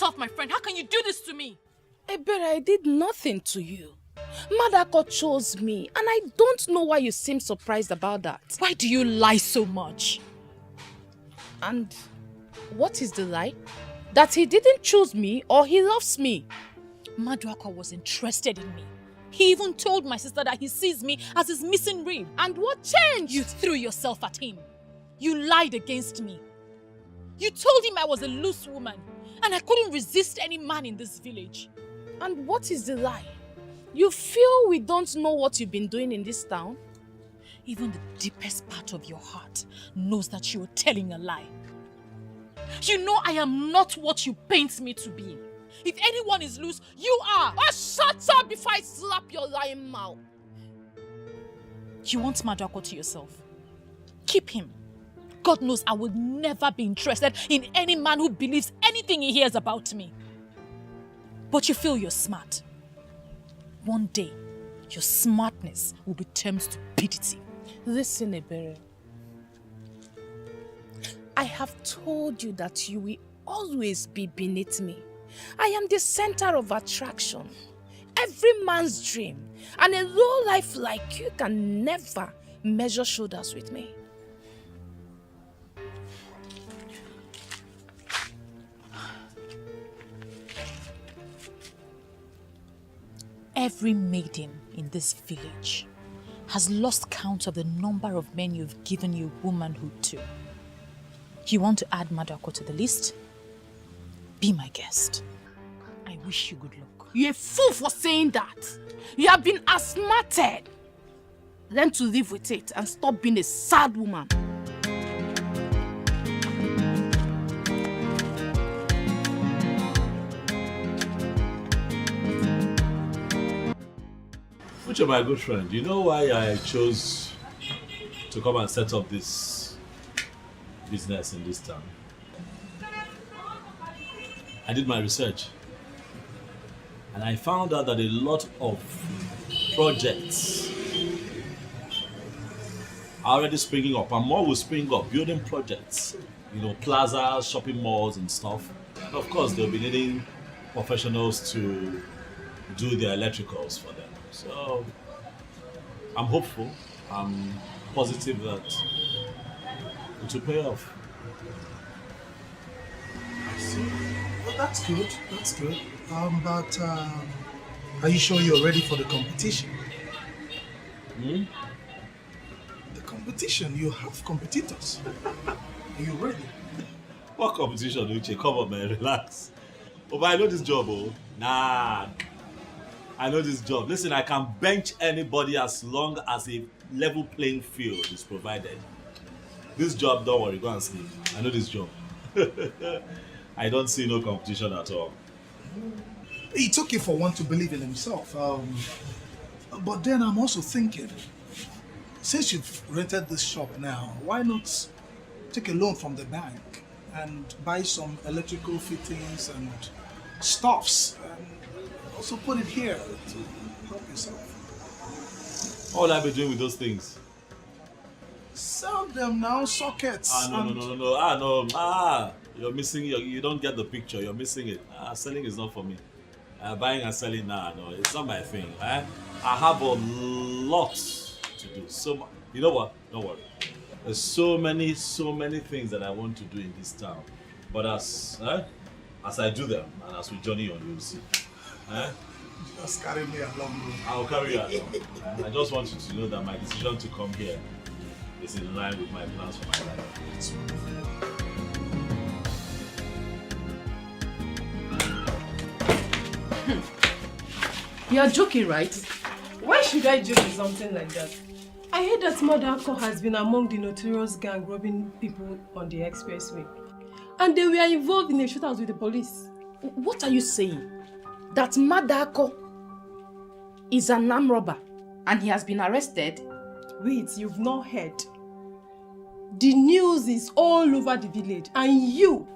yourself, my friend. How can you do this to me? Ebere, I did nothing to you. Madako chose me, and I don't know why you seem surprised about that. Why do you lie so much? And what is the lie? That he didn't choose me or he loves me. Maduaka was interested in me. He even told my sister that he sees me as his missing rib. And what changed? You threw yourself at him. You lied against me. You told him I was a loose woman and I couldn't resist any man in this village. And what is the lie? You feel we don't know what you've been doing in this town? Even the deepest part of your heart knows that you are telling a lie. You know I am not what you paint me to be. If anyone is loose, you are. Oh, shut up before I slap your lying mouth. You want Madako to yourself? Keep him. God knows I will never be interested in any man who believes anything he hears about me. But you feel you're smart. One day, your smartness will be termed stupidity. Listen, Ebere. I have told you that you will always be beneath me. I am the center of attraction. Every man's dream. And a low life like you can never measure shoulders with me. Every maiden in this village has lost count of the number of men you've given your womanhood to. You want to add Madako to the list? Be my guest. I wish you good luck. You're a fool for saying that. You have been asthmated. Learn to live with it and stop being a sad woman. Uche, my good friend, you know why I chose to come and set up this business in this town? I did my research and I found out that a lot of projects are already springing up and more will spring up, building projects, you know, plazas, shopping malls and stuff. And of course, they'll be needing professionals to do their electricals for them. So I'm hopeful, I'm positive that it will pay off. I see. Well, that's good. That's good. But are you sure you're ready for the competition? Hmm? The competition, you have competitors. Are you ready? What competition, Uche? Come on, man, relax. Oh, but I know this job, oh. Nah. I know this job. Listen, I can bench anybody as long as a level playing field is provided. This job, don't worry, go and sleep. I know this job. I don't see no competition at all. It's okay for one to believe in himself. But then I'm also thinking, since you've rented this shop now, why not take a loan from the bank and buy some electrical fittings and stuffs and also put it here to help yourself? What will I be doing with those things? Sell them now, sockets. No. You're missing, you don't get the picture, you're missing it. Selling is not for me. Buying and selling, no, it's not my thing. I have a lot to do. So, you know what? Don't worry. There's so many things that I want to do in this town. But as I do them, and as we journey on, you'll see. Just carry me along, bro. I'll carry you along. I just want you to know that my decision to come here is in line with my plans for my life. You're joking, right? Why should I joke with something like that? I heard that Madako has been among the notorious gang robbing people on the expressway. And they were involved in a shootout with the police. What are you saying? That Madako is an armed robber and he has been arrested? Wait, you've not heard. The news is all over the village and you,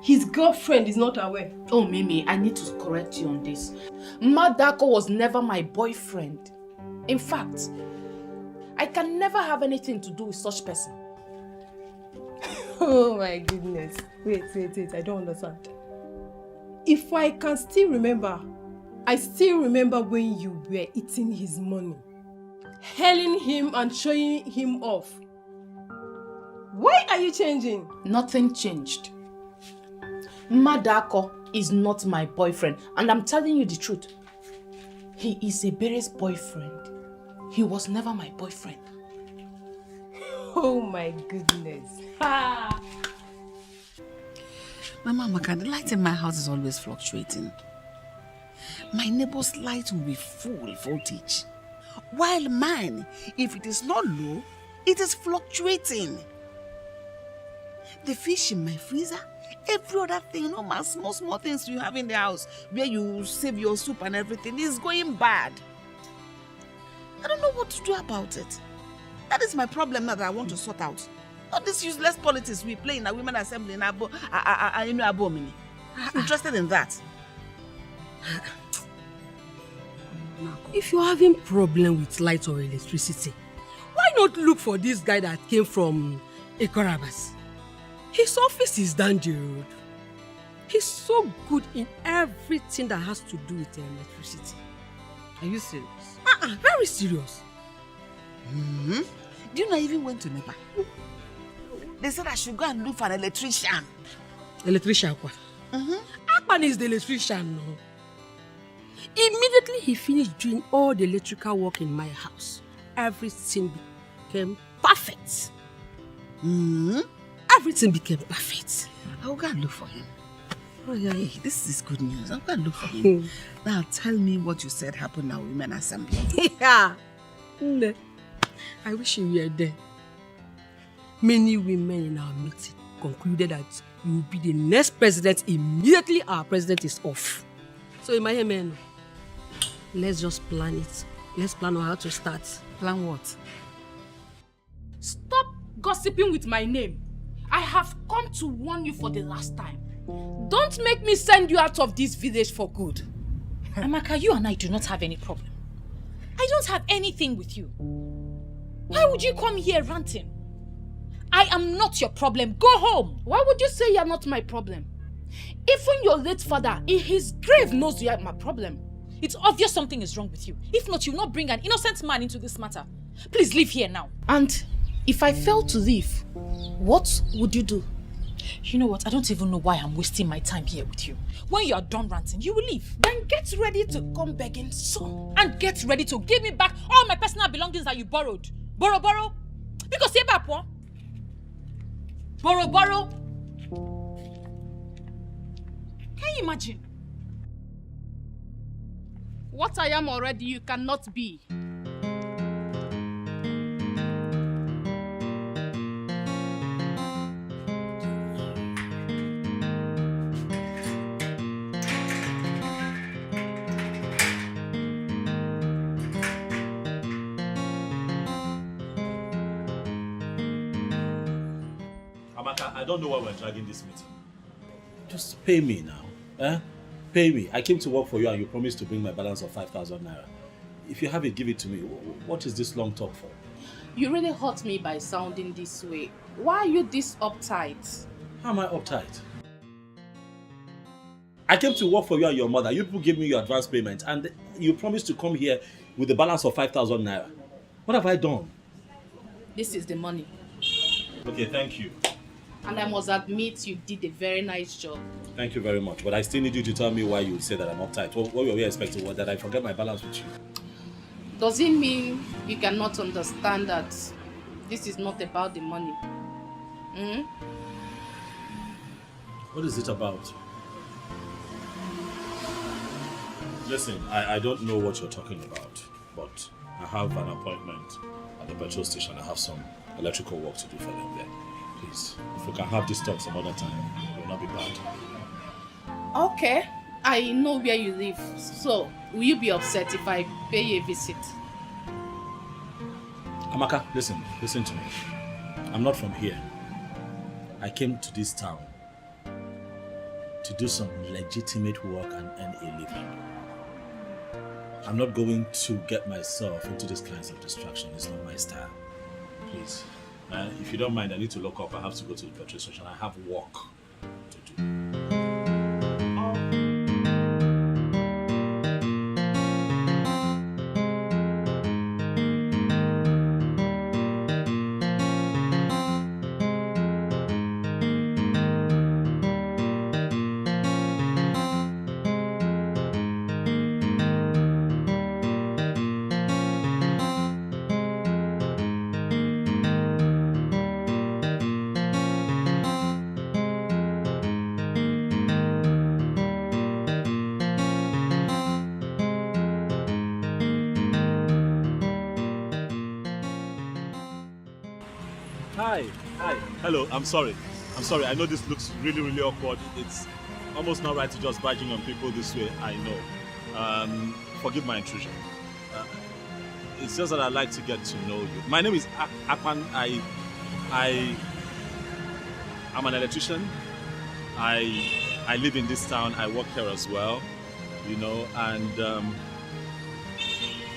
his girlfriend, is not aware. Oh, Mimi, I need to correct you on this. Madako was never my boyfriend. In fact, I can never have anything to do with such person. Oh my goodness. Wait, I don't understand. If I can still remember, I still remember when you were eating his money, hailing him and showing him off. Why are you changing? Nothing changed. Madako is not my boyfriend, and I'm telling you the truth. He is Ebere's boyfriend. He was never my boyfriend. Oh my goodness. Ha! Mama Amaka, the light in my house is always fluctuating. My neighbor's light will be full voltage, while mine, if it is not low, it is fluctuating. The fish in my freezer, every other thing, my small things you have in the house, where you save your soup and everything, is going bad. I don't know what to do about it. That is my problem now that I want to sort out. All this useless politics we play in a women assembly in Abo, I'm interested in that. If you're having problem with light or electricity, why not look for this guy that came from Ekorabas? His office is down the road. He's so good in everything that has to do with electricity. Are you serious? Very serious. Do you know I even went to NEPA? They said I should go and look for an electrician. Electrician what? Akpan is the electrician. No. Immediately he finished doing all the electrical work in my house, everything became perfect. Everything became perfect. I will go and look for him. Oh yeah, this is good news. I'll go and look for him. Now tell me what you said happened at Women Assembly. Yeah. I wish you were there. Many women in our meeting concluded that you will be the next president immediately our president is off. So in my man, let's just plan it. Let's plan on how to start. Plan what? Stop gossiping with my name. I have come to warn you for the last time. Don't make me send you out of this village for good. Amaka, you and I do not have any problem. I don't have anything with you. Why would you come here ranting? I am not your problem. Go home. Why would you say you are not my problem? Even your late father in his grave knows you are my problem. It's obvious something is wrong with you. If not, you'll not bring an innocent man into this matter. Please leave here now. And if I fail to leave, what would you do? You know what? I don't even know why I'm wasting my time here with you. When you are done ranting, you will leave. Then get ready to come begging soon. And get ready to give me back all my personal belongings that you borrowed. Borrow. Because you're back, what? Borrow. Can you imagine? What I am already, you cannot be. Amaka, I don't know why we're dragging this meeting. Just pay me now. Pay me. I came to work for you and you promised to bring my balance of 5,000 naira. If you have it, give it to me. What is this long talk for? You really hurt me by sounding this way. Why are you this uptight? How am I uptight? I came to work for you and your mother. You people gave me your advance payment and you promised to come here with the balance of 5,000 naira. What have I done? This is the money. Okay, thank you. And I must admit you did a very nice job. Thank you very much. But I still need you to tell me why you say that I'm uptight. What were we expecting? That I forget my balance with you? Does it mean you cannot understand that this is not about the money? What is it about? Listen, I don't know what you're talking about, but I have an appointment at the petrol station. I have some electrical work to do for them there. Please, if we can have this talk some other time, it will not be bad. Okay, I know where you live. So, will you be upset if I pay you a visit? Amaka, listen to me. I'm not from here. I came to this town to do some legitimate work and earn a living. I'm not going to get myself into these kinds of distraction. It's not my style. Please. If you don't mind, I need to lock up. I have to go to the petrol station. I have work to do. Hi. Hello, I'm sorry. I know this looks really, really awkward. It's almost not right to just barging on people this way, I know. Forgive my intrusion. It's just that I'd like to get to know you. My name is Akpan. I'm an electrician. I live in this town. I work here as well, you know, and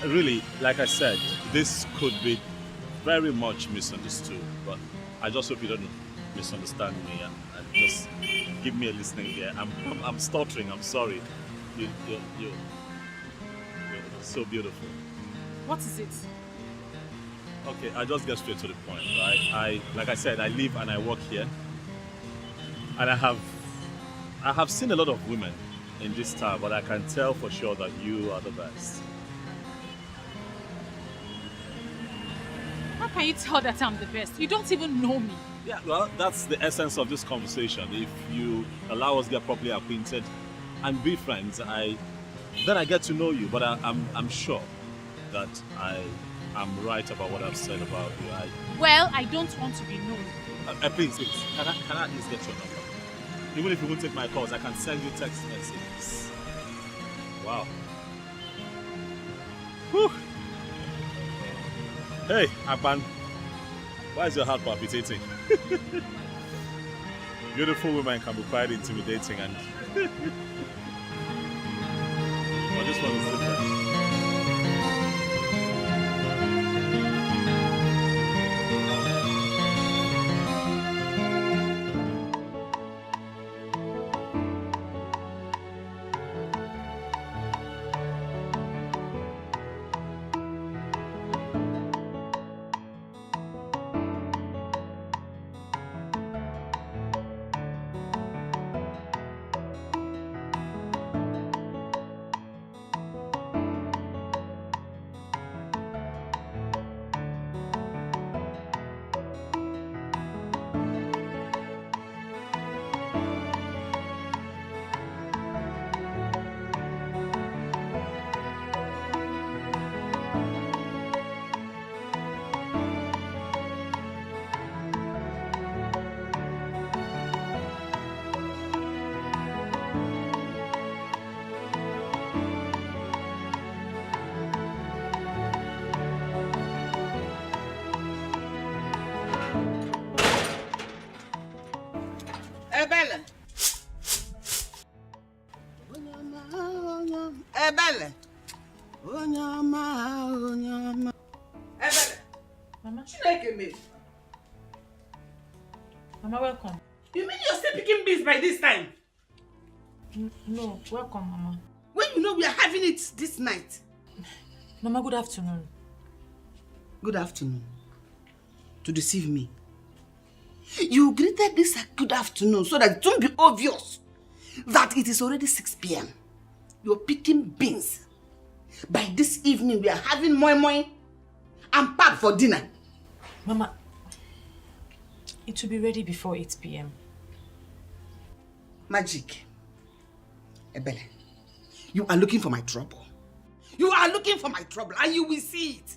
really, like I said, this could be very much misunderstood, but I just hope you don't misunderstand me and just give me a listening ear. I'm stuttering. I'm sorry. You're so beautiful. What is it? Okay, I just get straight to the point, right? Like I said, I live and I work here, and I have seen a lot of women in this town, but I can tell for sure that you are the best. How can you tell that I'm the best? You don't even know me. Yeah, well, that's the essence of this conversation. If you allow us to get properly acquainted and be friends, then I get to know you. But I'm sure that I'm right about what I've said about you. Well, I don't want to be known. Please, can I at least get your number? Even if you won't take my calls, I can send you text messages. Wow. Whew. Hey, Akpan. Why is your heart palpitating? Beautiful women can be quite intimidating, and but this one is different. Ebele. Ebele. Ebele. Mama, Chineke me. Mama, welcome. You mean you're still picking beans by this time? No, welcome, Mama. When you know we are having it this night. Mama, good afternoon. Good afternoon. To deceive me. You greeted this good afternoon so that it won't be obvious that it is already 6 p.m. You're picking beans. By this evening, we are having moi moi and pap for dinner. Mama, it will be ready before 8 p.m. Magic. Ebele, you are looking for my trouble. You are looking for my trouble and you will see it.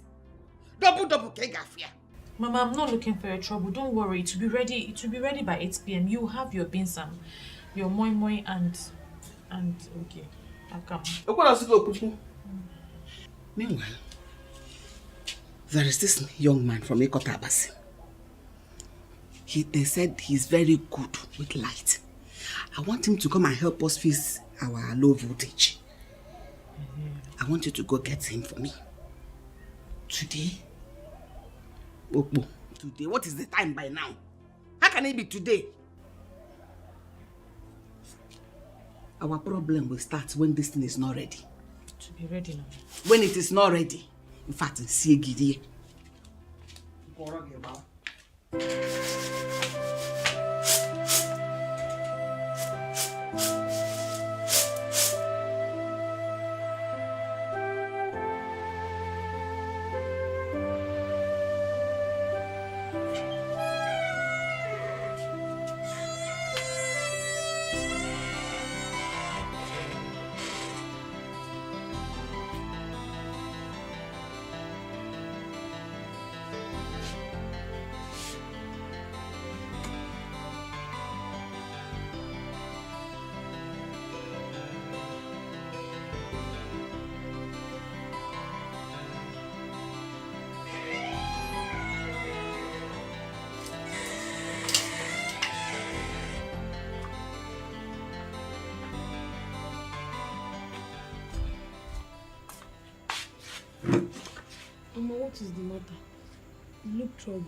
Double kegafia. Mama, I'm not looking for your trouble. Don't worry. It will be ready. It will be ready by 8 p.m. You have your beans and your moi moi and okay. I'll come. Meanwhile, there is this young man from Ekotabasi. They said he's very good with light. I want him to come and help us fix our low voltage. I want you to go get him for me. Today? Okbo. Today? What is the time by now? How can it be today? Our problem will start when this thing is not ready. To be ready now. When it is not ready. In fact, see Gidi. Mama, what is the matter? You look troubled.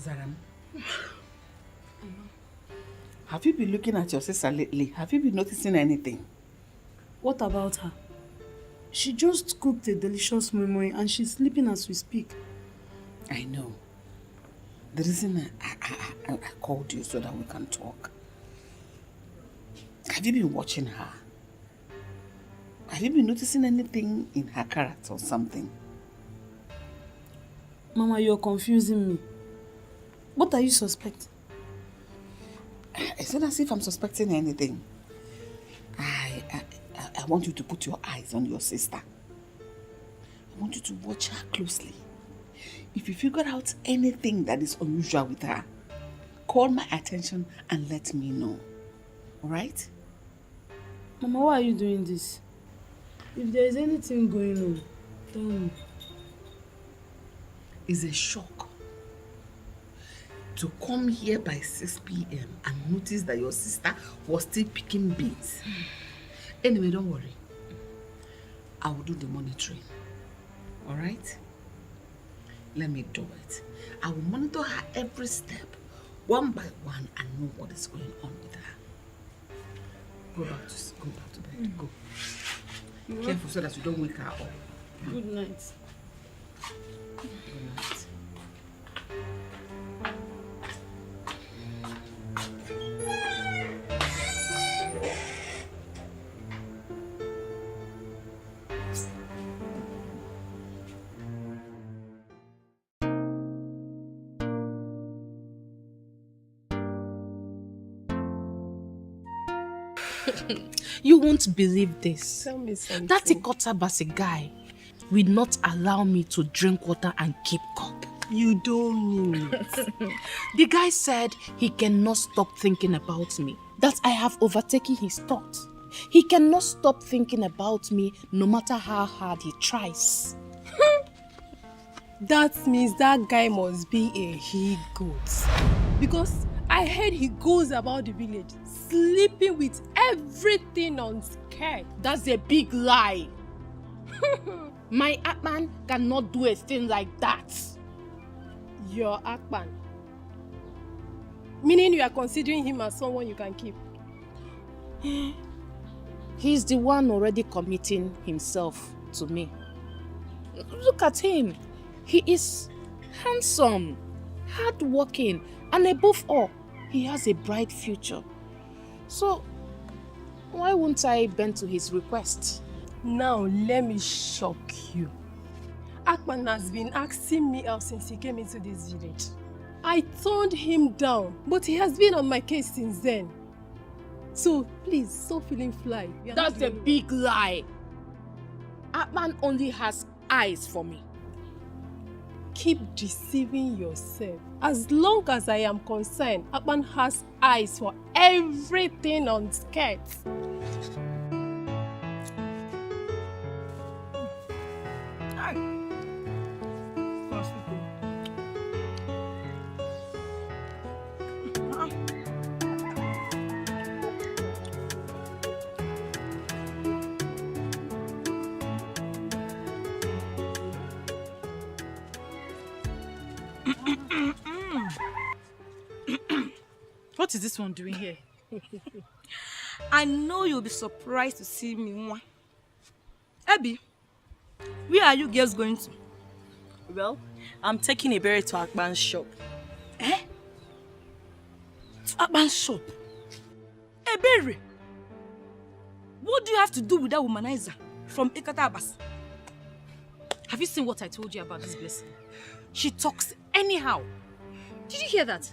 Zaram, have you been looking at your sister lately? Have you been noticing anything? What about her? She just cooked a delicious memory and she's sleeping as we speak. I know. The reason I called you so that we can talk. Have you been watching her? Have you been noticing anything in her character or something? Mama, you're confusing me. What are you suspecting? It's not as if I'm suspecting anything. I want you to put your eyes on your sister. I want you to watch her closely. If you figure out anything that is unusual with her, call my attention and let me know. Alright? Mama, why are you doing this? If there is anything going on, tell me. It's a shock to come here by 6 p.m. and notice that your sister was still picking beans. Anyway, don't worry. I will do the monitoring. Alright? Let me do it. I will monitor her every step, one by one, and know what is going on with her. Go back to bed. Go. Be careful so that you don't wake her up. Good night. Good night. You won't believe this. Tell me something. That Ikotabasi guy will not allow me to drink water and keep cup. You don't mean it. The guy said he cannot stop thinking about me, that I have overtaken his thoughts. He cannot stop thinking about me no matter how hard he tries. That means that guy must be a he-goat. Because I heard he goes about the village sleeping with everything on skirt. That's a big lie. My Atman cannot do a thing like that. Your Akpan. Meaning you are considering him as someone you can keep. He's the one already committing himself to me. Look at him. He is handsome, hardworking, and above all, he has a bright future. So, why won't I bend to his request? Now, let me shock you. Akpan has been asking me out since he came into this village. I turned him down, but he has been on my case since then. So, please, stop feeling fly. That's a big lie. Atman only has eyes for me. Keep deceiving yourself. As long as I am concerned, Atman has eyes for everything on skirts. What is this one doing here? I know you'll be surprised to see me. Mwah. Abby, where are you girls going to? Well, I'm taking a berry to Akban's shop. Eh? To Akban's shop? A berry? What do you have to do with that womanizer from Ikatabas? Have you seen what I told you about this blessing? She talks anyhow. Did you hear that?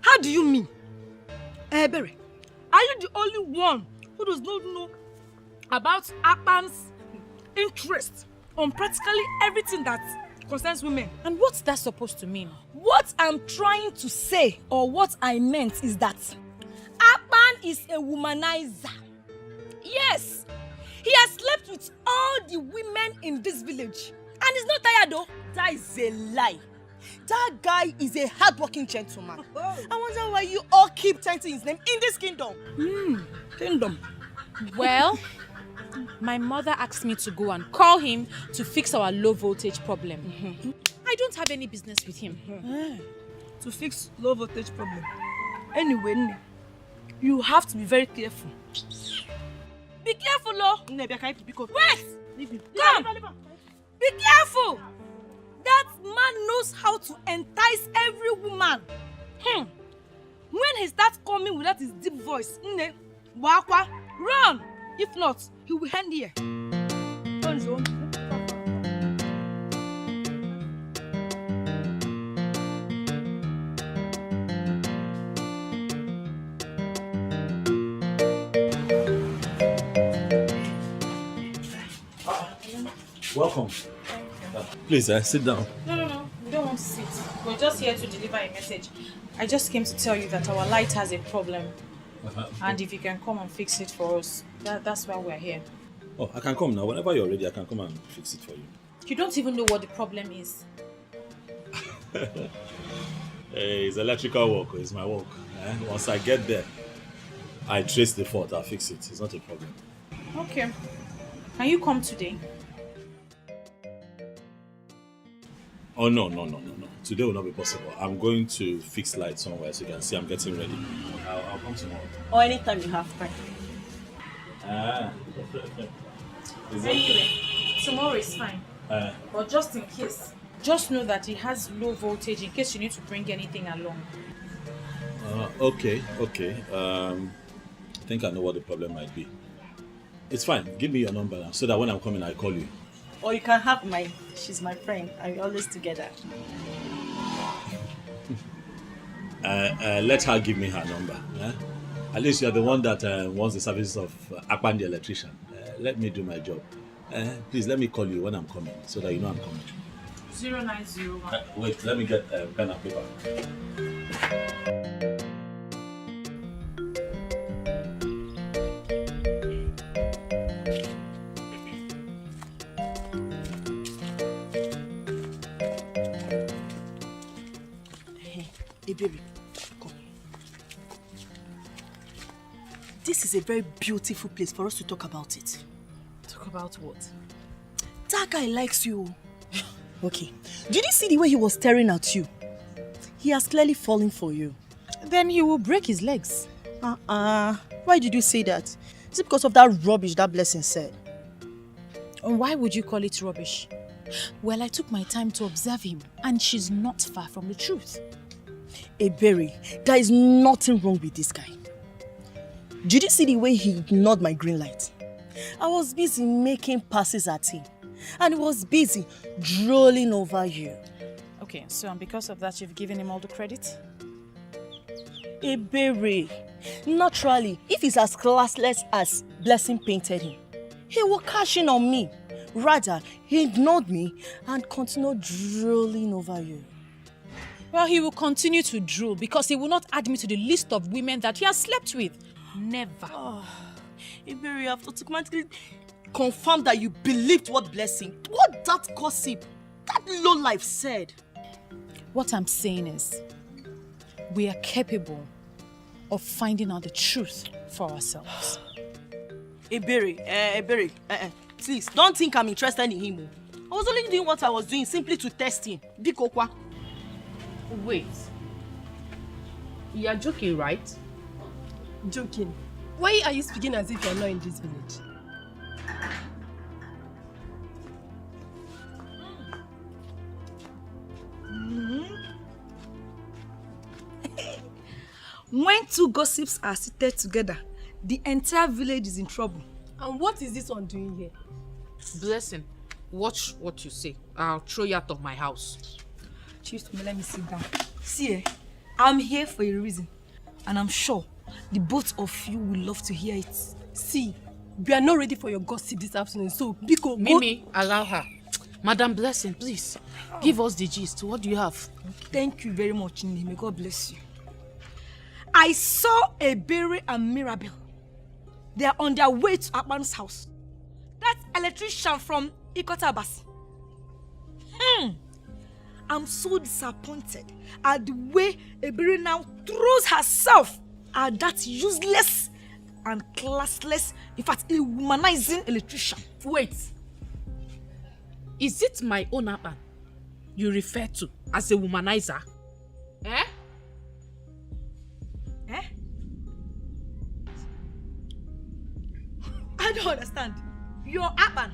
How do you mean? Berry, are you the only one who does not know about Akban's interest on practically everything that concerns women? And what's that supposed to mean? What I'm trying to say, or what I meant, is that Akban is a womanizer. Yes, he has slept with all the women in this village. And he's not tired though. That is a lie. That guy is a hardworking gentleman. I wonder why you all keep chanting his name in this kingdom. Kingdom. Well, my mother asked me to go and call him to fix our low voltage problem. I don't have any business with him. To fix low voltage problem. Anyway, Nne, you have to be very careful. Be careful, Lo. Wait! Come! Be careful! That man knows how to entice every woman. When he starts coming with that his deep voice, Nne, Wakwa, run! If not, he will end here. On his own. Welcome. Please, sit down. No. We don't want to sit. We're just here to deliver a message. I just came to tell you that our light has a problem. And if you can come and fix it for us, that's why we're here. Oh, I can come now. Whenever you're ready, I can come and fix it for you. You don't even know what the problem is. Hey, it's electrical work. It's my work. Once I get there, I trace the fault. I'll fix it. It's not a problem. Okay. Can you come today? Oh, no. Today will not be possible. I'm going to fix lights somewhere so you can see I'm getting ready. I'll come tomorrow. Or anytime you have time. Anyway, tomorrow is fine. But just in case, just know that it has low voltage in case you need to bring anything along. Okay. I think I know what the problem might be. It's fine. Give me your number now so that when I'm coming, I call you. Or you can have mine. She's my friend. And we're always together. Let her give me her number. At least you're the one that wants the services of Akpan the electrician. Let me do my job. Please let me call you when I'm coming so that you know I'm coming. 0901. Wait, let me get pen and paper. Hey, baby, come. This is a very beautiful place for us to talk about it. Talk about what? That guy likes you. Okay. Did you see the way he was staring at you? He has clearly fallen for you. Then he will break his legs. Why did you say that? Is it because of that rubbish that Blessing said? And why would you call it rubbish? Well, I took my time to observe him, and she's not far from the truth. Berry, there is nothing wrong with this guy. Did you see the way he ignored my green light? I was busy making passes at him, and he was busy drooling over you. Okay, so and because of that, you've given him all the credit? Berry, naturally, if he's as classless as Blessing painted him, he will cash in on me. Rather, he ignored me and continued drooling over you. Well, he will continue to drool because he will not add me to the list of women that he has slept with. Never. Berry, you have automatically confirmed that you believed what that gossip, that lowlife said. What I'm saying is, we are capable of finding out the truth for ourselves. Berry, please, don't think I'm interested in him. I was only doing what I was doing simply to test him. Bikokwa. Wait. You are joking, right? Joking? Why are you speaking as if you're not in this village? When two gossips are seated together, the entire village is in trouble. And what is this one doing here? Blessing, watch what you say. I'll throw you out of my house. Chief, let me sit down. See, I'm here for a reason. And I'm sure the both of you will love to hear it. See, we are not ready for your gossip this afternoon, so Biko, Mimi, allow her. Madam Blessing, please, give us the gist. What do you have? Thank you very much, Nini. May God bless you. I saw Berry and Mirabel. They are on their way to Akpan's house. That electrician from Ikota Abasi. I'm so disappointed at the way Ebere now throws herself at that useless and classless, in fact, a womanizing electrician. Wait. Is it my own Akpan you refer to as a womanizer? Eh? Eh? I don't understand. Your Akpan.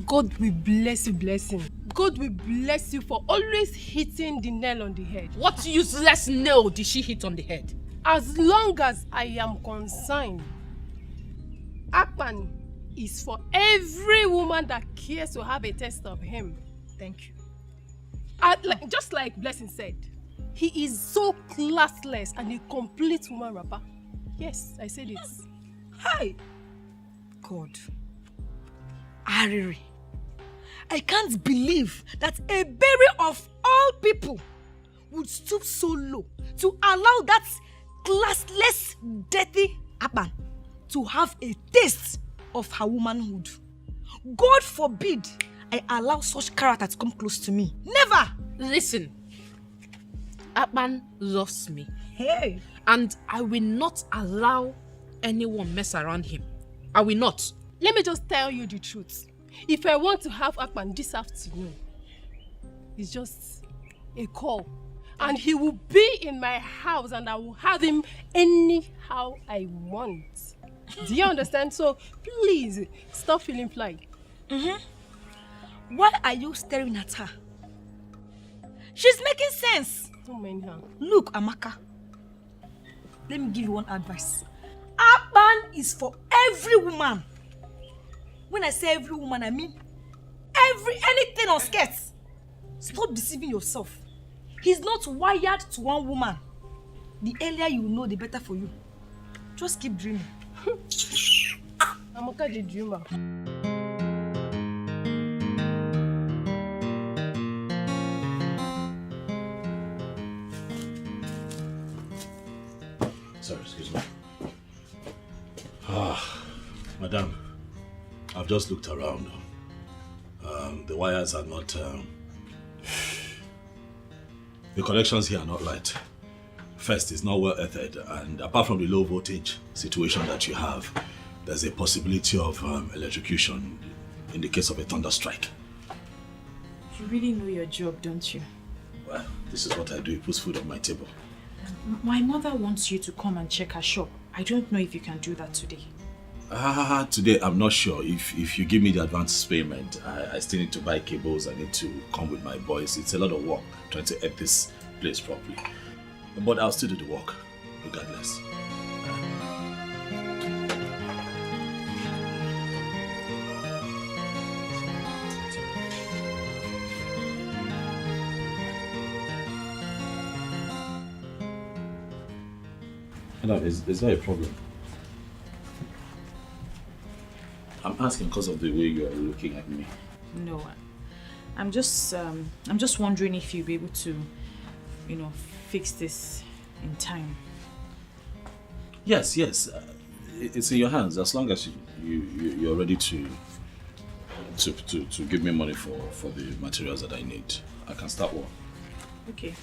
God will bless you, blessing. God will bless you for always hitting the nail on the head. What useless nail did she hit on the head? As long as I am concerned, Akpan is for every woman that cares to have a taste of him. Thank you. Just like Blessing said, he is so classless and a complete woman rapper. Yes, I said it. Hi. God. Ariri. I can't believe that a berry of all people would stoop so low to allow that classless, dirty Akpan to have a taste of her womanhood. God forbid I allow such character to come close to me. Never! Listen, Akpan loves me. Hey! And I will not allow anyone mess around him. I will not. Let me just tell you the truth. If I want to have Akpan this afternoon, it's just a call. And he will be in my house and I will have him anyhow I want. Do you understand? So please, stop feeling fly. Why are you staring at her? She's making sense. Don't mind her. Look, Amaka. Let me give you one advice. Akpan is for every woman. When I say every woman, I mean anything on skirts. Stop deceiving yourself. He's not wired to one woman. The earlier you know, the better for you. Just keep dreaming. Amaka the dreamer. Sorry, excuse me. Madam, I've just looked around. The wires are not... the connections here are not right. First, it's not well earthed, and apart from the low voltage situation that you have, there's a possibility of electrocution in the case of a thunder strike. You really know your job, don't you? Well, this is what I do. It puts food on my table. My mother wants you to come and check her shop. I don't know if you can do that today. Today I'm not sure. If you give me the advance payment, I still need to buy cables. I need to come with my boys. It's a lot of work trying to edit this place properly. But I'll still do the work, regardless. No, is there a problem? I'm asking because of the way you are looking at me. No, I'm just wondering if you'll be able to, fix this in time. Yes. It's in your hands as long as you're ready to give me money for the materials that I need. I can start work. Okay.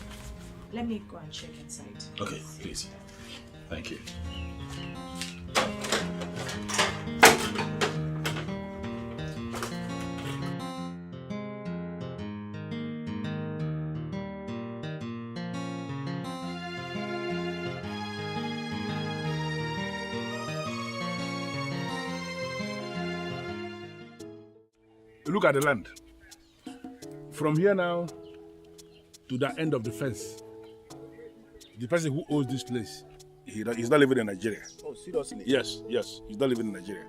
Let me go and check inside. Okay, please. Thank you. Look at the land. From here now to the end of the fence, the person who owns this place, he's not living in Nigeria. Oh, seriously? Yes, he's not living in Nigeria.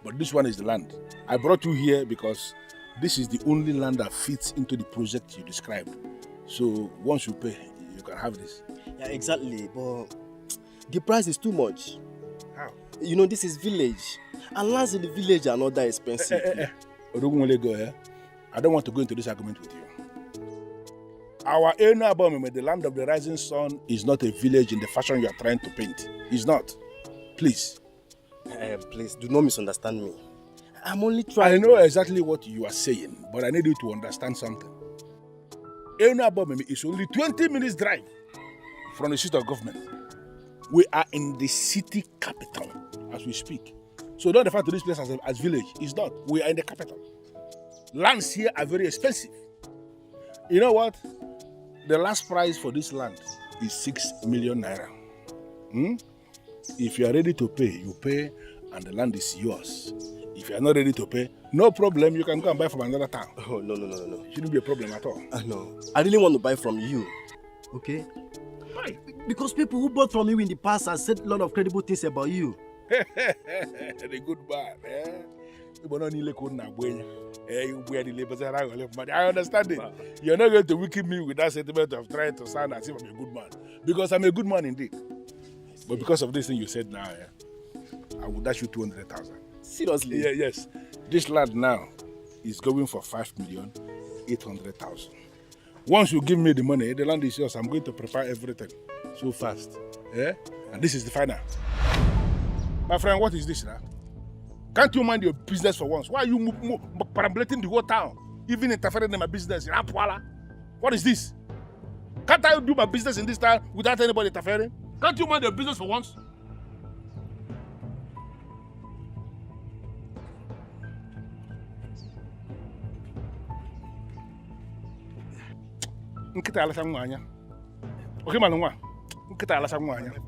But this one is the land. I brought you here because this is the only land that fits into the project you described. So once you pay, you can have this. Yeah, exactly. But the price is too much. How? This is village. And lands in the village are not that expensive. Go. I don't want to go into this argument with you. Our Enu Abomeme, the land of the rising sun, is not a village in the fashion you are trying to paint. It's not. Please. Please, do not misunderstand me. I'm only trying I know exactly what you are saying, but I need you to understand something. Enu Abomeme is only 20 minutes drive from the seat of government. We are in the city capital as we speak. So don't refer to this place as village. It's not. We are in the capital. Lands here are very expensive. You know what? The last price for this land is 6 million naira. If you are ready to pay, you pay and the land is yours. If you are not ready to pay, no problem. You can go and buy from another town. Oh, no. It shouldn't be a problem at all. No. I really want to buy from you. Okay? Why? Because people who bought from you in the past have said a lot of credible things about you. The good man, eh? I understand it. You're not going to weaken me with that sentiment of trying to sound as if I'm a good man. Because I'm a good man indeed. But because of this thing you said now, I will dash you 200,000. Seriously? Yeah, yes. This land now is going for 5,800,000. Once you give me the money, the land is yours. I'm going to prepare everything so fast. Yeah? And this is the final. My friend, what is this now? Can't you mind your business for once? Why are you perambulating the whole town? Even interfering in my business? What is this? Can't I do my business in this town without anybody interfering? Can't you mind your business for once?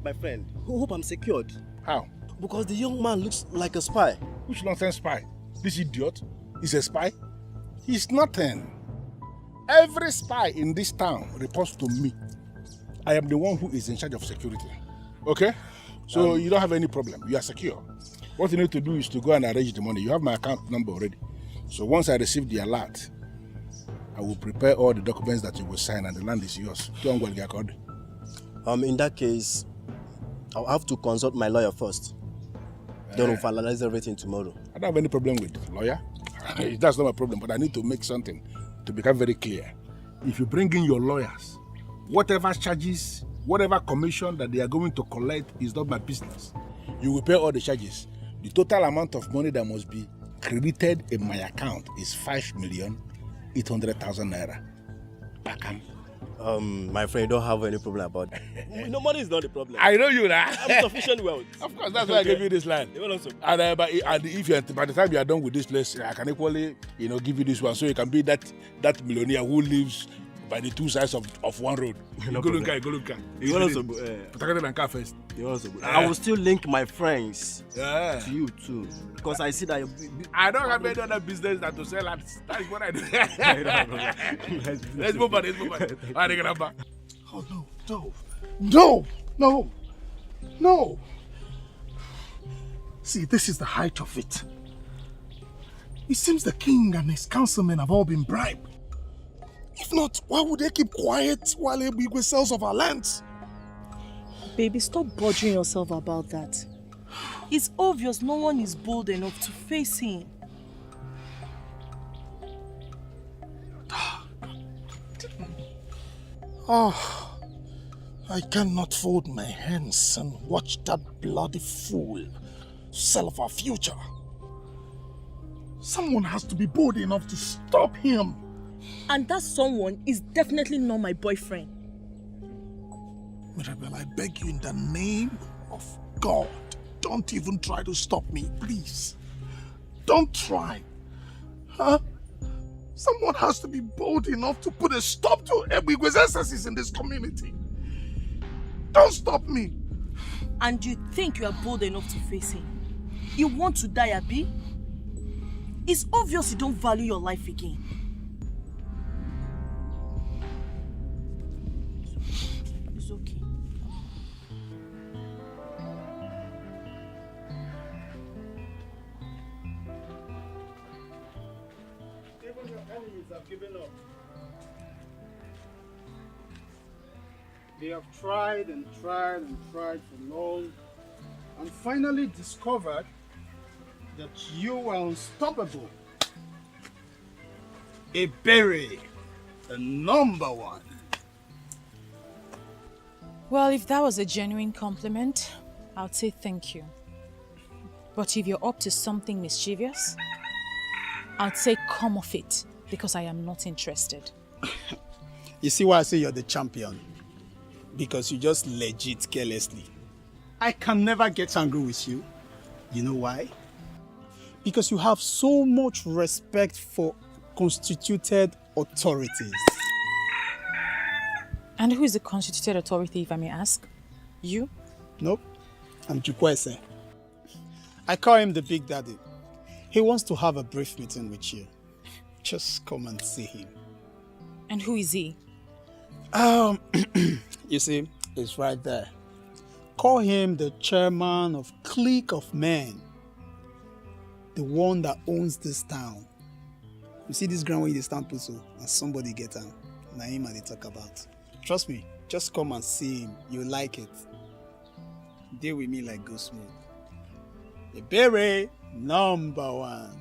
My friend, hope I'm secured. How? Because the young man looks like a spy. Which nonsense spy? This idiot is a spy? He's nothing. Every spy in this town reports to me. I am the one who is in charge of security. Okay? So you don't have any problem. You are secure. What you need to do is to go and arrange the money. You have my account number already. So once I receive the alert, I will prepare all the documents that you will sign and the land is yours. In that case, I'll have to consult my lawyer first. Then we'll finalize everything tomorrow. I don't have any problem with lawyer. That's not my problem, but I need to make something to become very clear. If you bring in your lawyers, whatever charges, whatever commission that they are going to collect is not my business. You will pay all the charges. The total amount of money that must be credited in my account is 5,800,000 naira. Bakam. My friend, you don't have any problem about that. No, money is not the problem. I know you now. I'm sufficient wealth. Of course, that's why I gave you this land. And if you by the time you are done with this place, I can equally, give you this one, so you can be that millionaire who lives by the two sides of one road. No Go problem. look. You also first. I will still link my friends to you too, because I see that I don't have any other business than to sell lands. That is what I do. Let's move on. Oh, no. See, this is the height of it. It seems the king and his councilmen have all been bribed. If not, why would they keep quiet while Ebigwe sells off our lands? Baby, stop bothering yourself about that. It's obvious no one is bold enough to face him. Oh, I cannot fold my hands and watch that bloody fool sell off our future. Someone has to be bold enough to stop him. And that someone is definitely not my boyfriend. Mirabel, I beg you in the name of God, don't even try to stop me, please. Don't try. Huh? Someone has to be bold enough to put a stop to Ebigwe's excesses in this community. Don't stop me. And you think you are bold enough to face him? You want to die, Abi? It's obvious you don't value your life again. It's okay. Even your enemies have given up. They have tried and tried and tried for long and finally discovered that you are unstoppable. A berry, the number one. Well, if that was a genuine compliment, I'd say thank you. But if you're up to something mischievous, I'd say come off it, because I am not interested. You see why I say you're the champion? Because you just legit carelessly. I can never get angry with you. You know why? Because you have so much respect for constituted authorities. And who is the constituted authority, if I may ask? You? Nope. I'm Chukwese. I call him the Big Daddy. He wants to have a brief meeting with you. Just come and see him. And who is he? You see, it's right there. Call him the chairman of clique of men. The one that owns this town. You see this ground where you stand put so, and somebody get him. Now him and they talk about. Trust me, just come and see him. You like it. Deal with me like go smooth. Ebere, number one.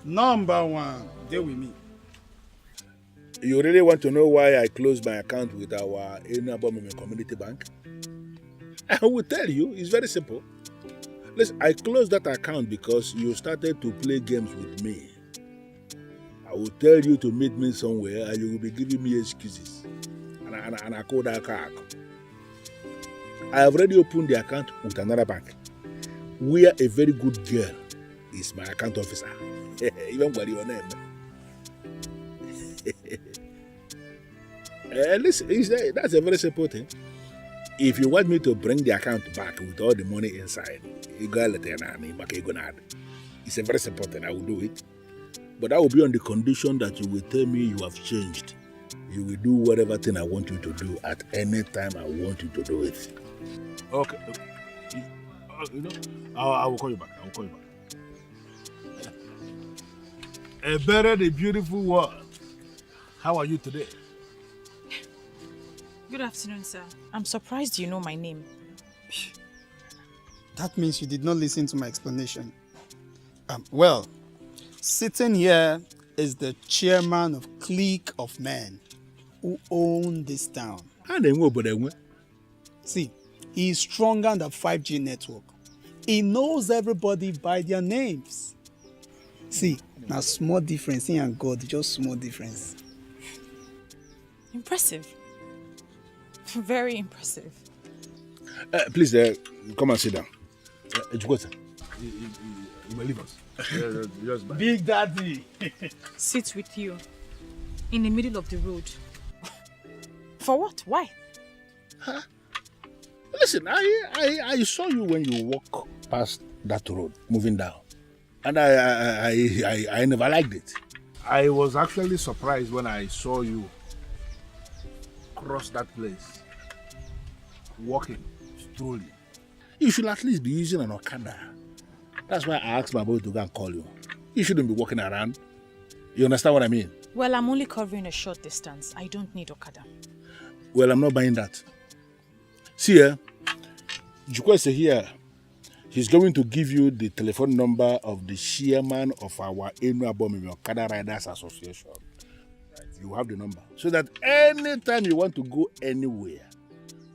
Number one. Deal with me. You really want to know why I closed my account with our Ini Edo Community Bank? I will tell you, it's very simple. Listen, I closed that account because you started to play games with me. I will tell you to meet me somewhere and you will be giving me excuses. And I call that car. I have already opened the account with another bank, where a very good girl is my account officer. Even by your name. Listen, that's a very simple thing. If you want me to bring the account back with all the money inside, it's a very simple thing. I will do it. But that will be on the condition that you will tell me you have changed. You will do whatever thing I want you to do at any time I want you to do it. Okay. I will call you back. A better, the beautiful world. How are you today? Good afternoon, sir. I'm surprised you know my name. That means you did not listen to my explanation. Well, sitting here is the chairman of clique of men who own this town. See, he is stronger than the 5G network. He knows everybody by their names. See, now small difference, he and God, just small difference. Impressive. Very impressive. Please, come and sit down. You will leave us. Big Daddy. Sit with you in the middle of the road. For what? Why? Huh? Listen, I saw you when you walk past that road, moving down. And I never liked it. I was actually surprised when I saw you cross that place, walking, strolling. You should at least be using an Okada. That's why I asked my boy to go and call you. You shouldn't be walking around. You understand what I mean? Well, I'm only covering a short distance. I don't need Okada. Well, I'm not buying that. See here, Chukwese here, he's going to give you the telephone number of the chairman of our Ini Edo Okada Riders Association. You have the number. So that anytime you want to go anywhere,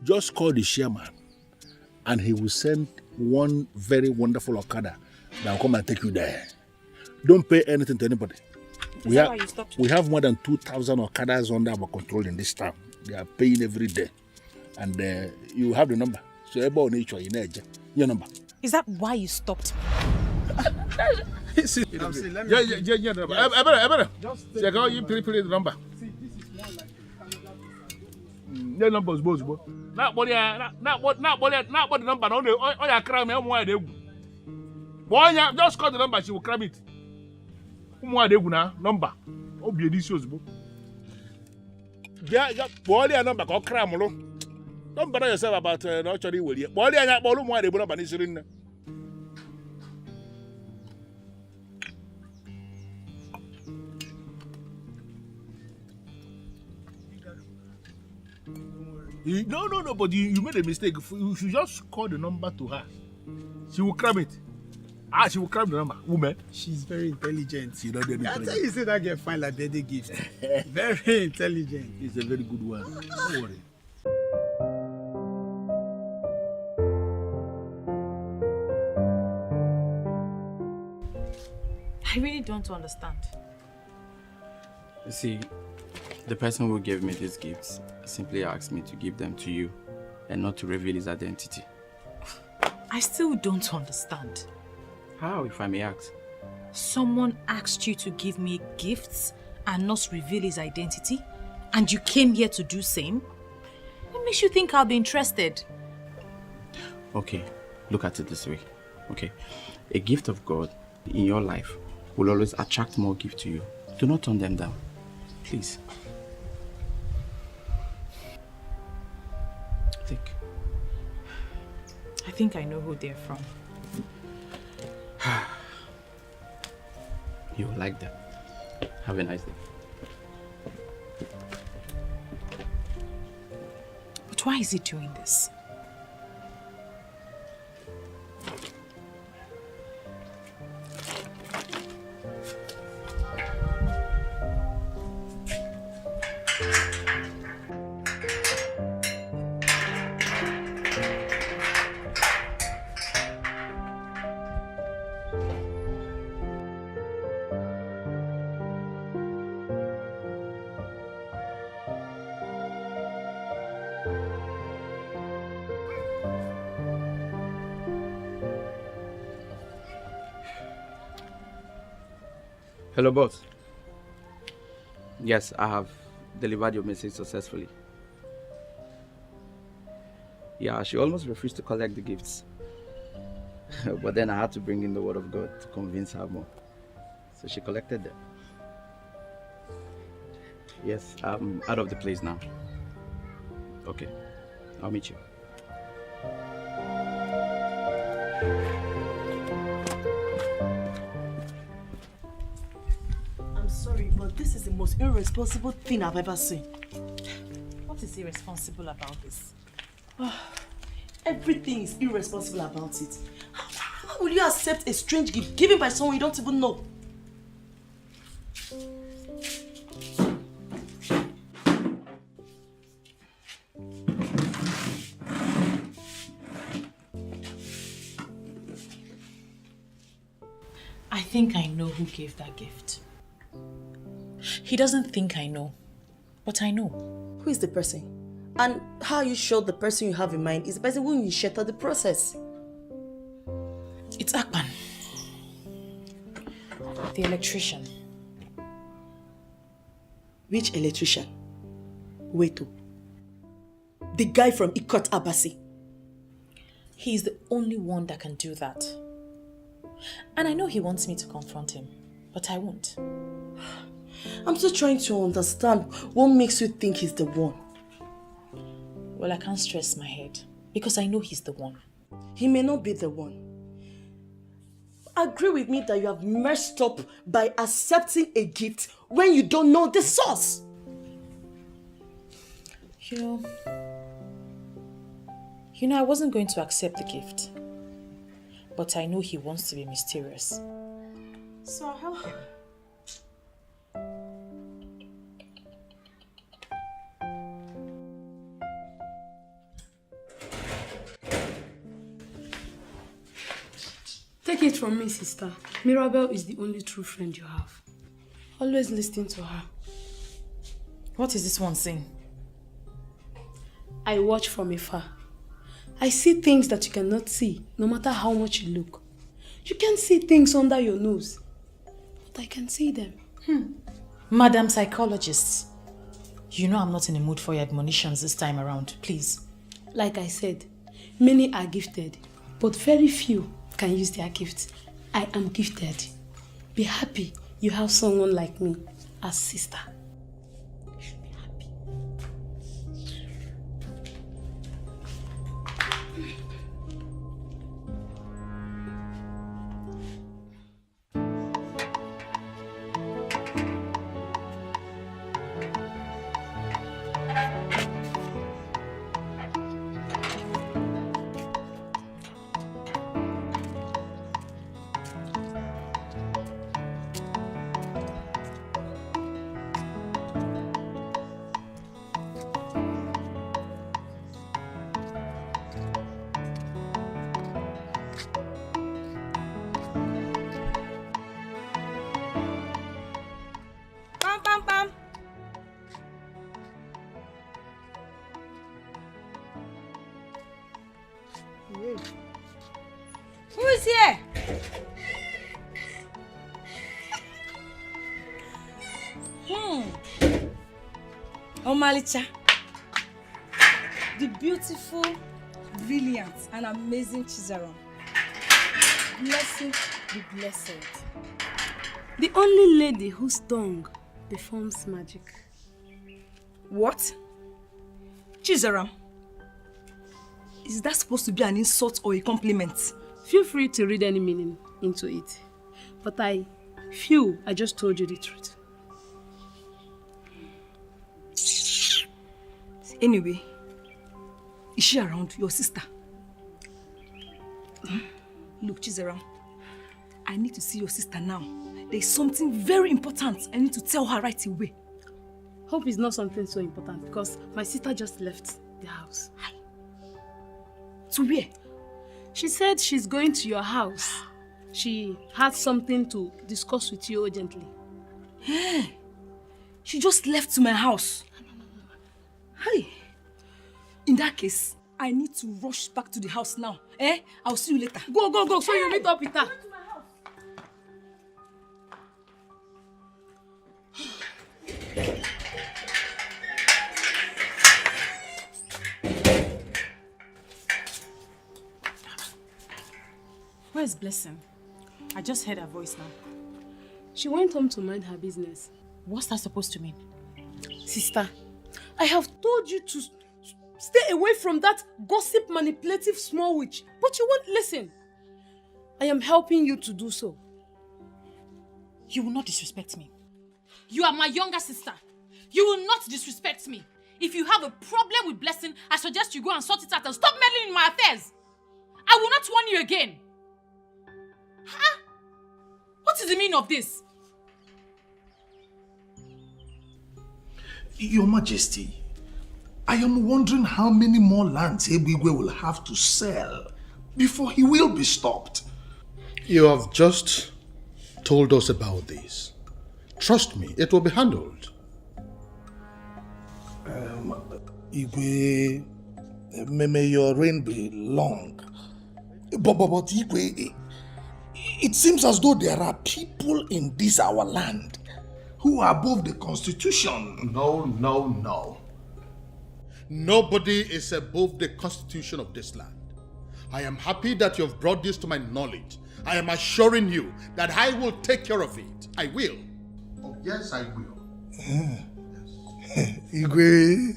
just call the chairman and he will send one very wonderful Okada that will come and take you there. Don't pay anything to anybody. We have more than 2,000 Okadas under our control in this town. They are paying every day. And you have the number. So everybody needs your number. Is that why you stopped me? See, the number. Just check out you pretty the number. See, this is more like the number is both. Not what the number. Oh, yeah, cram me. Boy, just call the number. She will cram it. Number. Oh, be delicious. Yeah, boy, the number. Go cram. Don't bother yourself about not actually will you. Boy, the number. No, but you made a mistake. You should just call the number to her. She will cram it. She will cram the number. Woman. She's very intelligent. She don't I tell you, say that girl fine like birthday gift. Very intelligent. It's a very good one. Don't worry. I really don't understand. You see, The person who gave me these gifts simply asked me to give them to you and not to reveal his identity. I still don't understand. How, if I may ask? Someone asked you to give me gifts and not reveal his identity, and you came here to do same? What makes you think I'll be interested? Okay, look at it this way. Okay, a gift of God in your life will always attract more gifts to you. Do not turn them down, please. Think. I think I know who they're from. You will like them. Have a nice day. But why is he doing this? Hello, boss. Yes, I have delivered your message successfully. Yeah, she almost refused to collect the gifts. But then I had to bring in the word of God to convince her more. So she collected them. Yes, I'm out of the place now. Okay, I'll meet you. I'm sorry, but this is the most irresponsible thing I've ever seen. What is irresponsible about this? Everything is irresponsible about it. How will you accept a strange gift given by someone you don't even know? I think I know who gave that gift. He doesn't think I know, but I know. Who is the person? And how are you sure the person you have in mind is the person who initiated the process? It's Akpan, the electrician. Which electrician? Wait, the guy from Ikot Abasi. He's the only one that can do that. And I know he wants me to confront him, but I won't. I'm still trying to understand what makes you think he's the one. Well, I can't stress my head because I know he's the one. He may not be the one. Agree with me that you have messed up by accepting a gift when you don't know the source. You know, I wasn't going to accept the gift. But I know he wants to be mysterious. So I'll help him. Take it from me, sister. Mirabel is the only true friend you have. Always listen to her. What is this one saying? I watch from afar. I see things that you cannot see, no matter how much you look. You can see things under your nose, but I can see them. Madam Psychologist, you know I'm not in the mood for your admonitions this time around, please. Like I said, many are gifted, but very few can use their gifts. I am gifted. Be happy you have someone like me as sister. Yeah. Who is here? Omalicha. The beautiful, brilliant, and amazing Chizaram. Blessed be blessed. The only lady whose tongue performs magic. What? Chizaram? Is that supposed to be an insult or a compliment? Feel free to read any meaning into it. But I feel I just told you the truth. Anyway, is she around, your sister? Look, Chizaram, I need to see your sister now. There is something very important I need to tell her right away. Hope it's not something so important because my sister just left the house. To where? She said she's going to your house. She had something to discuss with you urgently. Hey, she just left to my house. Hey, in that case, I need to rush back to the house now. I'll see you later. Go, go, go, so you meet up with her. Where's Blessing? I just heard her voice now. She went home to mind her business. What's that supposed to mean? Sister, I have told you to stay away from that gossip manipulative small witch, but you won't listen. I am helping you to do so. You will not disrespect me. You are my younger sister. You will not disrespect me. If you have a problem with Blessing, I suggest you go and sort it out and stop meddling in my affairs. I will not warn you again. Huh? What is the meaning of this? Your Majesty, I am wondering how many more lands Ebigwe will have to sell before he will be stopped. You have just told us about this. Trust me, it will be handled. Igwe, may your reign be long. But Igwe, it seems as though there are people in this our land who are above the constitution. No. Nobody is above the constitution of this land. I am happy that you have brought this to my knowledge. I am assuring you that I will take care of it. I will. Oh, yes, I will. Igwe,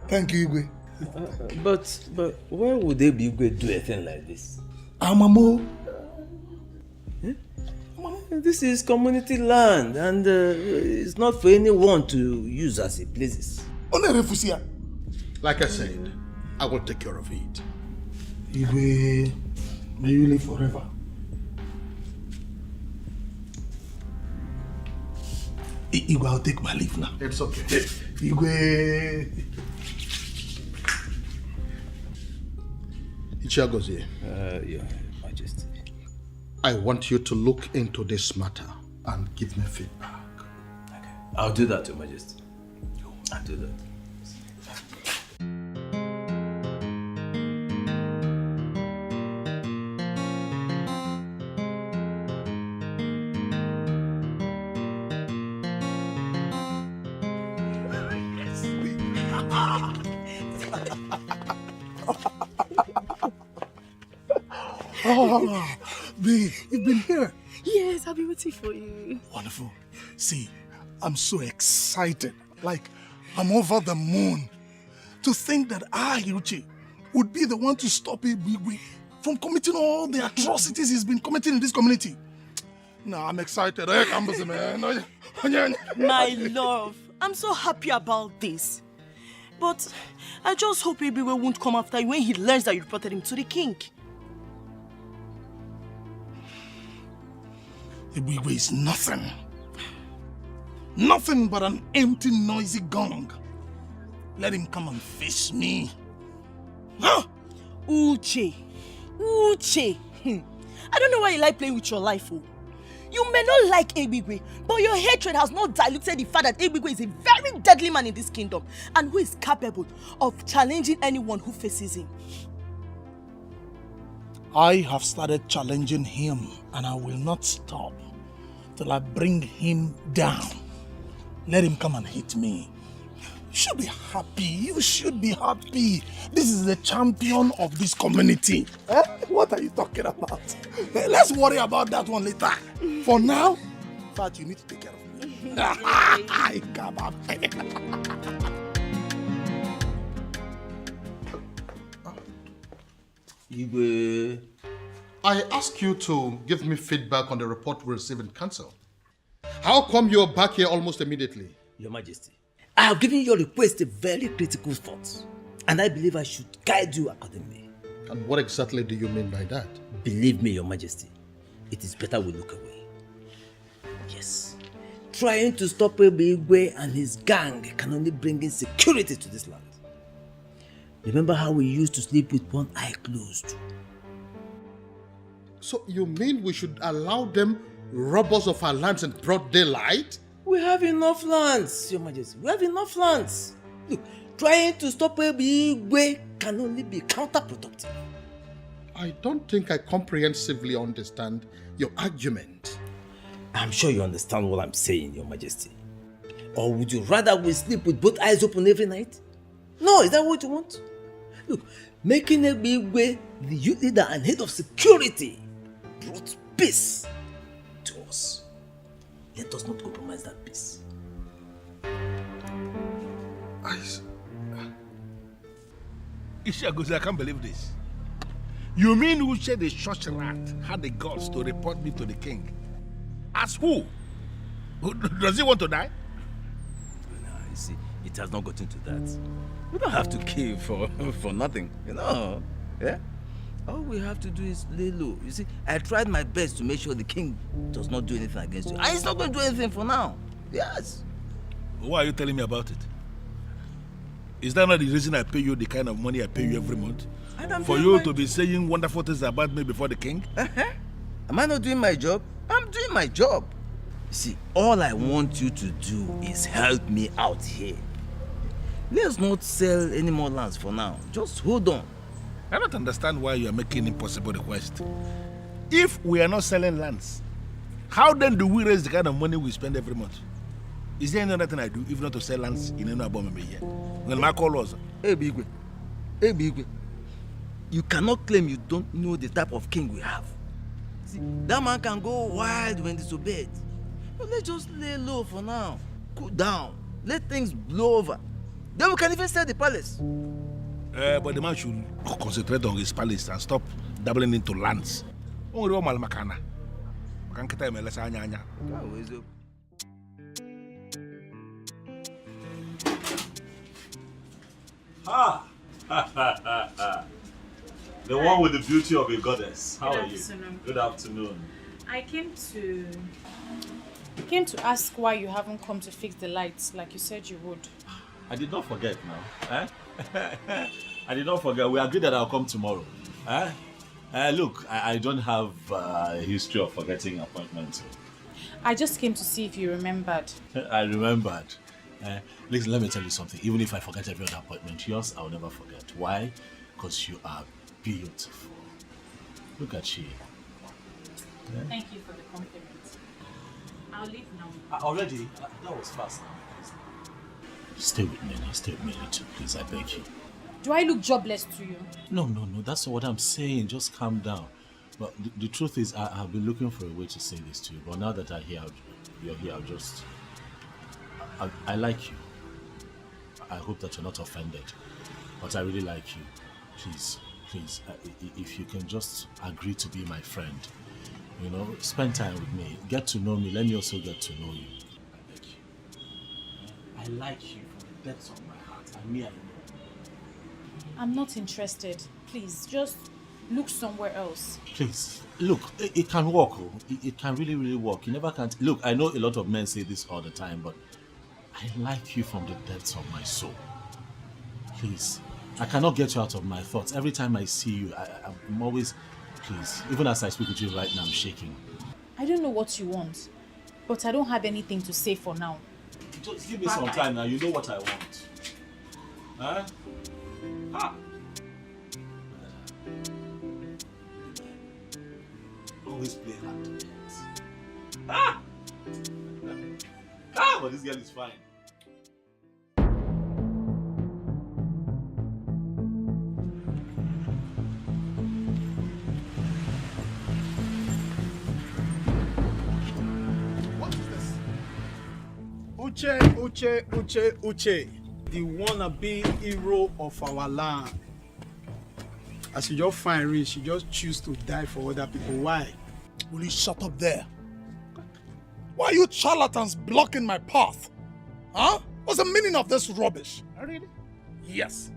thank you, Igwe. But why would they be Igwe do a thing like this? Amamo. This is community land and it's not for anyone to use as a places. Like I said, I will take care of it. Igwe, may you live forever. Igwe, I'll take my leave now. It's okay. Igwe. Ichiagozie. Your Majesty. I want you to look into this matter and give me feedback. Okay. I'll do that, Your Majesty. I'll do that. Oh, babe, you've been here. Yes, I've been waiting for you. Wonderful. See, I'm so excited. Like, I'm over the moon. To think that I, Iruchi, would be the one to stop Ibigwe from committing all the atrocities he's been committing in this community. No, I'm excited. My love, I'm so happy about this. But I just hope Ibigwe won't come after you when he learns that you reported him to the king. Ibigwe is nothing. Nothing but an empty, noisy gong. Let him come and face me. Huh? Uche. I don't know why you like playing with your life, oh. You may not like Ibigwe, but your hatred has not diluted the fact that Ibigwe is a very deadly man in this kingdom and who is capable of challenging anyone who faces him. I have started challenging him, and I will not stop till I bring him down. Let him come and hit me. You should be happy. You should be happy. This is the champion of this community. Eh? What are you talking about? Let's worry about that one later. For now, in fact, you need to take care of me. Come on. I ask you to give me feedback on the report we received in council. How come you're back here almost immediately? Your Majesty, I have given your request a very critical thought, and I believe I should guide you accordingly. And what exactly do you mean by that? Believe me, Your Majesty, it is better we look away. Yes, trying to stop Igwe and his gang can only bring insecurity to this land. Remember how we used to sleep with one eye closed? So you mean we should allow them rob us of our lands in broad daylight? We have enough lands, Your Majesty. We have enough lands. Look, trying to stop Igwe can only be counterproductive. I don't think I comprehensively understand your argument. I'm sure you understand what I'm saying, Your Majesty. Or would you rather we sleep with both eyes open every night? No, is that what you want? Look, making Igwe the youth leader and head of security brought peace to us. Let us not compromise that peace. Ishagozi, I can't believe this. You mean Uche the church rat had the guts to report me to the king? As who? Does he want to die? No, you see, it has not gotten to that. We don't have to kill for nothing, you know. Yeah? All we have to do is lay low. You see, I tried my best to make sure the king does not do anything against you. And he's not going to do anything for now. Yes. Why are you telling me about it? Is that not the reason I pay you the kind of money I pay you every month? For you to be saying wonderful things about me before the king? Am I not doing my job? I'm doing my job. See, all I want you to do is help me out here. Let's not sell any more lands for now. Just hold on. I don't understand why you are making impossible request. If we are not selling lands, how then do we raise the kind of money we spend every month? Is there any other thing I do if not to sell lands in any above here? When my call was, Hey Bigwe, you cannot claim you don't know the type of king we have. See, that man can go wild when disobeyed. But let's just lay low for now. Cool down. Let things blow over. Then we can even sell the palace. But the man should concentrate on his palace and stop dabbling into lands. Ah! The one with the beauty of a goddess. How are you? Good afternoon. I came to ask why you haven't come to fix the lights like you said you would. I did not forget now. I did not forget. We agreed that I'll come tomorrow. Look, I don't have a history of forgetting appointments. I just came to see if you remembered. I remembered. Listen, let me tell you something. Even if I forget every other appointment, yours I'll never forget. Why? Because you are beautiful. Look at you. Yeah? Thank you for the compliment. I'll leave now. Already? That was fast. Stay with me now. Stay with me a little, please. I beg you. Do I look jobless to you? No. That's not what I'm saying. Just calm down. But the truth is, I've been looking for a way to say this to you. But now that you're here, I'll just... I like you. I hope that you're not offended. But I really like you. Please, if you can just agree to be my friend. You know, spend time with me. Get to know me. Let me also get to know you. I beg you. I like you from the depths of my heart. I know. I'm not interested. Please, just look somewhere else. Please, look, it can work. It can really work. You never can't. Look, I know a lot of men say this all the time, but I like you from the depths of my soul. Please, I cannot get you out of my thoughts. Every time I see you, I'm always... Please, even as I speak with you right now, I'm shaking. I don't know what you want, but I don't have anything to say for now. Just give me some time now. You know what I want. Huh? always play hard to get. Ah! Ah, but this girl is fine. What is this? Uche, the wannabe hero of our land. As you just find rich, she just choose to die for other people. Why? Will you shut up there? Why are you charlatans blocking my path? Huh? What's the meaning of this rubbish? Really? Yes.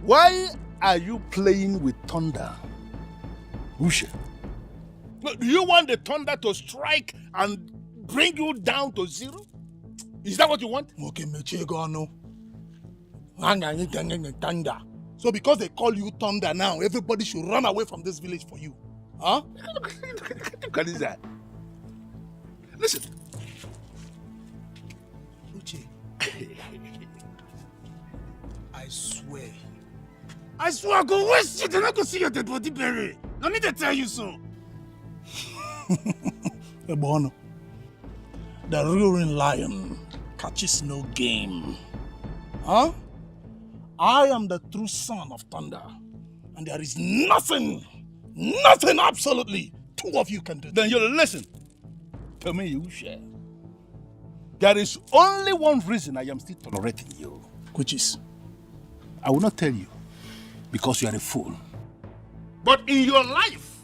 Why are you playing with thunder? Uche. Do you want the thunder to strike and bring you down to zero? Is that what you want? Okay, Mechegano. Thunder. So because they call you Thunder now, everybody should run away from this village for you. Huh? What is that? Listen. Uche. I swear I go waste it and I go see your dead body buried. No need to tell you so. Ebono. The roaring lion catches no game. Huh? I am the true son of thunder. And there is nothing, absolutely, two of you can do. Then you listen to me, Uche. There is only one reason I am still tolerating you. Which is? I will not tell you, because you are a fool. But in your life,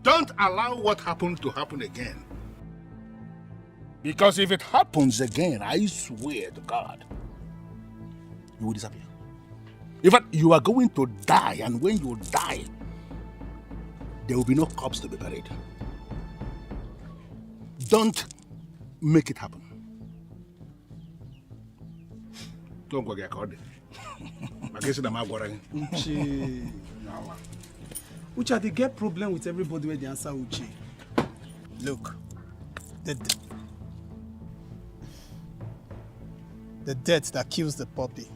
don't allow what happened to happen again. Because if it happens again, I swear to God, you will disappear. In fact, you are going to die, and when you die, there will be no corpse to be buried. Don't make it happen. Don't go get caught. Uche, they get problem with everybody where they answer Uche. Look, the death that kills the puppy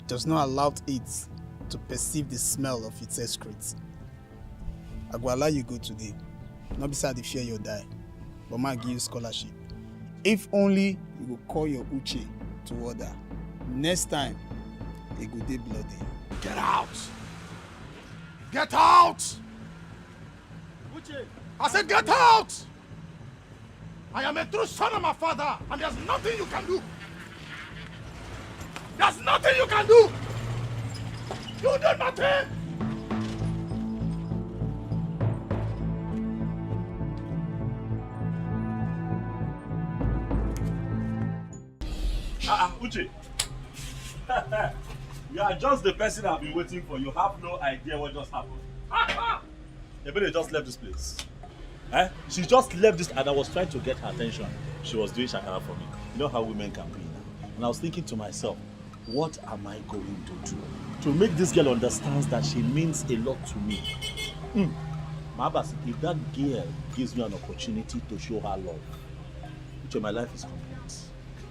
does not allow it to perceive the smell of its excrete. I will allow you go today. Not beside the fear you'll die, but might give you scholarship. If only you will call your Uche to order. Next time, it will be bloody. Get out! Get out! Uche! I said get out! I am a true son of my father, and there's nothing you can do. There's nothing you can do! You do nothing! Uche. You are just the person I've been waiting for. You have no idea what just happened. Ebele just left this place. She just left this, and I was trying to get her attention. She was doing shakara for me. You know how women can be now. And I was thinking to myself, what am I going to do to make this girl understand that she means a lot to me? Mabas, if that girl gives me an opportunity to show her love, Uche, my life is complete.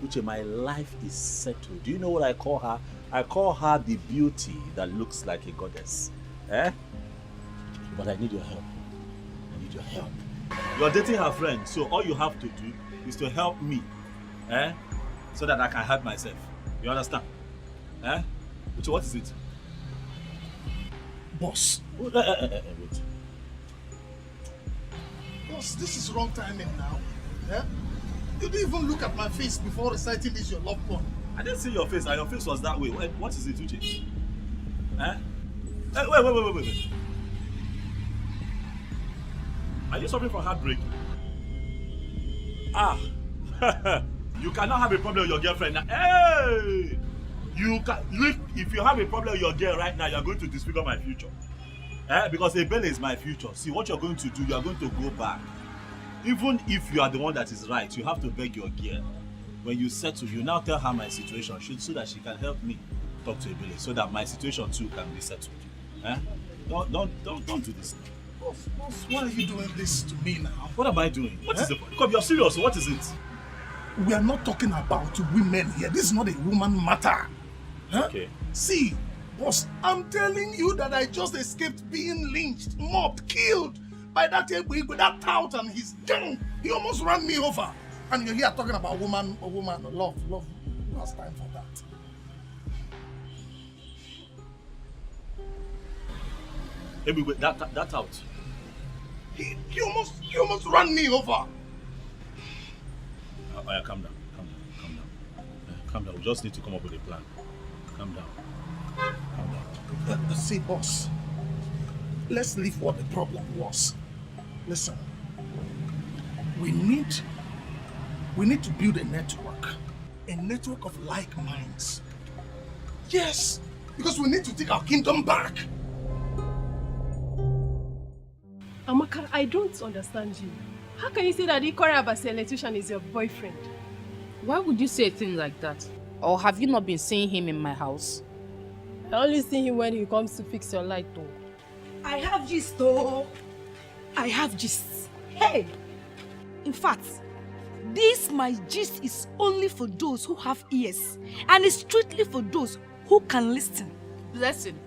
Uche, my life is settled. Do you know what I call her? I call her the beauty that looks like a goddess. But I need your help. I need your help. You're dating her friend, so all you have to do is to help me. So that I can help myself. You understand? Uche, what is it? Boss. Wait. Boss, this is wrong timing now. You didn't even look at my face before reciting this your loved one. I didn't see your face, and your face was that way. What is it, Uche? Wait. Are you suffering from heartbreak? You cannot have a problem with your girlfriend now. Hey! If you have a problem with your girl right now, you're going to disfigure my future. Because Ebele is my future. See, what you're going to do, you're going to go back. Even if you are the one that is right, you have to beg your girl. When you settle, you now tell her my situation so that she can help me talk to Ebele, so that my situation too can be settled. Don't do this now. Boss, why are you doing this to me now? What am I doing? What is the point? Come, you're serious. What is it? We are not talking about women here. This is not a woman matter. Okay. See, boss, I'm telling you that I just escaped being lynched, mobbed, killed by that with that tout and his gang. He almost ran me over. And you're here talking about woman, love. Last time for that. Maybe that out. He almost ran me over. Calm down. Calm down. We just need to come up with a plan. Calm down. See, boss. Let's leave what the problem was. Listen. We need to build a network of like minds. Yes, because we need to take our kingdom back. Amaka, I don't understand you. How can you say that Ikore Abasi electrician is your boyfriend? Why would you say a thing like that? Or have you not been seeing him in my house? I only see him when he comes to fix your light though. I have gist though. I have gist. Hey! In fact, this my gist is only for those who have ears. And it's strictly for those who can listen. Blessing,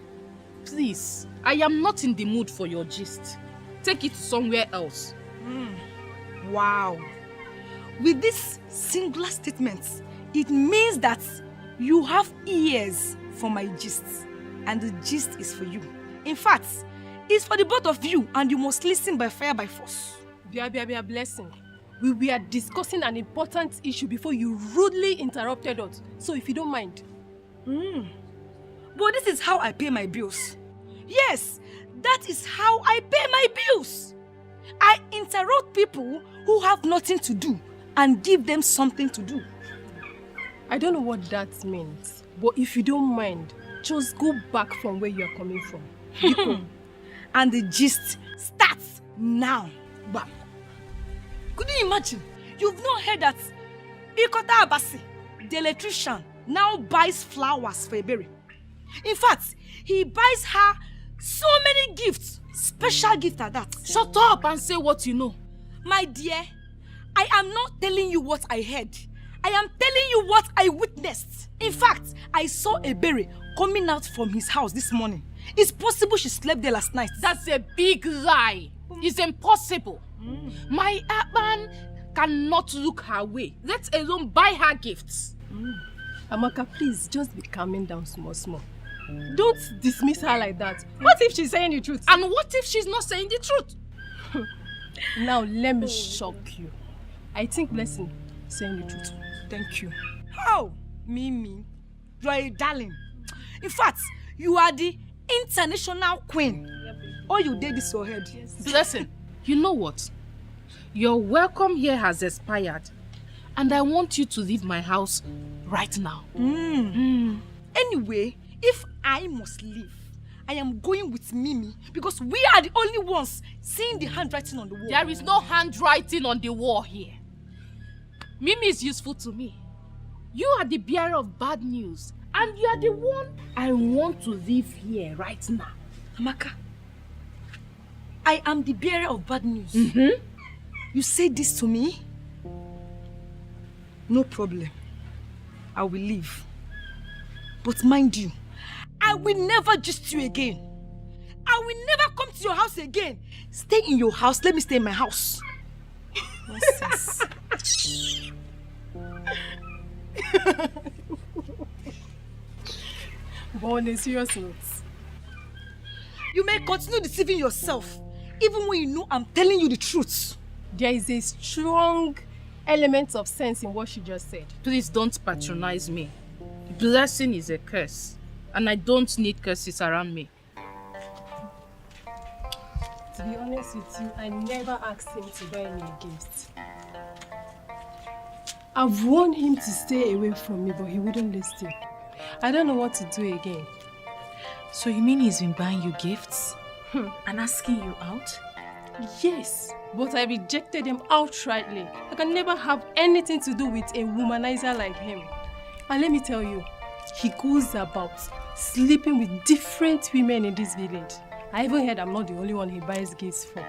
please. I am not in the mood for your gist. Take it somewhere else. Wow. With this singular statement, it means that you have ears for my gist. And the gist is for you. In fact, it's for the both of you and you must listen by fire by force. Bia, Blessing. We were discussing an important issue before you rudely interrupted us. So if you don't mind. But this is how I pay my bills. Yes, that is how I pay my bills. I interrupt people who have nothing to do and give them something to do. I don't know what that means, but if you don't mind, just go back from where you are coming from. And the gist starts now. Bam. Could you imagine? You've not heard that Ikore Abasi, the electrician, now buys flowers for Ebere. In fact, he buys her so many gifts, special gifts at that. Shut up and say what you know. My dear, I am not telling you what I heard. I am telling you what I witnessed. In fact, I saw Ebere coming out from his house this morning. It's possible she slept there last night. That's a big lie. It's impossible. My Akpan cannot look her way, let alone buy her gifts. Amaka, please just be calming down small. Don't dismiss her like that. What if she's saying the truth? And what if she's not saying the truth? Now let me shock you. I think Blessing is saying the truth. Thank you. How? Mimi, you are a darling. In fact, you are the international queen. All you did is your head. Blessing, you know what? Your welcome here has expired. And I want you to leave my house right now. Anyway, if I must leave, I am going with Mimi because we are the only ones seeing the handwriting on the wall. There is no handwriting on the wall here. Mimi is useful to me. You are the bearer of bad news. And you are the one I want to leave here right now. Amaka, I am the bearer of bad news. You say this to me? No problem. I will leave. But mind you, I will never gist you again. I will never come to your house again. Stay in your house. Let me stay in my house. Nonsense. But on a serious note, you may continue deceiving yourself, even when you know I'm telling you the truth. There is a strong element of sense in what she just said. Please don't patronize me. Blessing is a curse, and I don't need curses around me. To be honest with you, I never asked him to buy me a gift. I've warned him to stay away from me, but he wouldn't listen. I don't know what to do again. So you mean he's been buying you gifts? And asking you out? Yes, but I rejected him outrightly. I can never have anything to do with a womanizer like him. And let me tell you, he goes about sleeping with different women in this village. I even heard I'm not the only one he buys gifts for.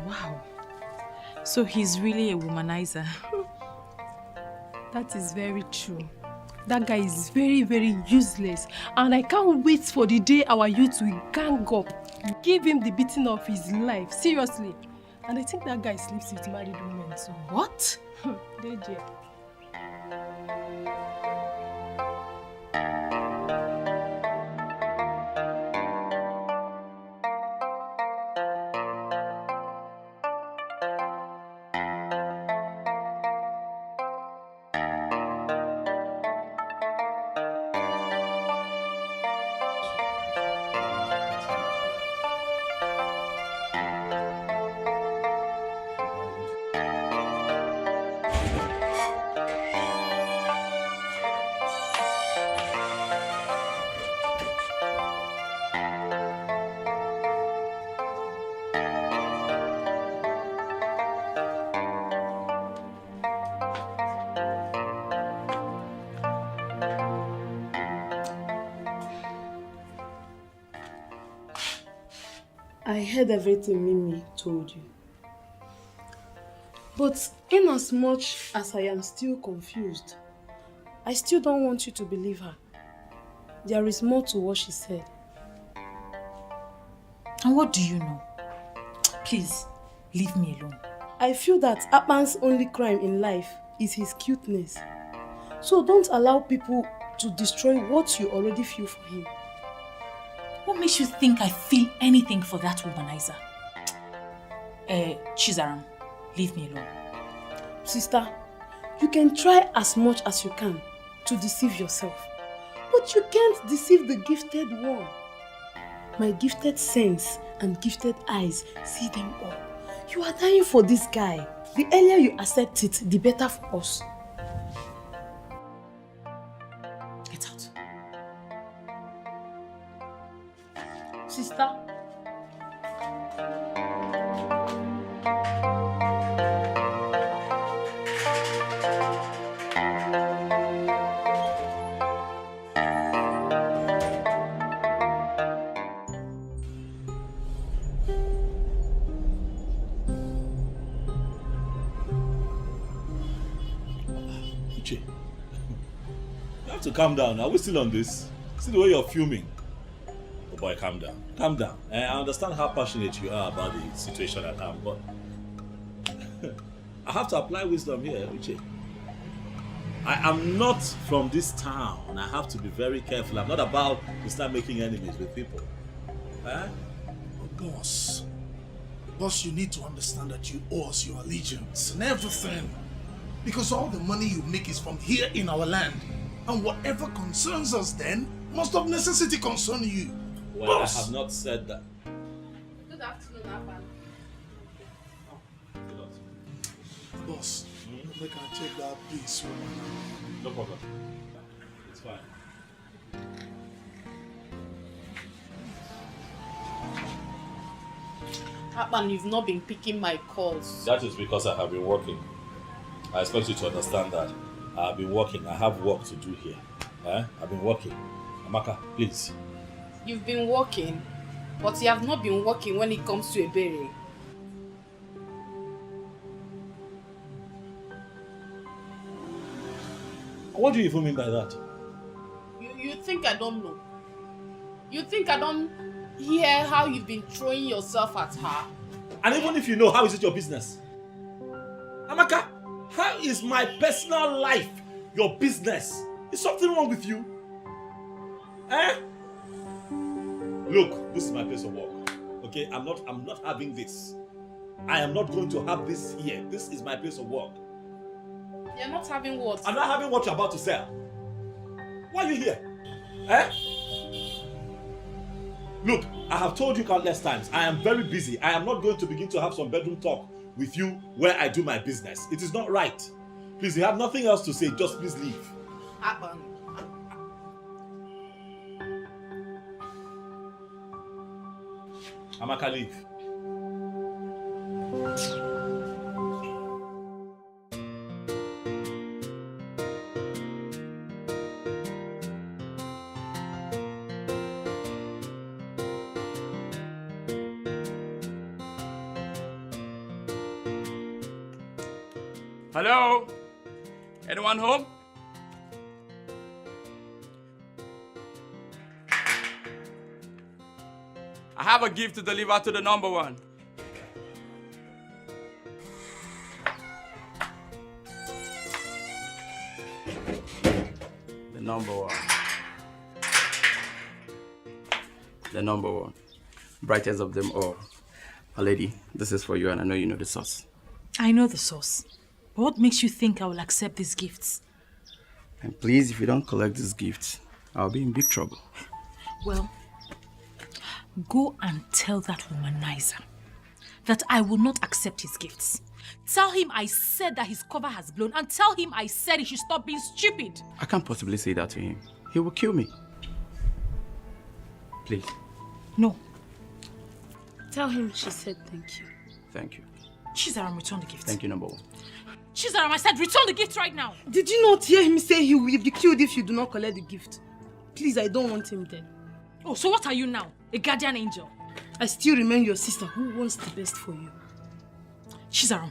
Wow. So he's really a womanizer. That is very true. That guy is very, very useless. And I can't wait for the day our youth will gang up. Give him the beating of his life. Seriously. And I think that guy sleeps with married women too. What? DJ. I heard everything Mimi told you. But in as much as I am still confused, I still don't want you to believe her. There is more to what she said. And what do you know? Please, leave me alone. I feel that Akpan's only crime in life is his cuteness. So don't allow people to destroy what you already feel for him. What makes you think I feel anything for that womanizer? Chizaram, leave me alone. Sister, you can try as much as you can to deceive yourself. But you can't deceive the gifted one. My gifted sense and gifted eyes see them all. You are dying for this guy. The earlier you accept it, the better for us. Get out. Sister. You have to calm down. Are we still on this? See the way you're fuming. Oh boy, calm down. Calm down. I understand how passionate you are about the situation at hand, but I have to apply wisdom here, Uche. I am not from this town. I have to be very careful. I'm not about to start making enemies with people. Boss, you need to understand that you owe us your allegiance and everything. Because all the money you make is from here in our land. And whatever concerns us then must of necessity concern you. Well, Boss. I have not said that. Good afternoon, Abba. Boss, make I check that please. No problem. It's fine. Akpan, you've not been picking my calls. That is because I have been working. I expect you to understand that. I've been working. I have work to do here. I've been working. Amaka, please. You've been working, but you have not been working when it comes to Ebere. What do you even mean by that? You think I don't know? You think I don't hear how you've been throwing yourself at her? And even if you know, how is it your business? Amaka, how is my personal life your business? Is something wrong with you? Look, this is my place of work. Okay, I'm not having this. I am not going to have this here. This is my place of work. You're not having what? I'm not having what you're about to sell. Why are you here? Look, I have told you countless times, I am very busy. I am not going to begin to have some bedroom talk with you where I do my business. It is not right. Please, you have nothing else to say. Just please leave. Akpan. Amaka, leave. Hello? Anyone home? I have a gift to deliver to the number one. The number one. The number one. Brightest of them all. A lady, this is for you and I know you know the sauce. I know the sauce. But what makes you think I will accept these gifts? And please, if you don't collect these gifts, I'll be in big trouble. Well, go and tell that womanizer that I will not accept his gifts. Tell him I said that his cover has blown, and tell him I said he should stop being stupid. I can't possibly say that to him. He will kill me. Please. No. Tell him she said thank you. Thank you. Chizaram, return the gift. Thank you, number one. Chizaram, I said return the gift right now. Did you not hear him say he will be killed if you do not collect the gift? Please, I don't want him dead. Oh, so what are you now? A guardian angel? I still remain your sister who wants the best for you. Chizaram,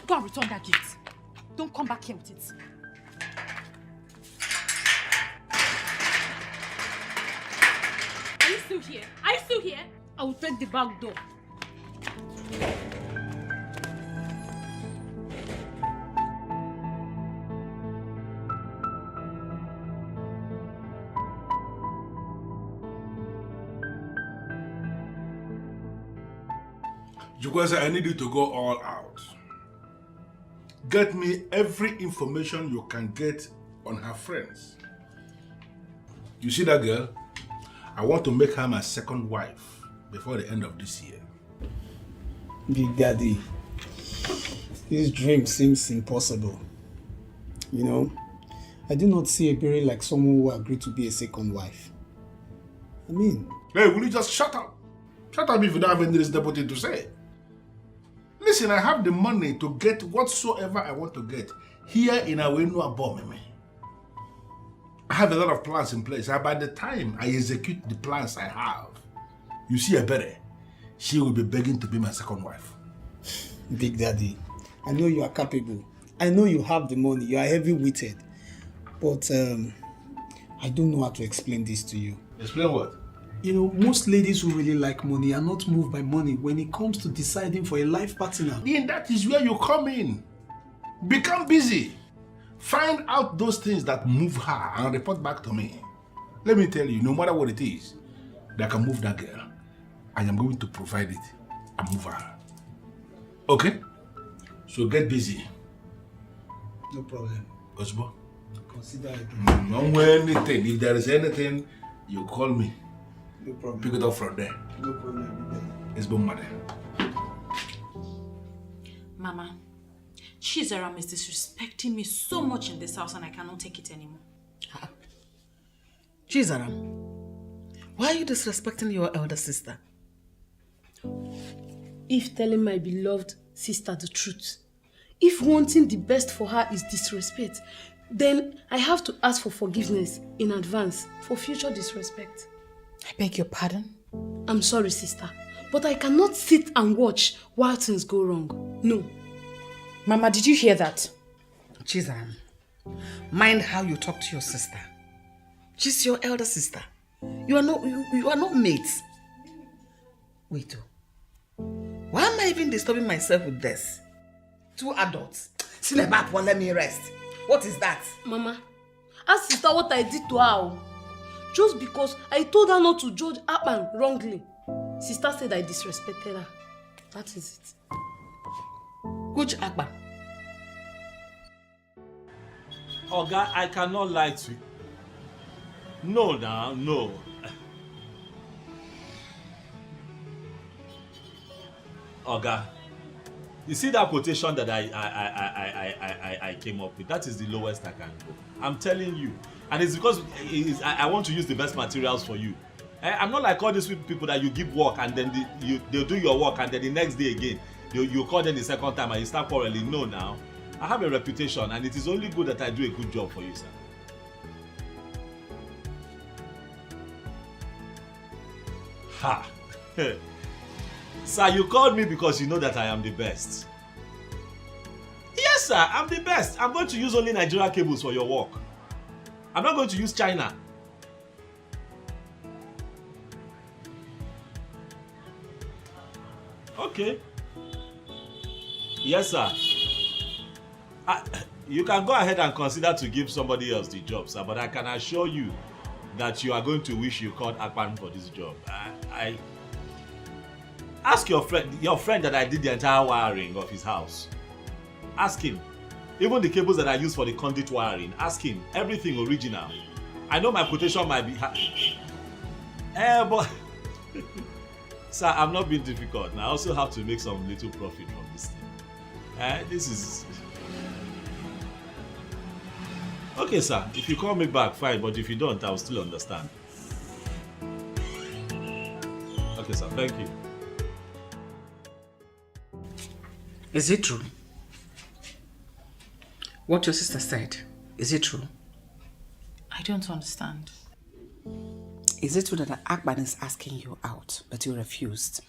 go and return that gift. Don't come back here with it. Are you still here? Are you still here? I will take the back door. Jukwese, I need you to go all out. Get me every information you can get on her friends. You see that girl? I want to make her my second wife before the end of this year. Big Daddy, this dream seems impossible. You know, I do not see Ebere like someone who agreed to be a second wife. I mean... Hey, will you just shut up? Shut up if you don't have any reasonable thing to say. Listen, I have the money to get whatsoever I want to get here in Awenu Abomeme. I have a lot of plans in place, and by the time I execute the plans I have, you see Ebere, she will be begging to be my second wife. Big Daddy, I know you are capable. I know you have the money. You are heavy-witted. But I don't know how to explain this to you. Explain what? You know, most ladies who really like money are not moved by money when it comes to deciding for a life partner. Then that is where you come in. Become busy. Find out those things that move her and report back to me. Let me tell you, no matter what it is that can move that girl, I am going to provide it and move her. Okay? So get busy. No problem. Osbo? Consider it. Don't wear anything. If there is anything, you call me. No problem. Pick it up from there. No problem. It's been mother. Mama, Chizaram is disrespecting me so much in this house and I cannot take it anymore. Chizaram, why are you disrespecting your elder sister? If telling my beloved sister the truth, if wanting the best for her is disrespect, then I have to ask for forgiveness in advance for future disrespect. I beg your pardon? I'm sorry, sister, but I cannot sit and watch while things go wrong. No. Mama, did you hear that? Chizaram, mind how you talk to your sister. She's your elder sister. You are not mates. Wait, why am I even disturbing myself with this? Two adults. Sleep up, let me rest. What is that? Mama, ask sister what I did to her. Just because I told her not to judge Akpan wrongly. Sister said I disrespected her. That is it. Which Akpan? Oga, I cannot lie to you. No, now, no. Oga, you see that quotation that I came up with? That is the lowest I can go. I'm telling you. And it's because I want to use the best materials for you. I'm not like all these people that you give work and then they'll do your work and then the next day again, you call them the second time and you start quarreling. No, now. I have a reputation and it is only good that I do a good job for you, sir. Ha! Sir, you called me because you know that I am the best. Yes, sir, I'm the best. I'm going to use only Nigerian cables for your work. I'm not going to use China. Okay. Yes, sir. You can go ahead and consider to give somebody else the job, sir, but I can assure you that you are going to wish you called Akpan for this job. I ask your friend that I did the entire wiring of his house. Ask him. Even the cables that I use for the conduit wiring, ask him. Everything original. I know my quotation might be but sir, I'm not being difficult. I also have to make some little profit from this thing. This is okay, sir. If you call me back, fine. But if you don't, I will still understand. Okay, sir. Thank you. Is it true? What your sister said, is it true? I don't understand. Is it true that Akban is asking you out, but you refused?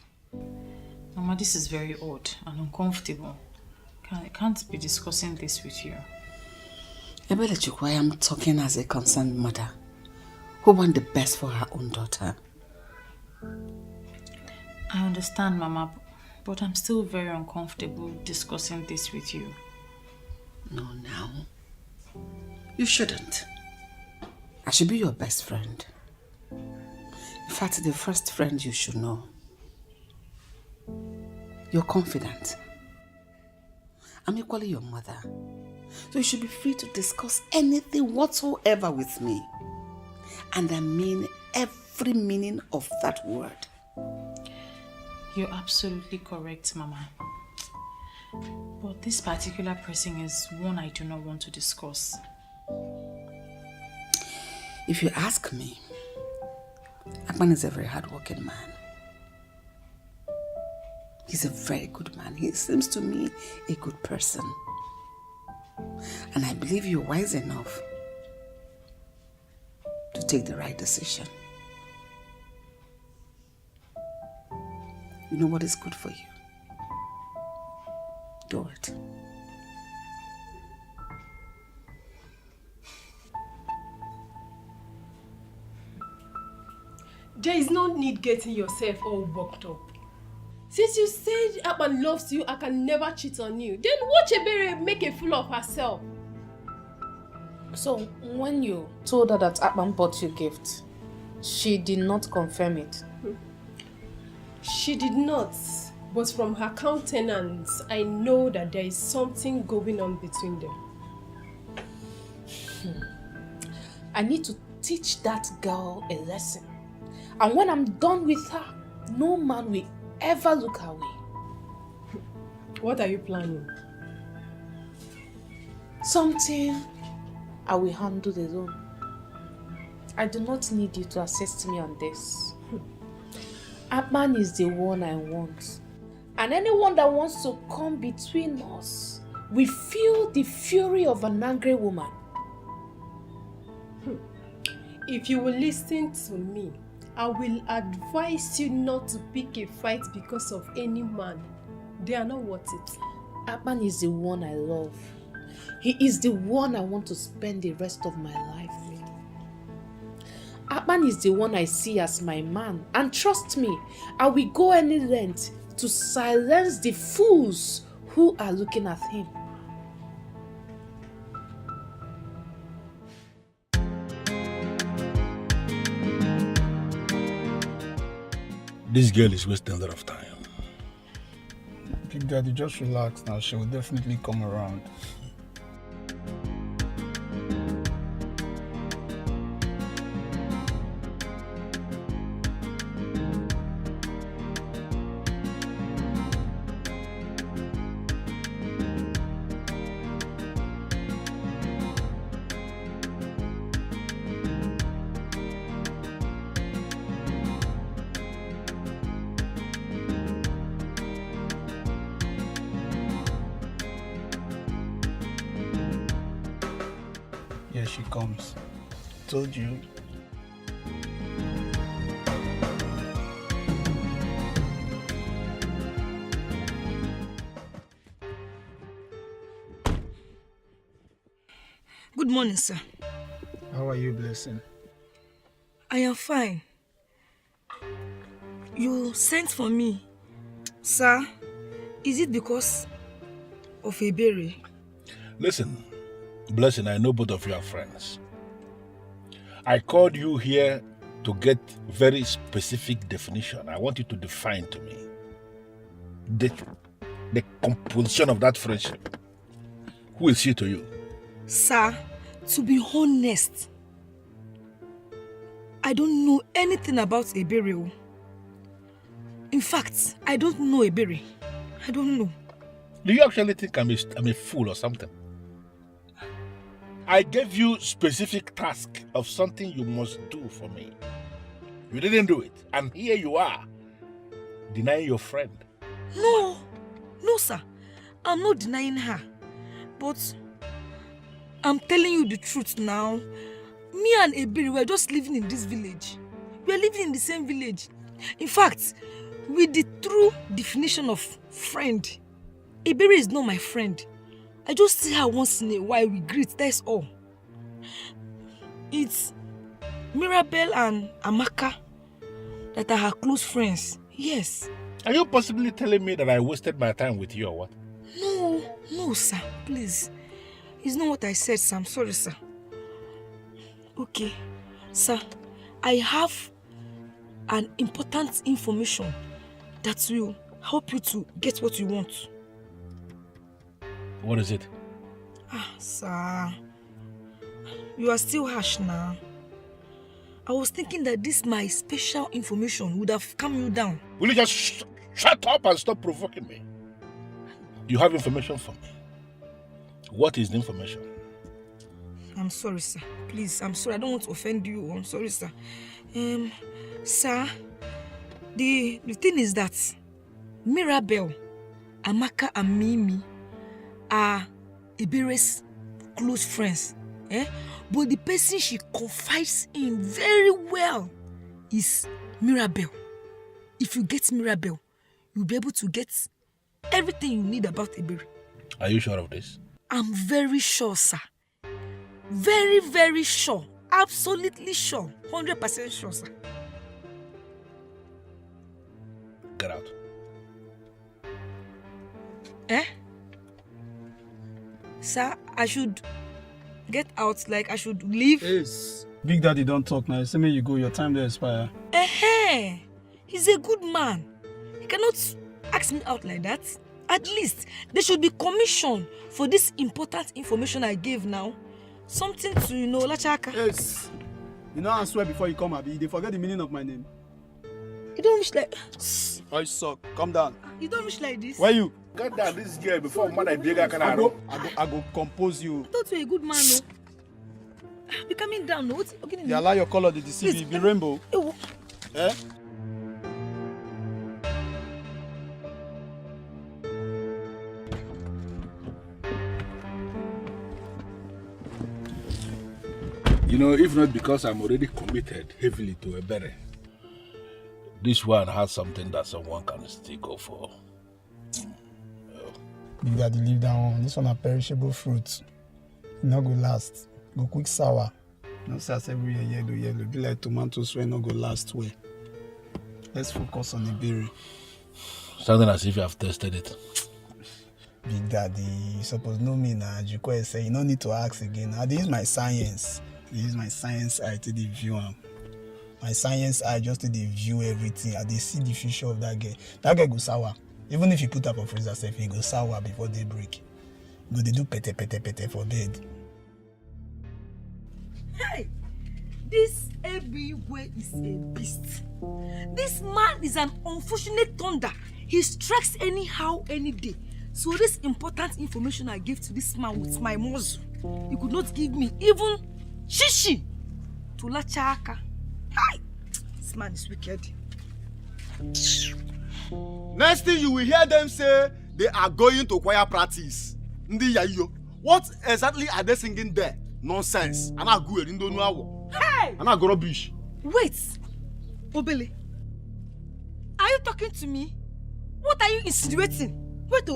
Mama, this is very odd and uncomfortable. I can't be discussing this with you. Ebelechukwu, I am talking as a concerned mother who wants the best for her own daughter. I understand, Mama, but I'm still very uncomfortable discussing this with you. No, now. You shouldn't. I should be your best friend. In fact, the first friend you should know. You're confident. I'm equally your mother. So you should be free to discuss anything whatsoever with me. And I mean every meaning of that word. You're absolutely correct, Mama. But this particular person is one I do not want to discuss. If you ask me, Akman is a very hardworking man. He's a very good man. He seems to me a good person. And I believe you're wise enough to take the right decision. You know what is good for you. Do it. There is no need getting yourself all worked up. Since you said Akpan loves you, I can never cheat on you. Then watch Ebere make a fool of herself. So, when you told her that Akpan bought you a gift, she did not confirm it? She did not. But from her countenance, I know that there is something going on between them. I need to teach that girl a lesson. And when I'm done with her, no man will ever look her way. What are you planning? Something I will handle alone. I do not need you to assist me on this. Akman is the one I want. And anyone that wants to come between us will feel the fury of an angry woman. If you will listen to me, I will advise you not to pick a fight because of any man. They are not worth it. Akman is the one I love. He is the one I want to spend the rest of my life with. Akman is the one I see as my man. And trust me, I will go any length to silence the fools who are looking at him. This girl is wasting a lot of time. Big Daddy, just relax now. She will definitely come around. Here she comes. Told you. Good morning, sir. How are you, Blessing? I am fine. You sent for me Sir, is it because of Ebere? Listen, Blessing, I know both of you are friends. I called you here to get very specific definition. I want you to define to me the composition of that friendship. Who is she to you? Sir, to be honest, I don't know anything about Ebere. In fact, I don't know Ebere. I don't know. Do you actually think I'm a fool or something? I gave you specific task of something you must do for me. You didn't do it. And here you are, denying your friend. No, sir. I'm not denying her. But I'm telling you the truth now. Me and Ebere were just living in this village. We're living in the same village. In fact, with the true definition of friend, Ebere is not my friend. I just see her once in a while, we greet, that's all. It's Mirabel and Amaka that are her close friends, yes. Are you possibly telling me that I wasted my time with you or what? No, sir, please. It's not what I said, sir. I'm sorry, sir. Okay, sir, I have an important information that will help you to get what you want. What is it? Sir, you are still harsh now. I was thinking that this my special information would have calmed you down. Will you just shut up and stop provoking me? You have information for me. What is the information? I'm sorry, sir. Please, I'm sorry. I don't want to offend you. I'm sorry, sir. Sir, the thing is that Mirabel, Amaka and Mimi are Ebere's close friends. But the person she confides in very well is Mirabel. If you get Mirabel, you'll be able to get everything you need about Ebere. Are you sure of this? I'm very sure, sir. Very, very sure. Absolutely sure. 100% sure, sir. Get out. Sir, I should get out, like I should leave? Yes. Big Daddy don't talk now. Say me you go, your time to expire. He's a good man. He cannot ask me out like that. At least, there should be commission for this important information I gave now. Something to, Lachaka. Yes. You know I swear before you come, Abi, they forget the meaning of my name. You don't wish like... I suck. Calm down. You don't wish like this? Why you? Get down this girl before man I beg I go compose you. I thought you were a good man, no? Be coming down, no? Okay, You allow your color to deceive you. Be rainbow. You know, if not because I'm already committed heavily to Ebere, this one has something that someone can still go for. Big Daddy, leave that one. This one a perishable fruit. It not go last. Go quick sour. No say every year yellow. Be like tomatoes where not go last way. Let's focus on the berry. Sounding as if you have tested it. Big Daddy, you suppose know me now. Jukwe say you don't need to ask again. I use my science. I use my science eye to the view. My science eye just to the view everything. I dey see the future of that girl. That girl go sour. Even if you put up a freezer safe, he go sour before they break. Go they do pete for bed. Hey, this Ebigwe is a beast. This man is an unfortunate thunder. He strikes anyhow, any day. So this important information I gave to this man with my muzzle, he could not give me even shishi to Lachaka. Hi, this man is wicked. Next thing you will hear them say they are going to choir practice. Ndi yayo. What exactly are they singing there? Nonsense. Ana go in do no. Hey! Ana go rubbish. Wait, Obele. Are you talking to me? What are you insinuating? Wait,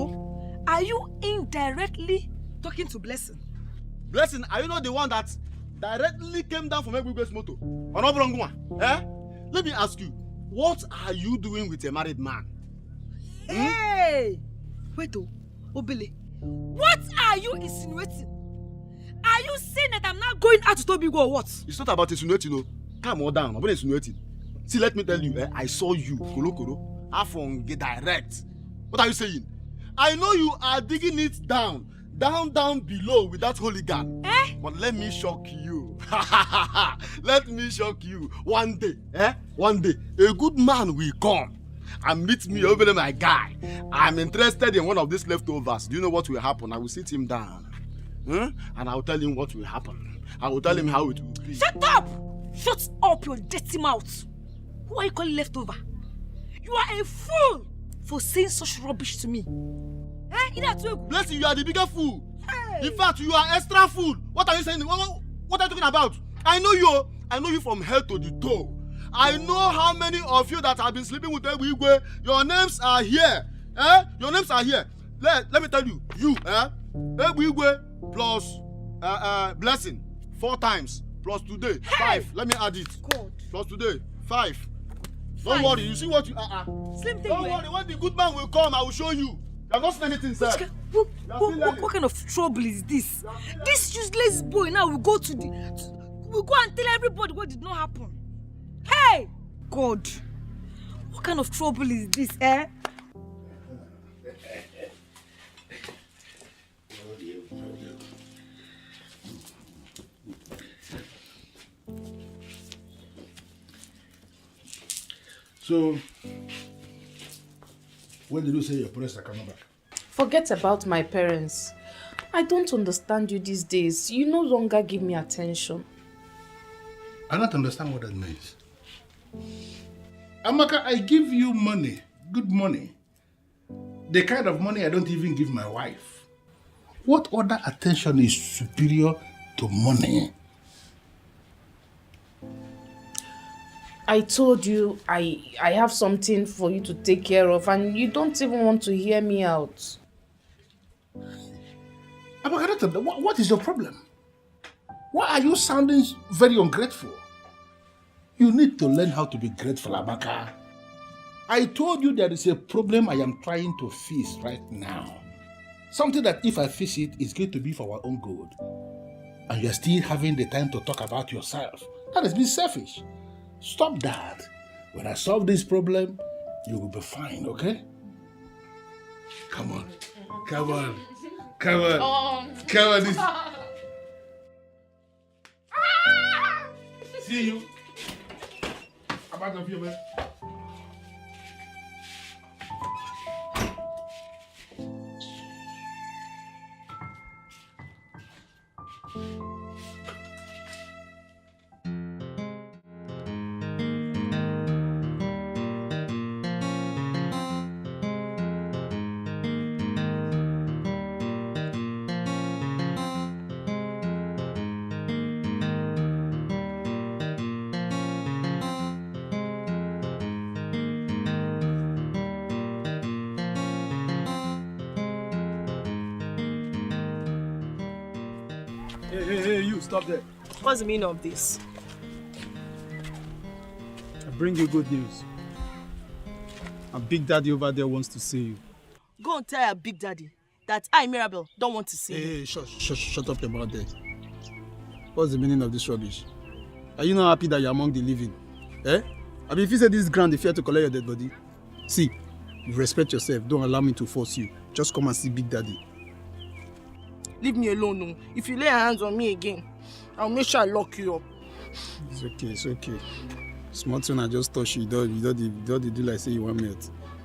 are you indirectly talking to Blessing? Blessing, are you not the one that directly came down from Ebigwe's motor? Let me ask you, what are you doing with a married man? Hey! Wait, Obele. What are you insinuating? Are you saying that I'm not going out to Toby or what? It's not about insinuating, no. Calm on down. I'm not insinuating. See, let me tell you, I saw you, Kolo, Afon, get direct. What are you saying? I know you are digging it down below with that hooligan. But let me shock you. Let me shock you. One day, a good man will come and meet me over there, my guy. I'm interested in one of these leftovers. Do you know what will happen? I will sit him down. And I'll tell him what will happen. I will tell him how it will be. Shut up! Shut up your dirty mouth. Who are you calling leftover? You are a fool for saying such rubbish to me. Bless you, you are the bigger fool. Hey. In fact, you are extra fool. What are you saying? What are you talking about? I know you from head to the toe. I know how many of you that have been sleeping with Igwe. Your names are here. Your names are here. Let me tell you, Igwe plus Blessing 4 times plus today 5. Let me add it. God. Plus today 5. Don't worry. You see what you Slim thing. Don't worry. When the good man will come, I will show you. You have not seen anything, sir. What kind of trouble is this? This useless boy now will go to we'll go and tell everybody what did not happen. Hey! God! What kind of trouble is this, So, when did you say your parents are coming back? Forget about my parents. I don't understand you these days. You no longer give me attention. I don't understand what that means. Amaka, I give you money, good money. The kind of money I don't even give my wife. What other attention is superior to money? I told you I have something for you to take care of and you don't even want to hear me out. Amaka, what is your problem? Why are you sounding very ungrateful? You need to learn how to be grateful, Amaka. I told you there is a problem I am trying to fix right now. Something that if I fix it, it's going to be for our own good. And you are still having the time to talk about yourself. That is being selfish. Stop that. When I solve this problem, you will be fine, okay? Come on. Come on. Come on. Come on. See you. I'm out of here, man. Hey, you, stop there. What's the meaning of this? I bring you good news. And Big Daddy over there wants to see you. Go and tell your Big Daddy that I, Mirabel, don't want to see you. Hey, shut up about that. What's the meaning of this rubbish? Are you not happy that you're among the living? I mean, if you say this ground, they fear to collect your dead body. See, you respect yourself. Don't allow me to force you. Just come and see Big Daddy. Leave me alone, no. If you lay your hands on me again, I'll make sure I lock you up. It's okay. Small thing, I just touch you. You don't do like say you want me.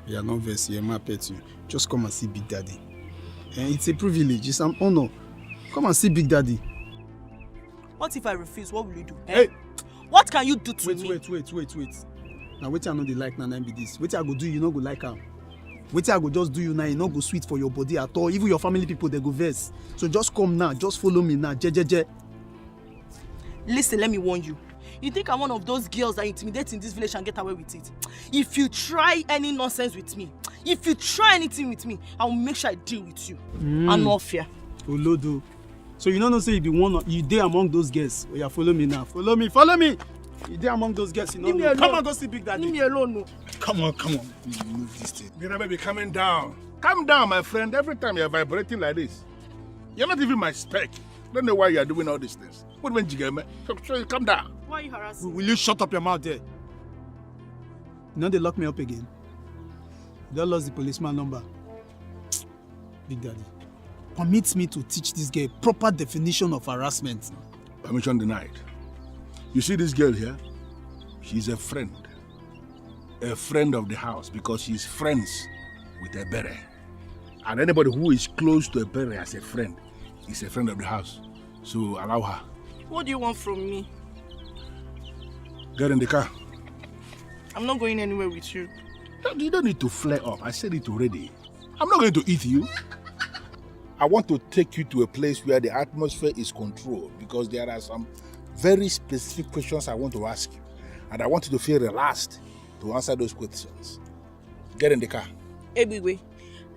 You are not versed. You are my pet. You just come and see Big Daddy. And it's a privilege. It's an honor. Come and see Big Daddy. What if I refuse? What will you do? Hey! What can you do to me? Wait. Now, wait, I know they like Nana be this. Wait, I go do you not go like her. Wait, I go just do you now. You not go sweet for your body at all. Even your family people, they go vex. So just come now. Just follow me now. Je. Listen, let me warn you. You think I'm one of those girls that intimidate in this village and get away with it? If you try any nonsense with me, if you try anything with me, I will make sure I deal with you. I'm not fear. Olodo. So you don't know say you be one. You dey among those girls. Oh yeah, follow me now. Follow me. You there among those girls, you know? Leave me alone. Come on, go see Big Daddy. Leave me alone, no. Come on. Please move this thing. Mira, baby, calm down. Calm down, my friend. Every time you're vibrating like this, you're not even my spec. Don't know why you're doing all these things. What when you get me? Calm down. Why are you harassing me? Will you shut up your mouth there? You know they lock me up again. They lost the policeman number. Big Daddy, permit me to teach this girl proper definition of harassment. Permission denied. You see this girl here? She's a friend of the house because she's friends with a bere. And anybody who is close to a bere as a friend is a friend of the house. So allow her. What do you want from me? Get in the car. I'm not going anywhere with you. You don't need to flare up. I said it already. I'm not going to eat you. I want to take you to a place where the atmosphere is controlled because there are some very specific questions I want to ask you. And I want you to feel relaxed to answer those questions. Get in the car. Ebiwe,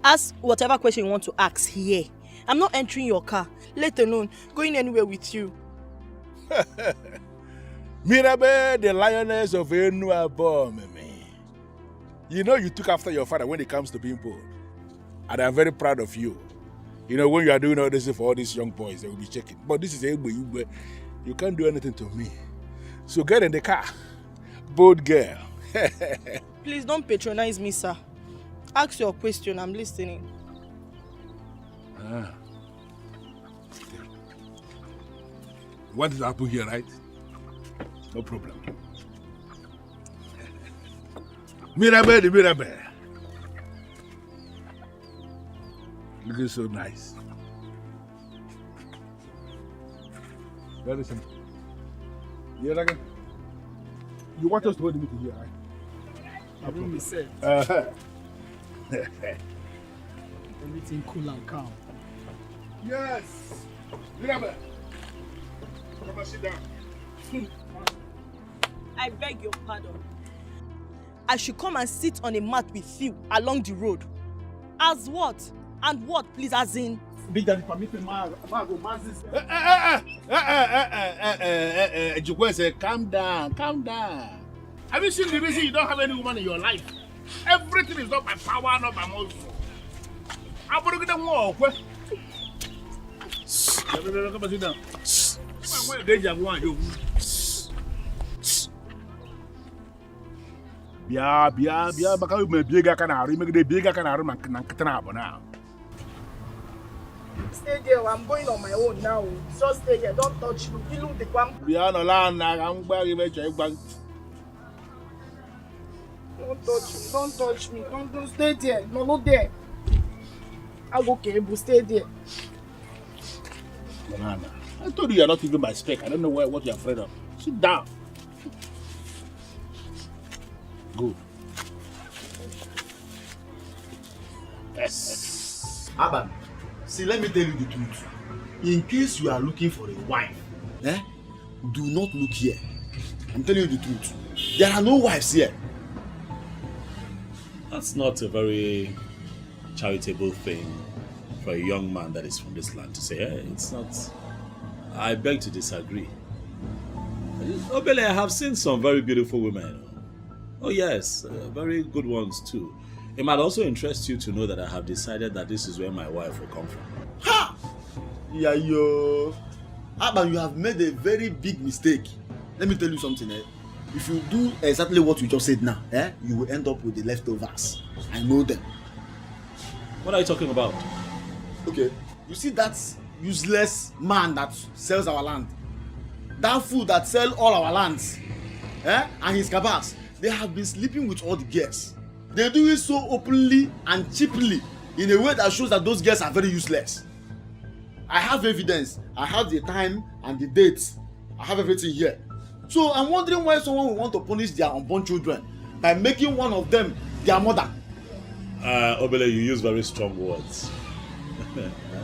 ask whatever question you want to ask here. I'm not entering your car, let alone going anywhere with you. Mirabe, the lioness of Enuabo, Mimi. You know you took after your father when it comes to being bold. And I'm very proud of you. You know, when you are doing all this for all these young boys, they will be checking. But this is Egbe, you can't do anything to me. So get in the car. Bold girl. Please don't patronize me, sir. Ask your question, I'm listening. What is happening here, right? No problem. Mirabe. Looking so nice. Very simple. You want us to hold the meeting here, right? I bring me set. Everything cool and calm. Yes. Mirabe. Come and sit down. I beg your pardon. I should come and sit on a mat with you along the road. As what? And what, please, as in? Big Daddy, permit me, go Mazis. Jukwe said, calm down. Have you seen the reason you don't have any woman in your life? Everything is not by power, not by muscle. I'm going to get them more. Come and sit down. Where did you want you? Bia, because you bigger canary, make the bigger canary, man, now. Stay there, I'm going on my own now. So stay there, don't touch me. You look the one. Bia no land, I'm going to check back. Don't touch me. Don't stay there. No, not there. I'm okay, but stay there. Banana. I told you you're not even my spec. I don't know what you're afraid of. Sit down. Good. Aban, see, let me tell you the truth. In case you are looking for a wife, do not look here. I'm telling you the truth. There are no wives here. That's not a very charitable thing for a young man that is from this land to say. Hey, it's not. I beg to disagree. Obele, I have seen some very beautiful women. Oh yes, very good ones too. It might also interest you to know that I have decided that this is where my wife will come from. Ha! Yeah, yo. Aban, you have made a very big mistake. Let me tell you something. If you do exactly what you just said now, you will end up with the leftovers. I know them. What are you talking about? Okay, you see that useless man that sells our land? That fool that sells all our lands, and his cabals, they have been sleeping with all the girls. They do it so openly and cheaply in a way that shows that those girls are very useless. I have evidence. I have the time and the dates. I have everything here. So I'm wondering why someone would want to punish their unborn children by making one of them their mother. Obele, you use very strong words.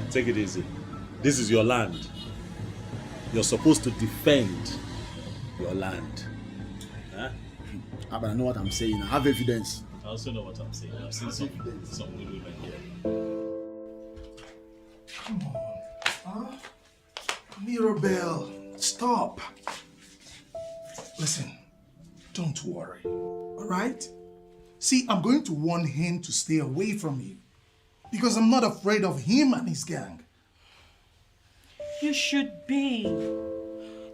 Take it easy. This is your land. You're supposed to defend your land. But I know what I'm saying. I have evidence. I also know what I'm saying. I've seen some good women here. Come on. Mirabelle, stop. Listen, don't worry, all right? See, I'm going to warn him to stay away from you because I'm not afraid of him and his gang. You should be.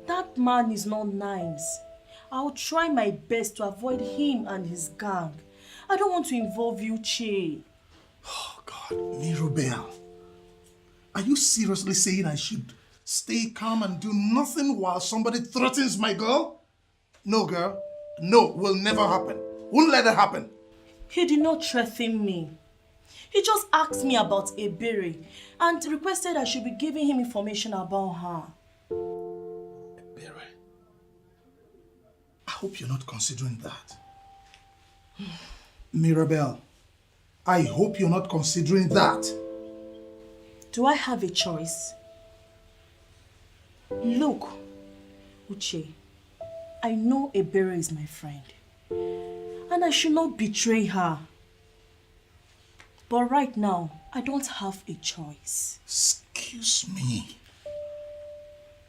That man is not nice. I'll try my best to avoid him and his gang. I don't want to involve you, Che. Oh, God. Mirabel, are you seriously saying I should stay calm and do nothing while somebody threatens my girl? No, girl. No, will never happen. Won't let it happen. He did not threaten me. He just asked me about Ebere and requested I should be giving him information about her. Ebere? I hope you're not considering that. Mirabel, I hope you're not considering that. Do I have a choice? Look, Uche, I know Ebere is my friend, and I should not betray her. But right now, I don't have a choice. Excuse me.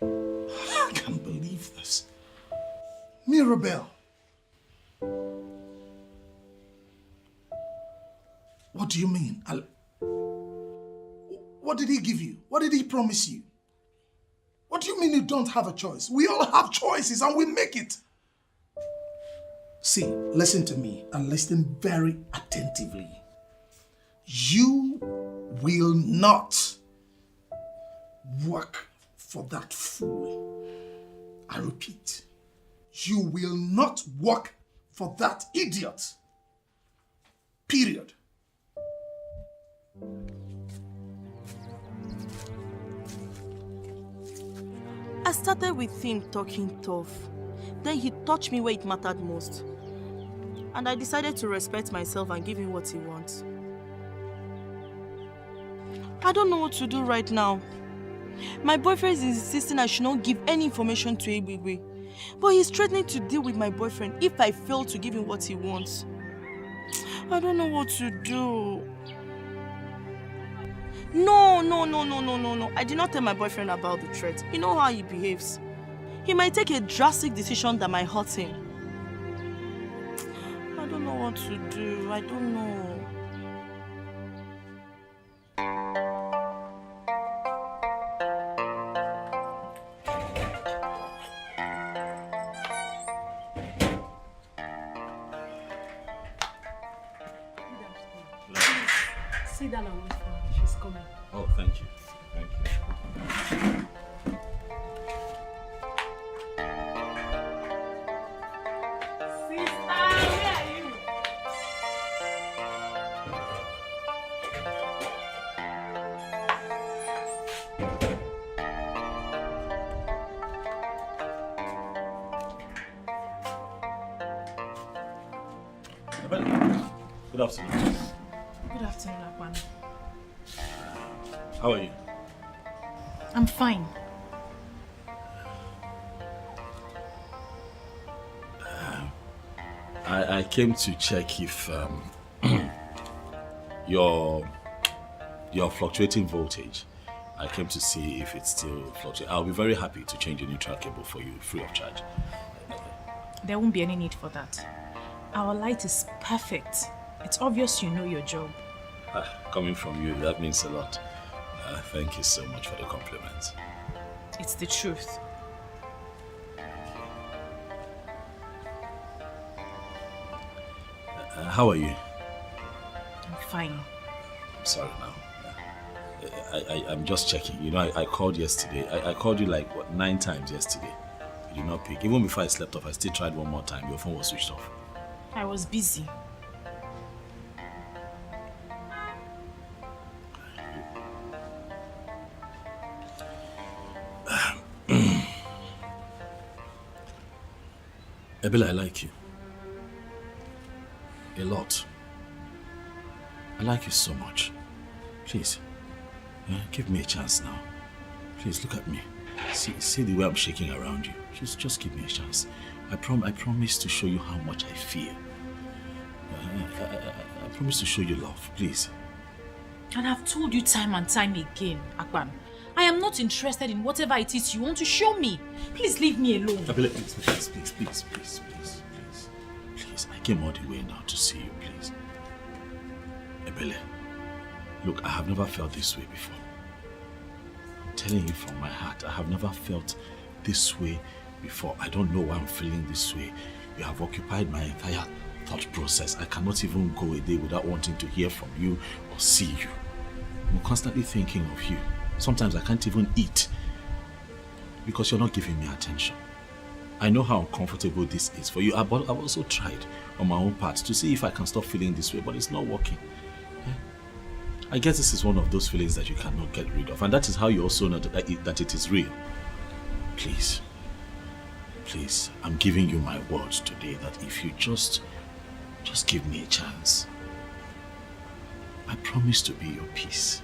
I can't believe this. Mirabel. What do you mean? What did he give you? What did he promise you? What do you mean you don't have a choice? We all have choices and we make it. See, listen to me and listen very attentively. You will not work for that fool. I repeat, you will not work for that idiot. Period. I started with him talking tough. Then he touched me where it mattered most. And I decided to respect myself and give him what he wants. I don't know what to do right now. My boyfriend is insisting I should not give any information to Ebigwe. But he's threatening to deal with my boyfriend if I fail to give him what he wants. I don't know what to do. No. I did not tell my boyfriend about the threat. You know how he behaves. He might take a drastic decision that might hurt him. I don't know what to do. I don't know. Sit down and wait for her. She's coming. Oh, thank you. Thank you. Good afternoon. Good afternoon, Akwan. How are you? I'm fine. I came to check if your fluctuating voltage. I came to see if it's still fluctuating. I'll be very happy to change a neutral cable for you free of charge. There won't be any need for that. Our light is perfect. It's obvious you know your job. Coming from you, that means a lot. Thank you so much for the compliment. It's the truth. How are you? I'm fine. I'm sorry now. I'm just checking. You know, I called yesterday. I called you like, what, 9 times yesterday. You did not pick. Even before I slept off, I still tried one more time. Your phone was switched off. I was busy. Ebele, I like you. A lot. I like you so much. Please, give me a chance now. Please, look at me. See the way I'm shaking around you. Just give me a chance. I promise to show you how much I feel. I promise to show you love, please. And I've told you time and time again, Akban, I am not interested in whatever it is you want to show me. Please leave me alone. Ebele, please. Please, I came all the way now to see you, please. Ebele, look, I have never felt this way before. I'm telling you from my heart, I have never felt this way before. I don't know why I'm feeling this way. You have occupied my entire thought process. I cannot even go a day without wanting to hear from you or see you. I'm constantly thinking of you. Sometimes I can't even eat because you're not giving me attention. I know how uncomfortable this is for you, but I've also tried on my own part to see if I can stop feeling this way, but it's not working. I guess this is one of those feelings that you cannot get rid of, and that is how you also know that it is real. Please, I'm giving you my word today that if you just give me a chance, I promise to be your peace.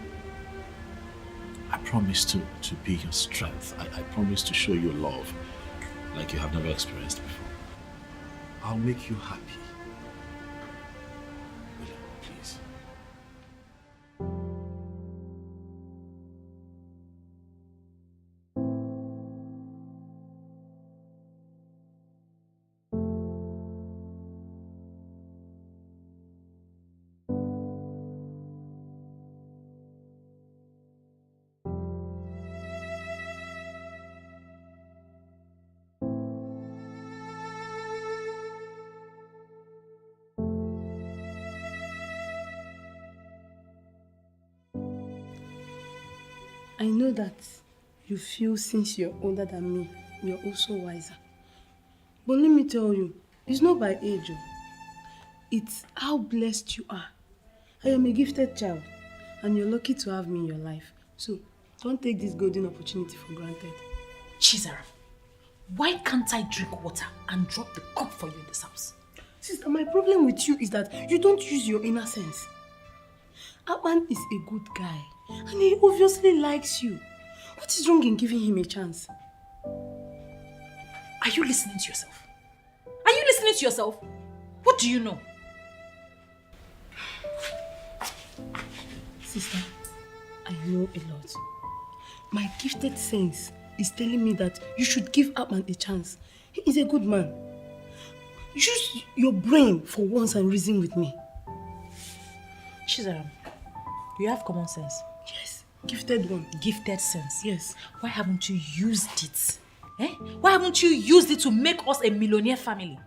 I promise to be your strength. I promise to show you love like you have never experienced before. I'll make you happy. Please. I know that you feel since you're older than me, you're also wiser. But let me tell you, it's not by age. It's how blessed you are. I am a gifted child, and you're lucky to have me in your life. So, don't take this golden opportunity for granted. Chizaram, why can't I drink water and drop the cup for you in this house? Sister, my problem with you is that you don't use your inner sense. Aban is a good guy, and he obviously likes you. What is wrong in giving him a chance? Are you listening to yourself? Are you listening to yourself? What do you know? Sister, I know a lot. My gifted sense is telling me that you should give Aban a chance. He is a good man. Use your brain for once and reason with me. Chizaram, you have common sense. Yes, gifted one. Gifted sense. Yes. Why haven't you used it? Why haven't you used it to make us a millionaire family?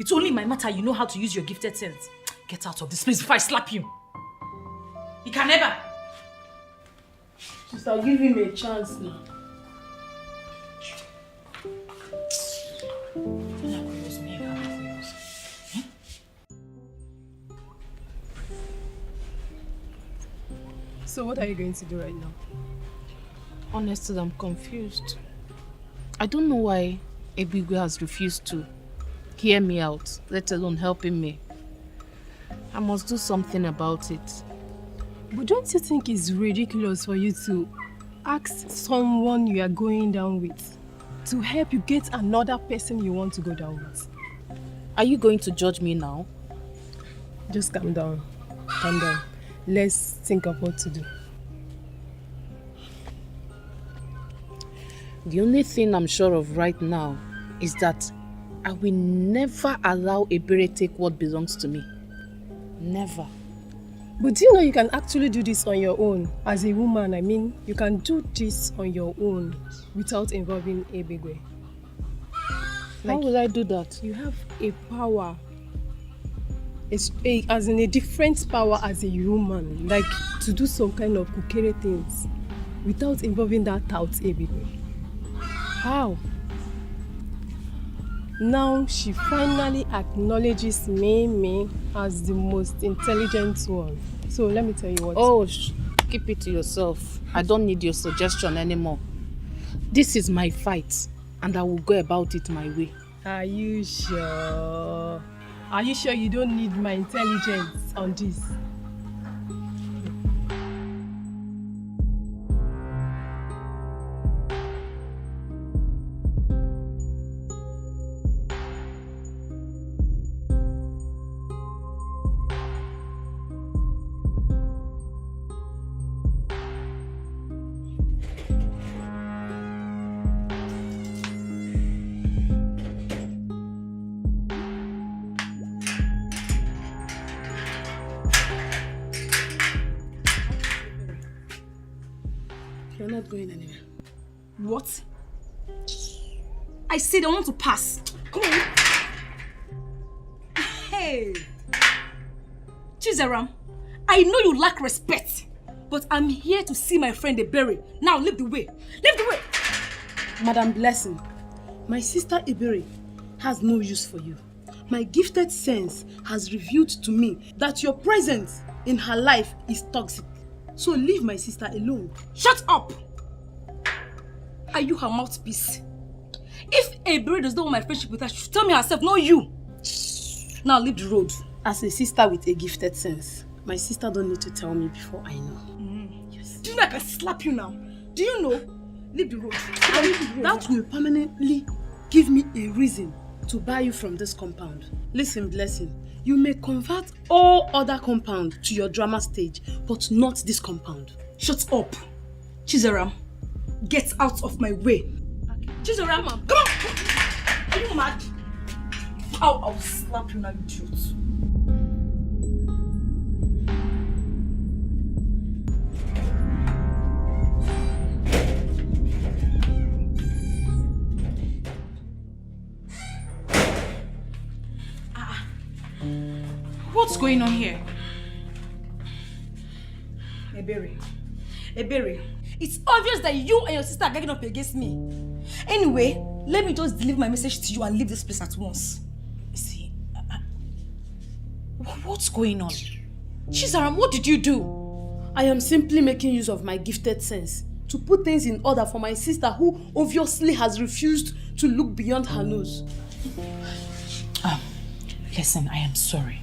It's only my matter you know how to use your gifted sense. Get out of this place before I slap you. You can never. Sister, give him a chance now. So what are you going to do right now? Honestly, I'm confused. I don't know why Ebigwe has refused to hear me out, let alone helping me. I must do something about it. But don't you think it's ridiculous for you to ask someone you are going down with to help you get another person you want to go down with? Are you going to judge me now? Just calm down. Calm down. Let's think of what to do. The only thing I'm sure of right now is that I will never allow Ebere take what belongs to me. Never. But do you know you can actually do this on your own? As a woman, I mean, you can do this on your own without involving Ebigwe. How will I do that? You have a power. As in a different power as a human, like to do some kind of kukere things without involving that tout Ebigwe. How? Now she finally acknowledges me as the most intelligent one. So let me tell you what. Oh, keep it to yourself. I don't need your suggestion anymore. This is my fight, and I will go about it my way. Are you sure? Are you sure you don't need my intelligence on this? We're not going anywhere. What? I said I want to pass. Come on. Hey. Chizaram, I know you lack respect, but I'm here to see my friend Ebere. Now leave the way. Leave the way. Madam Blessing, my sister Ebere has no use for you. My gifted sense has revealed to me that your presence in her life is toxic. So leave my sister alone. Shut up! Are you her mouthpiece? If Ebere does not want my friendship with her, she should tell me herself, not you. Now leave the road. As a sister with a gifted sense, my sister don't need to tell me before I know. Yes. Do you know I can slap you now? Do you know? Leave the road. That will permanently give me a reason to buy you from this compound. Listen, Blessing, you may convert all other compound to your drama stage, but not this compound. Shut up. Chizaram, get out of my way. Okay. Chizaram, come on. Are you mad? I'll slap you now, you idiot. What's going on here? Ebere, it's obvious that you and your sister are getting up against me. Anyway, let me just deliver my message to you and leave this place at once. See, what's going on? Chizaram, what did you do? I am simply making use of my gifted sense to put things in order for my sister who obviously has refused to look beyond her nose. Listen, I am sorry.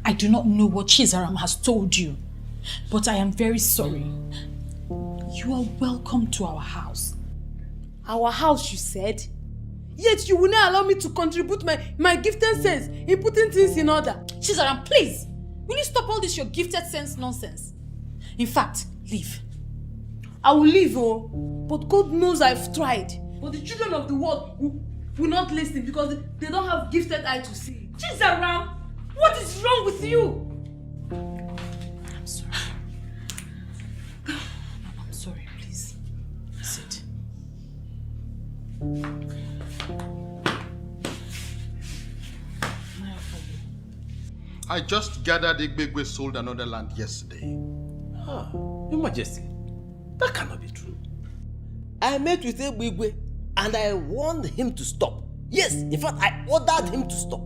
I do not know what Chizaram has told you, but I am very sorry. You are welcome to our house. Our house, you said? Yet you will not allow me to contribute my gifted sense in putting things in order. Chizaram, please! Will you stop all this your gifted sense nonsense? In fact, leave. I will leave, oh. But God knows I've tried. But the children of the world will not listen because they don't have gifted eye to see. Chizaram, what is wrong with you? I'm sorry. I'm sorry, please. Sit. I just gathered Igbegwe sold another land yesterday. Your Majesty, that cannot be true. I met with Igbegwe and I warned him to stop. Yes, in fact, I ordered him to stop.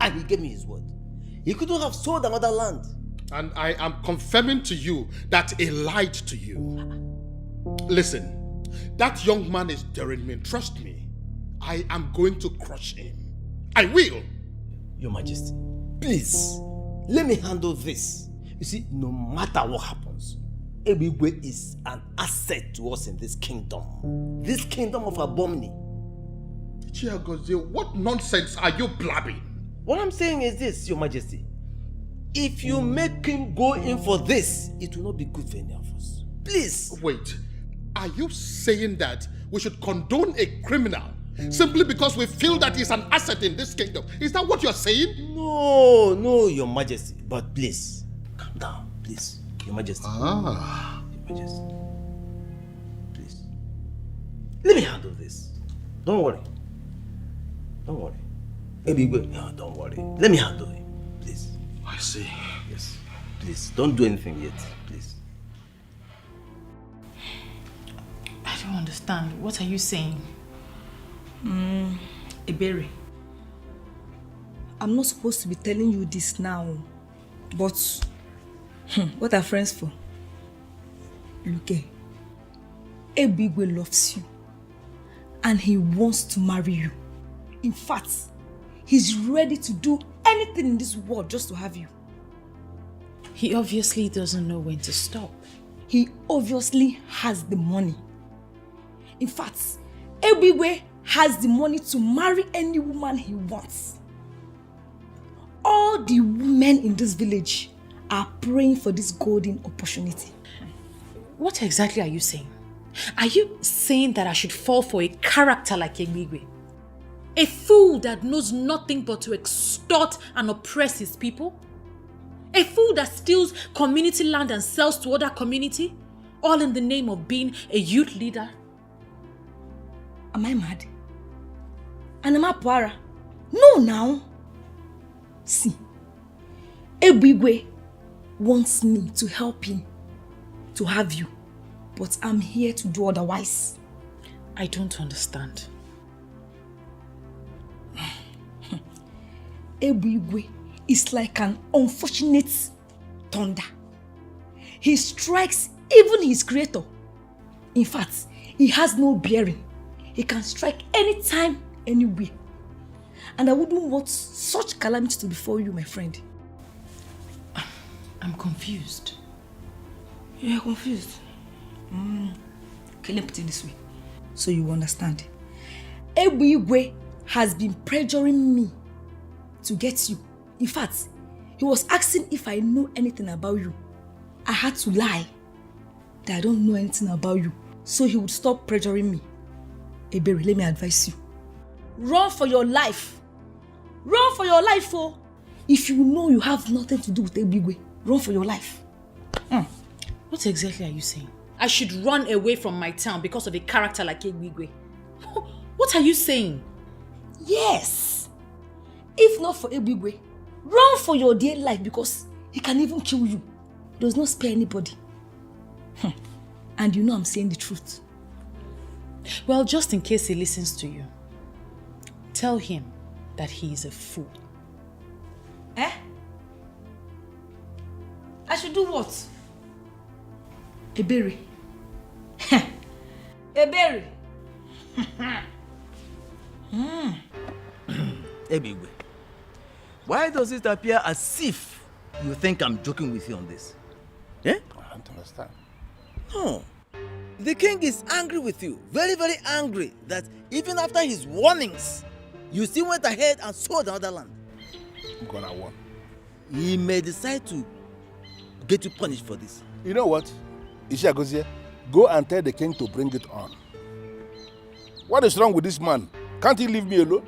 And he gave me his word. He couldn't have sold another land. And I am confirming to you that he lied to you. Listen, that young man is daring me. Trust me. I am going to crush him. I will. Your Majesty, please, let me handle this. You see, no matter what happens, Ebigwe is an asset to us in this kingdom. This kingdom of Abomni. Chiagozie, what nonsense are you blabbing? What I'm saying is this, Your Majesty. If you make him go in for this, it will not be good for any of us. Please. Wait, are you saying that we should condone a criminal simply because we feel that he's an asset in this kingdom? Is that what you're saying? No, Your Majesty. But please, calm down, please. Your Majesty. Your Majesty. Please. Let me handle this. Don't worry. Don't worry. No, don't worry. Let me handle it, please. I see. Yes. Please, don't do anything yet, please. I don't understand. What are you saying? Ebere, I'm not supposed to be telling you this now, but what are friends for? Look, Ebigwe loves you and he wants to marry you. In fact, he's ready to do anything in this world just to have you. He obviously doesn't know when to stop. He obviously has the money. In fact, Ebigwe has the money to marry any woman he wants. All the women in this village are praying for this golden opportunity. What exactly are you saying? Are you saying that I should fall for a character like Ebigwe? A fool that knows nothing but to extort and oppress his people? A fool that steals community land and sells to other community? All in the name of being a youth leader. Am I mad? And am I Puara? No, now. See, Ebigwe wants me to help him to have you, but I'm here to do otherwise. I don't understand. Ebigwe is like an unfortunate thunder. He strikes even his creator. In fact, he has no bearing. He can strike anytime, anywhere. And I wouldn't want such calamity to befall you, my friend. I'm confused. You're confused? Okay, let me put it this way, so you understand. Ebigwe has been pressuring me to get you. In fact, he was asking if I know anything about you. I had to lie that I don't know anything about you, so he would stop pressuring me. Ebere, let me advise you. Run for your life. Run for your life, oh. If you know you have nothing to do with Ebigwe, run for your life. What exactly are you saying? I should run away from my town because of a character like Ebigwe. What are you saying? Yes. If not for Ebigwe, run for your dear life because he can even kill you. He does not spare anybody. And you know I'm saying the truth. Well, just in case he listens to you, tell him that he is a fool. Eh? I should do what? Ebere. Ebere. Ebigwe, why does it appear as if you think I'm joking with you on this? Eh? I don't understand. No. The king is angry with you. Very, very angry that even after his warnings, you still went ahead and sold another land. I'm gonna warn. He may decide to get you punished for this. You know what? Ishiagozie, go and tell the king to bring it on. What is wrong with this man? Can't he leave me alone?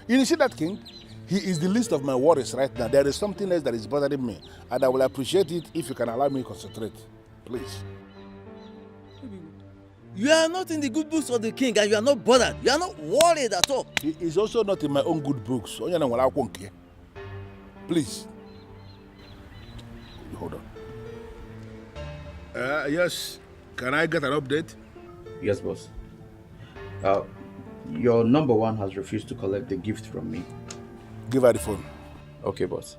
You see that king? He is the least of my worries right now. There is something else that is bothering me, and I will appreciate it if you can allow me to concentrate. Please. You are not in the good books of the king and you are not bothered. You are not worried at all. He is also not in my own good books. Please. Hold on. Yes. Can I get an update? Yes, boss. Your number one has refused to collect the gift from me. Give her the phone. Okay, boss.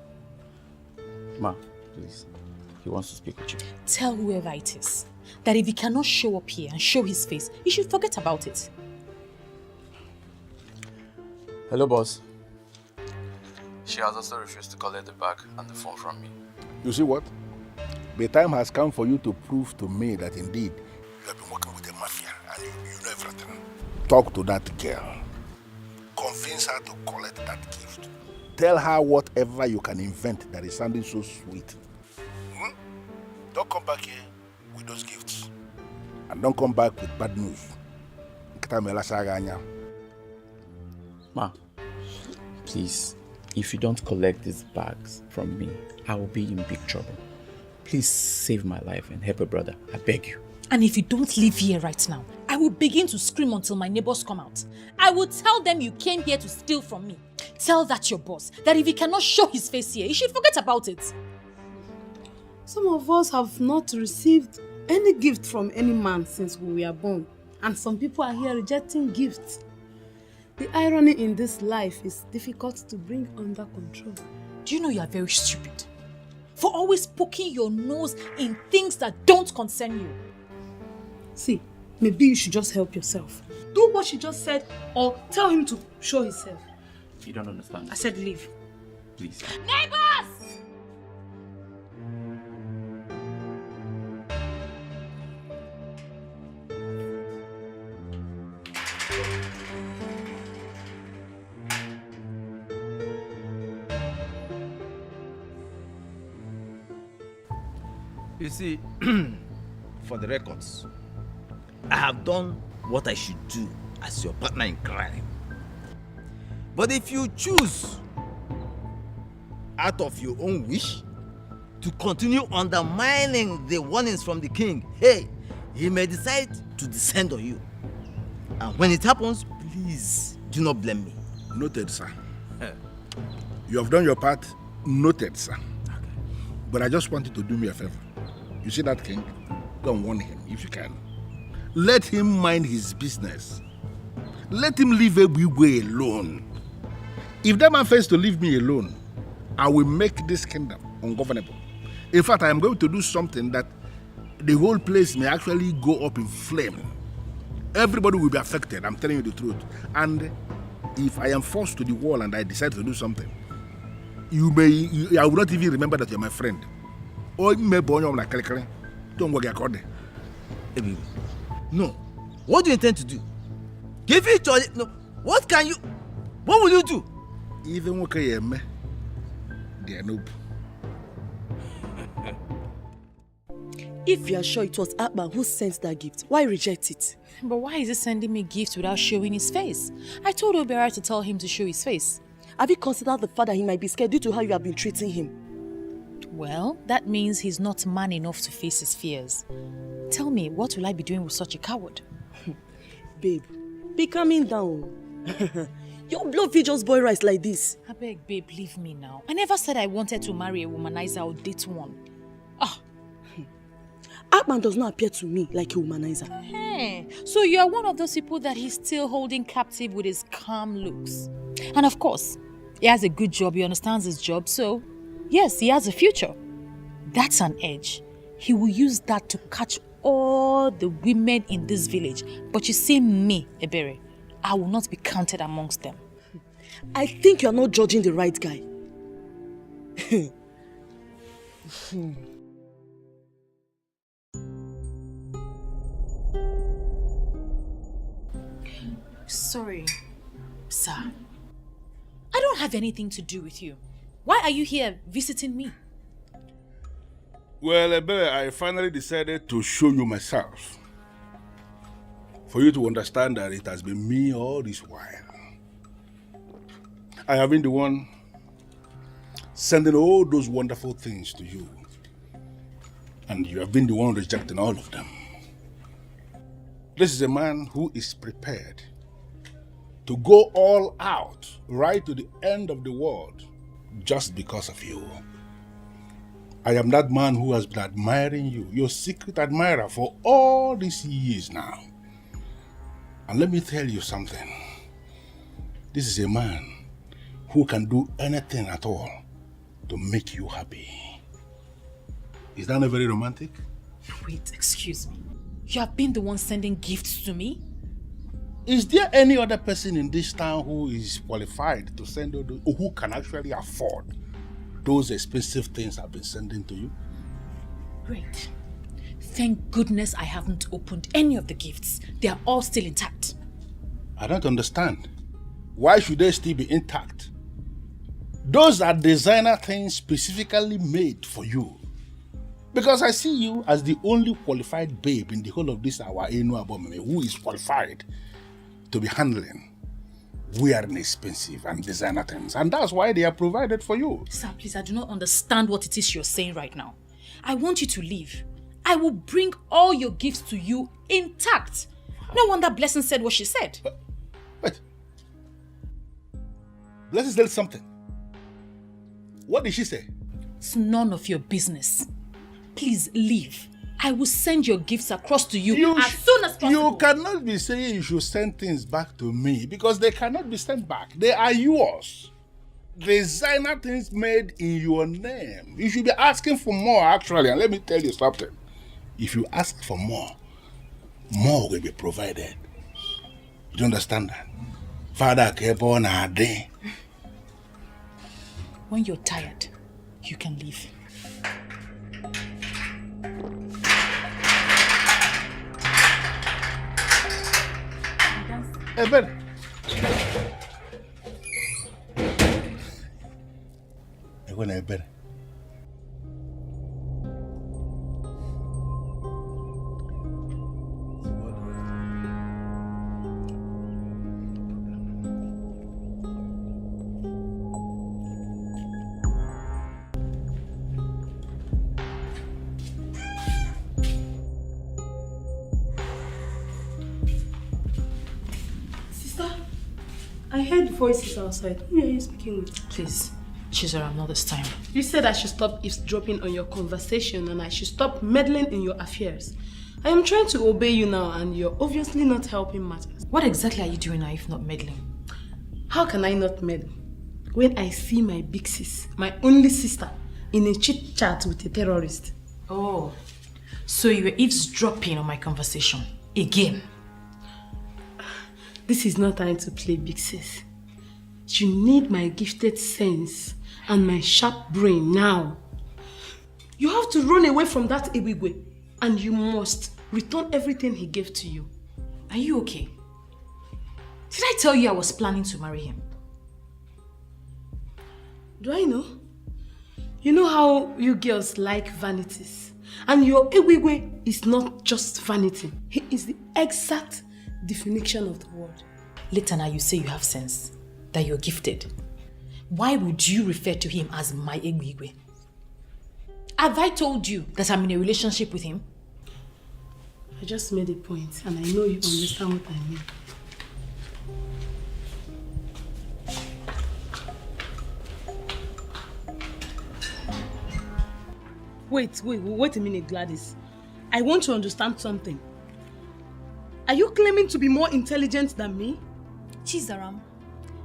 Ma, please. He wants to speak with you. Tell whoever it is that if he cannot show up here and show his face, he should forget about it. Hello, boss. She has also refused to collect the bag and the phone from me. You see what? The time has come for you to prove to me that indeed you have been working with the mafia and you know everything. Talk to that girl. Convince her to collect that gift. Tell her whatever you can invent that is sounding so sweet. Don't come back here with those gifts. And don't come back with bad news. Ma, please, if you don't collect these bags from me, I will be in big trouble. Please save my life and help a brother. I beg you. And if you don't leave here right now, I will begin to scream until my neighbors come out. I will tell them you came here to steal from me. Tell that your boss, that if he cannot show his face here, he should forget about it. Some of us have not received any gift from any man since we were born. And some people are here rejecting gifts. The irony in this life is difficult to bring under control. Do you know you are very stupid? For always poking your nose in things that don't concern you. See, maybe you should just help yourself. Do what she just said or tell him to show himself. You don't understand. I said leave. Please. Neighbors! You see, for the records, I have done what I should do as your partner in crime. But if you choose, out of your own wish, to continue undermining the warnings from the king, hey, he may decide to descend on you. And when it happens, please do not blame me. Noted, sir. You have done your part. Noted, sir. Okay. But I just want you to do me a favor. You see that king? Go and warn him if you can. Let him mind his business. Let him leave Ebigwe alone. If that man fails to leave me alone, I will make this kingdom ungovernable. In fact, I am going to do something that the whole place may actually go up in flame. Everybody will be affected, I'm telling you the truth. And if I am forced to the wall and I decide to do something, I will not even remember that you're my friend. Don't worry, no. What do you intend to do? Give it to... No. What will you do? Even okay, they are noob. If you are sure it was Akban who sent that gift, why reject it? But why is he sending me gifts without showing his face? I told Obiara to tell him to show his face. Have you considered the fact that he might be scared due to how you have been treating him? Well, that means he's not man enough to face his fears. Tell me, what will I be doing with such a coward? Babe, be calming down. Your blood feed just boil rice like this. I beg, babe, leave me now. I never said I wanted to marry a womanizer or date one. Akman does not appear to me like a womanizer. Hey, so you are one of those people that he's still holding captive with his calm looks. And of course, he has a good job, he understands his job, so yes, he has a future. That's an edge. He will use that to catch all the women in this village. But you see me, Ebere, I will not be counted amongst them. I think you're not judging the right guy. Sorry, sir. I don't have anything to do with you. Why are you here visiting me? Well, Ebere, I finally decided to show you myself. For you to understand that it has been me all this while. I have been the one sending all those wonderful things to you. And you have been the one rejecting all of them. This is a man who is prepared to go all out, right to the end of the world, just because of you. I am that man who has been admiring you, your secret admirer for all these years now. And let me tell you something. This is a man who can do anything at all to make you happy. Is that not very romantic? Wait, excuse me. You have been the one sending gifts to me? Is there any other person in this town who is qualified to send or who can actually afford those expensive things I've been sending to you? Great. Thank goodness I haven't opened any of the gifts. They are all still intact. I don't understand. Why should they still be intact? Those are designer things specifically made for you. Because I see you as the only qualified babe in the whole of this our Enu Abomeme who is qualified to be handling wearing expensive and designer things. And that's why they are provided for you. Sir, please, I do not understand what it is you're saying right now. I want you to leave. I will bring all your gifts to you intact. No wonder Blessing said what she said. Wait. Blessing said something. What did she say? It's none of your business. Please leave. I will send your gifts across to you as soon as possible. You cannot be saying you should send things back to me because they cannot be sent back. They are yours. Designer things made in your name. You should be asking for more actually. And let me tell you something. If you ask for more will be provided. You understand that? Father kept on a day. When you're tired, you can leave. Ebere. Ebere. I heard voices outside. Who are you speaking with? Please, Chizoram, not this time. You said I should stop eavesdropping on your conversation and I should stop meddling in your affairs. I am trying to obey you now and you're obviously not helping matters. What exactly are you doing now if not meddling? How can I not meddle? When I see my big sis, my only sister, in a chit-chat with a terrorist. Oh, so you were eavesdropping on my conversation again? This is not time to play big sis. You need my gifted sense and my sharp brain now. You have to run away from that Ebigwe and you must return everything he gave to you. Are you okay? Did I tell you I was planning to marry him? Do I know? You know how you girls like vanities. And your Ebigwe is not just vanity. He is the exact definition of the word. Later now you say you have sense, that you're gifted. Why would you refer to him as my Ebigwe? Have I told you that I'm in a relationship with him? I just made a point and I know you understand what I mean. Wait a minute, Gladys. I want to understand something. Are you claiming to be more intelligent than me? Chizaram,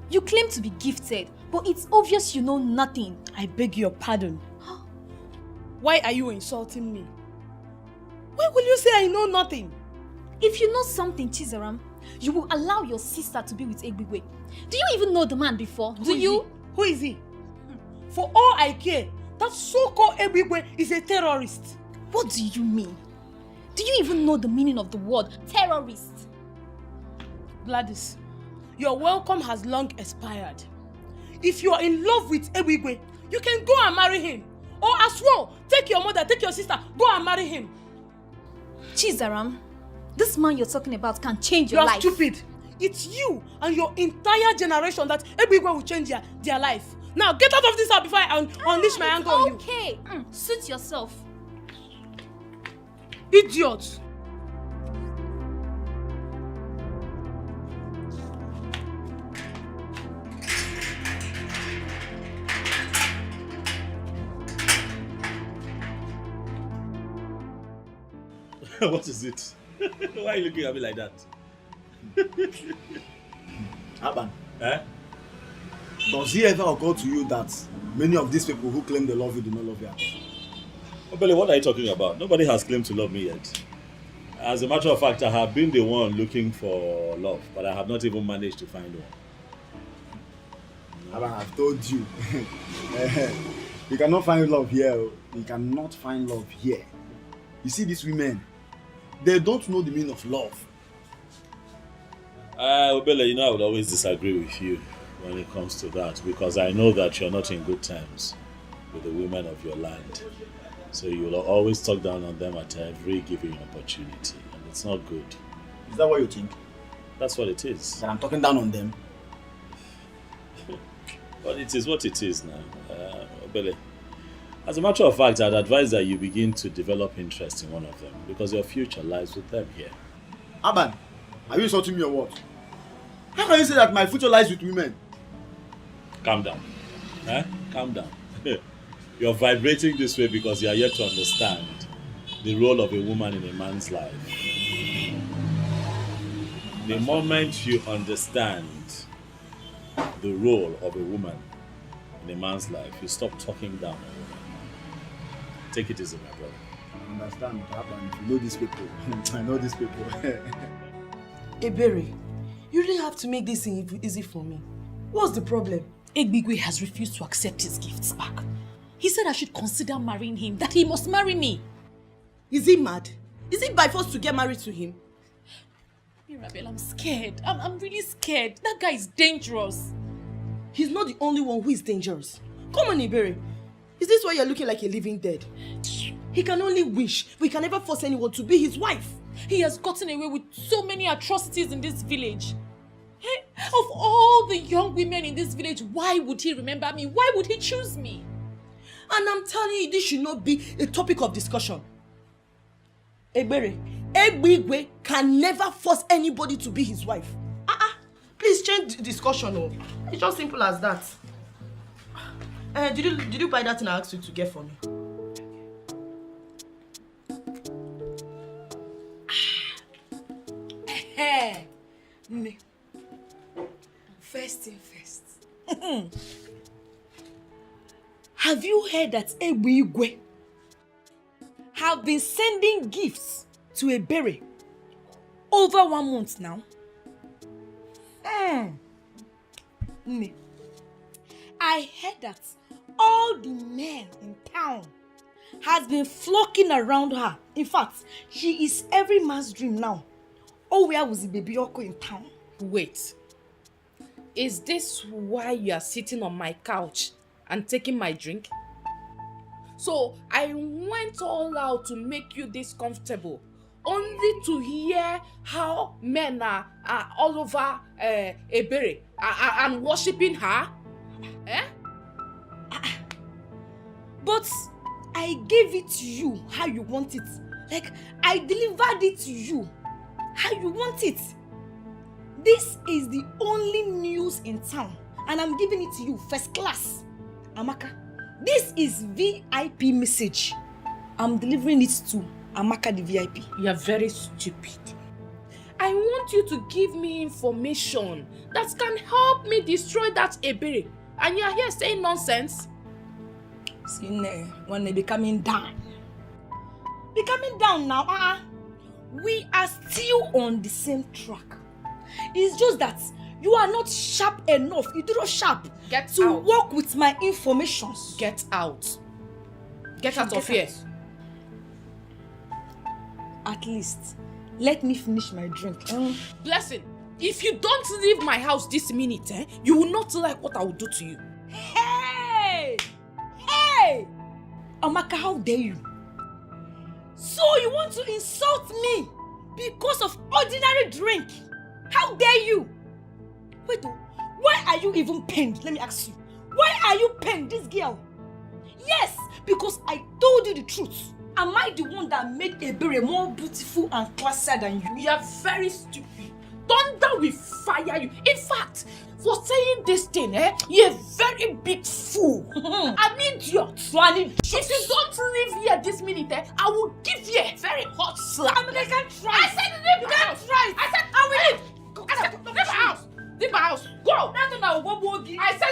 you claim to be gifted, but it's obvious you know nothing. I beg your pardon. Why are you insulting me? Why will you say I know nothing? If you know something, Chizaram, you will allow your sister to be with Ebigwe. Do you even know the man before? Who is he? For all I care, that so-called Ebigwe is a terrorist. What do you mean? Do you even know the meaning of the word terrorist? Gladys, your welcome has long expired. If you are in love with Ebigwe, you can go and marry him. Or as well, take your mother, take your sister, go and marry him. Chizaram, this man you're talking about can change your life. You are stupid. It's you and your entire generation that Ebigwe will change their life. Now get out of this house before I unleash my anger on you. Okay, suit yourself. Idiot. What is it? Why are you looking at me like that? Aban, Eh? does it ever occur to you that many of these people who claim they love you do not love you at all? Obele, what are you talking about? Nobody has claimed to love me yet. As a matter of fact, I have been the one looking for love, but I have not even managed to find one. Aban, I've told you. You cannot find love here. You cannot find love here. You see these women, they don't know the meaning of love. Obele, you know I would always disagree with you when it comes to that, because I know that you're not in good terms with the women of your land. So you will always talk down on them at every given opportunity, and it's not good. Is that what you think? That's what it is. That I'm talking down on them? But it is what it is now. Obele, as a matter of fact, I'd advise that you begin to develop interest in one of them, because your future lies with them here. Aban, are you insulting me or what? How can you say that my future lies with women? Calm down. Calm down. You're vibrating this way because you are yet to understand the role of a woman in a man's life. The moment you understand the role of a woman in a man's life, you stop talking down on women. Take it easy, my brother. I understand what happened. You know these people. I know these people. Ebere, you really have to make this thing easy for me. What's the problem? Ebigwe has refused to accept his gifts back. He said I should consider marrying him, that he must marry me. Is he mad? Is it by force to get married to him? Mirabel, I'm scared. I'm really scared. That guy is dangerous. He's not the only one who is dangerous. Come on, Ebere. Is this why you're looking like a living dead? He can only wish, but he can never force anyone to be his wife. He has gotten away with so many atrocities in this village. Hey, of all the young women in this village, why would he remember me? Why would he choose me? And I'm telling you, this should not be a topic of discussion. Ebere, Ebigwe can never force anybody to be his wife. Please change the discussion. Oh. It's just simple as that. Did you buy that thing I asked you to get for me? First thing first. Have you heard that Ebuigwe have been sending gifts to Ebere over 1 month now? Nne, I heard that all the men in town has been flocking around her. In fact, she is every man's dream now. Oh, where was the baby Oko in town? Wait. Is this why you are sitting on my couch and taking my drink? So I went all out to make you this comfortable, only to hear how men are all over Ebere and worshipping her? Eh? But I gave it to you how you want it. Like, I delivered it to you how you want it. This is the only news in town, and I'm giving it to you first class. Amaka, this is VIP message. I'm delivering it to Amaka the VIP. You're very stupid. I want you to give me information that can help me destroy that Ebere. And you're here saying nonsense? See, when they be coming down. Be coming down now. We are still on the same track. It's just that you are not sharp enough. You do not sharp to work with my information. Get out. Get out of here. At least, let me finish my drink. Blessing, if you don't leave my house this minute, you will not like what I will do to you. Hey! Hey! Amaka, how dare you? So you want to insult me because of ordinary drink? How dare you? Wait, why are you even pained? Let me ask you. Why are you pained, this girl? Yes, because I told you the truth. Am I the one that made Ebere more beautiful and classier than you? You are very stupid. Thunder will fire you. In fact, for saying this thing, you're a very big fool. An idiot. If you don't leave here this minute, I will give you a very hot slap. I mean, I can't try. I said leave my house. I said I will leave. I said leave my house. Leave my house. Go. I said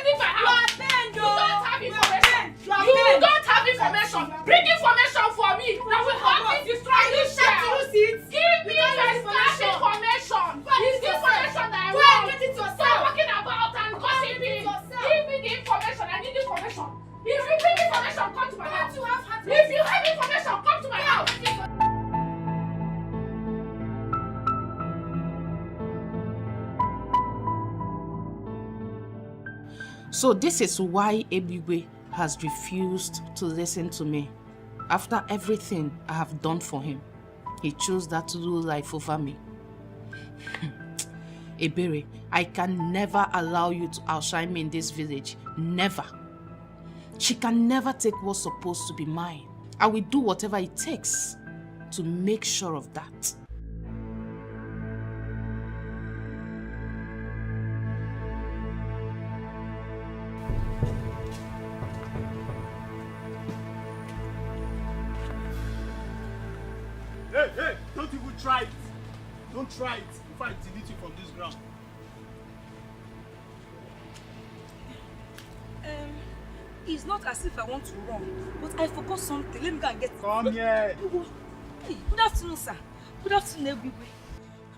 leave my house. You don't have information. You don't have information. Bring information for me. That will help me destroy this shell. Give me first-class information. It's the information that I want. Stop talking about and gossiping. Give me the information. I need the information. If you bring information, come to my house. If you have information, come to my house. So this is why Ebiwe has refused to listen to me. After everything I have done for him, he chose that to do life over me. Ebere, I can never allow you to outshine me in this village. Never. She can never take what's supposed to be mine. I will do whatever it takes to make sure of that. Hey, don't even try it. Don't try it before I delete you from this ground. It's not as if I want to run, but I forgot something. Let me go and get it. Come here. Hey, good afternoon, sir. Good afternoon, everybody.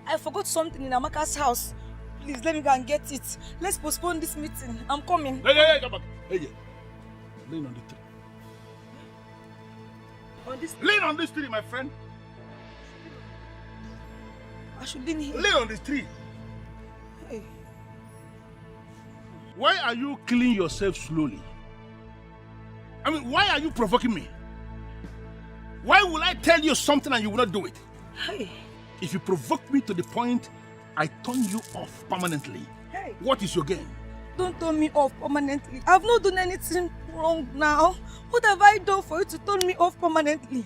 I forgot something in Amaka's house. Please, let me go and get it. Let's postpone this meeting. I'm coming. Hey, come back. Hey, lean on the tree. On this? Lean on this tree, my friend. I should lean here. Lean on this tree. Hey. Why are you killing yourself slowly? I mean, why are you provoking me? Why will I tell you something and you will not do it? Hey. If you provoke me to the point I turn you off permanently, hey, what is your game? Don't turn me off permanently. I've not done anything wrong now. What have I done for you to turn me off permanently?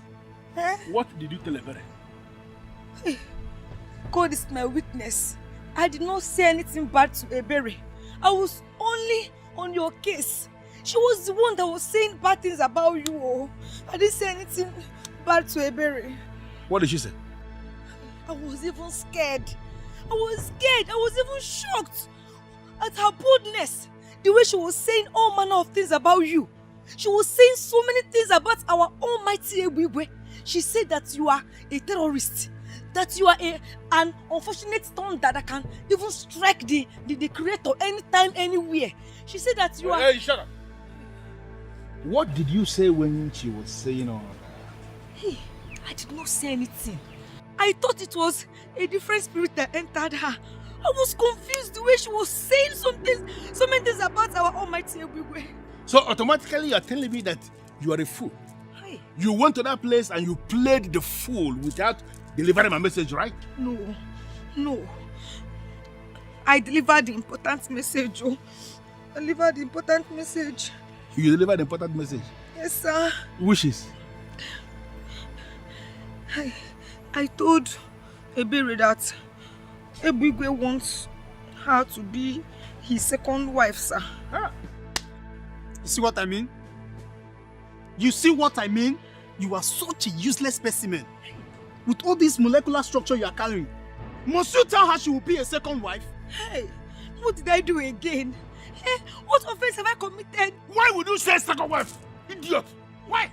What did you tell Ebere? Hey. God is my witness. I did not say anything bad to Ebere. I was only on your case. She was the one that was saying bad things about you. Oh. I didn't say anything bad to Ebere. What did she say? I was even scared. I was even shocked at her boldness. The way she was saying all manner of things about you. She was saying so many things about our almighty Ebigwe. She said that you are a terrorist. That you are an unfortunate thunder that can even strike the creator anytime, anywhere. She said that you are... Hey, shut up! What did you say when she was saying all that? Hey, I did not say anything. I thought it was a different spirit that entered her. I was confused the way she was saying so many things about our almighty Ebigwe. So automatically you are telling me that you are a fool. Hey. You went to that place and you played the fool without delivering my message, right? No. I delivered the important message, oh. I delivered the important message. You delivered the important message? Yes, sir. Wishes? I told Ebere that Ebigwe wants her to be his second wife, sir. You see what I mean? You see what I mean? You are such a useless specimen. With all this molecular structure you are carrying, must you tell her she will be a second wife? Hey, what did I do again? Hey, what offense have I committed? Why would you say second wife? Idiot! Why?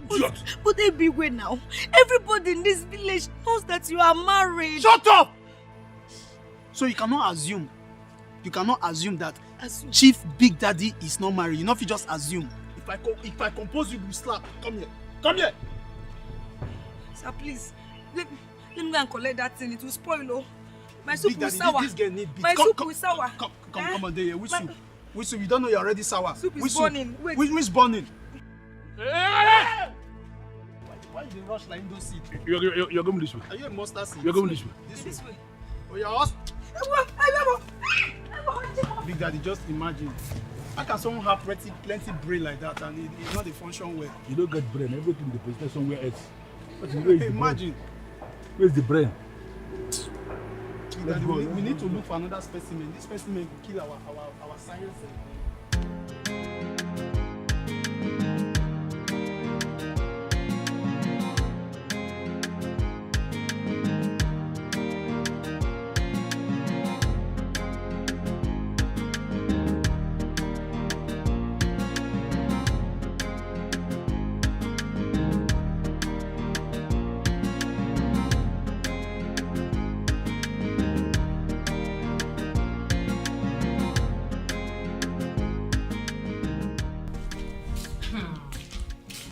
Idiot! But Ebigwe now, everybody in this village knows that you are married. Shut up! So you cannot assume that Chief Big Daddy is not married. You know if you just assume. If I compose you, you slap. Come here. Come here. Sir, please. Let me go and collect that thing. It will spoil, oh. My soup will sour. This girl need beat. My soup will sour. Come on, there. Which soup? Which soup? You don't know you're already sour. Soup is burning. Wait. Which burning? Hey! Why you rush like those seeds? You're going this way. Are you a monster seed? You're going this way. This way. Oh, you're us. Big Daddy, just imagine. How can someone have plenty brain like that and it's not a function well? You don't get brain. Everything they position somewhere else. Where is imagine. Where's the brain? Daddy, we need to look for another specimen. This specimen will kill our science.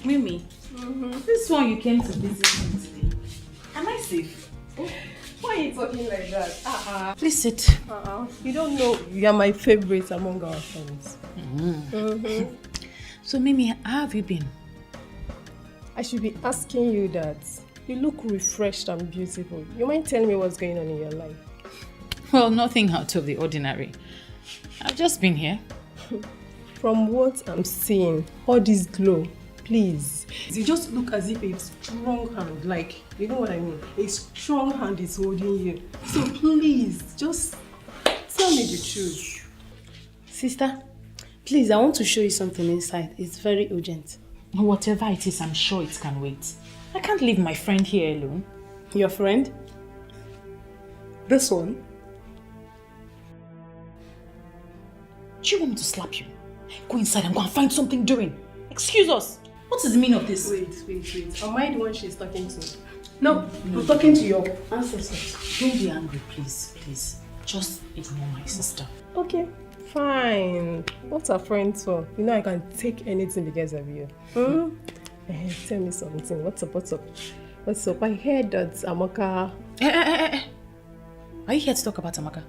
Mimi, this one you came to visit me today. Am I safe? Why are you talking like that? Please sit. You don't know you are my favorite among our friends. So Mimi, how have you been? I should be asking you that. You look refreshed and beautiful. You mind telling me what's going on in your life? Well, nothing out of the ordinary. I've just been here. From what I'm seeing, all this glow, please. You just look as if a strong hand, like, you know what I mean? A strong hand is holding you. So please, just tell me the truth. Sister, please, I want to show you something inside. It's very urgent. Whatever it is, I'm sure it can wait. I can't leave my friend here alone. Your friend? This one? Do you want me to slap you? Go inside and go and find something doing. Excuse us. What is the meaning of this? Wait. Am I the one she's talking to? No, I'm talking to your ancestors. Don't be angry, please. Just ignore my sister. Okay, fine. What's a friend for? You know I can take anything because of you. Tell me something. What's up? I heard that Amaka... Are you here to talk about Amaka?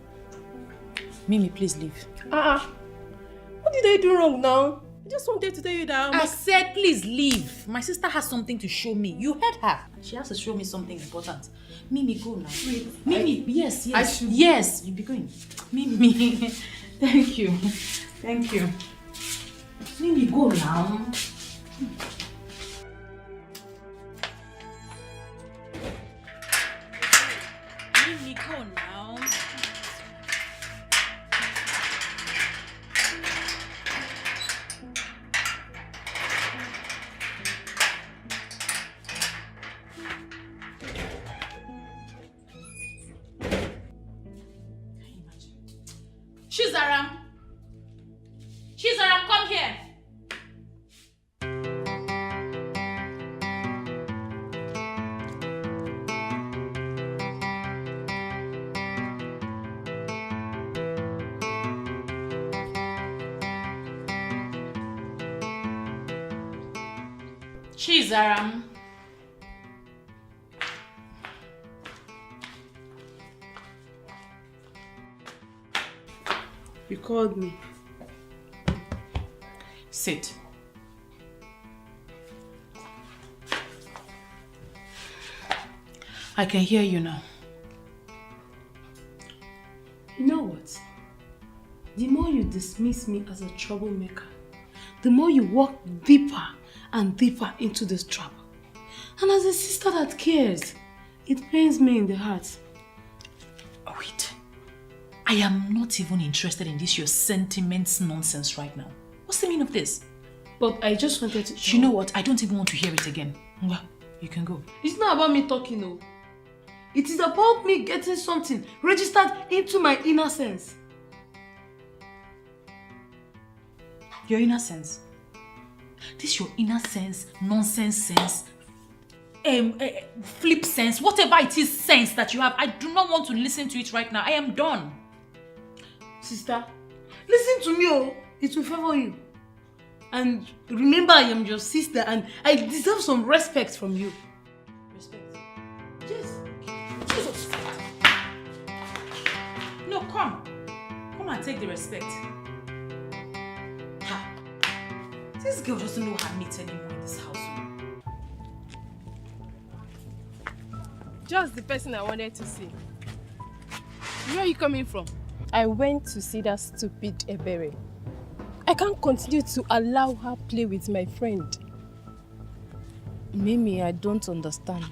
Mimi, please leave. What did I do wrong now? I just wanted to tell you that I said please leave. My sister has something to show me. You heard her. She has to show me something important. Mimi, go now. Wait. Mimi, yes. I should... Yes, you be going. Mimi, thank you. Mimi, go now. Mimi, go now. Chizaram! Chizaram, come here! Chizaram. You called me. Sit. I can hear you now. You know what? The more you dismiss me as a troublemaker, the more you walk deeper and deeper into this trap. And as a sister that cares, it pains me in the heart. Wait. I am not even interested in this your sentiments nonsense right now. What's the meaning of this? But I just wanted to... You know what? I don't even want to hear it again. Well, you can go. It's not about me talking, no. It is about me getting something registered into my inner sense. Your inner sense? This your inner sense, nonsense sense, flip sense, whatever it is sense that you have, I do not want to listen to it right now. I am done. Sister, listen to me, oh. It will favor you. And remember, I am your sister and I deserve some respect from you. Respect? Yes. Jesus. No, come. Come and take the respect. Ha. This girl doesn't know her mates anymore in this house. Just the person I wanted to see. Where are you coming from? I went to see that stupid Ebere. I can't continue to allow her play with my friend. Mimi, I don't understand.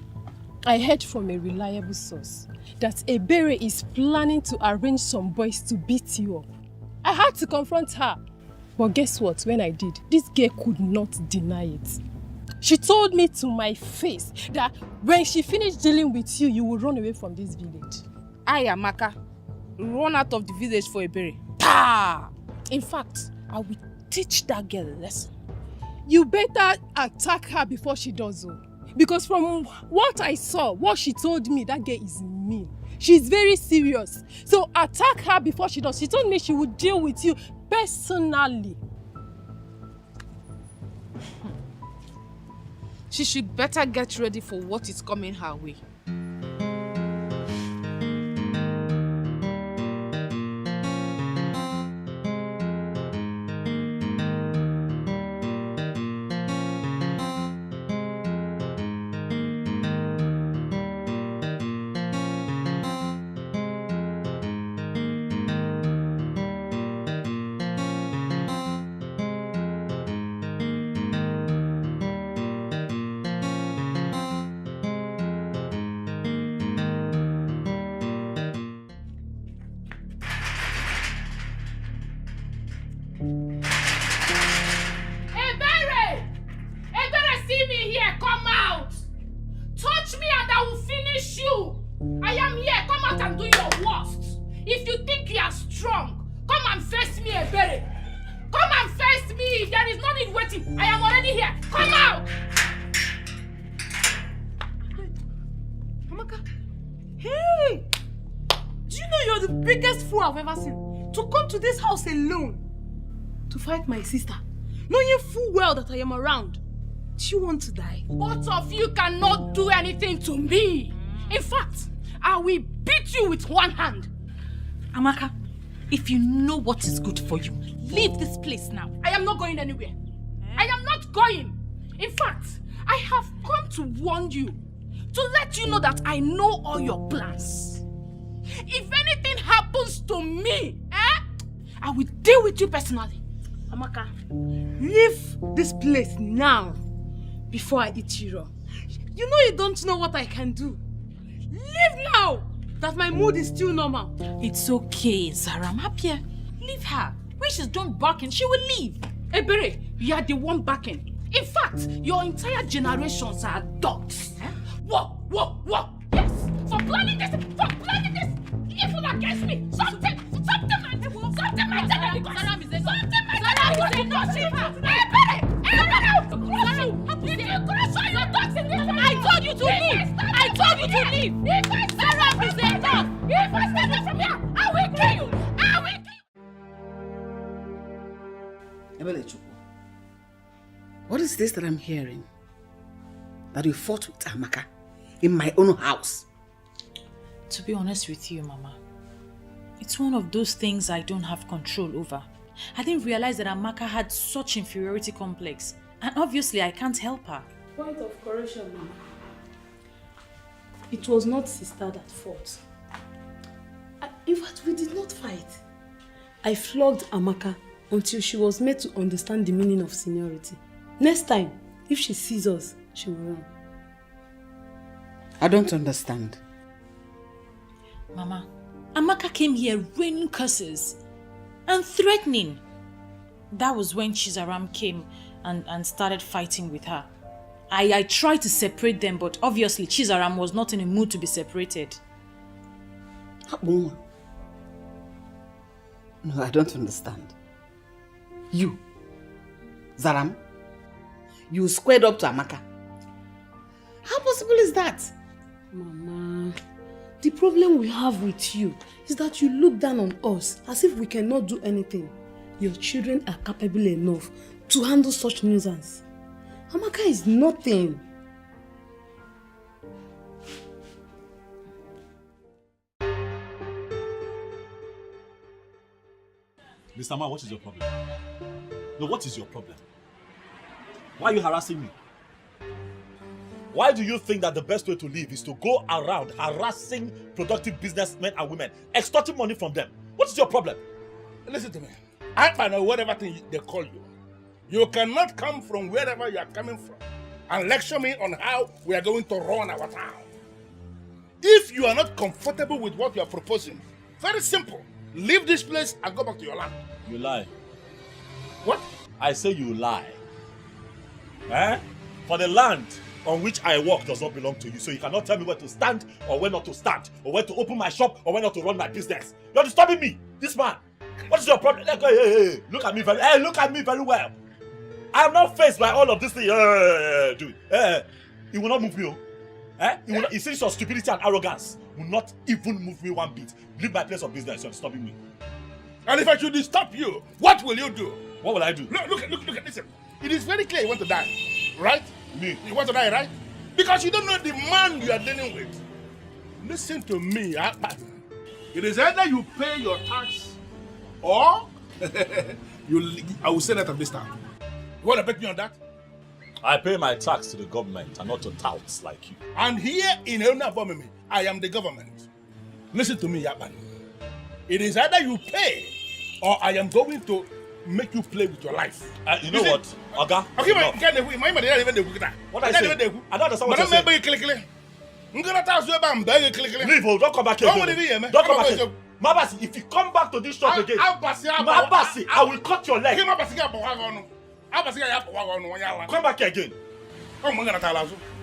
I heard from a reliable source that Ebere is planning to arrange some boys to beat you up. I had to confront her. But guess what? When I did, this girl could not deny it. She told me to my face that when she finished dealing with you, you will run away from this village. I, Amaka, run out of the village for Ebere. Ta! In fact, I will teach that girl a lesson. You better attack her before she does so. Because from what I saw, what she told me, that girl is mean. She's very serious. So attack her before she does. She told me she would deal with you personally. She should better get ready for what is coming her way. I've ever seen. To come to this house alone to fight my sister, knowing full well that I am around. Do you want to die? Both of you cannot do anything to me. In fact, I will beat you with one hand. Amaka, if you know what is good for you, leave this place now. I am not going anywhere. I am not going. In fact, I have come to warn you, to let you know that I know all your plans. If anything happens to me, I will deal with you personally. Amaka, leave this place now before I eat you raw. You know you don't know what I can do. Leave now that my mood is still normal. It's okay, Zara. I'm happier. Leave her. When she's done barking, she will leave. Ebere, you are the one barking. In fact, your entire generations are dogs. Whoa. Yes, for planning this, evil against me. Something I tell you, Saram is enough. I told you to leave. I told you to leave. Saram is enough. If I step away from here, I will kill you. I will kill you. Ebele Chukwu, what is this that I'm hearing? That you fought with Amaka in my own house? To be honest with you, Mama, it's one of those things I don't have control over. I didn't realize that Amaka had such inferiority complex, and obviously I can't help her. Point of correction, Mama. It was not sister that fought. In fact, we did not fight. I flogged Amaka until she was made to understand the meaning of seniority. Next time, if she sees us, she will run. I don't understand. Mama, Amaka came here raining curses and threatening. That was when Chizaram came and started fighting with her. I tried to separate them, but obviously Chizaram was not in a mood to be separated. No, I don't understand. You, Zaram, you squared up to Amaka. How possible is that? Mama, the problem we have with you is that you look down on us as if we cannot do anything. Your children are capable enough to handle such nuisance. Amaka is nothing. Mr. Man, what is your problem? No, what is your problem? Why are you harassing me? Why do you think that the best way to live is to go around harassing productive businessmen and women, extorting money from them? What is your problem? Listen to me. I know whatever thing they call you. You cannot come from wherever you are coming from and lecture me on how we are going to run our town. If you are not comfortable with what you are proposing, very simple. Leave this place and go back to your land. You lie. What? I say you lie. Eh? For the land on which I work does not belong to you, so you cannot tell me where to stand or where not to stand, or where to open my shop or where not to run my business. You're disturbing me, this man. What is your problem? Hey, look at me very well. I am not faced by all of this thing. Dude, it will not move me. It seems your stupidity and arrogance will not even move me one bit. Leave my place of business. You're disturbing me. And if I should stop you, what will you do? What will I do? Look at this. It is very clear you want to die, right? Me? You want to die, right? Because you don't know the man you are dealing with. Listen to me. It is either you pay your tax or I will send out of this town. You want to bet me on that? I pay my tax to the government and not to touts like you. And here in Elna, I am the government. Listen to me, Yapan. It is either you pay or I am going to make you play with your life. You know what? Oga? Okay, What I say? I don't understand what you're saying. Leave, don't come back here. Don't come back here. Mabasi, if you come back to this shop again, Mabasi, I will cut your leg. Come back here again.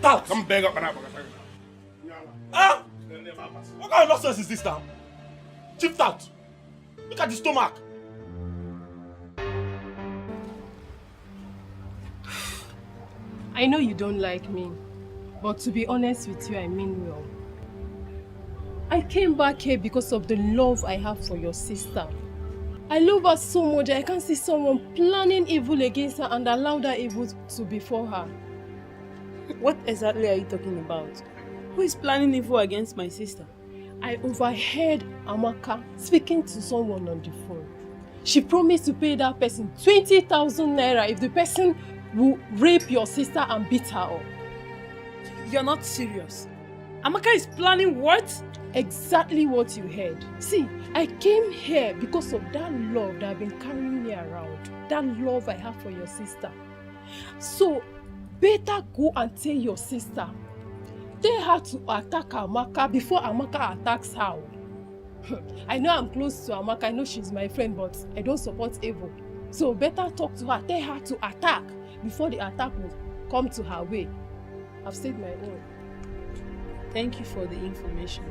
Tout. Ah? What kind of nonsense is this now? Chief Tout. Look at the stomach. I know you don't like me, but to be honest with you, I mean well. I came back here because of the love I have for your sister. I love her so much I can't see someone planning evil against her and allow that evil to befall her. What exactly are you talking about? Who is planning evil against my sister? I overheard Amaka speaking to someone on the phone. She promised to pay that person 20,000 naira if the person will rape your sister and beat her up. You're not serious. Amaka is planning what? Exactly what you heard. See, I came here because of that love that I've been carrying me around. That love I have for your sister. So, better go and tell your sister. Tell her to attack Amaka before Amaka attacks her. I know I'm close to Amaka. I know she's my friend, but I don't support evil. So, better talk to her. Tell her to attack before the attack will come to her way. I've said my own. Thank you for the information.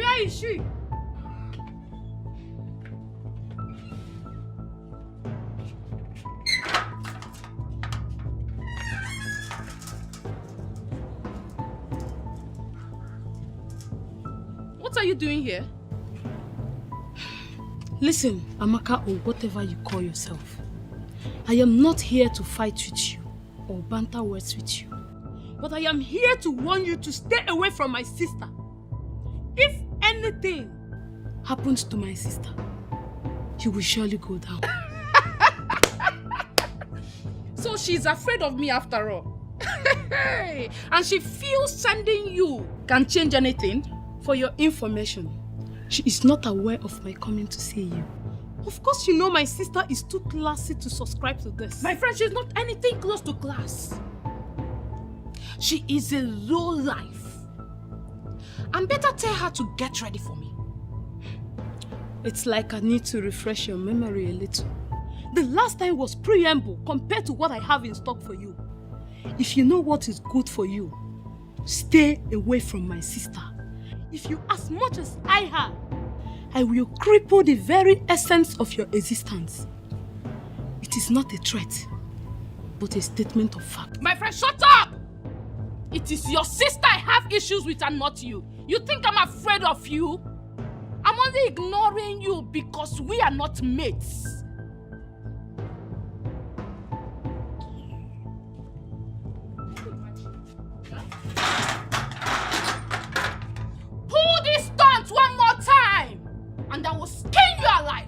Where is she? What are you doing here? Listen, Amaka, or whatever you call yourself. I am not here to fight with you or banter words with you. But I am here to warn you to stay away from my sister. If anything happens to my sister, you will surely go down. So she's afraid of me after all. And she feels sending you can change anything? For your information, she is not aware of my coming to see you. Of course you know my sister is too classy to subscribe to this. My friend, she's not anything close to class. She is a low life. And better tell her to get ready for me. It's like I need to refresh your memory a little. The last time was preamble compared to what I have in stock for you. If you know what is good for you, stay away from my sister. If you as much as I have, I will cripple the very essence of your existence. It is not a threat, but a statement of fact. My friend, shut up! It is your sister I have issues with and not you. You think I'm afraid of you? I'm only ignoring you because we are not mates. Pull this stunt one more time and I will skin you alive.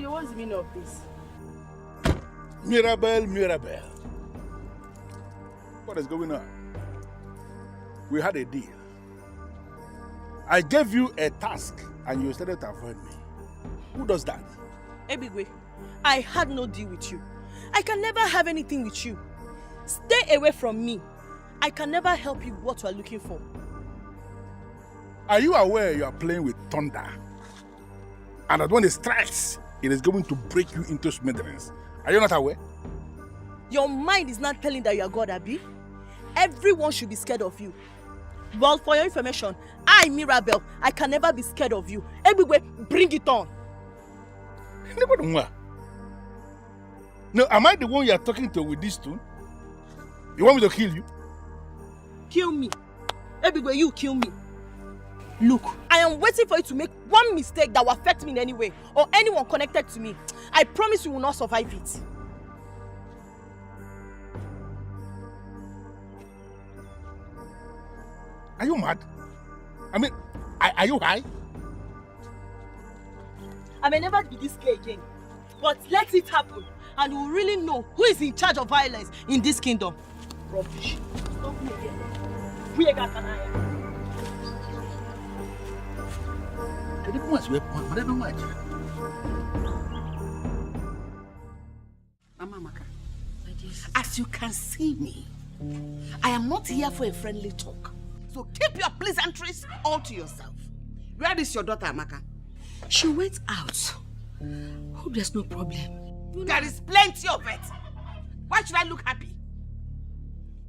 What's the meaning of this? Mirabel, Mirabel. What is going on? We had a deal. I gave you a task and you started to avoid me. Who does that? Ebigwe, I had no deal with you. I can never have anything with you. Stay away from me. I can never help you with what you are looking for. Are you aware you are playing with thunder? And that when it strikes, it is going to break you into smithereens. Are you not aware? Your mind is not telling that you are God, Abi. Everyone should be scared of you. Well, for your information, I, Mirabel, I can never be scared of you. Everywhere, bring it on. No, am I the one you are talking to with this tune? You want me to kill you? Kill me. Everywhere, you kill me. Look, I am waiting for you to make one mistake that will affect me in any way, or anyone connected to me. I promise you will not survive it. Are you mad? I mean, are you high? I may never be this gay again, but let it happen, and we will really know who is in charge of violence in this kingdom. Rubbish. Stop me again. We are gonna. Mama Maka, as you can see me, I am not here for a friendly talk. So keep your pleasantries all to yourself. Where is your daughter, Amaka? She went out. Hope there's no problem. There is plenty of it. Why should I look happy?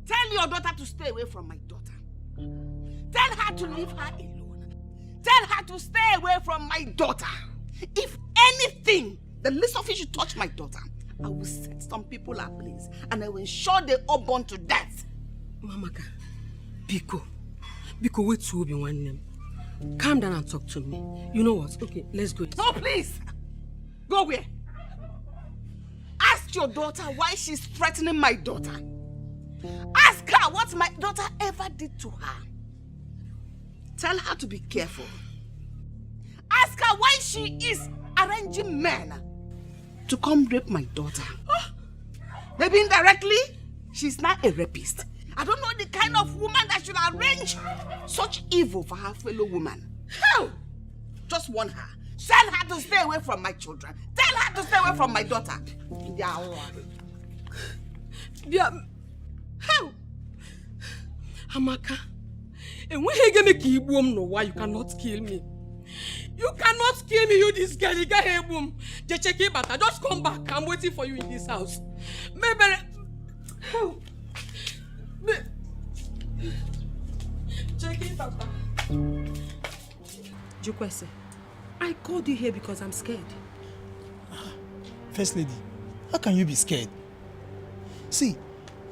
Tell your daughter to stay away from my daughter. Tell her to leave her alone. Tell her to stay away from my daughter. If anything, the least of it should touch my daughter, I will set some people ablaze and I will ensure they all burn to death. Mamaka, Biko, wait to be one name. Calm down and talk to me. You know what? Okay, let's go. No, please. Go where? Ask your daughter why she's threatening my daughter. Ask her what my daughter ever did to her. Tell her to be careful. Ask her why she is arranging men to come rape my daughter. Maybe indirectly, she's now a rapist. I don't know the kind of woman that should arrange such evil for her fellow woman. How? Just warn her. Tell her to stay away from my children. Tell her to stay away from my daughter. How? Amaka, and when you gonna kill boom, no why you cannot kill me. You cannot kill me, you this girl. You got boom. Just check it, but I just come back. I'm waiting for you in this house. Maybe. How? Check it, Papa. Jukwese, I called you here because I'm scared. First lady, how can you be scared? See,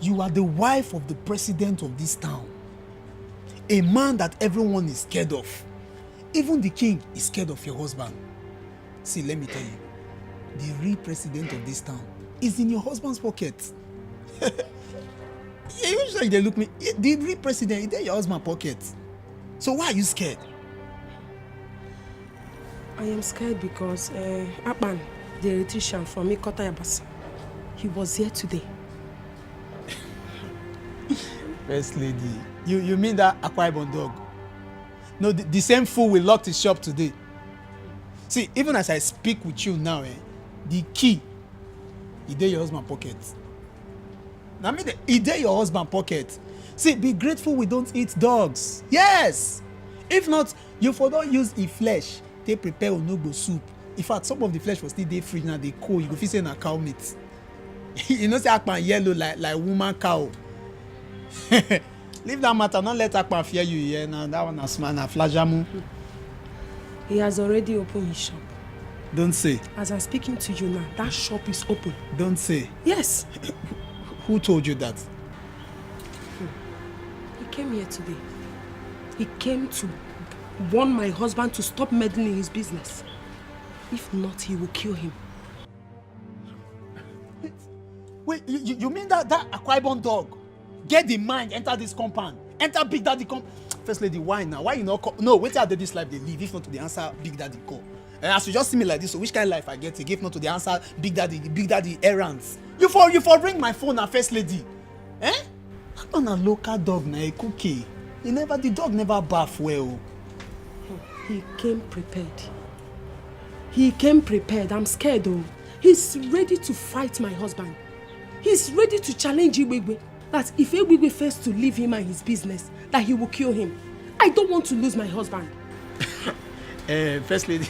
you are the wife of the president of this town. A man that everyone is scared of. Even the king is scared of your husband. See, let me tell you, the real president of this town is in your husband's pocket. Usually they look me, the real president is in your husband's pocket. So why are you scared? I am scared because Akpan, the electrician from Ikota Yabasa, he was here today. First lady, you mean that Akwa Ibom dog? No, the same fool will lock his shop today. See, even as I speak with you now, the key is in your husband's pocket. I mean, it's in your husband's pocket. See, be grateful we don't eat dogs. Yes! If not, you for don't use e flesh. They prepare onugbo soup. In fact, some of the flesh was still day free now, they cold. You go feel say na cow meat. You know say Akpan yellow like woman cow. Leave that matter, not let Akpan fear you here. Now that one is man, flajamu. He has already opened his shop. Don't say. As I'm speaking to you now, that shop is open. Don't say. Yes. Who told you that? He came here today. He came to warn my husband to stop meddling in his business. If not, he will kill him. Wait, you mean that Akwa Ibom dog get the mind, enter this compound, enter Big Daddy compound? First lady, why now? Why you not call? No, wait till this life they live, if not to the answer Big Daddy call. And as you just see me like this, so which kind of life I get to give not to the answer Big Daddy errands? You for ring my phone now, first lady. Eh? On a local dog na a cookie. The dog never bath well. He came prepared. He came prepared. I'm scared though. He's ready to fight my husband. He's ready to challenge Igwegwe. That if Igwegwe fails to leave him and his business, that he will kill him. I don't want to lose my husband. First lady,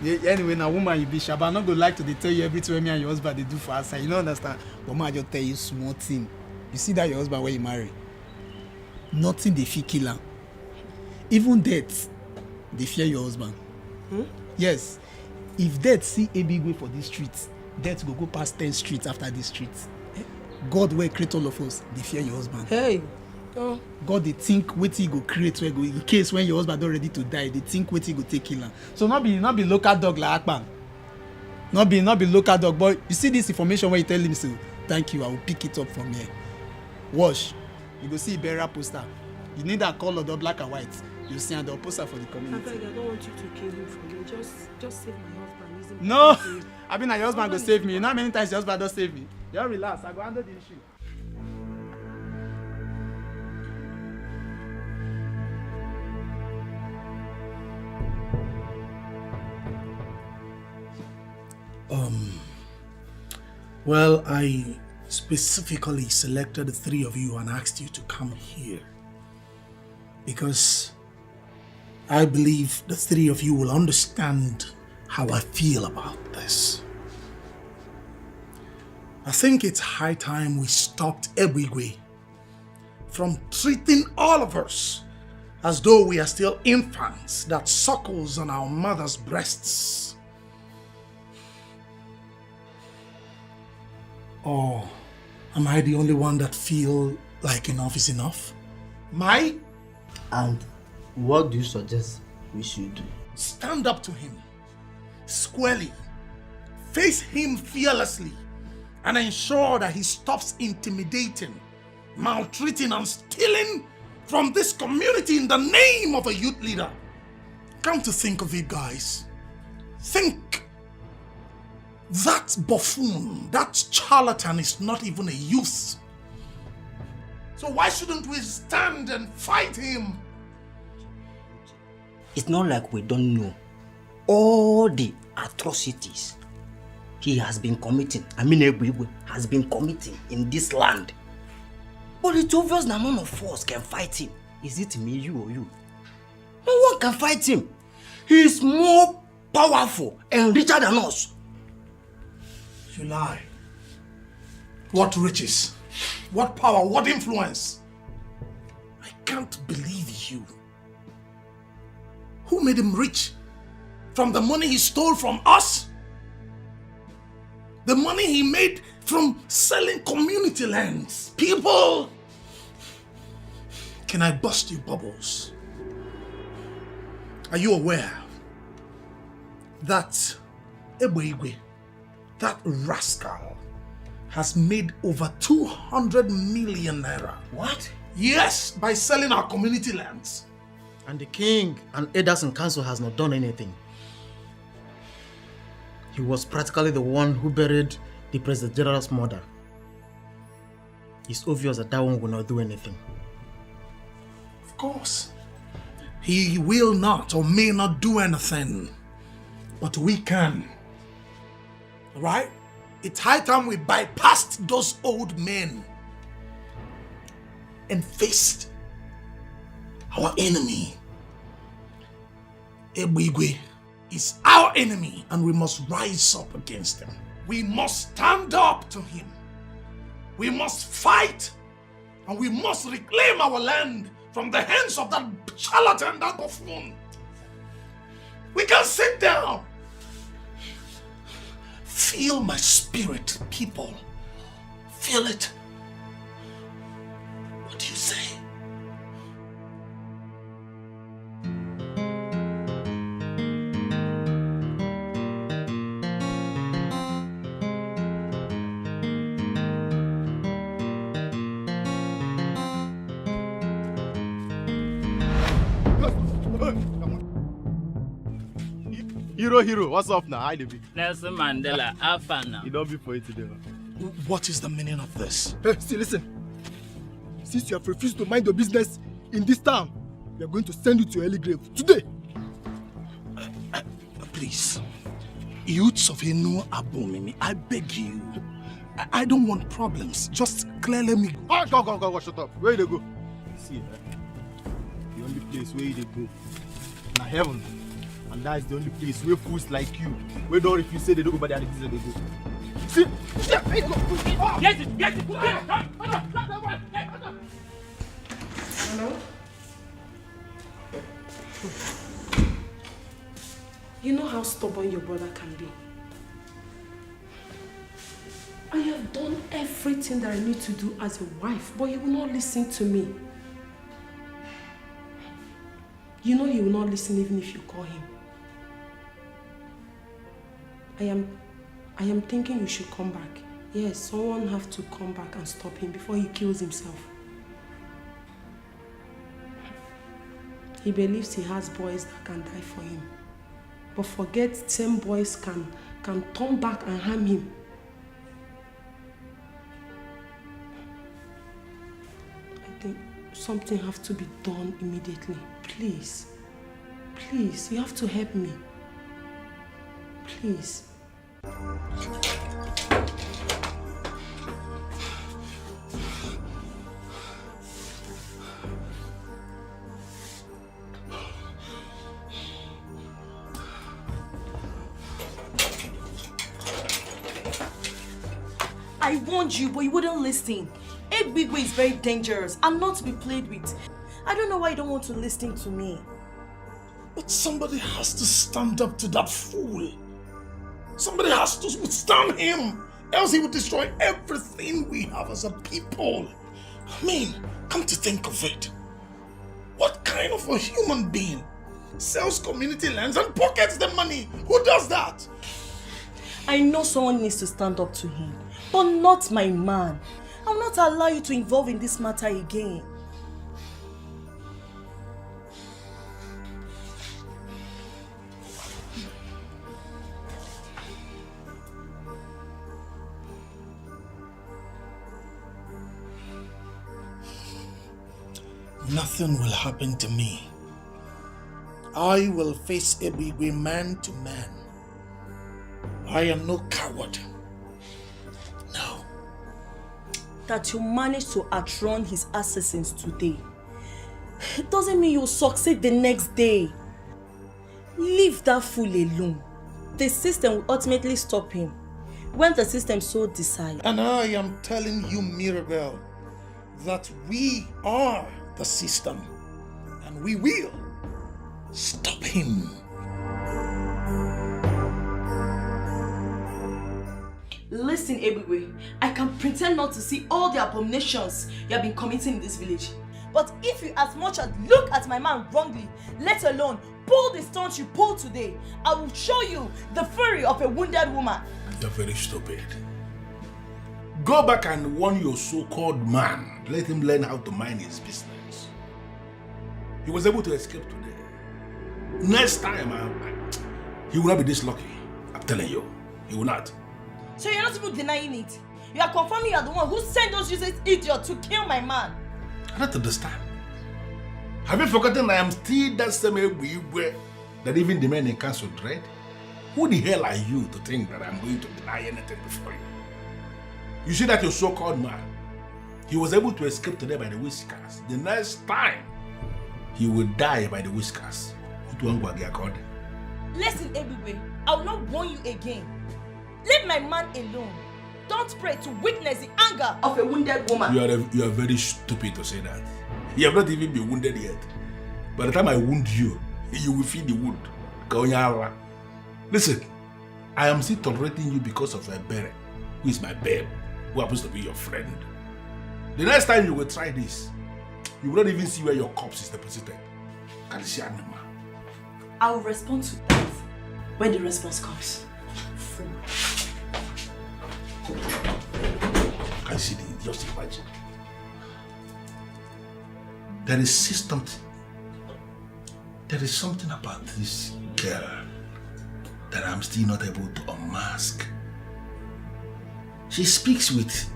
anyway, now woman you be sharp. I'm not gonna like to tell you everything me and your husband they do for us. You don't understand. But man, I just tell you small thing. You see that your husband when you marry, nothing they feel kill him. Even death, they fear your husband. Yes. If death see a big way for this streets, death go past 10 streets after this street. God will create all of us, they fear your husband. Hey. God they think what he go create where go in case when your husband don't ready to die, they think what he go take kill him. So not be local dog like Akpan. Not be local dog, but you see this information when you tell him so thank you, I will pick it up from here. Wash. You go see a burial poster. You need that color, the black and white. You see the poster for the community. I don't want you to kill him for me. Just save my husband. No, I mean your husband go save me. You know how many times your husband don't save me? Just relax. I go handle the issue. Well, I specifically selected the three of you and asked you to come here because I believe the three of you will understand how I feel about this. I think it's high time we stopped Ebwigwe from treating all of us as though we are still infants that suckles on our mother's breasts. Or am I the only one that feel like enough is enough? My? And what do you suggest we should do? Stand up to him, squarely, face him fearlessly, and ensure that he stops intimidating maltreating and stealing from this community in the name of a youth leader. Come to think of it, guys. Think. That buffoon, that charlatan is not even a youth. So why shouldn't we stand and fight him? It's not like we don't know all the atrocities he has been committing. Ebu has been committing in this land. But it's obvious that none of us can fight him. Is it me, you, or you? No one can fight him. He is more powerful and richer than us. You lie. What riches? What power? What influence? I can't believe you. Who made him rich? From the money he stole from us? The money he made from selling community lands? People! Can I bust your bubbles? Are you aware that Igwe, that rascal, has made over 200 million naira? What? Yes, by selling our community lands. And the king and elders in council has not done anything. He was practically the one who buried the President General's mother. It's obvious that that one will not do anything. Of course. He will not or may not do anything. But we can. Right? It's high time we bypassed those old men and faced our enemy. Ebwigwe is our enemy and we must rise up against him. We must stand up to him. We must fight and we must reclaim our land from the hands of that charlatan, that buffoon. We can sit down. Feel my spirit, people. Feel it. What do you say? Hero, what's up now? Hi, Debbie. Nelson Mandela, Afana. You don't be for it today. What is the meaning of this? Hey, see, listen. Since you have refused to mind your business in this town, we are going to send you to your early grave today. Please, youths of Inu Abumimi, I beg you. I don't want problems. Just clearly me. Oh, go, shut up. Where they go? See, the only place where they go, now heaven. And that's the only place where fools like you, where don't if you say they don't go by the other things they go. See? Get it! Hello? You know how stubborn your brother can be. I have done everything that I need to do as a wife, but he will not listen to me. You know he will not listen even if you call him. I am thinking you should come back. Yes, someone have to come back and stop him before he kills himself. He believes he has boys that can die for him. But forget same boys can turn back and harm him. I think something has to be done immediately. Please. Please, you have to help me. Please. I warned you, but you wouldn't listen. Ebigwe is very dangerous and not to be played with. I don't know why you don't want to listen to me. But somebody has to stand up to that fool. Somebody has to withstand him, else he will destroy everything we have as a people. I mean, come to think of it, what kind of a human being sells community lands and pockets the money? Who does that? I know someone needs to stand up to him, but not my man. I will not allow you to involve in this matter again. Nothing will happen to me. I will face Ebigwe man to man. I am no coward. No. That you managed to outrun his assassins today, it doesn't mean you'll succeed the next day. Leave that fool alone. The system will ultimately stop him when the system so decides. And I am telling you, Mirabel, that we are the system, and we will stop him. Listen, Ebigwe, I can pretend not to see all the abominations you have been committing in this village. But if you as much as look at my man wrongly, let alone pull the stunt you pulled today, I will show you the fury of a wounded woman. You're very stupid. Go back and warn your so-called man. Let him learn how to mind his business. He was able to escape today. Next time, he will not be this lucky. I'm telling you, he will not. So you're not even denying it. You are confirming you are the one who sent those useless idiots to kill my man. I don't understand. Have you forgotten I am still that same Ebigwe that even the men in council dread? Who the hell are you to think that I'm going to deny anything before you? You see that your so-called man, he was able to escape today by the whiskers. The next time, he will die by the whiskers. Listen, Ebigwe, I will not warn you again. Leave my man alone. Don't pray to witness the anger of a wounded woman. You are very stupid to say that. You have not even been wounded yet. By the time I wound you, you will feel the wound. Listen, I am still tolerating you because of Ebere, who is my babe, who happens to be your friend. The next time you will try this, you will not even see where your corpse is deposited. I will respond to that when the response comes. Can you see just imagine? There is something about this girl that I'm still not able to unmask. She speaks with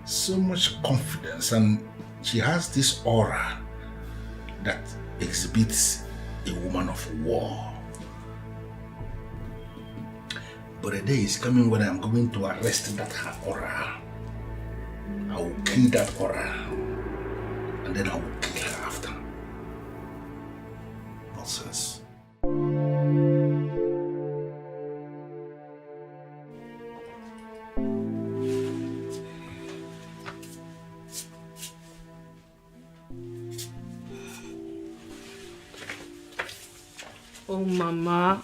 so much confidence and she has this aura that exhibits a woman of war. But a day is coming when I'm going to arrest that her aura. I will kill that aura and then I will kill her after. Nonsense. Oh, Mama,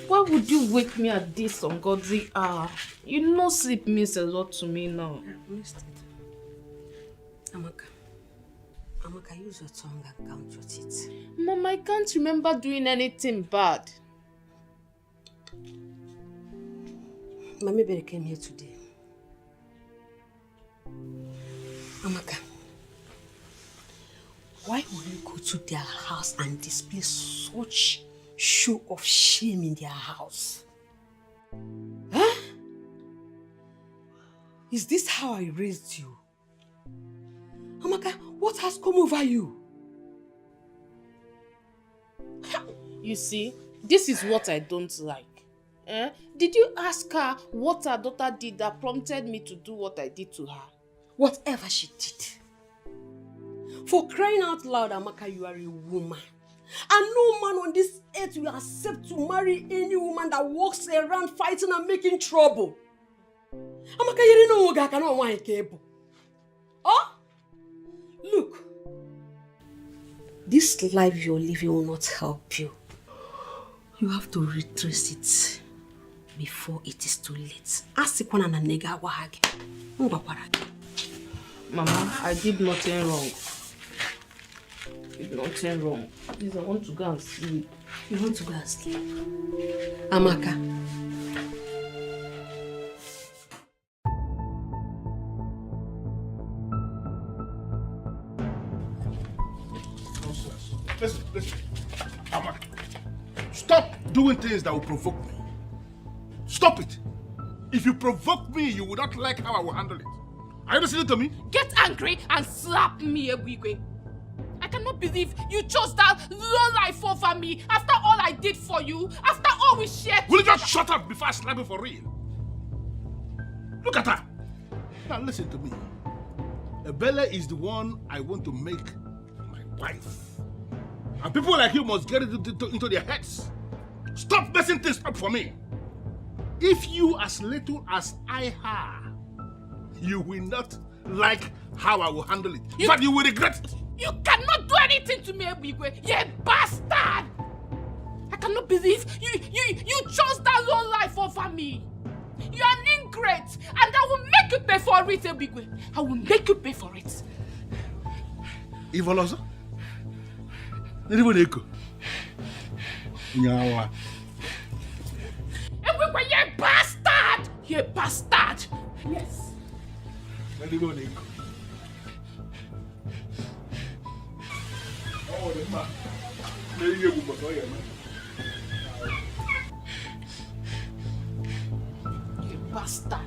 why would you wake me at this ungodly hour? You know sleep means a lot to me now. I've missed it. Amaka, use your tongue and count your teeth. Mama, I can't remember doing anything bad. Mommy Berry came here today. Amaka, why would you go to their house and display such show of shame in their house? Huh? Is this how I raised you? Amaka, what has come over you? You see, this is what I don't like. Did you ask her what her daughter did that prompted me to do what I did to her? Whatever she did. For crying out loud, Amaka, you are a woman. And no man on this earth will accept to marry any woman that walks around fighting and making trouble. Amaka, you don't know what I cannot want cable. Oh? Look. This life you're living will not help you. You have to retrace it before it is too late. Mama, I did nothing wrong. Nothing wrong. Please, I want to go and sleep. You want to go and sleep? Amaka. Listen. Amaka, stop doing things that will provoke me. Stop it. If you provoke me, you will not like how I will handle it. Are you listening to me? Get angry and slap me, Ebigwe. I cannot believe you chose that low life over me after all I did for you, after all we shared. Will you just shut up before I slap you for real? Look at her. Now listen to me. Ebele is the one I want to make my wife. And people like you must get it into their heads. Stop messing things up for me. If you as little as I have, you will not like how I will handle it. In fact, you will regret it. You cannot do anything to me, Ebigwe. You bastard! I cannot believe you chose that low life over me. You are an ingrate, and I will make you pay for it, Ebigwe. I will make you pay for it. Ivoloso? Ebigwe, you bastard! You bastard! Yes. Oh, the man. You bastard.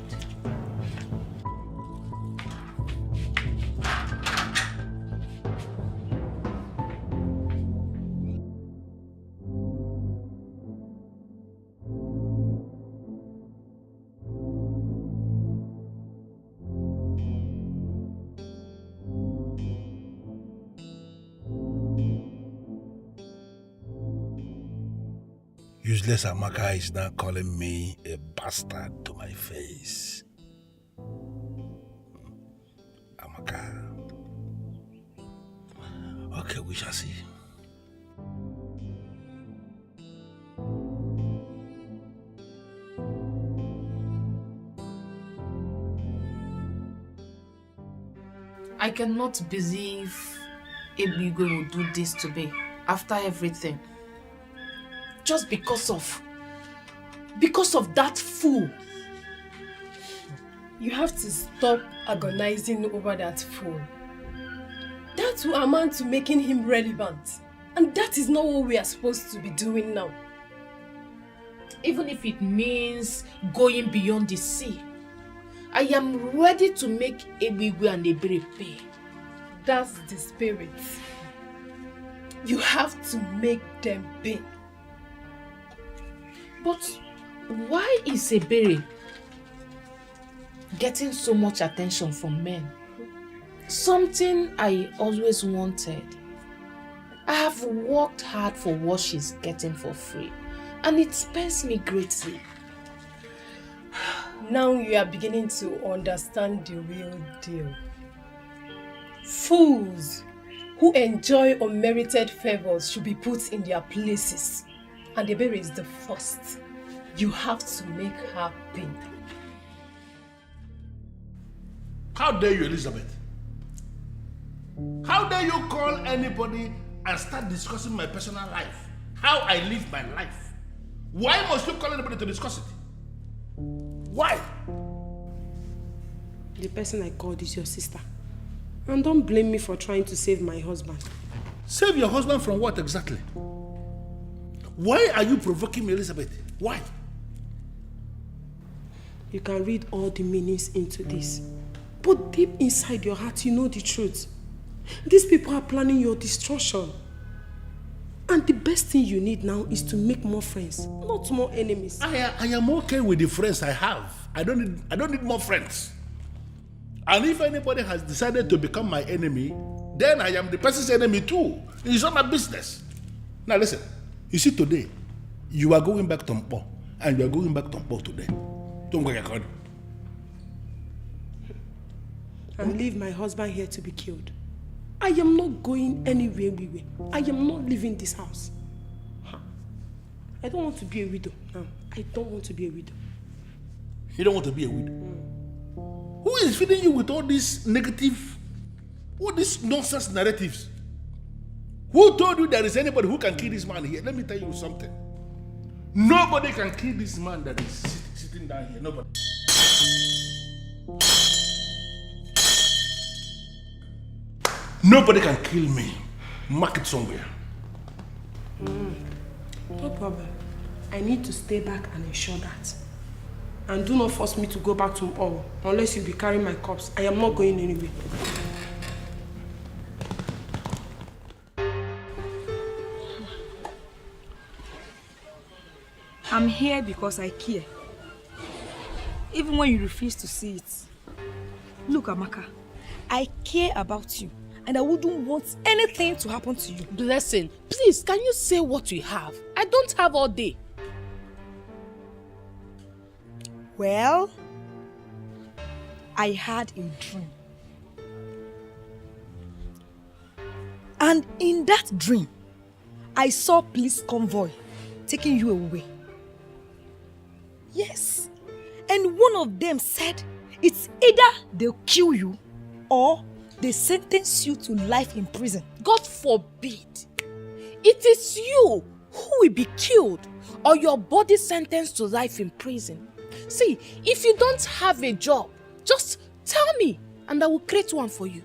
Useless Amaka is now calling me a bastard to my face. Amaka. Okay, we shall see. I cannot believe Ebigwe will do this to me after everything. Just because of that fool. You have to stop agonizing over that fool. That will amount to making him relevant. And that is not what we are supposed to be doing now. Even if it means going beyond the sea, I am ready to make Ebigwe and Ebere pay. That's the spirit. You have to make them pay. But why is Ebere getting so much attention from men? Something I always wanted. I have worked hard for what she's getting for free, and it pains me greatly. Now you are beginning to understand the real deal. Fools who enjoy unmerited favors should be put in their places. And Ebere is the first. You have to make her pay. How dare you, Elizabeth? How dare you call anybody and start discussing my personal life? How I live my life? Why must you call anybody to discuss it? Why? The person I called is your sister. And don't blame me for trying to save my husband. Save your husband from what exactly? Why are you provoking me, Elizabeth? Why? You can read all the meanings into this. But deep inside your heart, you know the truth. These people are planning your destruction. And the best thing you need now is to make more friends, not more enemies. I am okay with the friends I have. I don't need more friends. And if anybody has decided to become my enemy, then I am the person's enemy too. It's not my business. Now listen. You see, today, you are going back to Mpo, and you are going back to Mpo today. Don't go ahead. And leave my husband here to be killed. I am not going anywhere. I am not leaving this house. I don't want to be a widow now. I don't want to be a widow. You don't want to be a widow? Who is feeding you with all these negative, all these nonsense narratives? Who told you there is anybody who can kill this man here? Let me tell you something. Nobody can kill this man that is sitting down here. Nobody. Nobody can kill me. Mark it somewhere. No problem. I need to stay back and ensure that. And do not force me to go back to all unless you be carrying my corpse. I am not going anywhere. I'm here because I care. Even when you refuse to see it. Look, Amaka, I care about you and I wouldn't want anything to happen to you. Blessing, please, can you say what you have? I don't have all day. Well, I had a dream. And in that dream, I saw police convoy taking you away. Yes. And one of them said, it's either they'll kill you or they sentence you to life in prison. God forbid. It is you who will be killed or your body sentenced to life in prison. See, if you don't have a job, just tell me and I will create one for you.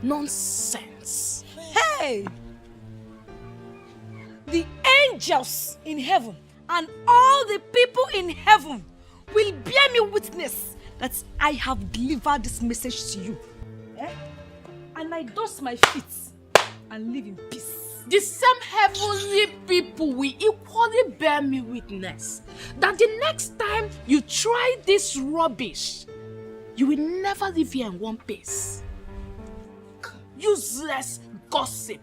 Nonsense. Hey! The angels in heaven and all the people in heaven will bear me witness that I have delivered this message to you. And I dust my feet and live in peace. The same heavenly people will equally bear me witness that the next time you try this rubbish, you will never live here in one piece. Useless gossip.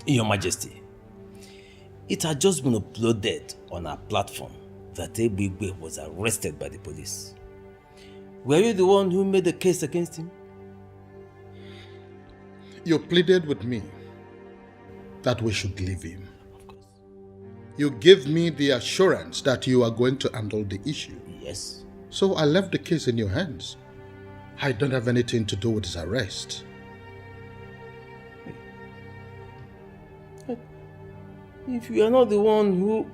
Your Majesty, it had just been uploaded on our platform that Ebigwe was arrested by the police. Were you the one who made the case against him? You pleaded with me that we should leave him. Of course. You gave me the assurance that you are going to handle the issue. Yes. So I left the case in your hands. I don't have anything to do with his arrest. If you are not the one who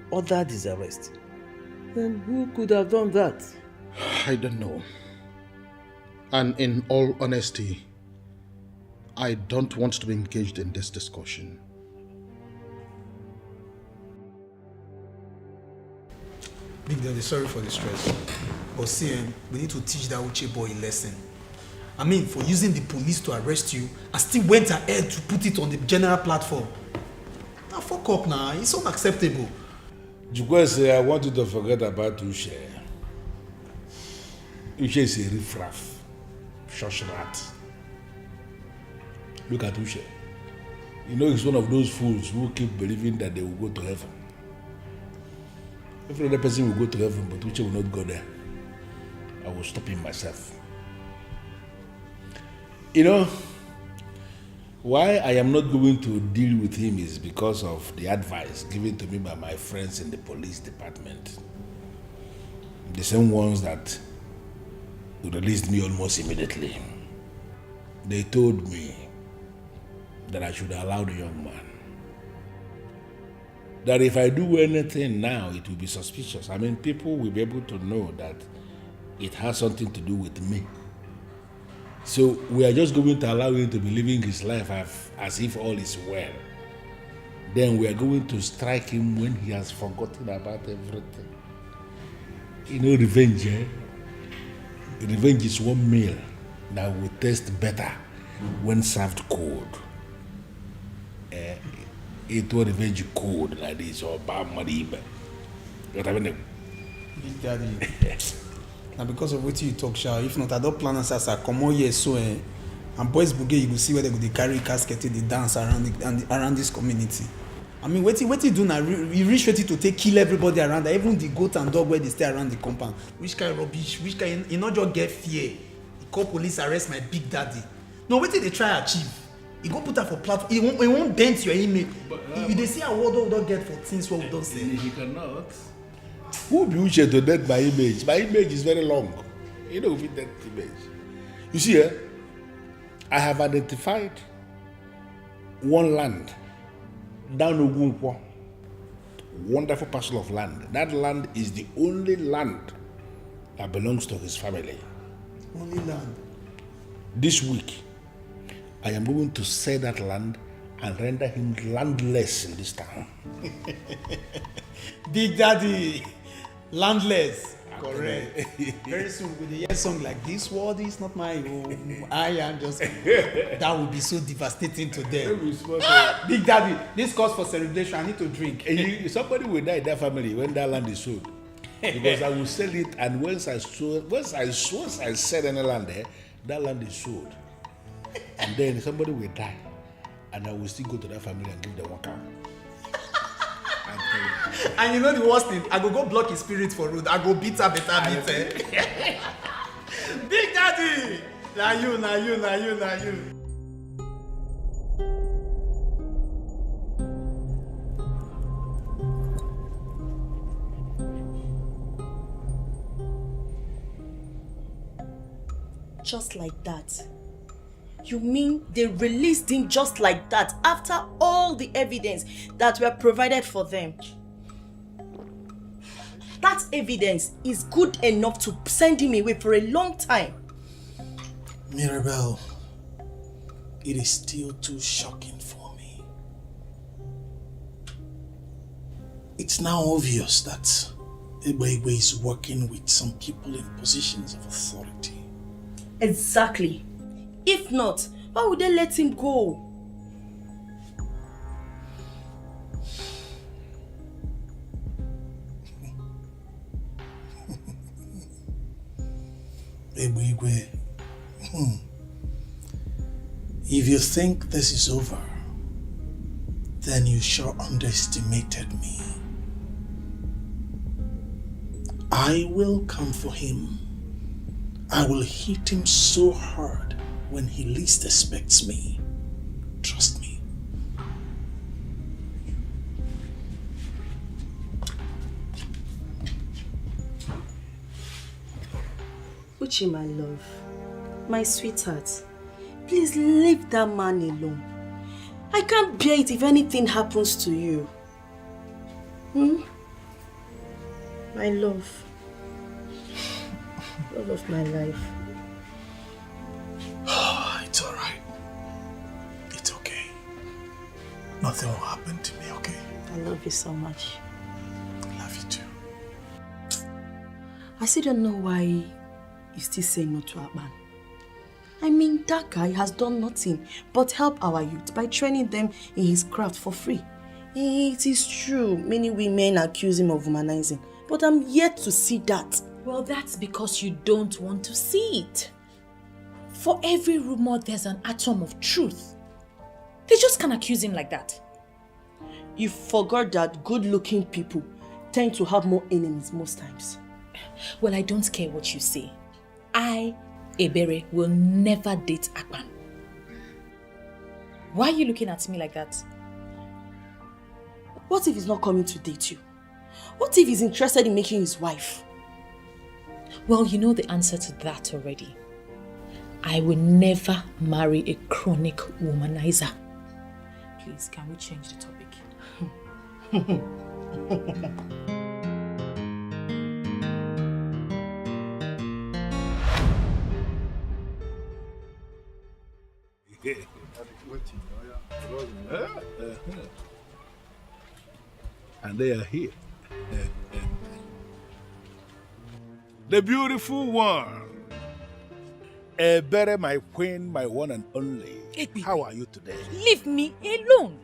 ordered his arrest, then who could have done that? I don't know. And in all honesty, I don't want to be engaged in this discussion. Big Daddy, sorry for the stress. But see, we need to teach that Uche boy a lesson. I mean, for using the police to arrest you, I still went ahead to put it on the general platform. Now fuck up now, it's unacceptable. Jukwese, I want you to forget about Uche. Uche is a riffraff, shush rat. Look at Uche. You know he's one of those fools who keep believing that they will go to heaven. Every other person will go to heaven, but Uche will not go there. I will stop him myself. You know, why I am not going to deal with him is because of the advice given to me by my friends in the police department. The same ones that released me almost immediately. They told me that I should allow the young man. That if I do anything now, it will be suspicious. I mean, people will be able to know that it has something to do with me. So we are just going to allow him to be living his life as if all is well. Then we are going to strike him when he has forgotten about everything. You know, revenge, eh? Revenge is one meal that will taste better when served cold. It will revenge cold like this or bad mariba. What I mean? Big Daddy. Now because of what you talk, Sha, if not, I don't plan as I come on here so and boys bougie, you will see where they go carry casket, they dance around this community. I mean, what you do now? You reach ready to kill everybody around there, even the goat and dog where they stay around the compound. Which kind of rubbish? Which kind? You not just get fear. You call police arrest my Big Daddy. No, what did they try to achieve? You go put that for platform. It won't dent your image. If they see a word we don't get for things what we don't say. He cannot. Who be Uche to date my image? My image is very long. You know, with that image. You see, I have identified one land down Ogunkwo. Wonderful parcel of land. That land is the only land that belongs to his family. Only land. This week, I am going to sell that land and render him landless in this town. Big Daddy, landless. Correct. Very soon with a year song like this world is not my home. I am just that would be so devastating to them. Big Daddy, this calls for celebration. I need to drink. Somebody will die in that family when that land is sold. Because I will sell it, and once I sell any land there, that land is sold. And then somebody will die, and I will still go to that family and give them one cow. And you know the worst thing, I go block his spirit for road. I go beat her better. Big Daddy! Now you. Just like that? You mean they released him just like that after all the evidence that were provided for them? That evidence is good enough to send him away for a long time. Mirabel, it is still too shocking for me. It's now obvious that Ebegbe is working with some people in positions of authority. Exactly. If not, why would they let him go? Ebegbe, if you think this is over, then you sure underestimated me. I will come for him. I will hit him so hard when he least expects me. Trust me. Uchi, my love, my sweetheart, please leave that man alone. I can't bear it if anything happens to you. My love. Love of my life. It's alright. It's okay. Nothing will happen to me, okay? I love you so much. I love you too. I still don't know why you still say no to Akpan. I mean, that guy has done nothing but help our youth by training them in his craft for free. It is true, many women accuse him of womanizing, but I'm yet to see that. Well, that's because you don't want to see it. For every rumor, there's an atom of truth. They just can't accuse him like that. You forgot that good-looking people tend to have more enemies most times. Well, I don't care what you say. I, Ebere, will never date Akpan. Why are you looking at me like that? What if he's not coming to date you? What if he's interested in making his wife? Well, you know the answer to that already. I will never marry a chronic womanizer. Please, can we change the topic? And they are here. The beautiful one. Ebere, my queen, my one and only. How are you today? Leave me alone.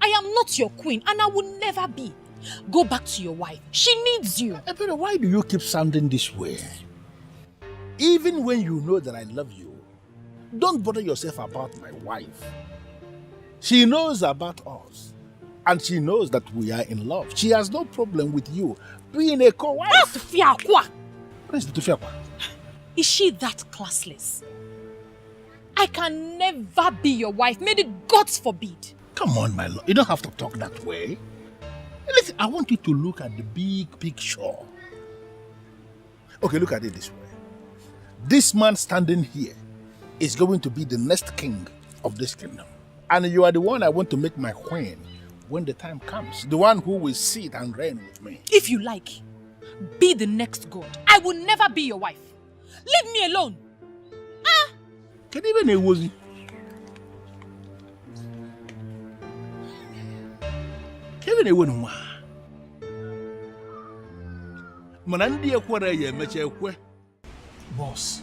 I am not your queen and I will never be. Go back to your wife. She needs you. Ebere, why do you keep sounding this way? Even when you know that I love you, don't bother yourself about my wife. She knows about us. And she knows that we are in love. She has no problem with you being a co-wife. What is Tufiakwa? Is she that classless? I can never be your wife. May the gods forbid. Come on, my love. You don't have to talk that way. Listen, I want you to look at the big picture. Okay, look at it this way. This man standing here is going to be the next king of this kingdom. And you are the one I want to make my queen when the time comes. The one who will sit and reign with me. If you like, be the next god. I will never be your wife. Leave me alone. Can even a wozy? Kevin a woman. Manandi akwara ye meche ekwe. Boss,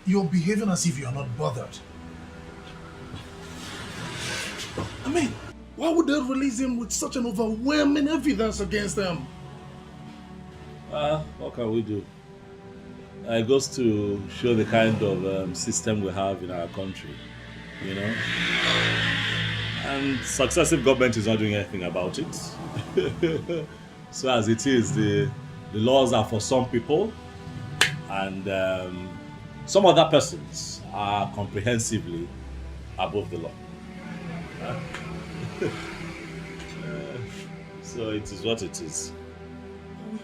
you're behaving as if you're not bothered. I mean, why would they release him with such an overwhelming evidence against them? What can we do? It goes to show the kind of system we have in our country, you know. And successive government is not doing anything about it. So as it is, the laws are for some people, and some other persons are comprehensively above the law. So it is what it is. We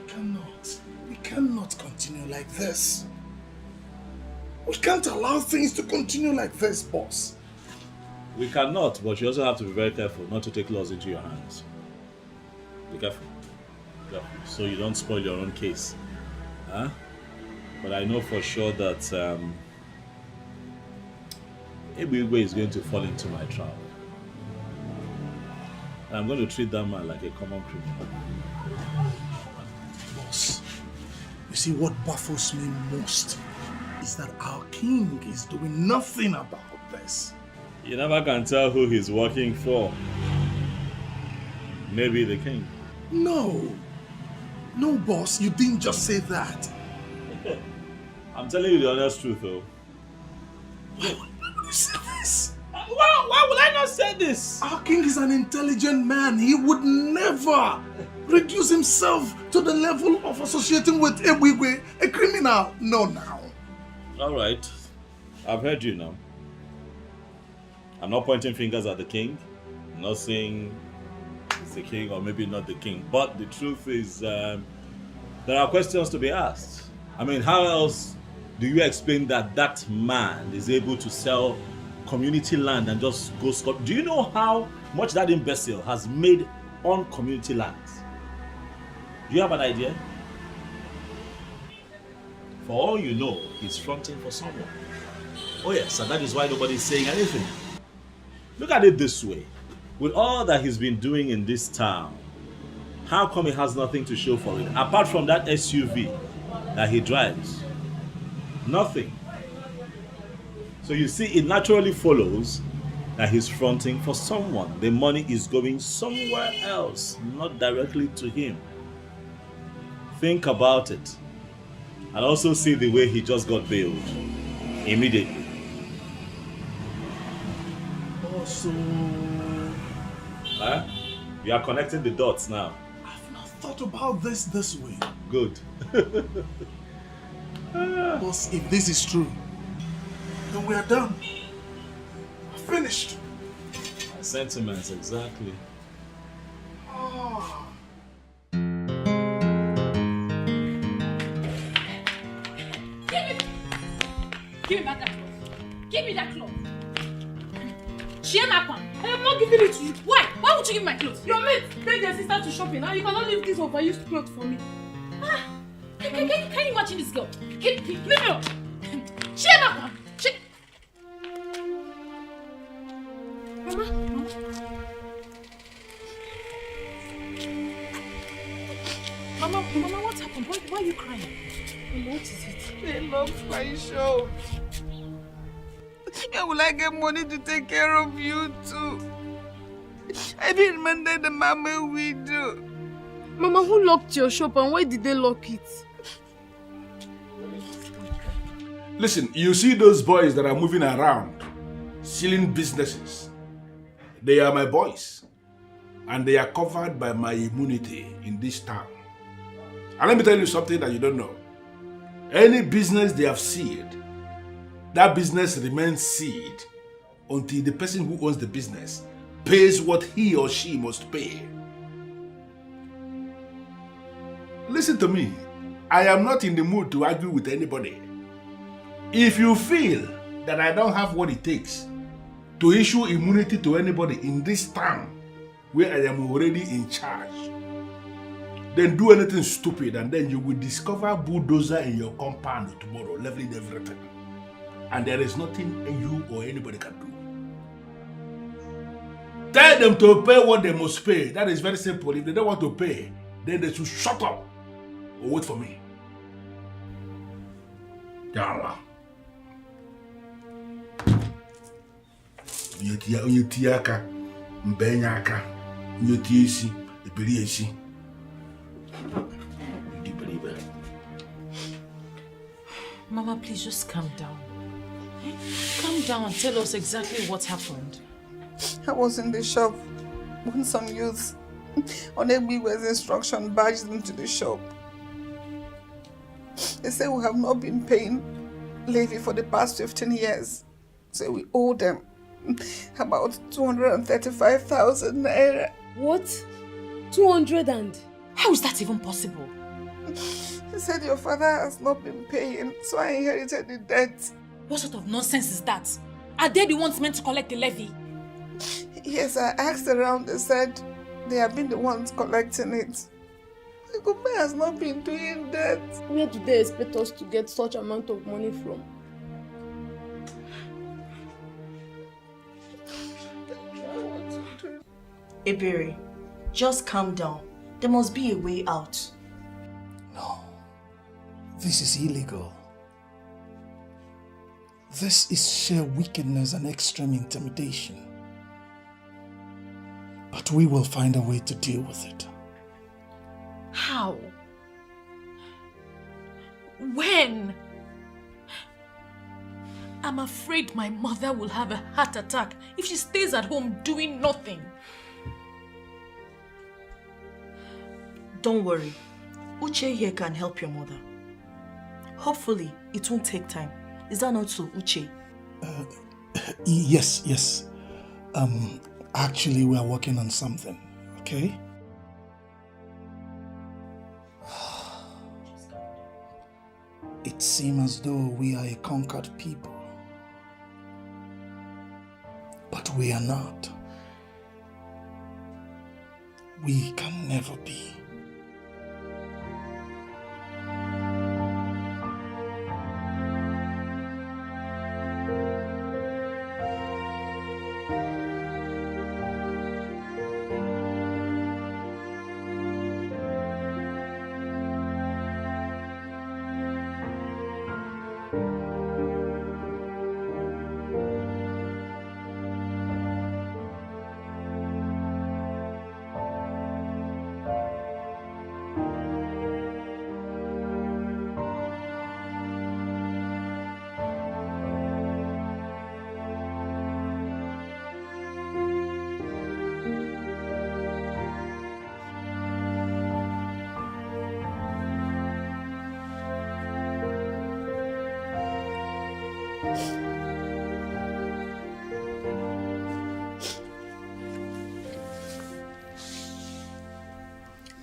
cannot continue like this. We can't allow things to continue like this, boss. We cannot, but you also have to be very careful not to take laws into your hands. Be careful. So you don't spoil your own case. Huh? But I know for sure that Ebigwe is going to fall into my trap. And I'm going to treat that man like a common criminal. Boss, you see what baffles me most is that our king is doing nothing about this. You never can tell who he's working for. Maybe the king. No, boss, you didn't just say that. I'm telling you the honest truth, though. Why would you say this? Why would I not say this? Our king is an intelligent man. He would never reduce himself to the level of associating with Ebigwe, a criminal. No, now. All right. I've heard you now. I'm not pointing fingers at the king. I'm not saying it's the king or maybe not the king. But the truth is, there are questions to be asked. I mean, how else do you explain that that man is able to sell community land and just go scot? Do you know how much that imbecile has made on community lands? Do you have an idea? For all you know, he's fronting for someone. Oh yes, and that is why nobody's saying anything. Look at it this way. With all that he's been doing in this town, how come he has nothing to show for it? Apart from that SUV that he drives. Nothing. So you see, it naturally follows that he's fronting for someone. The money is going somewhere else, not directly to him. Think about it. And also see the way he just got bailed. Immediately. Also, you are connecting the dots now. I've not thought about this way. Good. Boss, if this is true, then we are done. Finished. My sentiments, exactly. Oh. Give me back that cloth. Give me that cloth. Chiamakwan. I am not giving it to you. Why? Why would you give me my clothes? Your mate take their sister to shopping and you cannot leave this overused cloth for me. Can you imagine this girl? Leave me alone. Chiamakwan. Mama, what happened? Why are you crying? Mama, what is it? They lost my show. How will I get money to take care of you too? I didn't remember the mama we do. Mama, who locked your shop and why did they lock it? Listen, you see those boys that are moving around, stealing businesses. They are my boys. And they are covered by my immunity in this town. And let me tell you something that you don't know. Any business they have sealed, that business remains sealed until the person who owns the business pays what he or she must pay. Listen to me. I am not in the mood to argue with anybody. If you feel that I don't have what it takes to issue immunity to anybody in this town where I am already in charge, then do anything stupid and then you will discover bulldozer in your compound tomorrow, leveling everything. And there is nothing you or anybody can do. Tell them to pay what they must pay. That is very simple. If they don't want to pay, then they should shut up or wait for me. Yalla. Onye tie aka, mbenye aka, onye tie isi, ebiri isi. Mama, please just calm down. Calm down and tell us exactly what happened. I was in the shop when some youths, on Egbiwe's instruction, barged into the shop. They say we have not been paying levy for the past 15 years. So we owe them about 235,000 naira. What? 200 and? How is that even possible? He said your father has not been paying, so I inherited the debt. What sort of nonsense is that? Are they the ones meant to collect the levy? Yes, I asked around. They said they have been the ones collecting it. The government has not been doing that. Where do they expect us to get such amount of money from? Ebere, just calm down. There must be a way out. No. This is illegal. This is sheer wickedness and extreme intimidation. But we will find a way to deal with it. How? When? I'm afraid my mother will have a heart attack if she stays at home doing nothing. Don't worry. Uche here can help your mother. Hopefully, it won't take time. Is that not so, Uche? Yes. Actually, we are working on something, okay? It seems as though we are a conquered people. But we are not. We can never be.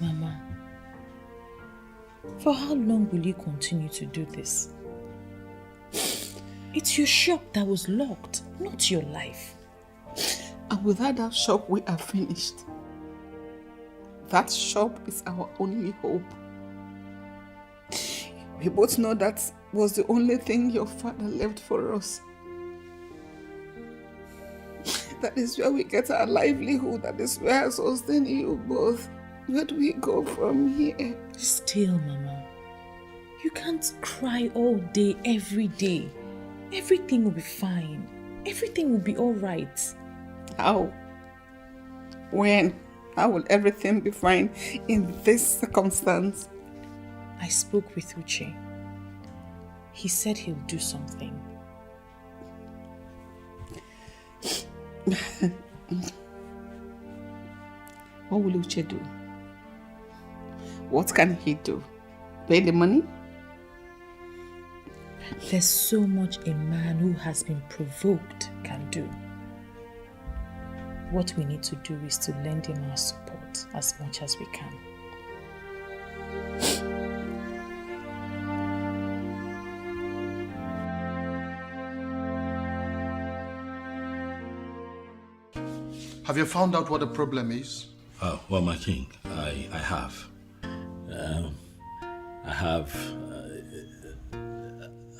Mama, for how long will you continue to do this? It's your shop that was locked, not your life. And without that shop, we are finished. That shop is our only hope. We both know that was the only thing your father left for us. That is where we get our livelihood. That is where I sustain you both. Where do we go from here? Still, Mama, you can't cry all day, every day. Everything will be fine. Everything will be all right. How? When? How will everything be fine in this circumstance? I spoke with Uche. He said he'll do something. What will Uche do? What can he do? Pay the money? There's so much a man who has been provoked can do. What we need to do is to lend him our support as much as we can. Have you found out what the problem is? Oh, well, my king, I have.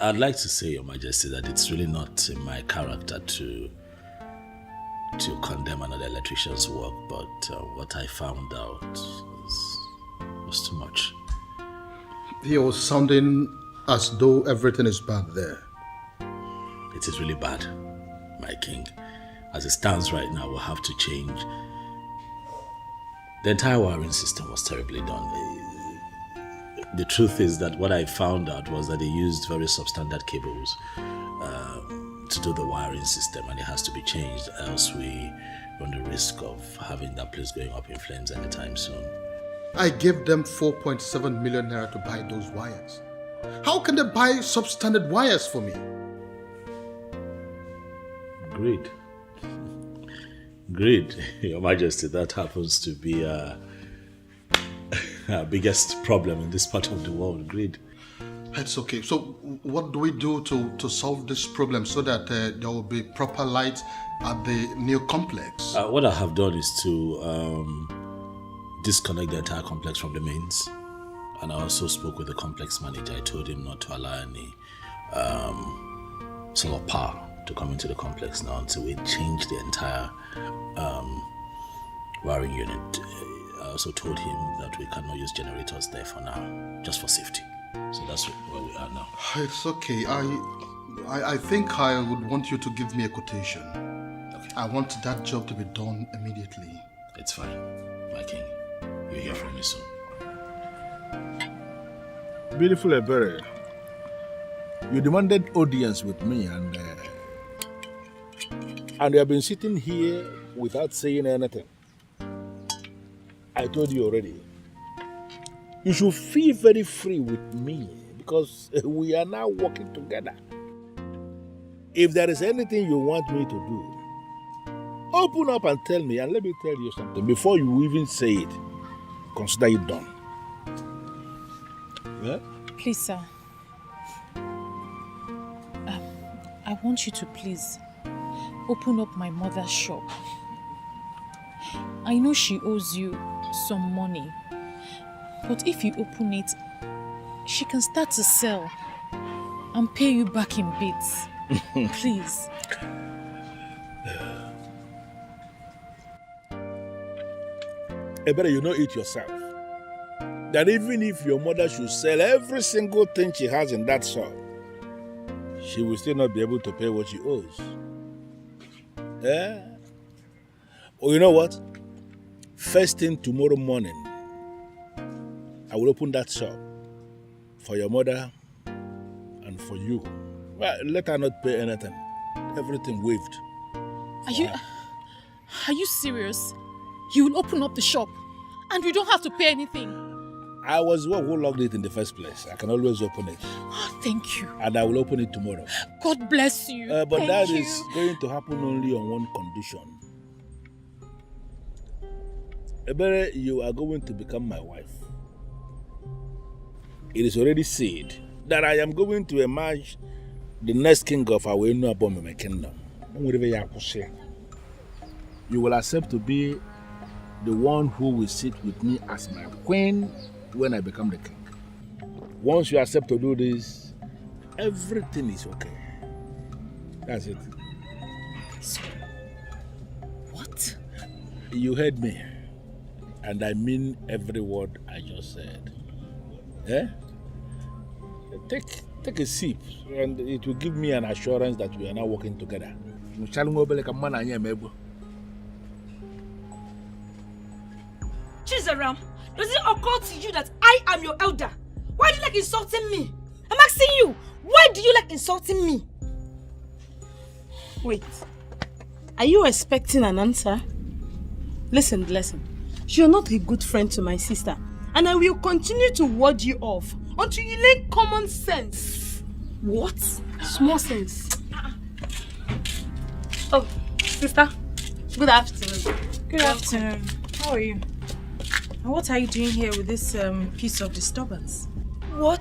I'd like to say, Your Majesty, that it's really not in my character to condemn another electrician's work, but what I found out was too much. He was sounding as though everything is bad there. It is really bad, my king. As it stands right now, we'll have to change. The entire wiring system was terribly done. The truth is that what I found out was that they used very substandard cables to do the wiring system, and it has to be changed, else we run the risk of having that place going up in flames anytime soon. I gave them 4.7 million naira to buy those wires. How can they buy substandard wires for me? Greed. Greed, Your Majesty, that happens to be our biggest problem in this part of the world, greed. It's okay. So what do we do to solve this problem so that there will be proper light at the new complex? What I have done is to disconnect the entire complex from the mains. And I also spoke with the complex manager. I told him not to allow any solar power to come into the complex now until we change the entire wiring unit. I also told him that we cannot use generators there for now, just for safety. So that's where we are now. It's okay. I think I would want you to give me a quotation. Okay. I want that job to be done immediately. It's fine, my king. You'll hear from me soon. Beautiful Ebere, you demanded audience with me and you have been sitting here without saying anything. I told you already. You should feel very free with me because we are now working together. If there is anything you want me to do, open up and tell me, and let me tell you something. Before you even say it, consider it done. Yeah? Please, sir. I want you to please open up my mother's shop. I know she owes you some money, but if you open it, she can start to sell and pay you back in bits. Please. Ebere, you know it yourself. That even if your mother should sell every single thing she has in that shop, she will still not be able to pay what she owes. Yeah? Oh, you know what? First thing tomorrow morning, I will open that shop for your mother and for you. Well, let her not pay anything. Everything waived. Are you serious? You will open up the shop and you don't have to pay anything. I was the one who locked it in the first place. I can always open it. Oh, thank you. And I will open it tomorrow. God bless you. But that is going to happen only on one condition. Ebere, you are going to become my wife. It is already said that I am going to emerge the next king of our Abomeme kingdom. You will accept to be the one who will sit with me as my queen when I become the king. Once you accept to do this, everything is okay. That's it. So, what? You heard me. And I mean every word I just said. Eh? Take a sip, and it will give me an assurance that we are now working together. Chizaram, does it occur to you that I am your elder? Why do you like insulting me? I'm asking you, why do you like insulting me? Wait, are you expecting an answer? Listen, you're not a good friend to my sister, and I will continue to ward you off until you learn common sense. What? Small sense. Oh, sister, good afternoon. Good afternoon. How are you? And what are you doing here with this piece of disturbance? What?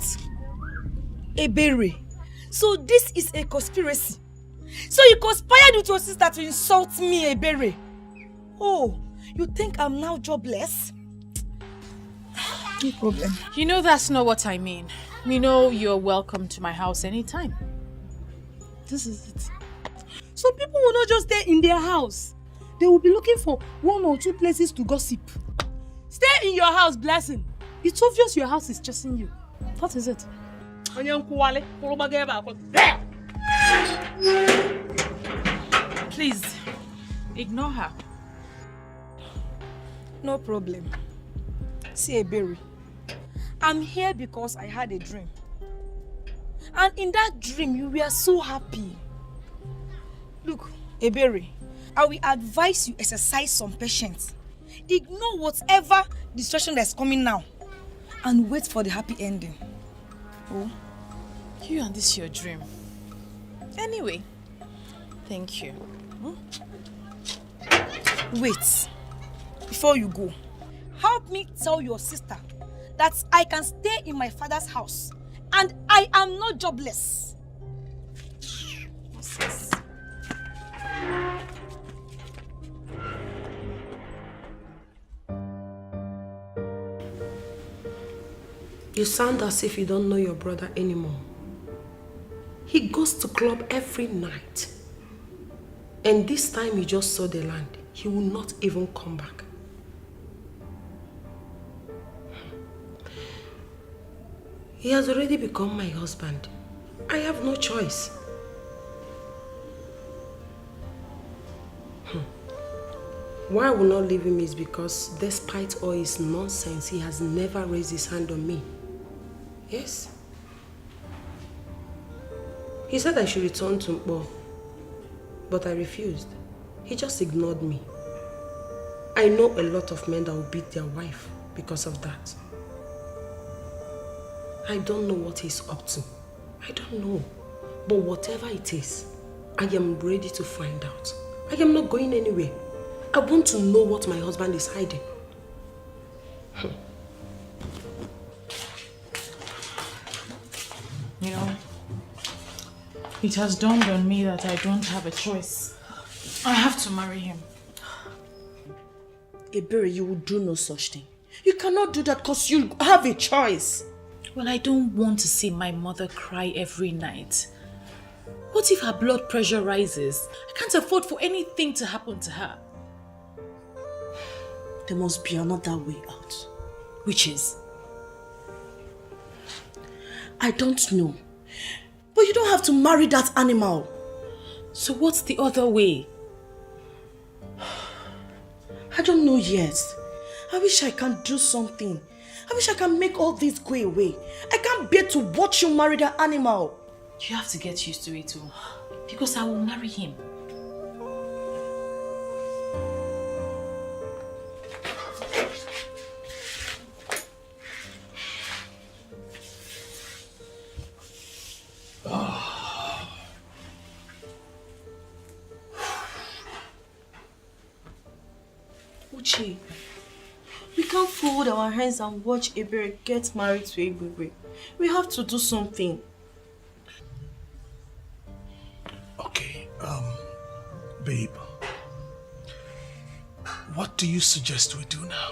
Ebere. So this is a conspiracy. So you conspired with your sister to insult me, Ebere. Oh, you think I'm now jobless? No problem. You know that's not what I mean. You know you're welcome to my house anytime. This is it. Some people will not just stay in their house. They will be looking for 1 or 2 places to gossip. Stay in your house, Blessing. It's obvious your house is chasing you. What is it? Please, ignore her. No problem. See, Ebere, I'm here because I had a dream. And in that dream, you were so happy. Look, Ebere, I will advise you exercise some patience. Ignore whatever distraction that's coming now. And wait for the happy ending. Oh, you and this your dream. Anyway, thank you. Wait. Before you go, help me tell your sister that I can stay in my father's house and I am not jobless. What's this? You sound as if you don't know your brother anymore. He goes to club every night. And this time he just saw the land. He will not even come back. He has already become my husband. I have no choice. Why I will not leave him is because despite all his nonsense, he has never raised his hand on me. Yes. He said I should return to Mpo, but I refused. He just ignored me. I know a lot of men that will beat their wife because of that. I don't know what he's up to. I don't know. But whatever it is, I am ready to find out. I am not going anywhere. I want to know what my husband is hiding. You know, it has dawned on me that I don't have a choice. I have to marry him. Ebere, you will do no such thing. You cannot do that because you have a choice. Well, I don't want to see my mother cry every night. What if her blood pressure rises? I can't afford for anything to happen to her. There must be another way out. Which is? I don't know. But you don't have to marry that animal. So what's the other way? I don't know yet. I wish I can do something. I wish I can make all this go away. I can't bear to watch you marry that animal. You have to get used to it too. Because I will marry him. Uche, we can't fold our hands and watch Ebere get married to Ebube. We have to do something. Okay, babe. What do you suggest we do now?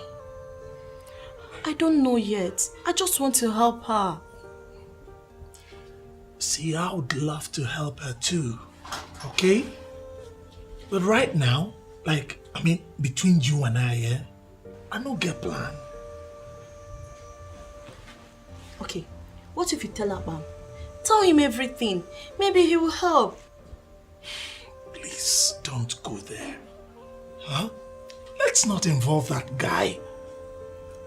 I don't know yet. I just want to help her. See, I would love to help her too, okay? But right now, between you and I, I don't get plan. Okay, what if you tell Abam? Tell him everything. Maybe he will help. Please, don't go there. Huh? Let's not involve that guy.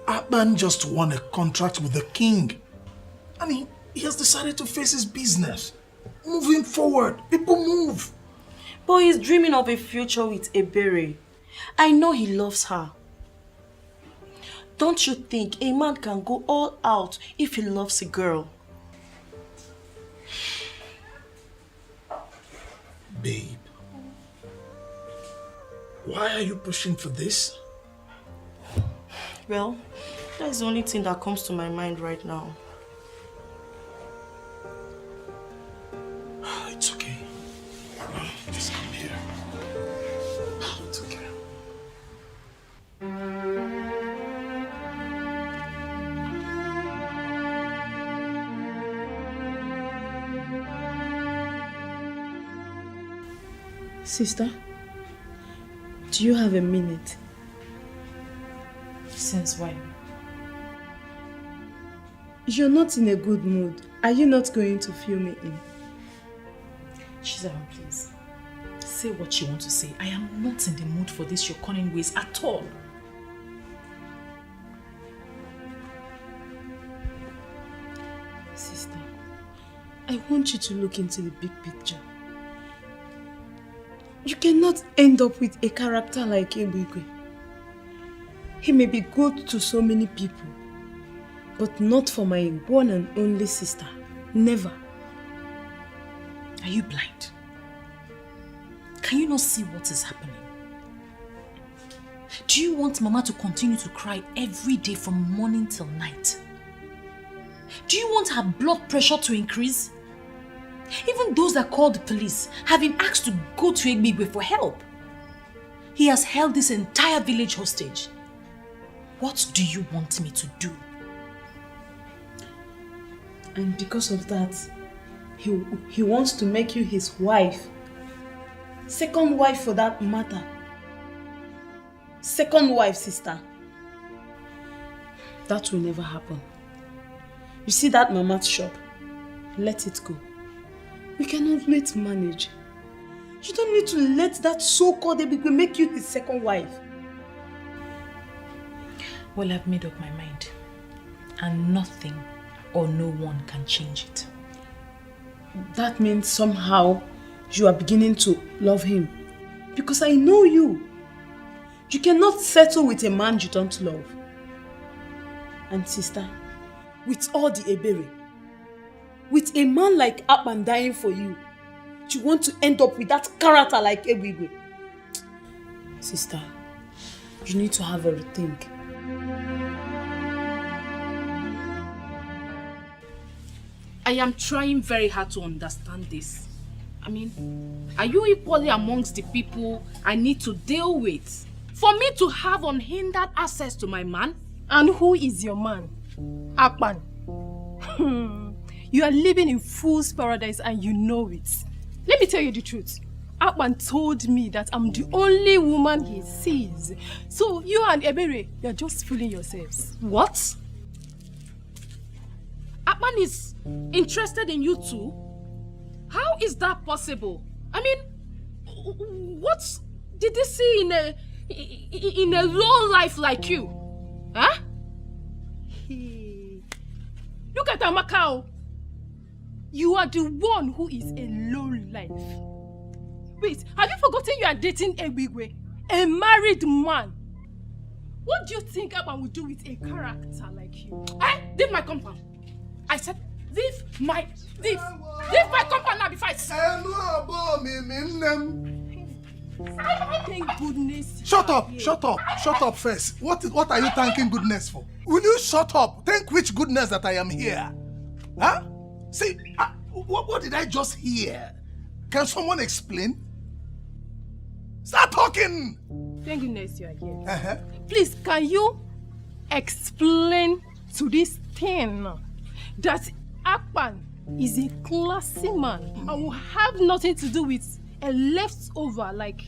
Abam just won a contract with the king. He has decided to face his business. Moving forward, people move. But he's dreaming of a future with Ebere. I know he loves her. Don't you think a man can go all out if he loves a girl? Babe, why are you pushing for this? Well, that's the only thing that comes to my mind right now. It's okay. Just come here. It's okay. Sister, do you have a minute? Since when? You're not in a good mood. Are you not going to fill me in? Chizaram, please. Say what you want to say. I am not in the mood for this your cunning ways at all. Sister, I want you to look into the big picture. You cannot end up with a character like Ebigwe. He may be good to so many people, but not for my one and only sister. Never. Are you blind? Can you not see what is happening? Do you want Mama to continue to cry every day from morning till night? Do you want her blood pressure to increase? Even those that called the police have been asked to go to Egbigwe for help. He has held this entire village hostage. What do you want me to do? And because of that, he wants to make you his wife. Second wife for that matter. Second wife, sister. That will never happen. You see that mama's shop? Let it go. We can always manage. You don't need to let that so-called Ebigwe make you his second wife. Well, I've made up my mind. And nothing or no one can change it. That means somehow you are beginning to love him. Because I know you. You cannot settle with a man you don't love. And sister, with all the ebere, with a man like Akpan dying for you, you want to end up with that character like Ebigwe. Sister, you need to have a rethink. I am trying very hard to understand this. I mean, are you equally amongst the people I need to deal with for me to have unhindered access to my man? And who is your man? Akpan. You are living in fool's paradise and you know it. Let me tell you the truth. Akpan told me that I'm the only woman he sees. So you and Ebere, you're just fooling yourselves. What? Akpan is interested in you too? How is that possible? I mean, what did he see in a low life like you? Huh? Look at Amakao. You are the one who is a low life. Wait, have you forgotten you are dating Ebigwe, a married man? What do you think Akpan would do with a character like you? Leave my compound. I said, leave my compound now before I Thank goodness. Shut up first. What are you thanking goodness for? Will you shut up? Thank which goodness that I am here? Huh? See, what did I just hear? Can someone explain? Start talking! Thank goodness you are here. Please, can you explain to this thing that Akpan is a classy man and will have nothing to do with a leftover like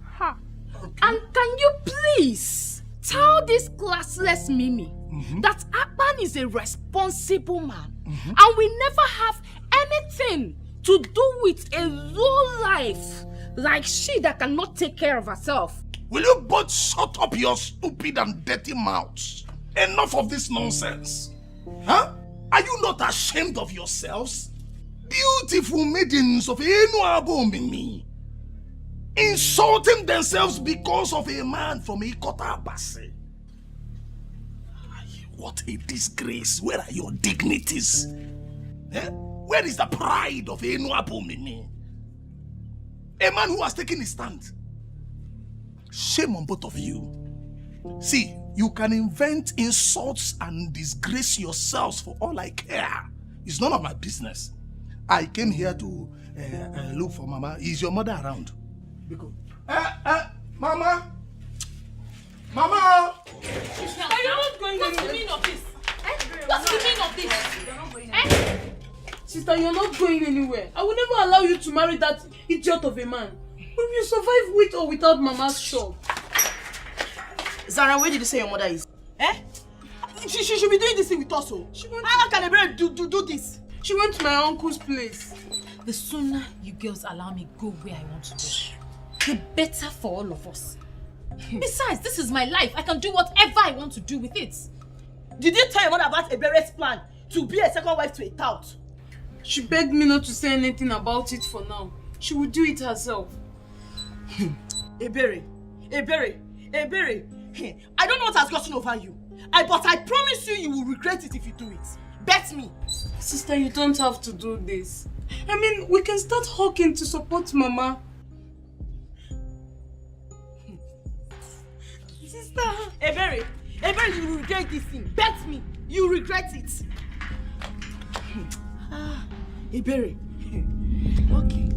her? Okay. And can you please tell this classless Mimi that Akpan is a responsible man and we never have anything to do with a low life like she that cannot take care of herself? Will you both shut up your stupid and dirty mouths? Enough of this nonsense. Huh? Are you not ashamed of yourselves? Beautiful maidens of Enu Mimi, insulting themselves because of a man from Ikota Abase. What a disgrace. Where are your dignities? Where is the pride of Enu Mimi? A man who has taken his stand. Shame on both of you. See, you can invent insults and disgrace yourselves for all I care. It's none of my business. I came here to look for Mama. Is your mother around? Because, Mama! Mama! Are you not going anywhere? What's the meaning of this? What's the meaning of this? You're not going anywhere. Sister, you're not going anywhere. I will never allow you to marry that idiot of a man. We will survive with or without Mama's shop. Zara, where did you say your mother is? Eh? She should be doing this thing with us. How can Ebere do this? She went to my uncle's place. The sooner you girls allow me go where I want to go, the better for all of us. Besides, this is my life. I can do whatever I want to do with it. Did you tell your mother about Ebere's plan to be a second wife to a tout? She begged me not to say anything about it for now. She will do it herself. Ebere. I don't know what has gotten over you. But I promise you will regret it if you do it. Bet me. Sister, you don't have to do this. I mean, we can start hawking to support Mama. Sister. Ebere, you will regret this thing. Bet me. You regret it. Ebere. Okay.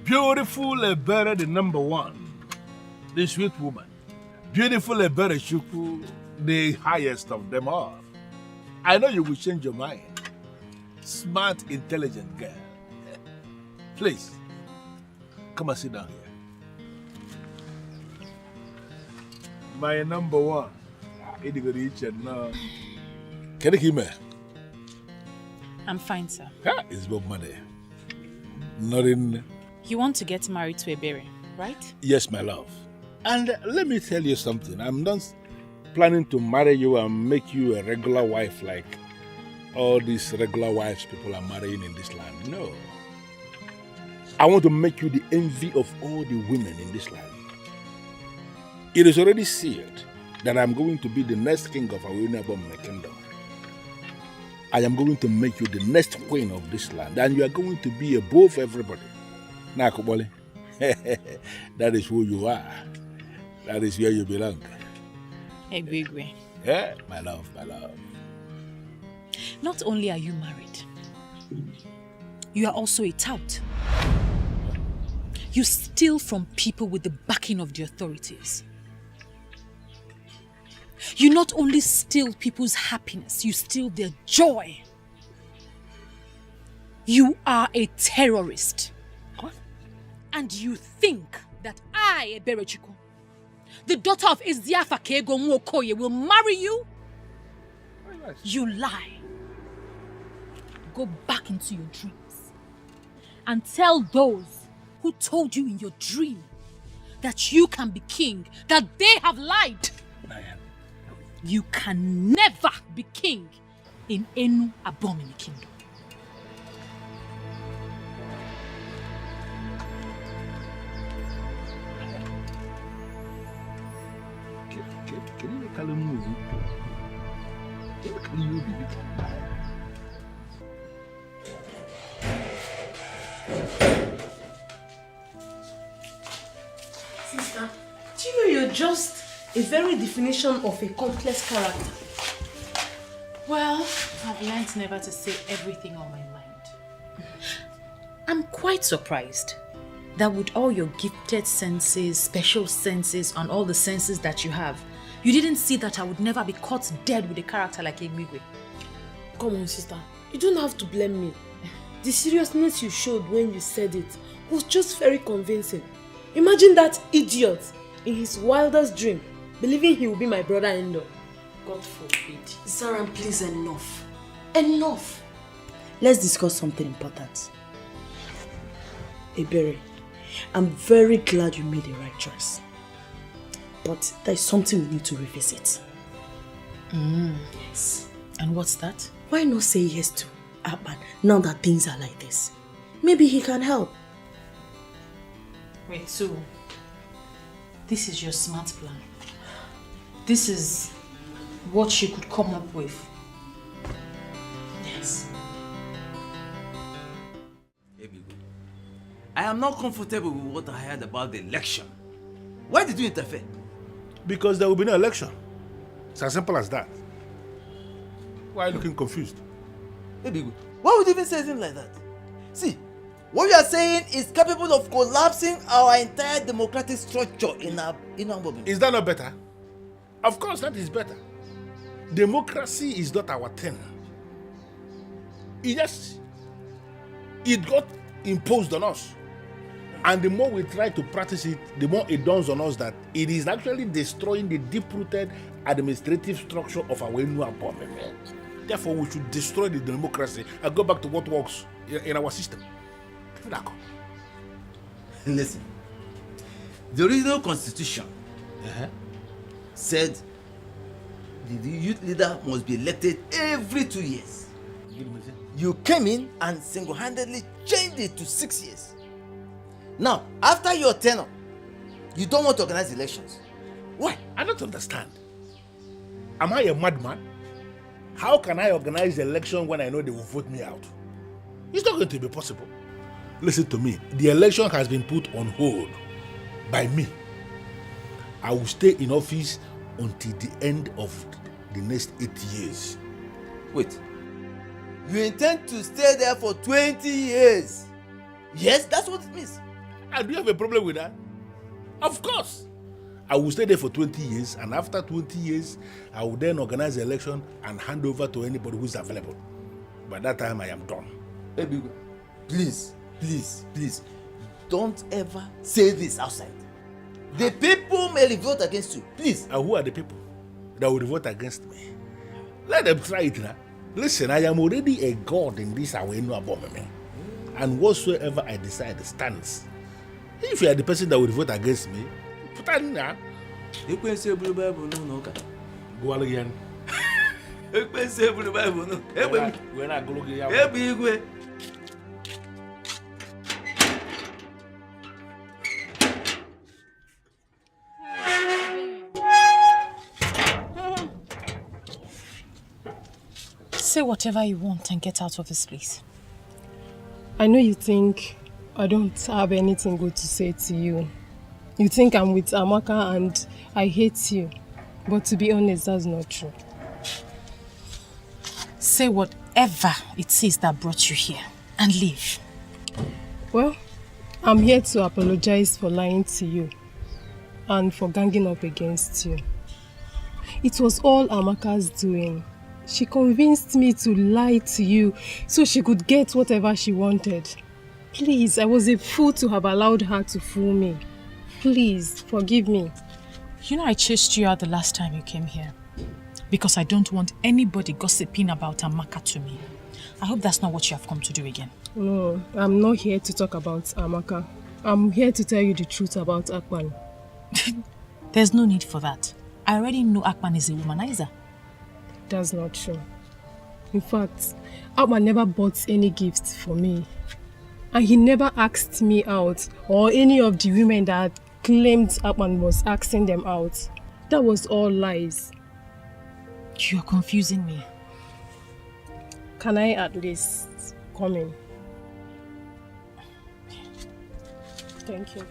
Beautiful Ebere, the number one, the sweet woman. Beautiful Ebere Shuku, the highest of them all. I know you will change your mind. Smart, intelligent girl. Please, come and sit down here. My number one. Can you hear me? I'm fine, sir. It's Bob Money. Nothing. You want to get married to Ebere, right? Yes, my love. And let me tell you something. I'm not planning to marry you and make you a regular wife like all these regular wives people are marrying in this land. No. I want to make you the envy of all the women in this land. It is already sealed that I'm going to be the next king of our kingdom. I am going to make you the next queen of this land, and you are going to be above everybody. Nakobole, that is who you are. That is where you belong. Egwegwe. Yeah, my love, my love. Not only are you married, you are also a tout. You steal from people with the backing of the authorities. You not only steal people's happiness, you steal their joy. You are a terrorist. What? And you think that I, Ebere Chukwu, the daughter of Eziafa Kego Nwokoye, will marry you? You lie. Go back into your dreams and tell those who told you in your dream that you can be king, that they have lied. You can never be king in Enu Abomini kingdom. Sister, do you know you're just a very definition of a complex character? Well, I've learned never to say everything on my mind. I'm quite surprised that with all your gifted senses, special senses, and all the senses that you have, you didn't see that I would never be caught dead with a character like Egwigwe. Come on, sister. You don't have to blame me. The seriousness you showed when you said it was just very convincing. Imagine that idiot in his wildest dream believing he will be my brother-in-law. God forbid. Zara, please, enough. Enough. Let's discuss something important. Ebere, I'm very glad you made the right choice. But there's something we need to revisit. Yes. And what's that? Why not say yes to Akpan now that things are like this? Maybe he can help. Wait, so this is your smart plan? This is what she could come up with? Yes. I am not comfortable with what I heard about the election. Why did you interfere? Because there will be no election. It's as simple as that. Why are you looking confused? Baby, why would you even say something like that? See, what you are saying is capable of collapsing our entire democratic structure in our movement. Is that not better? Of course, that is better. Democracy is not our thing. It got imposed on us. And the more we try to practice it, the more it dawns on us that it is actually destroying the deep-rooted administrative structure of our new government. Therefore, we should destroy the democracy and go back to what works in our system. Listen, the original constitution said the youth leader must be elected every 2 years. You came in and single-handedly changed it to 6 years. Now, after your tenure, you don't want to organize elections. Why? I don't understand. Am I a madman? How can I organize the election when I know they will vote me out? It's not going to be possible. Listen to me. The election has been put on hold by me. I will stay in office until the end of the next 8 years. Wait. You intend to stay there for 20 years? Yes, that's what it means. And do you have a problem with that? Of course. I will stay there for 20 years, and after 20 years, I will then organize the election and hand over to anybody who is available. By that time, I am done. Baby, please, don't ever say this outside. The people may revolt against you, please. And who are the people that will revolt against me? Let them try it now. Listen, I am already a god in this Awenu abomination, and whatsoever I decide stands. If you are the person that will vote against me, put that in there. You can say blue Bible no. Go again. You can say blue Bible no. We're not going to go. Say whatever you want and get out of this place. I know you think I don't have anything good to say to you. You think I'm with Amaka and I hate you. But to be honest, that's not true. Say whatever it is that brought you here and leave. Well, I'm here to apologize for lying to you and for ganging up against you. It was all Amaka's doing. She convinced me to lie to you so she could get whatever she wanted. Please, I was a fool to have allowed her to fool me. Please, forgive me. You know I chased you out the last time you came here because I don't want anybody gossiping about Amaka to me. I hope that's not what you have come to do again. No, I'm not here to talk about Amaka. I'm here to tell you the truth about Akpan. There's no need for that. I already know Akpan is a womanizer. That's not true. In fact, Akpan never bought any gifts for me. And he never asked me out or any of the women that claimed Akpan was asking them out. That was all lies. You're confusing me. Can I at least come in? Thank you.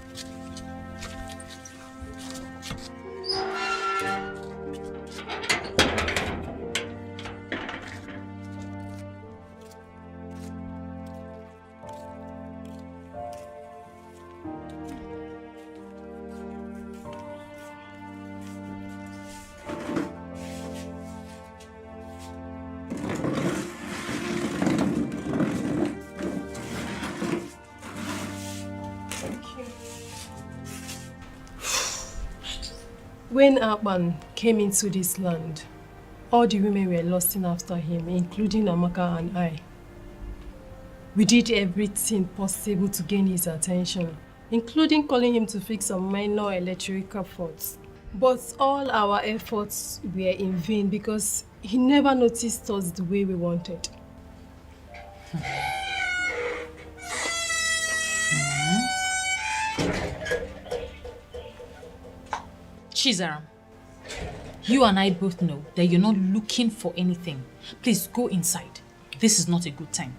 When Akpan came into this land, all the women were lusting after him, including Amaka and I. We did everything possible to gain his attention. including calling him to fix some minor electrical faults. But all our efforts were in vain because he never noticed us the way we wanted. Chizaram, you and I both know that you're not looking for anything. Please go inside. This is not a good time.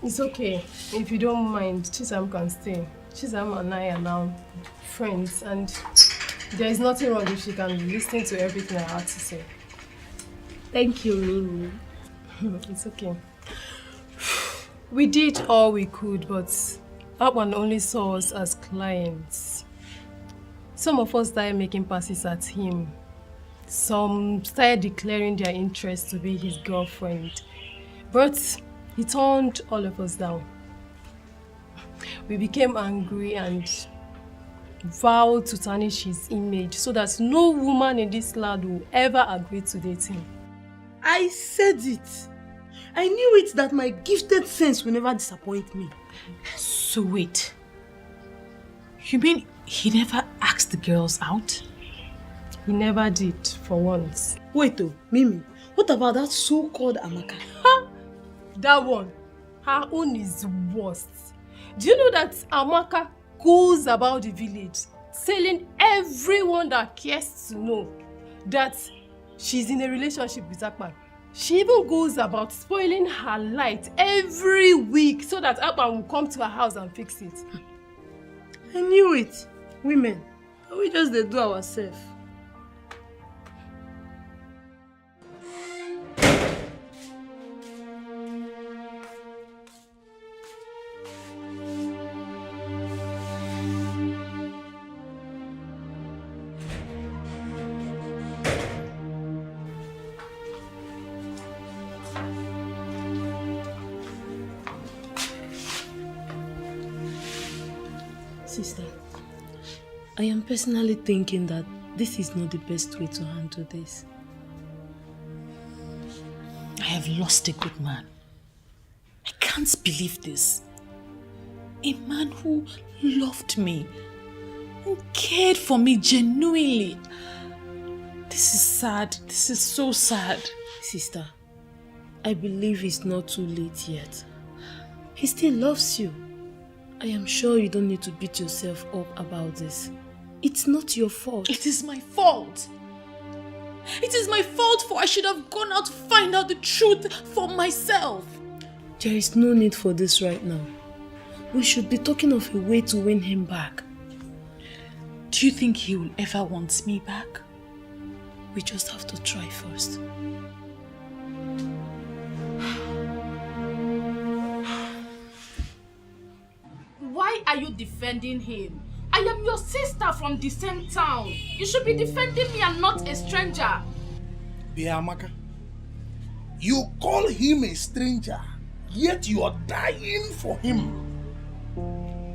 It's okay. If you don't mind, Chizam can stay. Chizam and I are now friends, and there is nothing wrong if she can listen to everything I have to say. Thank you, Mimi. It's okay. We did all we could, but Akpan only saw us as clients. Some of us started making passes at him. Some started declaring their interest to be his girlfriend. But he turned all of us down. We became angry and vowed to tarnish his image so that no woman in this land will ever agree to date him. I said it. I knew it that my gifted sense will never disappoint me. So wait. You mean he never asked the girls out? He never did, for once. Wait though, Mimi, what about that so-called Amaka? That one, her own is worst. Do you know that Amaka goes about the village telling everyone that cares to know that she's in a relationship with Akpan? She even goes about spoiling her light every week so that Akpan will come to her house and fix it. I knew it. Women, we just do ourselves. Sister, I am personally thinking that this is not the best way to handle this. I have lost a good man. I can't believe this. A man who loved me, who cared for me genuinely. This is sad. This is so sad. Sister, I believe it's not too late yet. He still loves you. I am sure you don't need to beat yourself up about this. It's not your fault. It is my fault. It is my fault, for I should have gone out to find out the truth for myself. There is no need for this right now. We should be talking of a way to win him back. Do you think he will ever want me back? We just have to try first. Why are you defending him? I am your sister from the same town. You should be defending me and not a stranger. Biamaka, you call him a stranger, yet you are dying for him.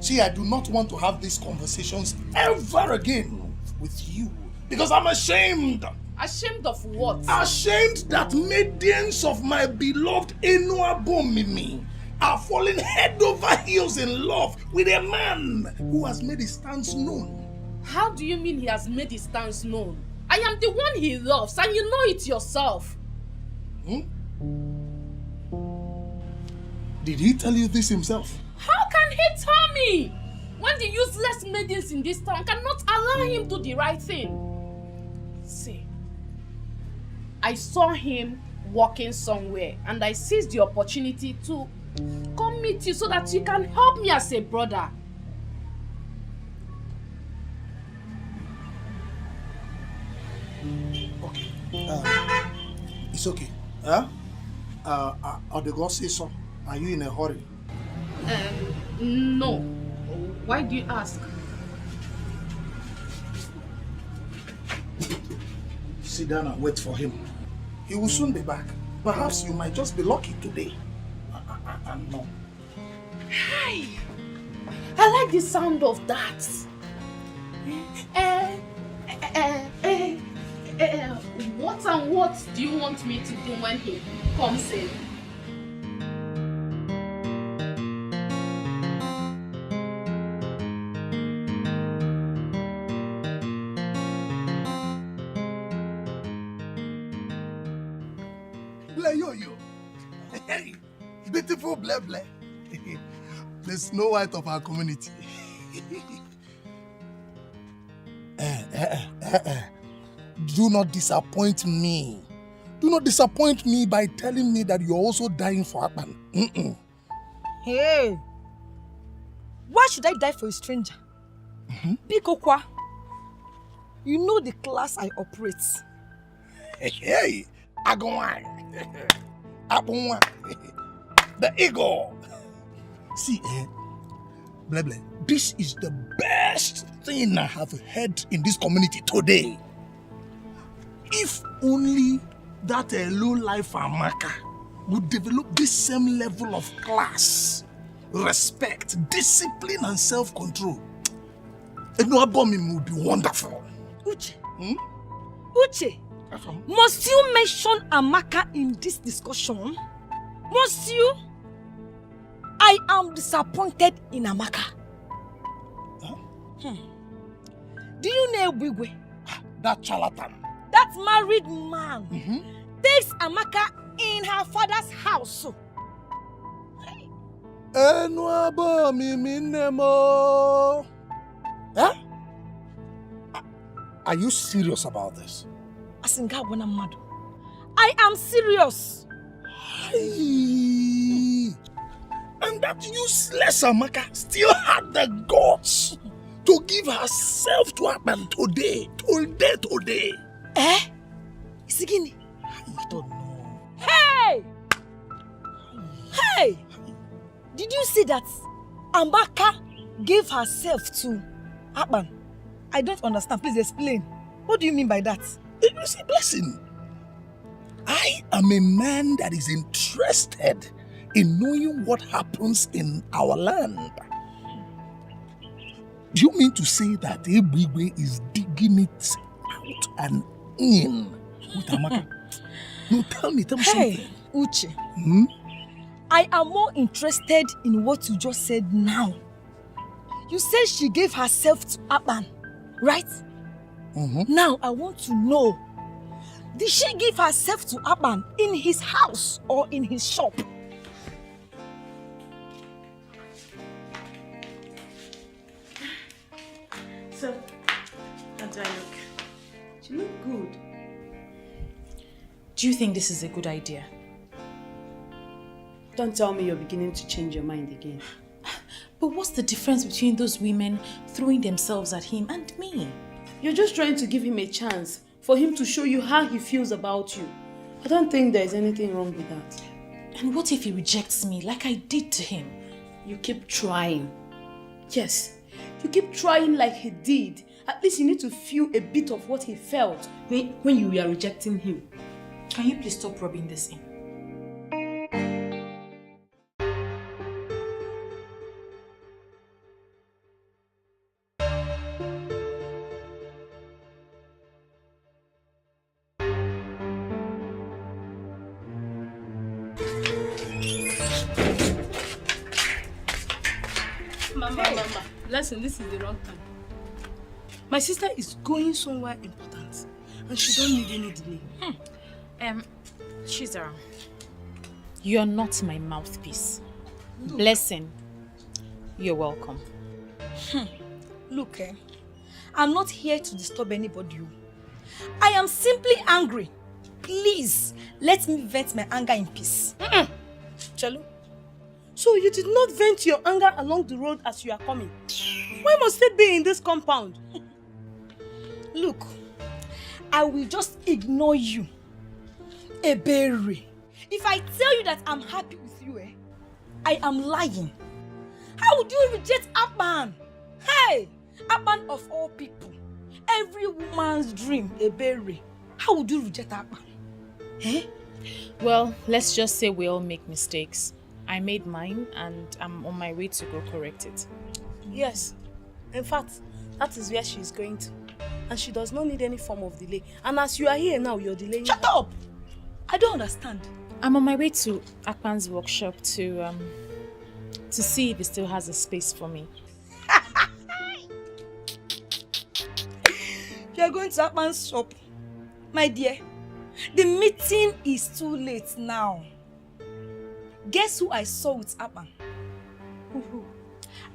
See, I do not want to have these conversations ever again with you because I'm ashamed. Ashamed of what? Ashamed that maidens of my beloved Enuabomimi are falling head over heels in love with a man who has made his stance known. How do you mean he has made his stance known? I am the one he loves, and you know it yourself. Did he tell you this himself? How can he tell me? When the useless maidens in this town cannot allow him to do the right thing. See, I saw him walking somewhere, and I seized the opportunity to come meet you so that you can help me as a brother. Okay. It's okay. Or the God say so. Are you in a hurry? No. Why do you ask? Sit down and wait for him. He will soon be back. Perhaps you might just be lucky today. No. Hi. I like the sound of that. What and what do you want me to do when he comes in? Ble yo-yo. Hey, beautiful Ble Ble. The Snow White of our community. Do not disappoint me. Do not disappoint me by telling me that you're also dying for Akpan. Hey, why should I die for a stranger? Bikokwa, you know the class I operate. Hey, Agawai. Apunwa. The ego. See, Ble Ble, this is the best thing I have heard in this community today. If only that low-life Amaka would develop this same level of class, respect, discipline, and self-control, Enuabomim would be wonderful. Uche, Uche, must you mention Amaka in this discussion? Must you? I am disappointed in Amaka. Do you know Bigwe? That charlatan. That married man takes Amaka in her father's house. Huh? Are you serious about this? I am serious. And that useless Amaka still had the guts to give herself to Akpan today. Eh? Isigini? I don't know. Hey! Hey! Did you see that Amaka gave herself to Akpan? I don't understand. Please explain. What do you mean by that? You see, Blessing, I am a man that is interested in knowing what happens in our land. Do you mean to say that Ebigwe is digging it out and in with Amaka? No, tell me something. Hey, Uche. I am more interested in what you just said now. You said she gave herself to Akpan, right? Now I want to know, did she give herself to Akpan in his house or in his shop? So, how do I look? You look good. Do you think this is a good idea? Don't tell me you're beginning to change your mind again. But what's the difference between those women throwing themselves at him and me? You're just trying to give him a chance for him to show you how he feels about you. I don't think there's anything wrong with that. And what if he rejects me like I did to him? You keep trying. Yes, you keep trying like he did. At least you need to feel a bit of what he felt when you were rejecting him. Can you please stop rubbing this in? Mama. Listen, this is the wrong time. My sister is going somewhere important and she don't need any delay. Chizara, you're not my mouthpiece. Blessing, you're welcome. Look, I'm not here to disturb anybody. I am simply angry. Please, let me vent my anger in peace. Chalo, so you did not vent your anger along the road as you are coming. Why must it be in this compound? Look, I will just ignore you. Ebere. If I tell you that I'm happy with you, I am lying. How would you reject Akpan? Hey, Akpan of all people. Every woman's dream, Ebere. How would you reject Akpan? Well, let's just say we all make mistakes. I made mine and I'm on my way to go correct it. Yes. In fact, that is where she is going to. And she does not need any form of delay. And as you are here now, you're delaying. Shut up! I don't understand. I'm on my way to Akpan's workshop to see if he still has a space for me. You're going to Akpan's shop. My dear, The meeting is too late now. Guess who I saw with Akpan?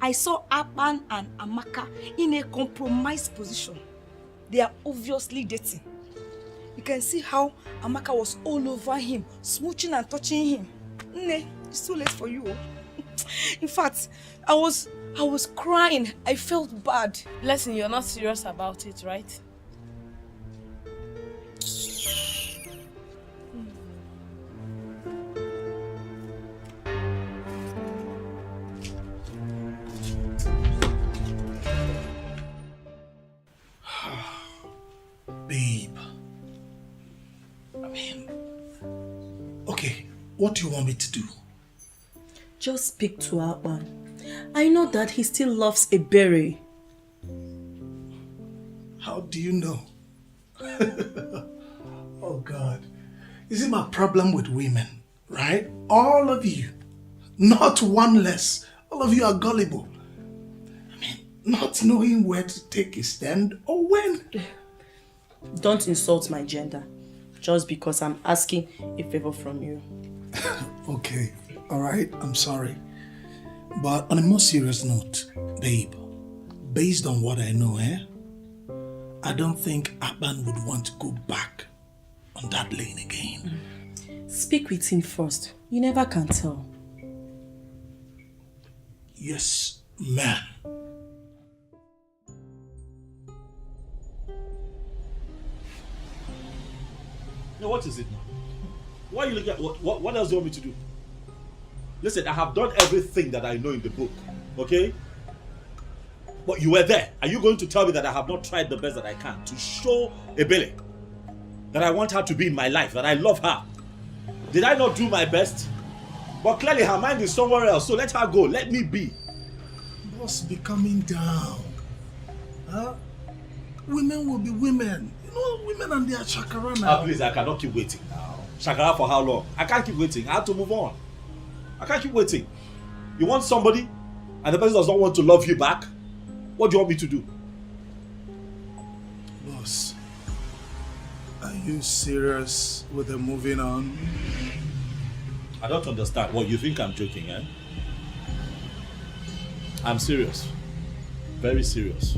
I saw Akpan and Amaka in a compromised position. They are obviously dating. You can see how Amaka was all over him, smooching and touching him. Nne, it's too late for you. In fact, I was crying. I felt bad. Blessing, you're not serious about it, right? Babe. I mean, okay, what do you want me to do? Just speak to Akpan. I know that he still loves a berry. How do you know? Oh God. Is it my problem with women, right? All of you. Not one less. All of you are gullible. I mean, not knowing where to take a stand or when. Don't insult my gender. Just because I'm asking a favor from you. Okay, alright, I'm sorry. But on a more serious note, babe, based on what I know, I don't think Akpan would want to go back on that lane again. Speak with him first. You never can tell. Yes, ma'am. Now, what is it now? Why are you looking at what else do you want me to do? Listen, I have done everything that I know in the book, okay? But you were there. Are you going to tell me that I have not tried the best that I can to show Ebele that I want her to be in my life, that I love her? Did I not do my best? But clearly her mind is somewhere else, so let her go. Let me be. Boss, be coming down. Huh? Women will be women. You know, women and their shakara now. Please, I cannot keep waiting now. Shakara for how long? I can't keep waiting. I have to move on. I can't keep waiting. You want somebody and the person does not want to love you back? What do you want me to do? Boss, are you serious with the moving on? I don't understand. What, you think I'm joking, eh? I'm serious. Very serious.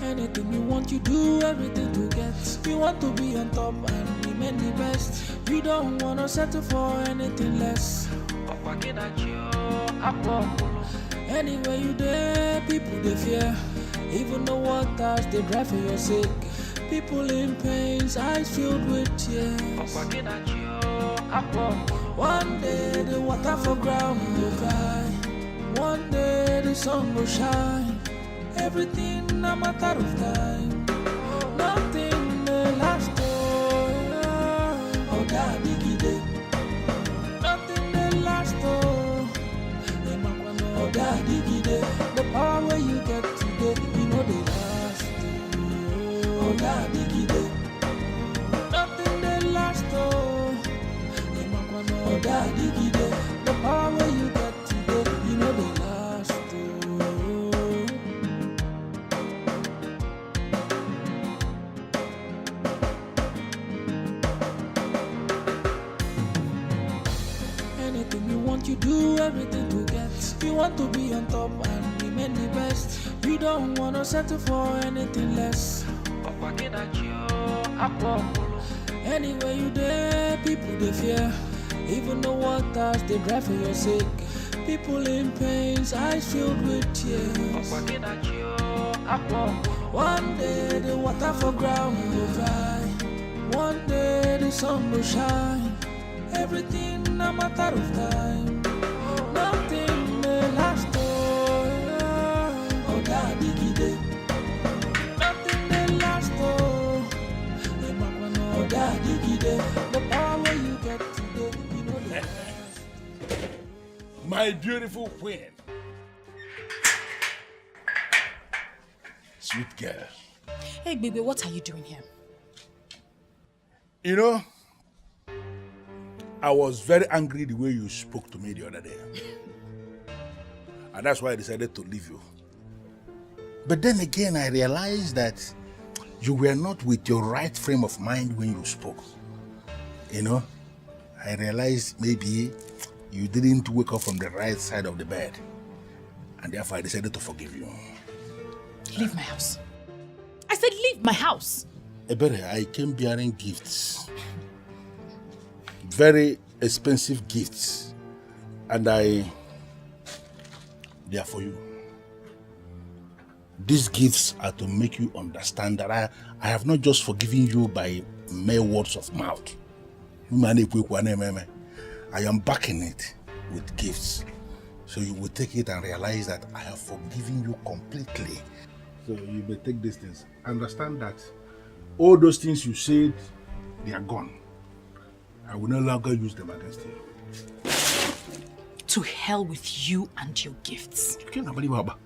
Anything you want, you do everything to get. You want to be on top and remain the best. You don't wanna settle for anything less. Anywhere you there, people they fear. Even the waters they drive for your sake. People in pains, eyes filled with tears. One day the water for ground will cry. One day the sun will shine. Everything a matter of time. Nothing may last. Oh, daddy, gide. Nothing may last. Oh, daddy, gide. The power where you get today, you know they last. Oh, daddy, gide. Nothing may last. Oh, daddy, gide. The power where you get today, you know they last. You do everything to get. You want to be on top and remain the best. You don't wanna settle for anything less. Anywhere you there, people they fear. Even the waters they drive for your sake. People in pains, eyes filled with tears. One day the water for ground will dry. One day the sun will shine. Everything a matter of time. Nothing may last. Oh, daddy, gide. Nothing may last. Oh, daddy, gide. The power you get today, you know the last. My beautiful queen. Sweet girl. Hey, baby, what are you doing here? You know, I was very angry the way you spoke to me the other day. And that's why I decided to leave you. But then again, I realized that you were not with your right frame of mind when you spoke. You know, I realized maybe you didn't wake up from the right side of the bed. And therefore I decided to forgive you. Leave my house. I said leave my house. Ebere, I came bearing gifts. Very expensive gifts. And they are for you. These gifts are to make you understand that I have not just forgiven you by mere words of mouth. I am backing it with gifts. So you will take it and realize that I have forgiven you completely. So you may take these things. Understand that all those things you said, they are gone. I will no longer use them against you. To hell with you and your gifts. You can't believe Baba.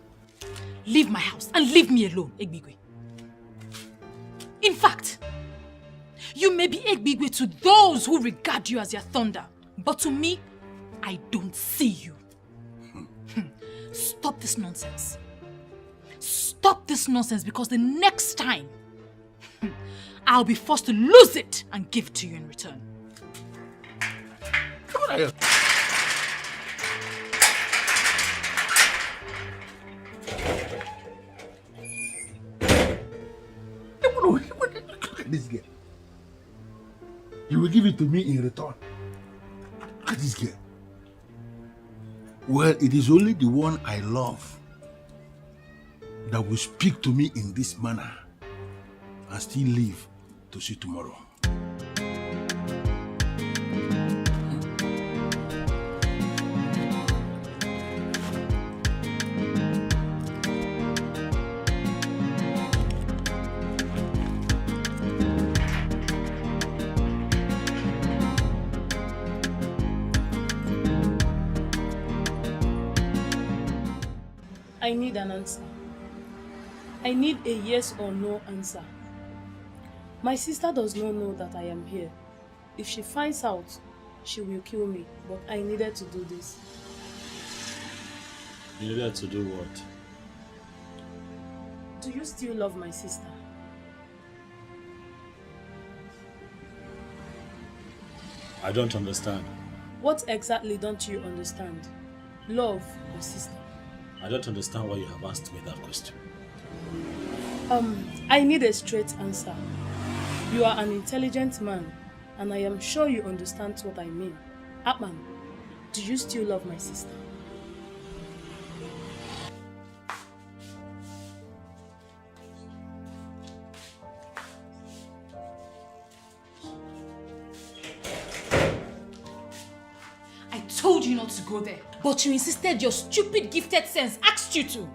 Leave my house and leave me alone, Egbigwe. In fact, you may be Egbigwe to those who regard you as their thunder, but to me, I don't see you. Stop this nonsense. Stop this nonsense, because the next time, I'll be forced to lose it and give it to you in return. Come on here. Look at this girl. You will give it to me in return. Look at this girl. Well, it is only the one I love that will speak to me in this manner and still live to see tomorrow. I need an answer. I need a yes or no answer. My sister does not know that I am here. If she finds out, she will kill me. But I needed to do this. You needed to do what? Do you still love my sister? I don't understand. What exactly don't you understand? Love or sister? I don't understand why you have asked me that question. I need a straight answer. You are an intelligent man, and I am sure you understand what I mean. Atman, do you still love my sister? I told you not to go there, but you insisted. Your stupid gifted sense asked you to.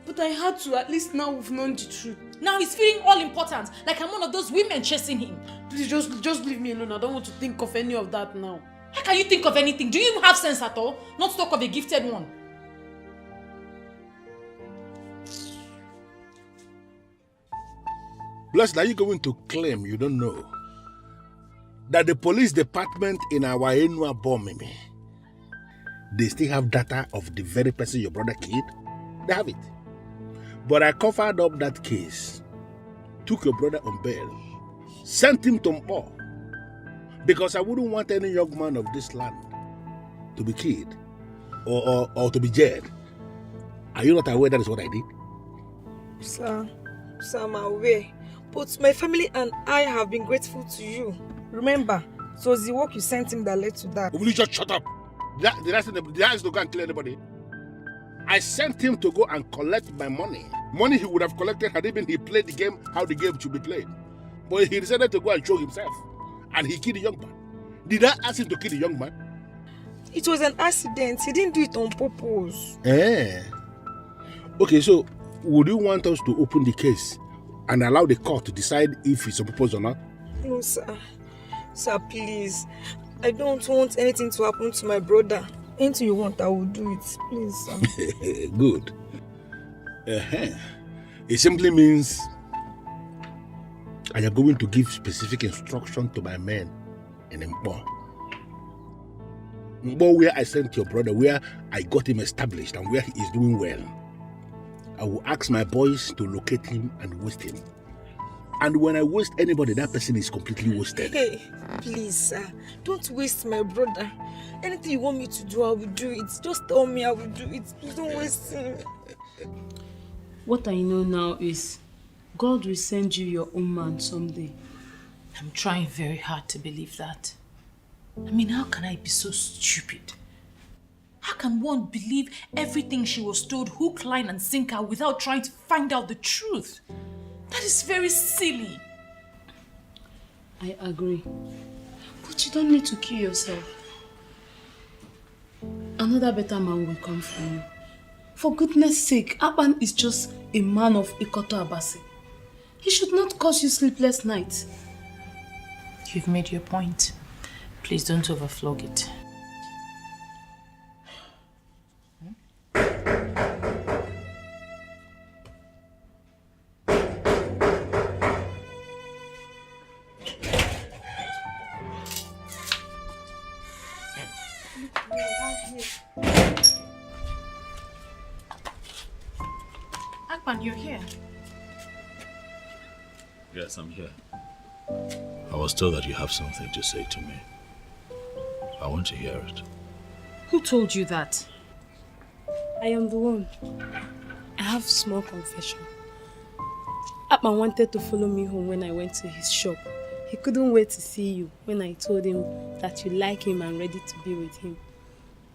But I had to. At least now we've known the truth. Now he's feeling all important, like I'm one of those women chasing him. Please just leave me alone. I don't want to think of any of that now. How can you think of anything? Do you even have sense at all? Not to talk of a gifted one. Blessed, are you going to claim you don't know that the police department in our Enua Bomimi, they still have data of the very person your brother killed? They have it. But I covered up that case, took your brother on bail, sent him to Mpo, because I wouldn't want any young man of this land to be killed or to be jailed. Are you not aware that is what I did? Sir, I'm aware. But my family and I have been grateful to you. Remember, it was the work you sent him that led to that. Will you just shut up? Did I ask to go and kill anybody? I sent him to go and collect my money. Money he would have collected had he played the game how the game should be played. But he decided to go and show himself. And he killed the young man. Did I ask him to kill the young man? It was an accident. He didn't do it on purpose. Okay, so would you want us to open the case and allow the court to decide if it's on purpose or not? No, sir. Sir, please. I don't want anything to happen to my brother. Anything you want, I will do it. Please, sir. Good. It simply means I am going to give specific instruction to my men in Mpo But where I sent your brother, where I got him established and where he is doing well, I will ask my boys to locate him and waste him. And when I waste anybody, that person is completely wasted. Hey, please, sir, don't waste my brother. Anything you want me to do, I will do it. Just tell me I will do it. Please don't waste him. What I know now is God will send you your own man someday. I'm trying very hard to believe that. I mean, how can I be so stupid? How can one believe everything she was told hook, line and sinker without trying to find out the truth? That is very silly. I agree. But you don't need to kill yourself. Another better man will come for you. For goodness sake, Aban is just a man of Ikoto Abasi. He should not cause you sleepless nights. You've made your point. Please don't overflog it. Akpan, you're here. Yes, I'm here. I was told that you have something to say to me. I want to hear it. Who told you that? I am the one. I have small confession. Akpan wanted to follow me home when I went to his shop. He couldn't wait to see you when I told him that you like him and ready to be with him.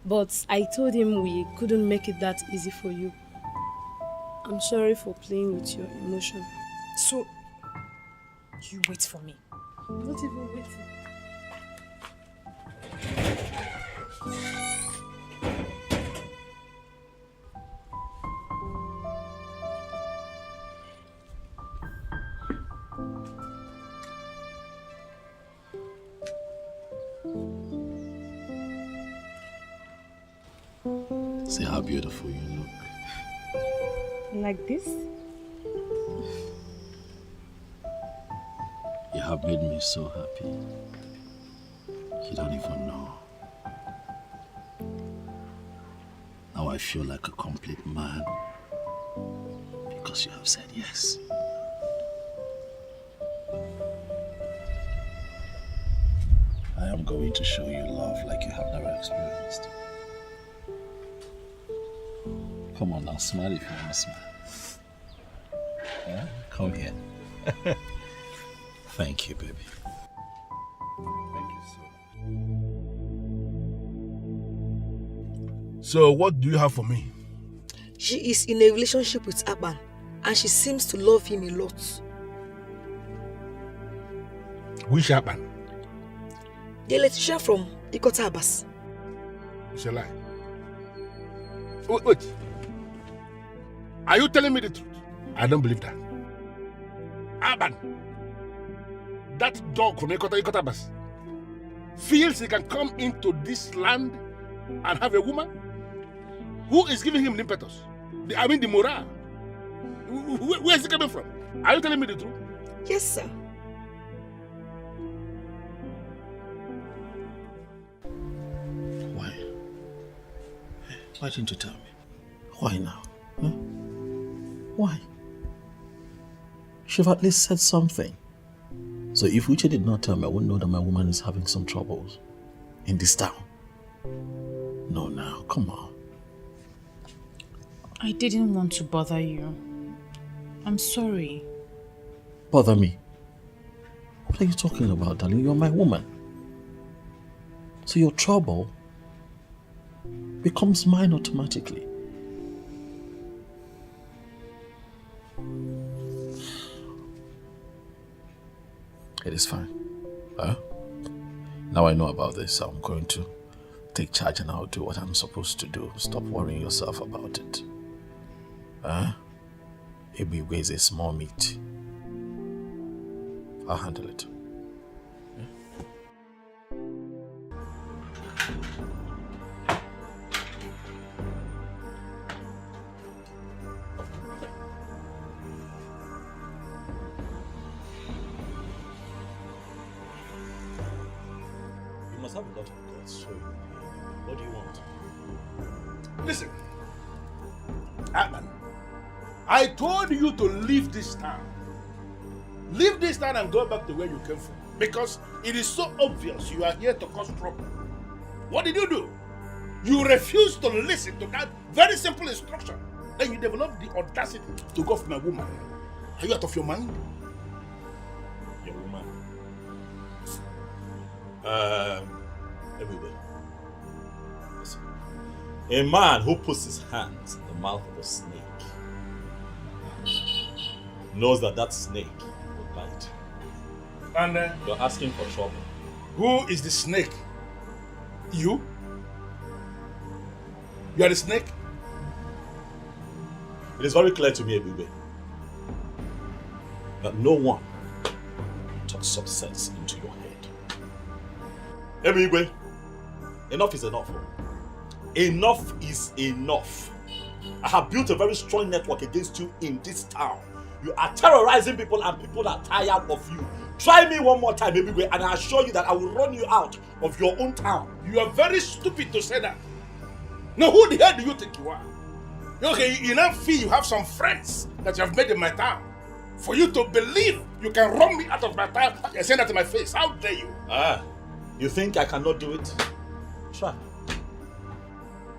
But I told him we couldn't make it that easy for you. I'm sorry for playing with your emotion. So, you wait for me. Not even waiting. See how beautiful you look. Like this? You have made me so happy. You don't even know. Now I feel like a complete man because you have said yes. I am going to show you love like you have never experienced. Come on now, smile if you want to smile. Yeah? Come here. Thank you, baby. Thank you so. So, what do you have for me? She is in a relationship with Aban and she seems to love him a lot. Which Aban? The electrician from Ikoto Abasi. It's a lie. Wait. Are you telling me the truth? I don't believe that. Aban, that dog from Ikoto Abasi, feels he can come into this land and have a woman? Who is giving him the impetus? The morale. Where is he coming from? Are you telling me the truth? Yes, sir. Why? Why didn't you tell me? Why now? Huh? Why? You should have at least said something. So if Uche did not tell me, I wouldn't know that my woman is having some troubles in this town. No, now, come on. I didn't want to bother you. I'm sorry. Bother me? What are you talking about, darling? You're my woman. So your trouble becomes mine automatically. It is fine. Now I know about this, I'm going to take charge and I'll do what I'm supposed to do. Stop worrying yourself about it. Ibigwe is a small meat. I'll handle it. You must have a lot of guts, so What do you want? Listen, Atman, I told you to leave this town. Leave this town and go back to where you came from. Because it is so obvious you are here to cause trouble. What did you do? You refused to listen to that very simple instruction. Then you developed the audacity to go for my woman. Are you out of your mind? Your woman? Everybody. Listen. A man who puts his hands in the mouth of a snake knows that that snake will bite. And you're asking for trouble. Who is the snake? You? You are the snake? It is very clear to me, Ebube, that no one talks some sense into your head. Ebube, enough is enough. Enough is enough. I have built a very strong network against you in this town. You are terrorizing people and people are tired of you. Try me one more time, Ebube, and I assure you that I will run you out of your own town. You are very stupid to say that. Now, who the hell do you think you are? Okay, you now feel you have some friends that you have made in my town. For you to believe you can run me out of my town and say that to my face. How dare you? You think I cannot do it? Try.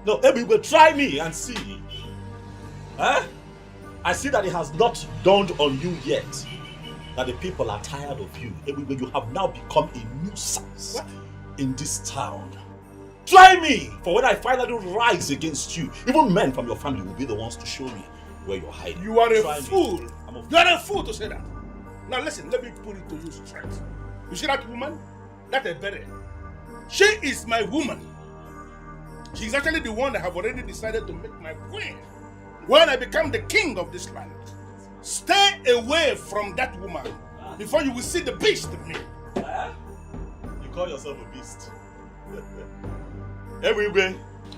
No, Ebube, try me and see. I see that it has not dawned on you yet that the people are tired of you. Ebube, you have now become a nuisance in this town. Try me! For when I finally rise against you, even men from your family will be the ones to show me where you're hiding. You are a fool. You are a fool to say that. Now listen, let me put it to you straight. You see that woman? That a berry. She is my woman. She's actually the one that have already decided to make my queen when I become the king of this land. Stay away from that woman before you will see the beast in me. You call yourself a beast? Everywhere,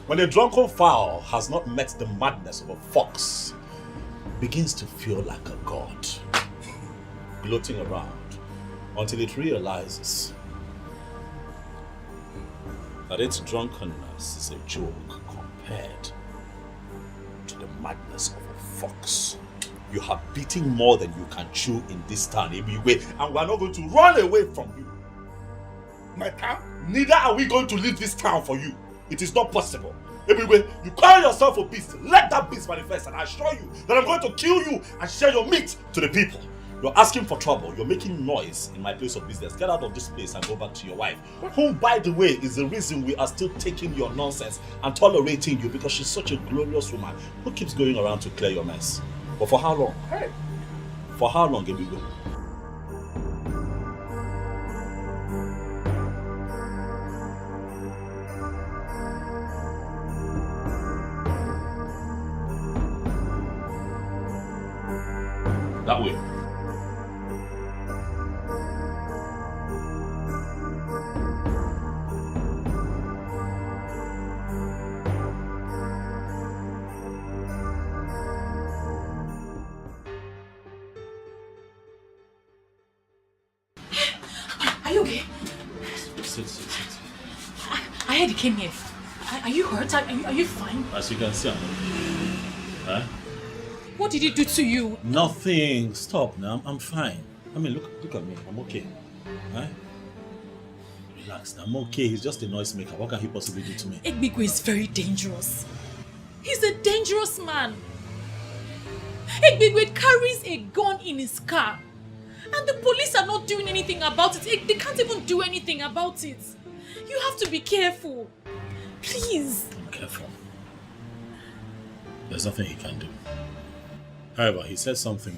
when a drunken fowl has not met the madness of a fox, begins to feel like a god, gloating around until it realizes that its drunkenness is a joke compared to the madness of a fox. You have beaten more than you can chew in this town, Ebigwe, and we are not going to run away from you. My town? Neither are we going to leave this town for you. It is not possible. Ebigwe, you call yourself a beast. Let that beast manifest, and I assure you that I'm going to kill you and share your meat to the people. You're asking for trouble. You're making noise in my place of business. Get out of this place and go back to your wife, whom, by the way, is the reason we are still taking your nonsense and tolerating you, because she's such a glorious woman who keeps going around to clear your mess. But for how long? Hey. For how long, Ebigwe? That way. Are you okay? Sit. I heard you came here. Are you hurt? Are you fine? As you can see, I'm okay. Huh? What did he do to you? Nothing. Stop now. I'm fine. I mean, look at me. I'm okay. Huh? Relax. I'm okay. He's just a noisemaker. What can he possibly do to me? Egbigwe is very dangerous. He's a dangerous man. Egbigwe carries a gun in his car. And the police are not doing anything about it. They can't even do anything about it. You have to be careful. Please. I'm careful. There's nothing he can do. However, he said something.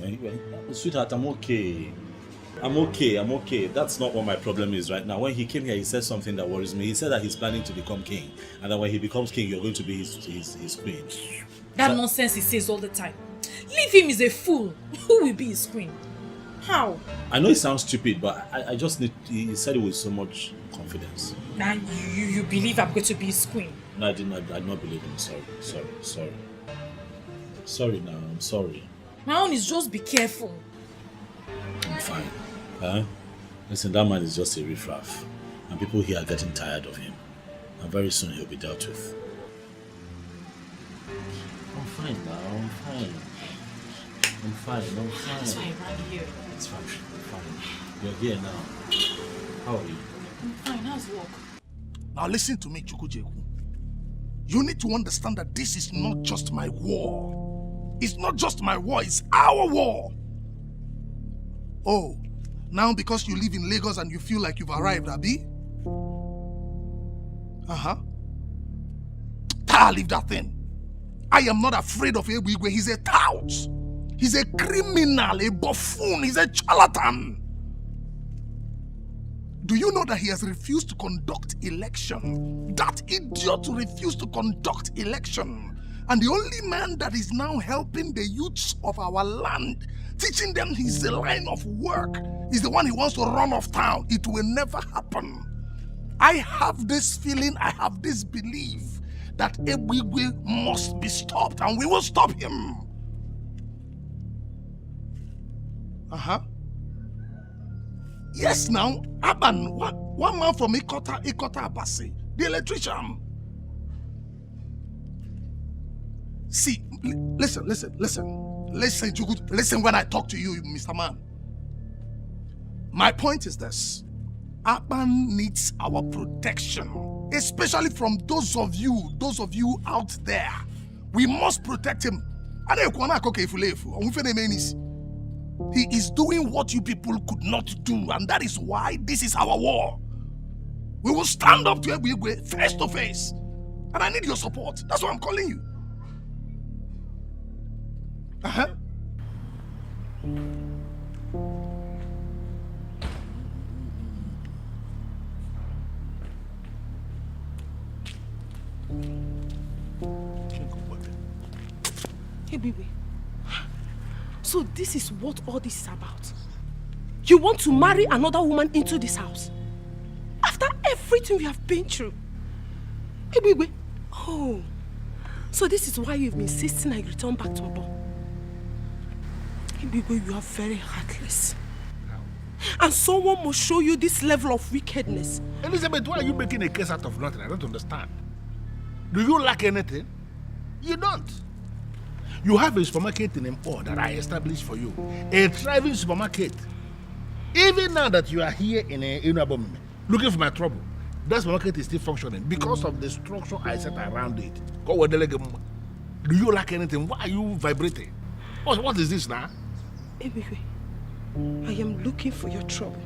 Sweetheart, I'm okay. I'm okay. That's not what my problem is right now. When he came here, he said something that worries me. He said that he's planning to become king. And that when he becomes king, you're going to be his queen. That nonsense he says all the time. Leave him, he's a fool. Who will be his queen? How? I know it sounds stupid, but I just need... He said it with so much confidence. Now you believe I'm going to be his queen? No, I did not believe him. Sorry. Sorry now, I'm sorry. My own is just be careful. I'm fine. Huh? Listen, that man is just a riffraff. And people here are getting tired of him. I'm very soon he'll be dealt with. I'm fine now, I'm fine. That's why I ran here. It's fine, I'm fine. You're here now. How are you? I'm fine, how's work? Now listen to me, Chukwujeku. You need to understand that this is not just my war. It's not just my war, it's our war. Oh, now because you live in Lagos and you feel like you've arrived, Abi? Leave that thing. I am not afraid of Ebigwe. He's a tout. He's a criminal, a buffoon, he's a charlatan. Do you know that he has refused to conduct election? That idiot refused to conduct election. And the only man that is now helping the youths of our land, teaching them his line of work, is the one he wants to run off town. It will never happen. I have this feeling, I have this belief that Ebigwe must be stopped, and we will stop him. Yes, now, Aban, one man from Ikota Abasi, the electrician. See, listen, listen when I talk to you, Mr. Man. My point is this. Aban needs our protection, especially from those of you out there. We must protect him. He is doing what you people could not do, and that is why this is our war. We will stand up to Ebigwe face to face, and I need your support. That's why I'm calling you. Hey, baby. So this is what all this is about. You want to marry another woman into this house? After everything we have been through? Hey, baby. Oh. So this is why you've been insisting I return back to Obo. Hey, baby, you are very heartless. And someone must show you this level of wickedness. Elizabeth, why are you making a case out of nothing? I don't understand. Do you lack anything? You don't. You have a supermarket in Mpo that I established for you. A thriving supermarket. Even now that you are here in Inabom, looking for my trouble, that supermarket is still functioning because of the structure I set around it. Do you lack anything? Why are you vibrating? What is this now? Ebigwe, I am looking for your trouble.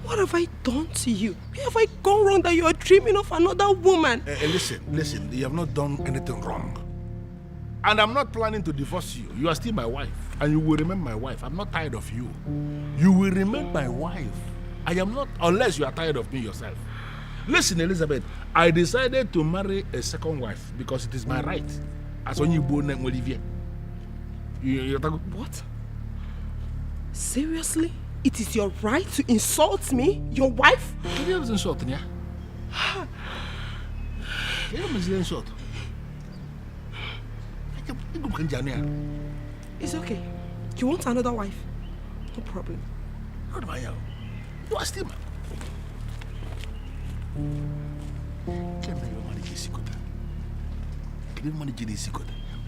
What have I done to you? Where have I gone wrong that you are dreaming of another woman? Listen, you have not done anything wrong. And I'm not planning to divorce you. You are still my wife. And you will remain my wife. I'm not tired of you. You will remain my wife. I am not, unless you are tired of me yourself. Listen, Elizabeth, I decided to marry a second wife because it is my right. As when you born Olivier. What? Seriously? It is your right to insult me? Your wife? Can you insult me? Insult. It's okay. You want another wife? No problem. How do I know? You are still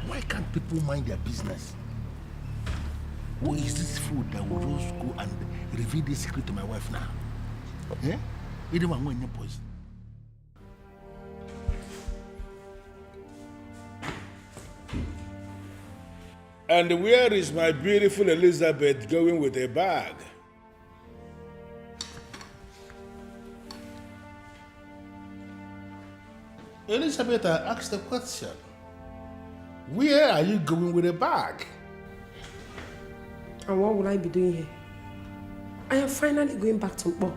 why can't people mind their business? Who is this fool that will just go and reveal this secret to my wife now? Eh? You don't want any poison. And where is my beautiful Elizabeth going with a bag? Elizabeth, I asked the question. Where are you going with a bag? And what will I be doing here? I am finally going back to Mpo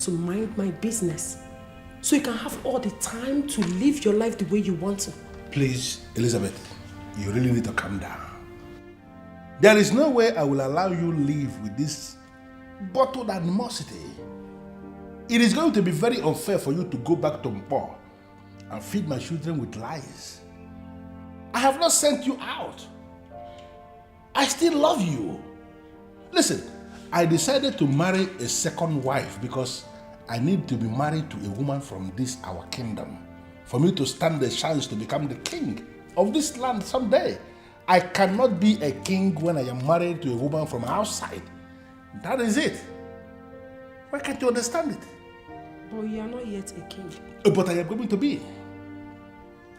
to mind my business so you can have all the time to live your life the way you want to. Please, Elizabeth, you really need to calm down. There is no way I will allow you live with this bottled animosity. It is going to be very unfair for you to go back to Mpo and feed my children with lies. I have not sent you out. I still love you. Listen, I decided to marry a second wife because I need to be married to a woman from this our kingdom for me to stand the chance to become the king of this land someday. I cannot be a king when I am married to a woman from outside. That is it. Why can't you understand it? But you are not yet a king. But I am going to be.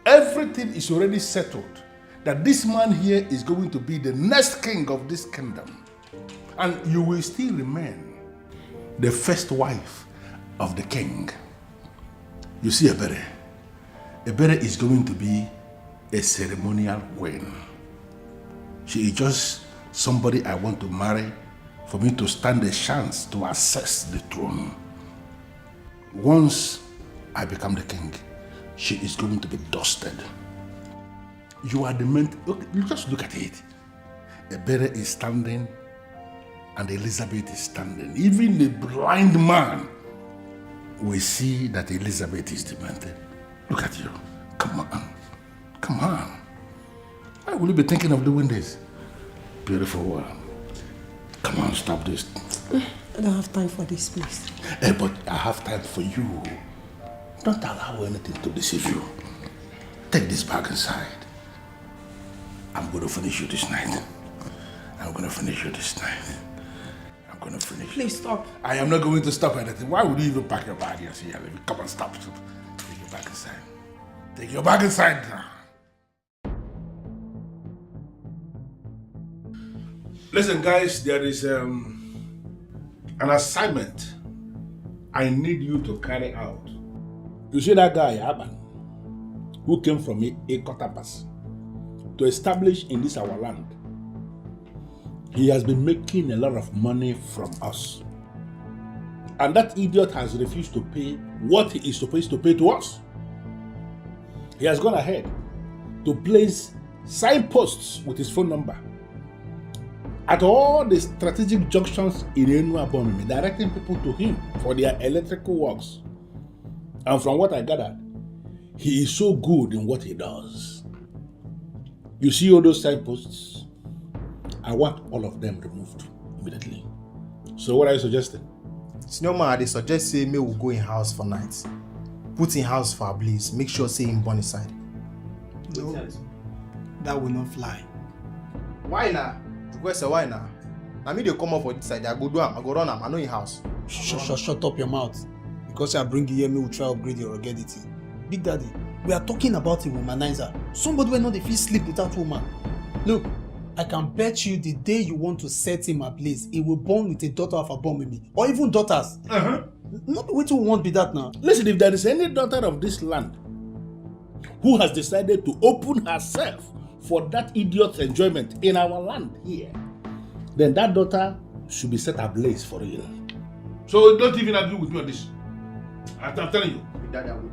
Everything is already settled that this man here is going to be the next king of this kingdom. And you will still remain the first wife of the king. You see, Ebere is going to be a ceremonial queen. She is just somebody I want to marry for me to stand a chance to access the throne. Once I become the king, she is going to be dusted. You are the man. Look, you just look at it. Ebere is standing and Elizabeth is standing. Even the blind man will see that Elizabeth is demented. Look at you. Come on. Come on. Why will you be thinking of doing this? Beautiful one. Come on, stop this. I don't have time for this, please. But I have time for you. Don't allow anything to deceive you. Take this bag inside. I'm going to finish you this night. I'm going to finish you this night. I'm going to finish you. Please stop. I am not going to stop anything. Why would you even pack your bag here? See, come on, stop. Take your bag inside. Take your bag inside now. Listen, guys, there is an assignment I need you to carry out. You see that guy, Aban, who came from Ekotapas to establish in this our land. He has been making a lot of money from us. And that idiot has refused to pay what he is supposed to pay to us. He has gone ahead to place signposts with his phone number at all the strategic junctions in Enuabomimi, directing people to him for their electrical works. And from what I gathered, he is so good in what he does. You see all those signposts? I want all of them removed immediately. So what are you suggesting? Senior man, they suggest say me will go in house for night. Put in house for a blaze. Make sure say him born inside. No, that will not fly. Why now? Request why now? I mean they come up for this side. I go do am. I go run am. I know in house. Shut up your mouth. Because I bring you here, me will try to upgrade your ruggedity. Big Daddy, we are talking about a womanizer. Somebody will not feel sleep without woman. Look, I can bet you the day you want to set him ablaze, he will born with a daughter of a born with me. Or even daughters. Not the way to want be that now. Listen, if there is any daughter of this land who has decided to open herself for that idiot's enjoyment in our land here, then that daughter should be set ablaze for real. So don't even agree with me on this. I'm telling you. Big Daddy, I will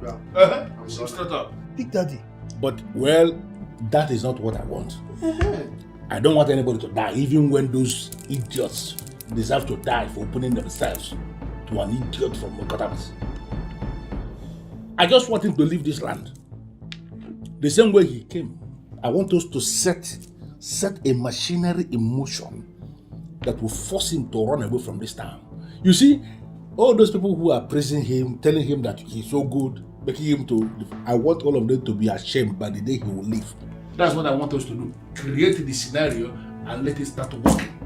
do. Straight up. Big Daddy. But, well, that is not what I want. I don't want anybody to die, even when those idiots deserve to die for opening themselves to an idiot from Mokotabas. I just want him to leave this land. The same way he came. I want us to set a machinery in motion that will force him to run away from this town. You see, all those people who are praising him, telling him that he's so good, making him to, I want all of them to be ashamed by the day he will leave. That's what I want us to do. Create the scenario and let it start working.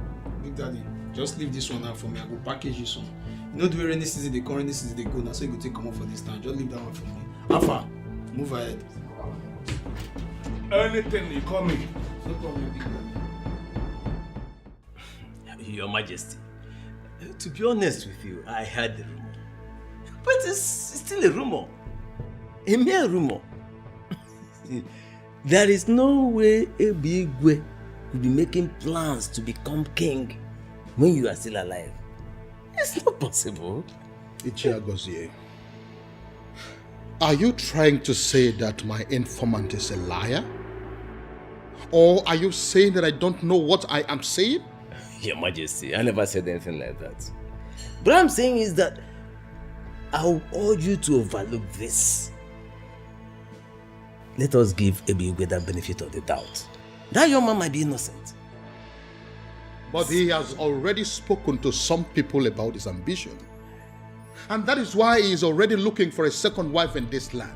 Big Daddy, just leave this one out for me. I will package you some. You know the way rainy season they come, rainy season they go. Now so you go take come up for this time. Just leave that one for me. Alpha, move ahead. Anything you call me. No problem, Big Daddy. Your Majesty, to be honest with you, I heard the rumor. But it's still a rumor. A mere rumor. There is no way Ebigwe could be making plans to become king when you are still alive. It's not possible. Ichiagozie, are you trying to say that my informant is a liar? Or are you saying that I don't know what I am saying? Your Majesty, I never said anything like that. What I'm saying is that I will urge you to overlook this. Let us give Ebigwe the benefit of the doubt. That young man might be innocent. But he has already spoken to some people about his ambition. And that is why he is already looking for a second wife in this land.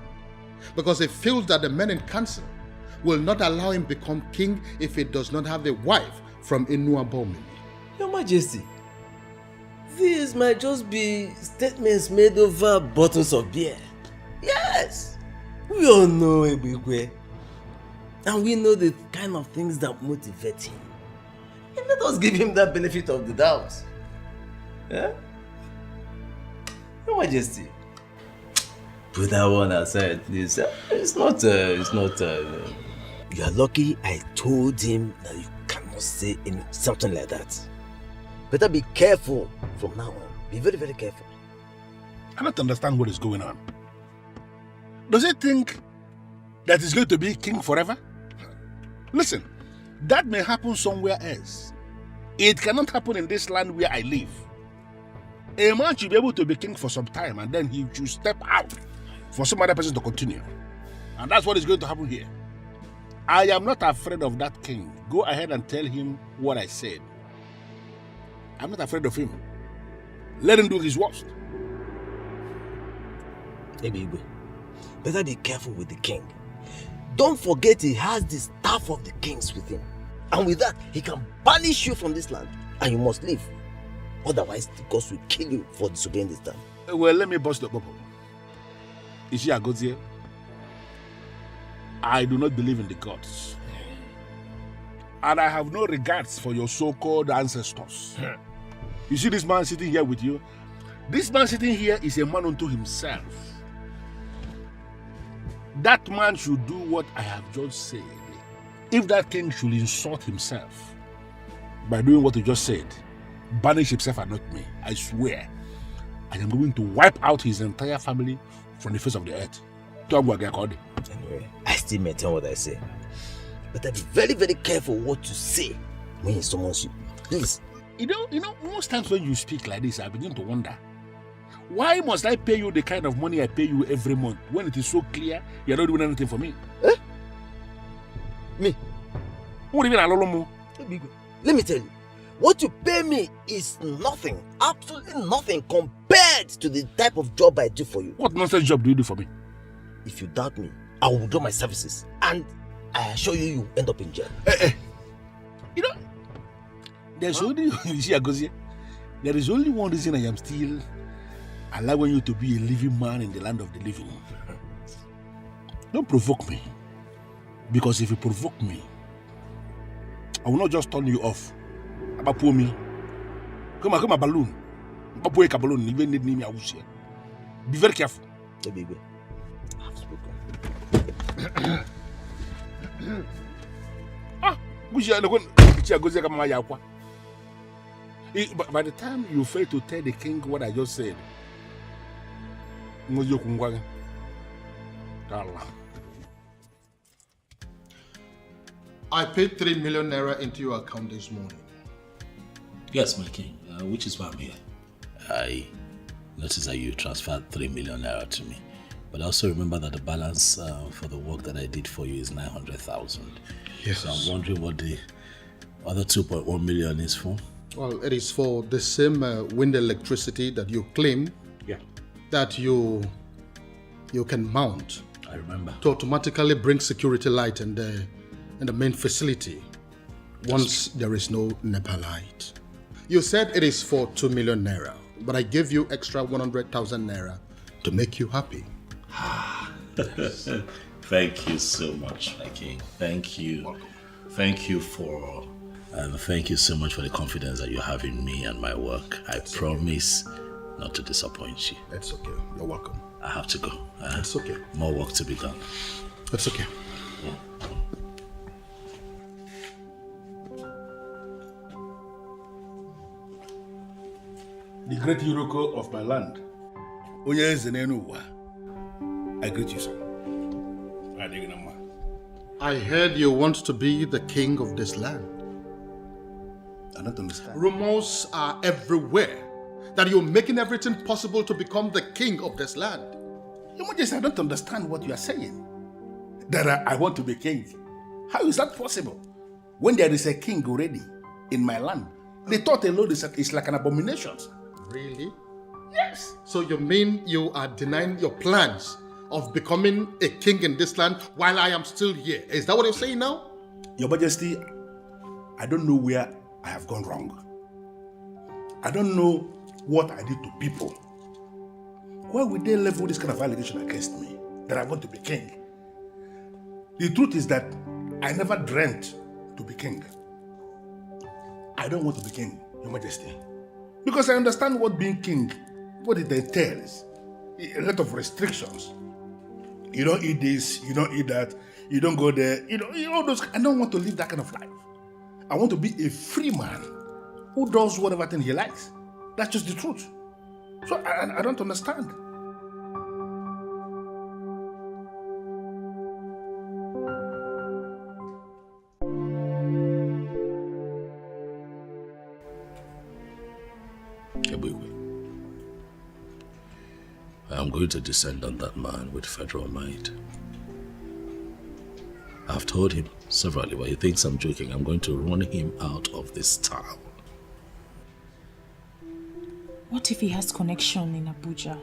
Because he feels that the men in council will not allow him become king if he does not have a wife from Ini Edo. Your Majesty, these might just be statements made over bottles of beer. Yes, we all know Ebigwe. And we know the kind of things that motivate him. And let us give him that benefit of the doubt. Yeah? Your Majesty, put that one aside, please. It's not. You are lucky I told him that you cannot say something like that. Better be careful from now on. Be very, very careful. I don't understand what is going on. Does he think that he's going to be king forever? Listen, that may happen somewhere else. It cannot happen in this land where I live. A man should be able to be king for some time and then he should step out for some other person to continue. And that's what is going to happen here. I am not afraid of that king. Go ahead and tell him what I said. I'm not afraid of him. Let him do his worst. Ebigwe, better be careful with the king. Don't forget he has the staff of the kings with him. And with that, he can banish you from this land. And you must leave. Otherwise, the gods will kill you for disobeying this time. Well, let me bust the bubble. Is she a god here? I do not believe in the gods. And I have no regards for your so-called ancestors. You see this man sitting here with you? This man sitting here is a man unto himself. That man should do what I have just said. If that king should insult himself by doing what he just said, banish himself and not me, I swear, I am going to wipe out his entire family from the face of the earth. Anyway, I still maintain what I say. But be very, very careful what you say when he summons you. Please. You know, most times when you speak like this, I begin to wonder, why must I pay you the kind of money I pay you every month when it is so clear you're not doing anything for me? Eh? Me? What do you mean, let me tell you, what you pay me is nothing, absolutely nothing compared to the type of job I do for you. What nonsense job do you do for me? If you doubt me, I will withdraw my services and I assure you, you end up in jail. You know, there's only, you see, Agozie, there is only one reason I am still allowing you to be a living man in the land of the living. Don't provoke me. Because if you provoke me, I will not just turn you off. About me. Come on, balloon. About balloon, even need me. Be very careful. Baby, I've spoken. By the time you fail to tell the king what I just said, I paid 3 million naira into your account this morning. Yes, my king, which is why I'm here. I noticed that you transferred 3 million naira to me. But also remember that the balance for the work that I did for you is 900,000. Yes. So I'm wondering what the other 2.1 million is for. Well, it is for the same wind electricity that you claim that you can mount. I remember. To automatically bring security light in the main facility once there is no NEPA light. You said it is for 2 million naira, but I gave you extra 100,000 naira to make you happy. Thank you so much, my king. Thank you. Welcome. Thank you thank you so much for the confidence that you have in me and my work. I promise not to disappoint you. That's okay. You're welcome. I have to go. It's okay. More work to be done. That's okay. The great Yuroko of my land, I greet you, sir. I heard you want to be the king of this land. I don't understand. Rumors are everywhere that you're making everything possible to become the king of this land. Your Majesty, I don't understand what you are saying. That I want to be king. How is that possible? When there is a king already in my land, the thought alone is like an abomination. Really? Yes. So you mean you are denying your plans of becoming a king in this land while I am still here? Is that what you're saying now? Your Majesty, I don't know where I have gone wrong. I don't know what I did to people. Why would they level this kind of allegation against me that I want to be king? The truth is that I never dreamt to be king. I don't want to be king, Your Majesty. Because I understand what being king, what it entails. A lot of restrictions. You don't eat this, you don't eat that, you don't go there, you know, all those. I don't want to live that kind of life. I want to be a free man who does whatever thing he likes. That's just the truth. So I don't understand. I am going to descend on that man with federal might. I've told him severally, but he thinks I'm joking. I'm going to run him out of this town. What if he has connection in Abuja,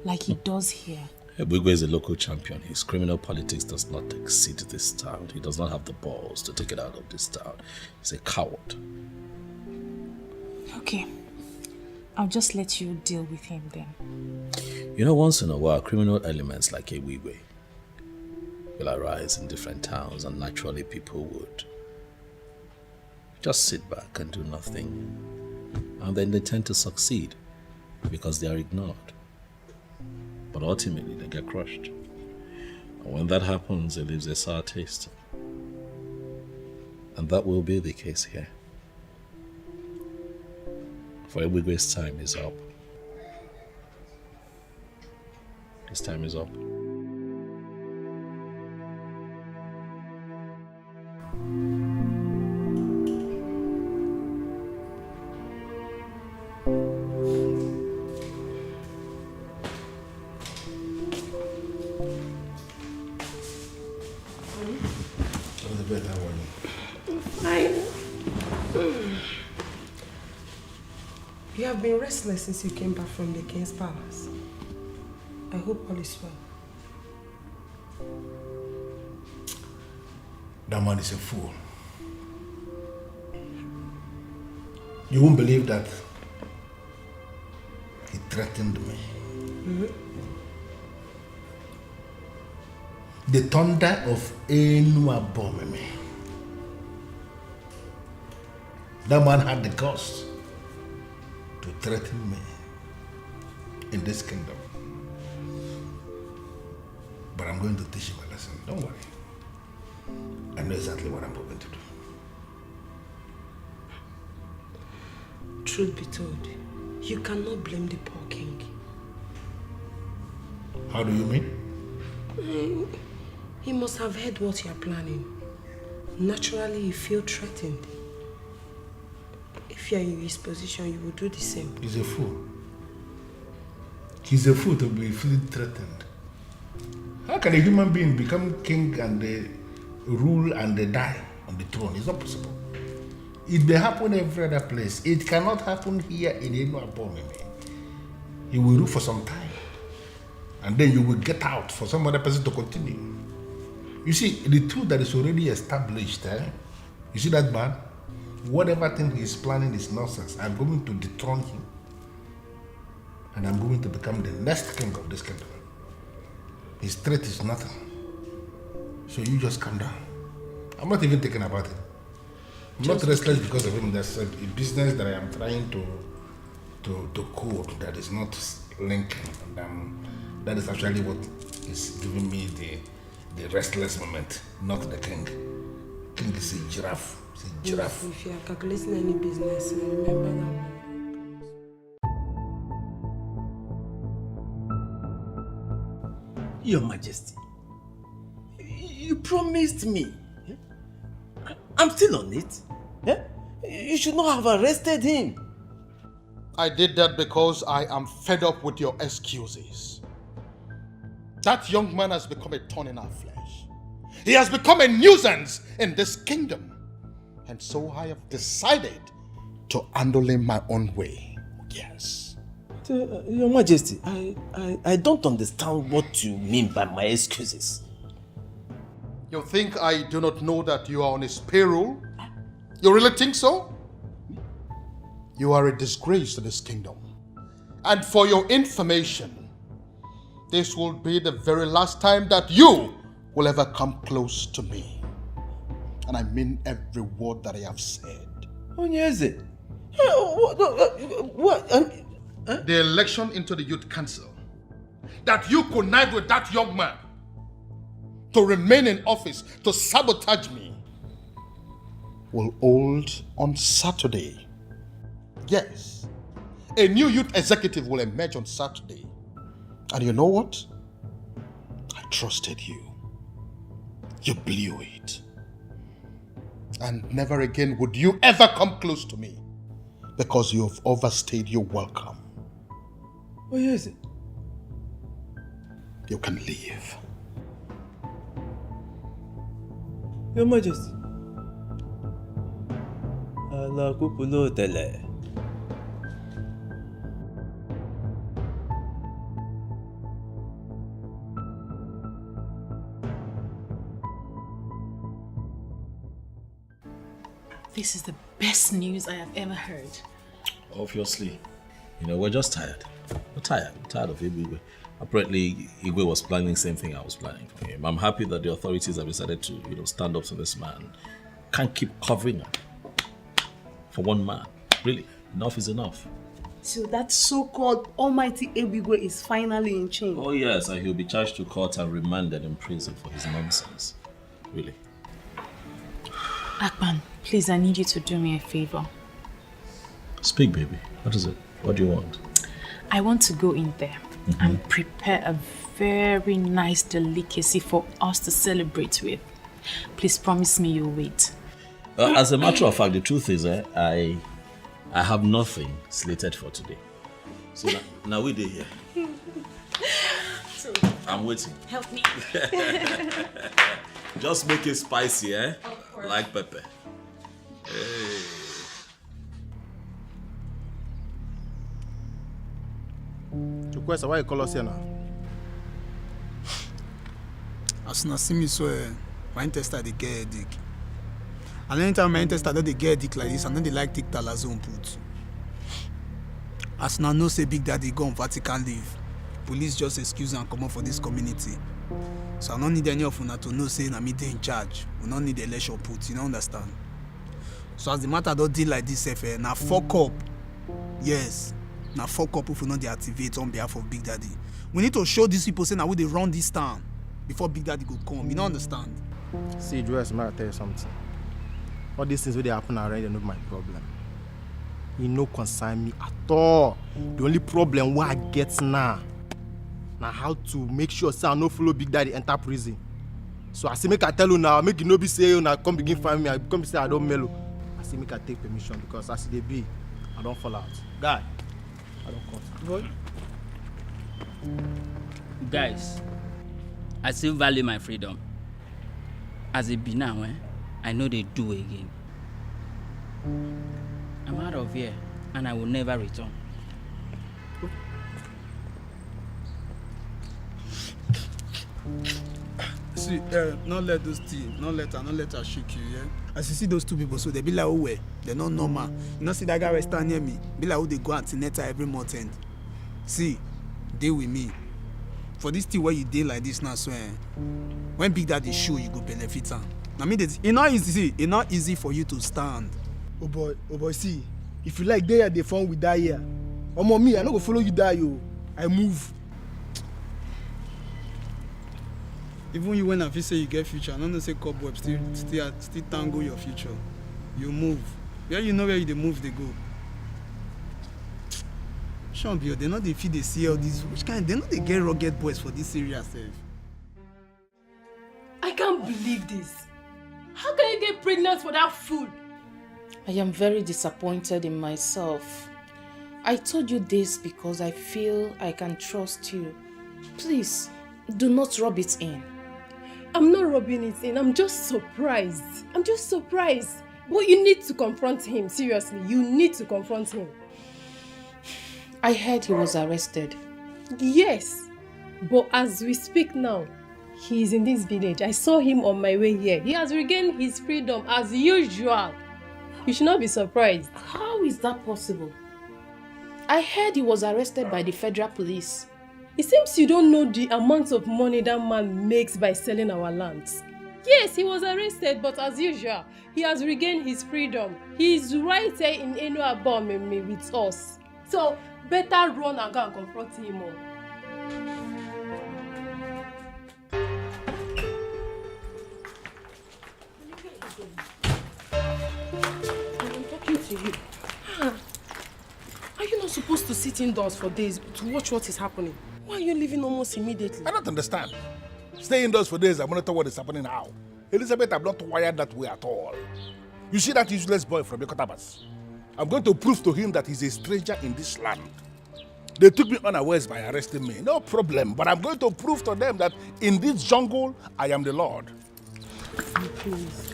like he does here? Ebugwe is a local champion. His criminal politics does not exceed this town. He does not have the balls to take it out of this town. He's a coward. Okay. I'll just let you deal with him then. You know, once in a while, criminal elements like Ebugwe will arise in different towns, and naturally people would just sit back and do nothing. And then they tend to succeed because they are ignored. But ultimately they get crushed. And when that happens, it leaves a sour taste. And that will be the case here. For Ebugwe's time is up. His time is up. You have been restless since you came back from the king's palace. I hope all is well. That man is a fool. You won't believe that he threatened me. Mm-hmm. The thunder of Ini Edo. That man had the guts to threaten me in this kingdom. But I'm going to teach him a lesson. Don't worry. I know exactly what I'm going to do. Truth be told, you cannot blame the poor king. How do you mean? He must have heard what you are planning. Naturally, you feel threatened. If you are in his position, you will do the same. He's a fool. He's a fool to be feeling threatened. How can a human being become king and rule and die on the throne? It's not possible. It may happen every other place. It cannot happen here in Ini Edo. You will rule for some time. And then you will get out for some other person to continue. You see, the truth that is already established, you see that man? Whatever thing he's planning is nonsense. I'm going to dethrone him. And I'm going to become the next king of this kingdom. His threat is nothing. So you just calm down. I'm not even thinking about it. I'm not restless because of him. There's a business that I am trying to code that is not linking. And that is actually what is giving me the restless moment, not the king. King is a giraffe. It's a giraffe. If you are calculating any business, remember that. Your Majesty, you promised me. I'm still on it. You should not have arrested him. I did that because I am fed up with your excuses. That young man has become a thorn in our flesh. He has become a nuisance in this kingdom. And so I have decided to handle him my own way. Yes. Your Majesty, I don't understand what you mean by my excuses. You think I do not know that you are on his payroll? You really think so? You are a disgrace to this kingdom. And for your information, this will be the very last time that you will ever come close to me. And I mean every word that I have said. Onyeze, what? The election into the youth council, that you connive with that young man to remain in office, to sabotage me, will hold on Saturday. Yes, a new youth executive will emerge on Saturday. And you know what? I trusted you. You blew it. And never again would you ever come close to me, because you have overstayed your welcome. Where is it? You can leave. Your Majesty. Allah kupulo tele. This is the best news I have ever heard. Obviously. You know, we're just tired. We're tired. We're tired of Igwe. Apparently, Igwe was planning the same thing I was planning for him. I'm happy that the authorities have decided to, stand up to this man. Can't keep covering up for one man. Really, enough is enough. So that so-called almighty Ebigwe is finally in chains. Oh yes, and he'll be charged to court and remanded in prison for his nonsense. Really. Akpan, please, I need you to do me a favor. Speak, baby. What is it? What do you want? I want to go in there and prepare a very nice delicacy for us to celebrate with. Please promise me you'll wait. As a matter of fact, the truth is, I have nothing slated for today. So now we're here. So, I'm waiting. help me. Just make it spicy, eh? Like pepper. Hey. Chukwesa, why you call us here now? As soon as see me so, my intestine they get headache. And anytime my intestine they get headache like this, and then they like take talazone put. As now no say Big Daddy go on Vatican leave. Police just excuse and come up for this community. So I don't need any of una to know say na me dey in charge. We don't need election put, you don't understand? So as the matter don't deal like this, now fuck up. Yes. Now fuck up if we not deactivate on behalf of Big Daddy. We need to show these people say now we they run this town before Big Daddy go come. You don't understand? See, Joyce, I tell you something. All these things where they happen already, not my problem. You no concern me at all. The only problem what I get now how to make sure say I no follow Big Daddy enter prison. So I say make I tell you now, make you no be say you now come begin find me. I come say I don't mellow. I say make I take permission because as they be, I don't fall out. Guy, I don't cut. Boy. Guys, I still value my freedom. As it be now, I know they do again. I'm out of here and I will never return. See, not let those things, not let her shake you, yeah? As you see those two people, so they be like, oh, well, they're not normal. You know, see that guy right stand near me, be like, oh, they go antenatal every month end. See, deal with me. For this thing where you deal like this now, so when Big Daddy show, you go benefit am. I mean, it's not easy for you to stand. Oh boy, see, if you like there, they phone with die here. Me, I no go follow you die, yo. I move. Even you when I feel say you get future, I don't know say cobweb still tangle your future. You move. Yeah, you know where you they move, they go. Shambio, they know they feed they see all these which kind they know they get rugged boys for this area self. I can't believe this. How can you get pregnant for that fool? I am very disappointed in myself. I told you this because I feel I can trust you. Please, do not rub it in. I'm not rubbing it in. I'm just surprised. But you need to confront him. Seriously, you need to confront him. I heard he was arrested. Yes, but as we speak now, he is in this village. I saw him on my way here. He has regained his freedom as usual. You should not be surprised. How is that possible? I heard he was arrested by the federal police. It seems you don't know the amount of money that man makes by selling our lands. Yes, he was arrested, but as usual, he has regained his freedom. He is right here in Ini Edo with us. So, better run and go and confront him all. I'm talking to you. Are you not supposed to sit indoors for days to watch what is happening? Why are you leaving almost immediately? I don't understand. Stay indoors for days and monitor what is happening now. Elizabeth, I'm not wired that way at all. You see that useless boy from Yokotabas? I'm going to prove to him that he's a stranger in this land. They took me unawares by arresting me. No problem. But I'm going to prove to them that in this jungle, I am the Lord. Please.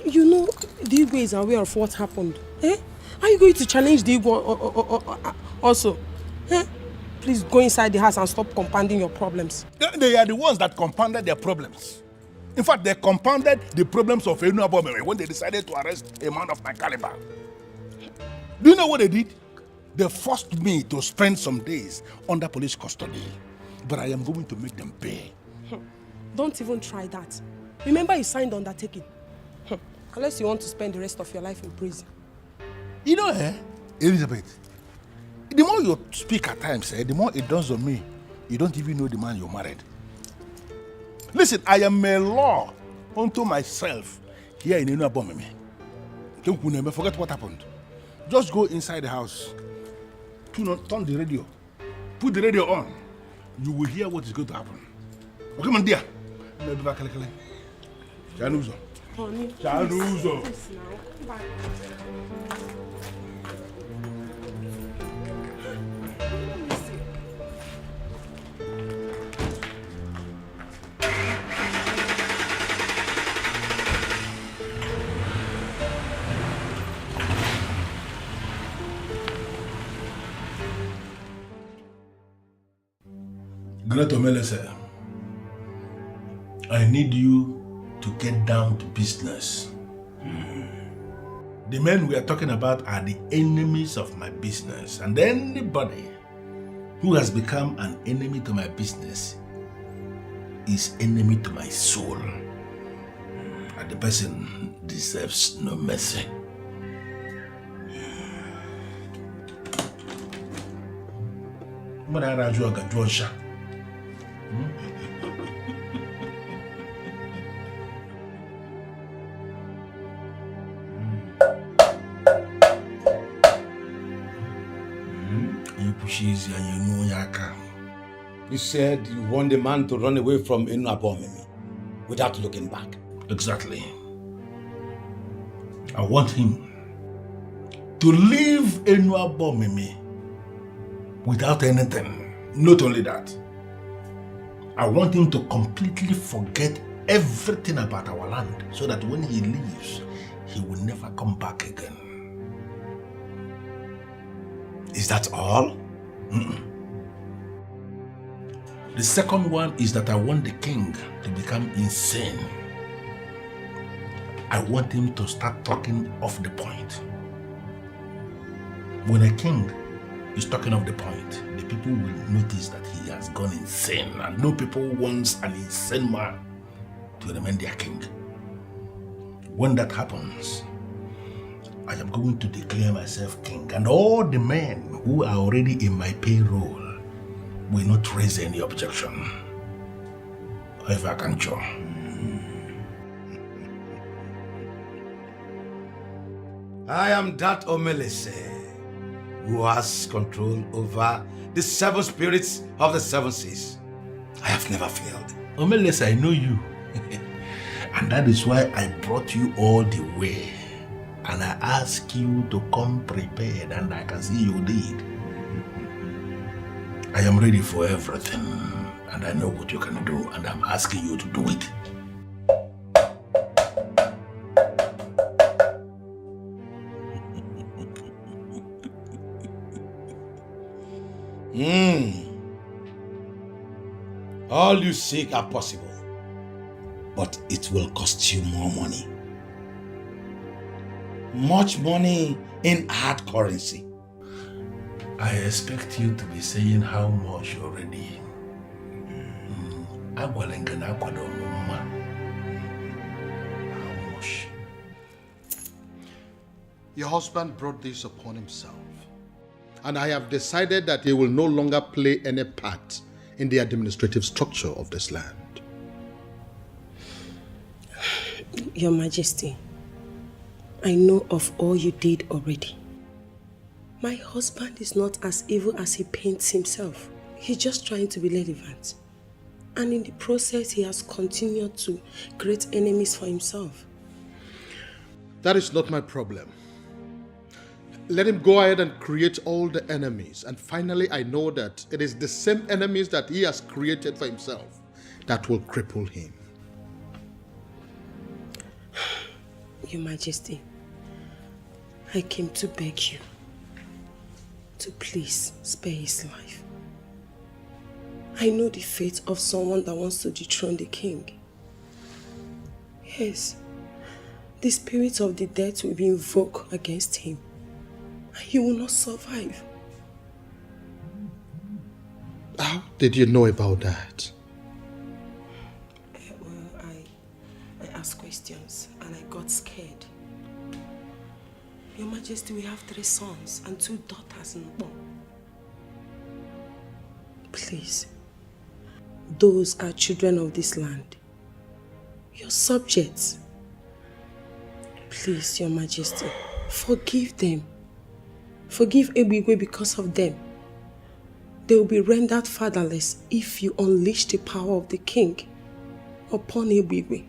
You know, the Igwe is aware of what happened. Eh? Are you going to challenge the Igwe also? Eh? Please go inside the house and stop compounding your problems. They are the ones that compounded their problems. In fact, they compounded the problems of Ini Edo when they decided to arrest a man of my caliber. Do you know what they did? They forced me to spend some days under police custody. But I am going to make them pay. Don't even try that. Remember you signed undertaking. Unless you want to spend the rest of your life in prison. You know, Elizabeth, the more you speak at times, the more it dawns on me, you don't even know the man you married. Listen, I am a law unto myself here in Ini Edo. Forget what happened. Just go inside the house, turn the radio, put the radio on. You will hear what is going to happen. Okay, man, dear. Chanuzo. Chanuzo. Great Omelese, I need you to get down to business. The men we are talking about are the enemies of my business, and anybody who has become an enemy to my business is enemy to my soul, and the person deserves no mercy. You said you want the man to run away from Ini Edo without looking back. Exactly. I want him to leave Ini Edo without anything. Not only that, I want him to completely forget everything about our land so that when he leaves, he will never come back again. Is that all? The second one is that I want the king to become insane. I want him to start talking off the point. When a king is talking off the point, the people will notice that he has gone insane, and no people wants an insane man to remain their king. When that happens, I am going to declare myself king, and all the men who are already in my payroll will not raise any objection. If I can show. I am that Omelese who has control over the 7 spirits of the 7 seas. I have never failed. Omelese, I know you. And that is why I brought you all the way. And I ask you to come prepared, and I can see you did. I am ready for everything, and I know what you can do, and I'm asking you to do it. All you seek are possible, but it will cost you more money. Much money in hard currency. I expect you to be saying how much already. How much? Your husband brought this upon himself. And I have decided that he will no longer play any part in the administrative structure of this land. Your Majesty, I know of all you did already. My husband is not as evil as he paints himself. He's just trying to be relevant. And in the process, he has continued to create enemies for himself. That is not my problem. Let him go ahead and create all the enemies. And finally, I know that it is the same enemies that he has created for himself that will cripple him. Your Majesty, I came to beg you to please spare his life. I know the fate of someone that wants to dethrone the king. Yes, the spirit of the dead will be invoked against him. He will not survive. How did you know about that? Well, I asked questions and I got scared. Your Majesty, we have 3 sons and 2 daughters in Bo. Please, those are children of this land. Your subjects. Please, Your Majesty, forgive them. Forgive Ebigwe because of them. They will be rendered fatherless if you unleash the power of the king upon Ebigwe.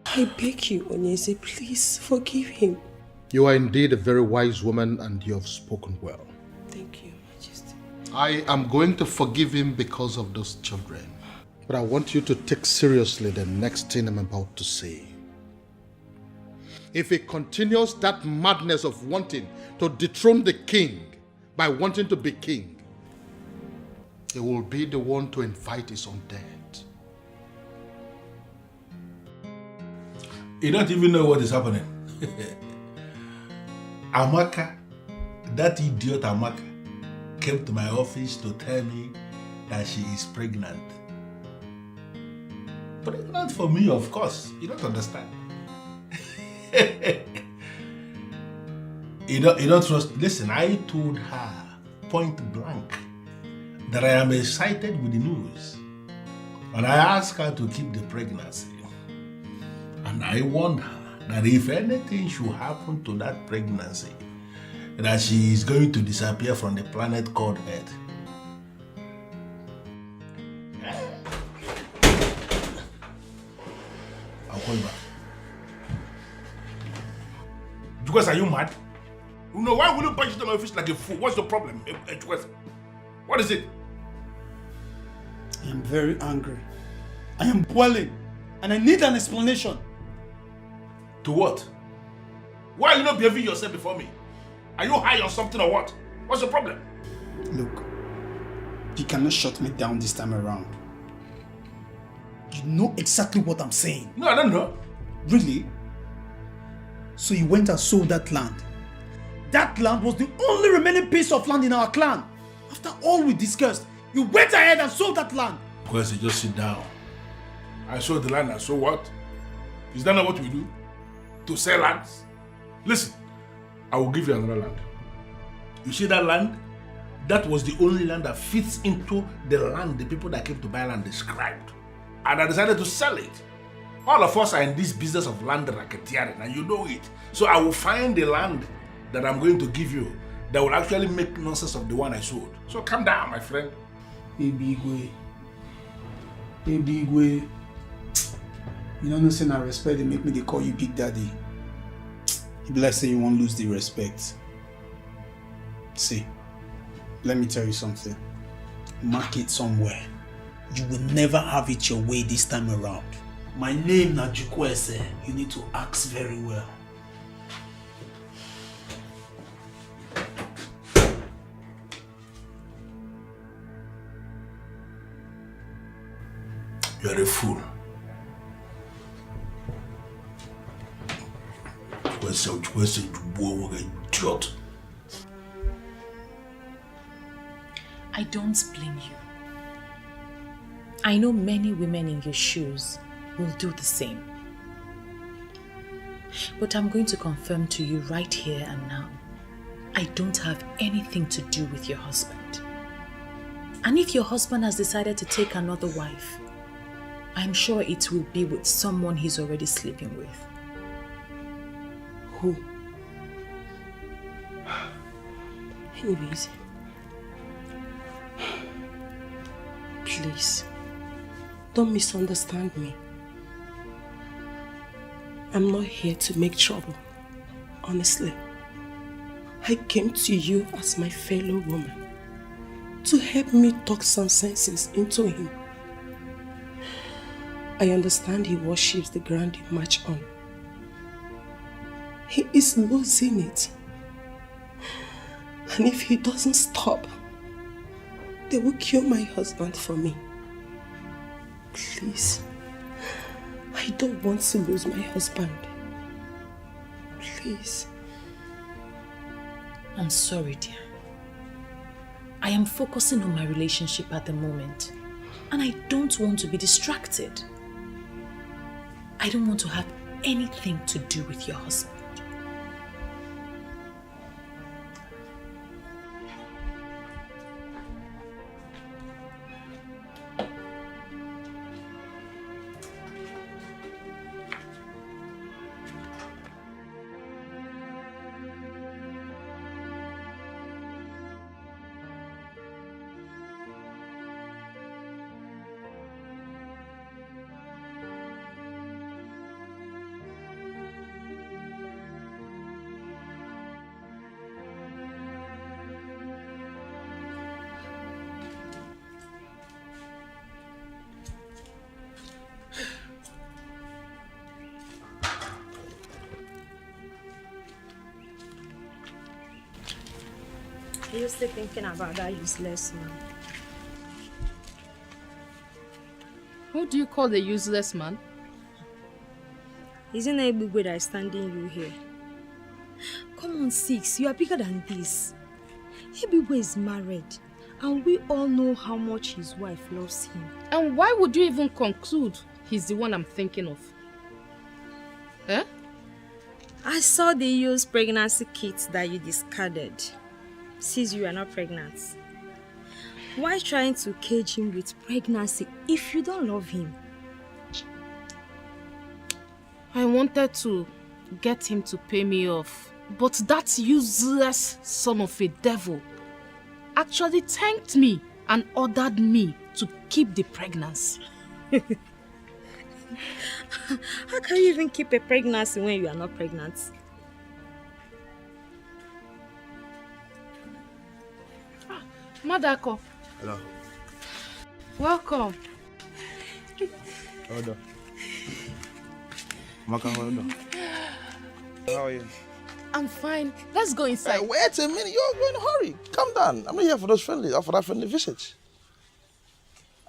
I beg you, Onyeze, please forgive him. You are indeed a very wise woman and you have spoken well. Thank you, Majesty. I am going to forgive him because of those children. But I want you to take seriously the next thing I'm about to say. If he continues that madness of wanting to dethrone the king by wanting to be king, he will be the one to invite his own death. You don't even know what is happening. Amaka, that idiot Amaka, came to my office to tell me that she is pregnant. Pregnant for me, of course. You don't understand. You don't trust. Listen, I told her point blank that I am excited with the news. And I asked her to keep the pregnancy. And I warned her that if anything should happen to that pregnancy, that she is going to disappear from the planet called Earth. I'll call you back. Because are you mad? No, why will you punch into my face like a fool? What's the problem? What is it? I am very angry. I am boiling. And I need an explanation. To what? Why are you not behaving yourself before me? Are you high on something or what? What's the problem? Look, you cannot shut me down this time around. You know exactly what I'm saying. No, I don't know. Really? So you went and sold that land. That land was the only remaining piece of land in our clan. After all we discussed, you went ahead and sold that land. Because you just sit down. I sold the land and so what? Is that not what we do? To sell lands? Listen, I will give you another land. You see that land? That was the only land that fits into the land the people that came to buy land described. And I decided to sell it. All of us are in this business of land racketeering and you know it. So I will find the land that I'm going to give you that will actually make nonsense of the one I sold. So calm down, my friend. Ebigwe. You don't know, saying I respect, they make me, they call you Big Daddy. If let's say you won't lose the respect. See, let me tell you something. Mark it somewhere. You will never have it your way this time around. My name na Jukwese. You need to ask very well. You are a fool. Where's the idiot? I don't blame you. I know many women in your shoes will do the same. But I'm going to confirm to you right here and now, I don't have anything to do with your husband. And if your husband has decided to take another wife, I'm sure it will be with someone he's already sleeping with. Who? Anyways, please, don't misunderstand me. I'm not here to make trouble. Honestly, I came to you as my fellow woman to help me talk some senses into him. I understand he worships the ground you march on. He is losing it. And if he doesn't stop, they will kill my husband for me. Please, I don't want to lose my husband. Please. I'm sorry, dear. I am focusing on my relationship at the moment, and I don't want to be distracted. I don't want to have anything to do with your husband. Are you still thinking about that useless man? Who do you call the useless man? Isn't it Ebigwe that is standing you here? Come on, Six, you are bigger than this. Ebigwe is married, and we all know how much his wife loves him. And why would you even conclude he's the one I'm thinking of? Eh? I saw the used pregnancy kit that you discarded. Since you are not pregnant. Why trying to cage him with pregnancy if you don't love him? I wanted to get him to pay me off, but that useless son of a devil actually thanked me and ordered me to keep the pregnancy. How can you even keep a pregnancy when you are not pregnant? Madako. Hello. Welcome. Hold on. Maka, hold on. How are you? I'm fine. Let's go inside. Wait a minute. You're in a hurry. Calm down. I'm not here for those friendly or for that friendly visit.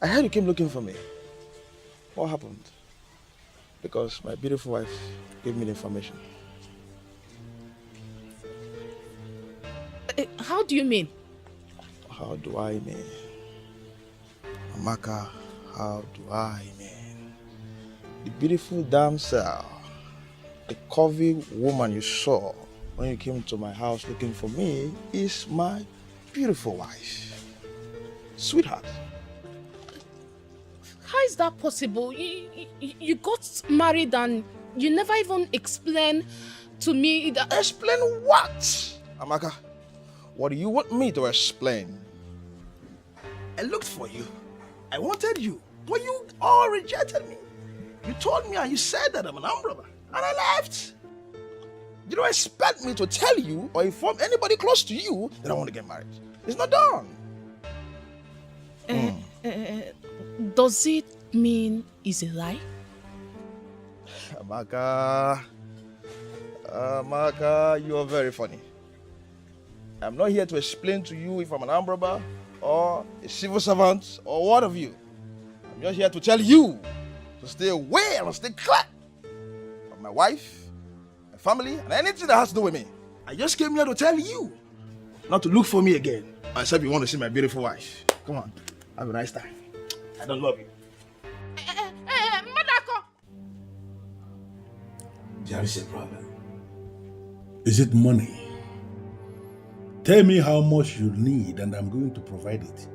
I heard you came looking for me. What happened? Because my beautiful wife gave me the information. How do you mean? How do I mean? Amaka, how do I mean? The beautiful damsel, the curvy woman you saw when you came to my house looking for me is my beautiful wife. Sweetheart. How is that possible? You got married and you never even explained to me that... Explain what? Amaka, what do you want me to explain? I looked for you. I wanted you. But you all rejected me. You told me and you said that I'm an armed robber. And I left. You don't expect me to tell you or inform anybody close to you that I want to get married. It's not done. Does it mean it's a lie? Amaka, you are very funny. I'm not here to explain to you if I'm an armed robber or a civil servant or what of you. I'm I'm just here to tell you to stay away and stay clear of my wife, my family, and anything that has to do with me. I just came here to tell you not to look for me again. Except you want to see my beautiful wife. Come on, have a nice time. I don't love you. Madako! There is a problem. Is it money? Tell me how much you need and I'm going to provide it.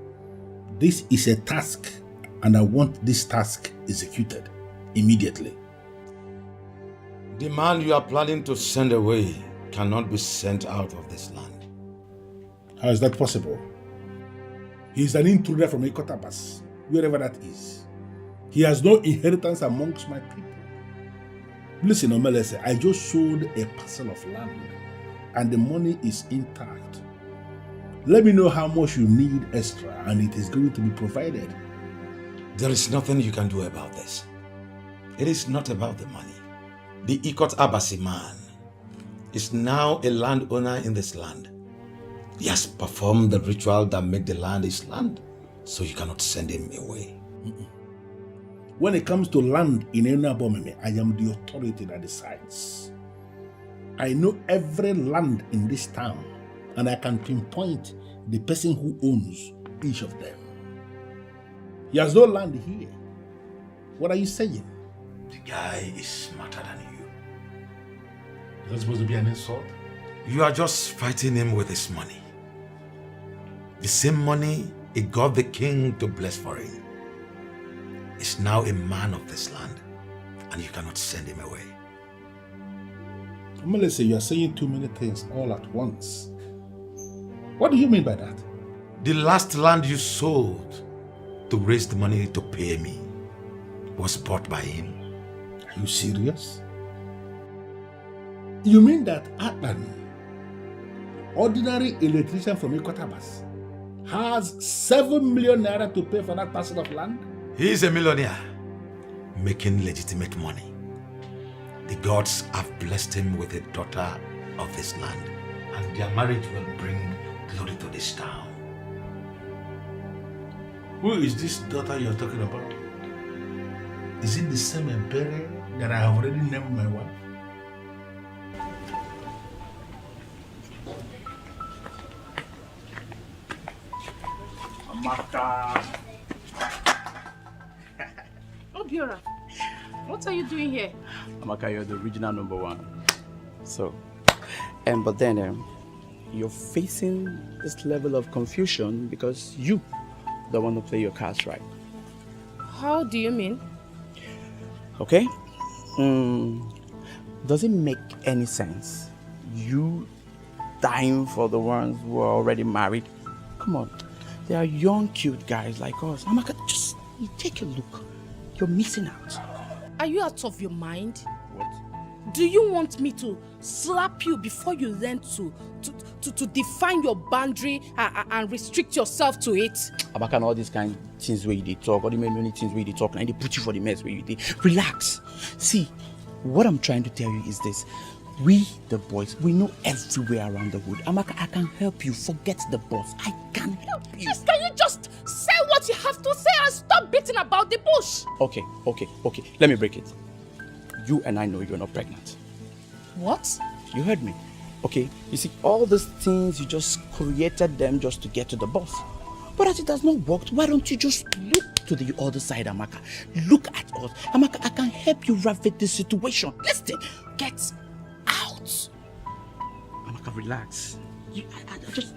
This is a task and I want this task executed immediately. The man you are planning to send away cannot be sent out of this land. How is that possible? He is an intruder from Ikotabas, wherever that is. He has no inheritance amongst my people. Listen, Omelese, I just sold a parcel of land and the money is intact. Let me know how much you need extra and it is going to be provided. There is nothing you can do about this. It is not about the money. The Ikot Abasi man is now a landowner in this land. He has performed the ritual that makes the land his land, so you cannot send him away. When it comes to land in Enabomeme, I am the authority that decides. I know every land in this town, and I can pinpoint the person who owns each of them. He has no land here. What are you saying? The guy is smarter than you. Is that supposed to be an insult? You are just fighting him with his money. The same money he got the king to bless for him. Is now a man of this land, and you cannot send him away. Melissa, you are saying too many things all at once. What do you mean by that? The last land you sold to raise the money to pay me was bought by him. Are you serious? You mean that Atlan, ordinary electrician from Ikotabas, has 7 million naira to pay for that parcel of land? He is a millionaire, making legitimate money. The gods have blessed him with a daughter of this land, and their marriage will bring glory to this town. Who is this daughter you're talking about? Is it the same Ebere that I have already named my wife? Amaka. Obiora, what are you doing here? Amaka, you're the original number one. So, but then you're facing this level of confusion because you don't want to play your cards right. How do you mean? Okay? Does it make any sense? You dying for the ones who are already married? Come on. They are young, cute guys like us. Amaka, just take a look. You're missing out. Are you out of your mind? What? Do you want me to slap you before you learn to define your boundary and restrict yourself to it? Amaka, all these kind of things where you talk, all the many things where you talk, and they put you for the mess where you did. Relax. See, what I'm trying to tell you is this. We, the boys, we know everywhere around the wood. Amaka, I can help you. Forget the boss. I can help you. Yes, can you just say what you have to say and stop beating about the bush? Okay. Let me break it. You and I know you're not pregnant. What? You heard me. Okay, you see, all these things, you just created them just to get to the boss. But as it has not worked, why don't you just look to the other side, Amaka? Look at us. Amaka, I can help you ravage this situation. Listen, get out. Amaka, relax. I just...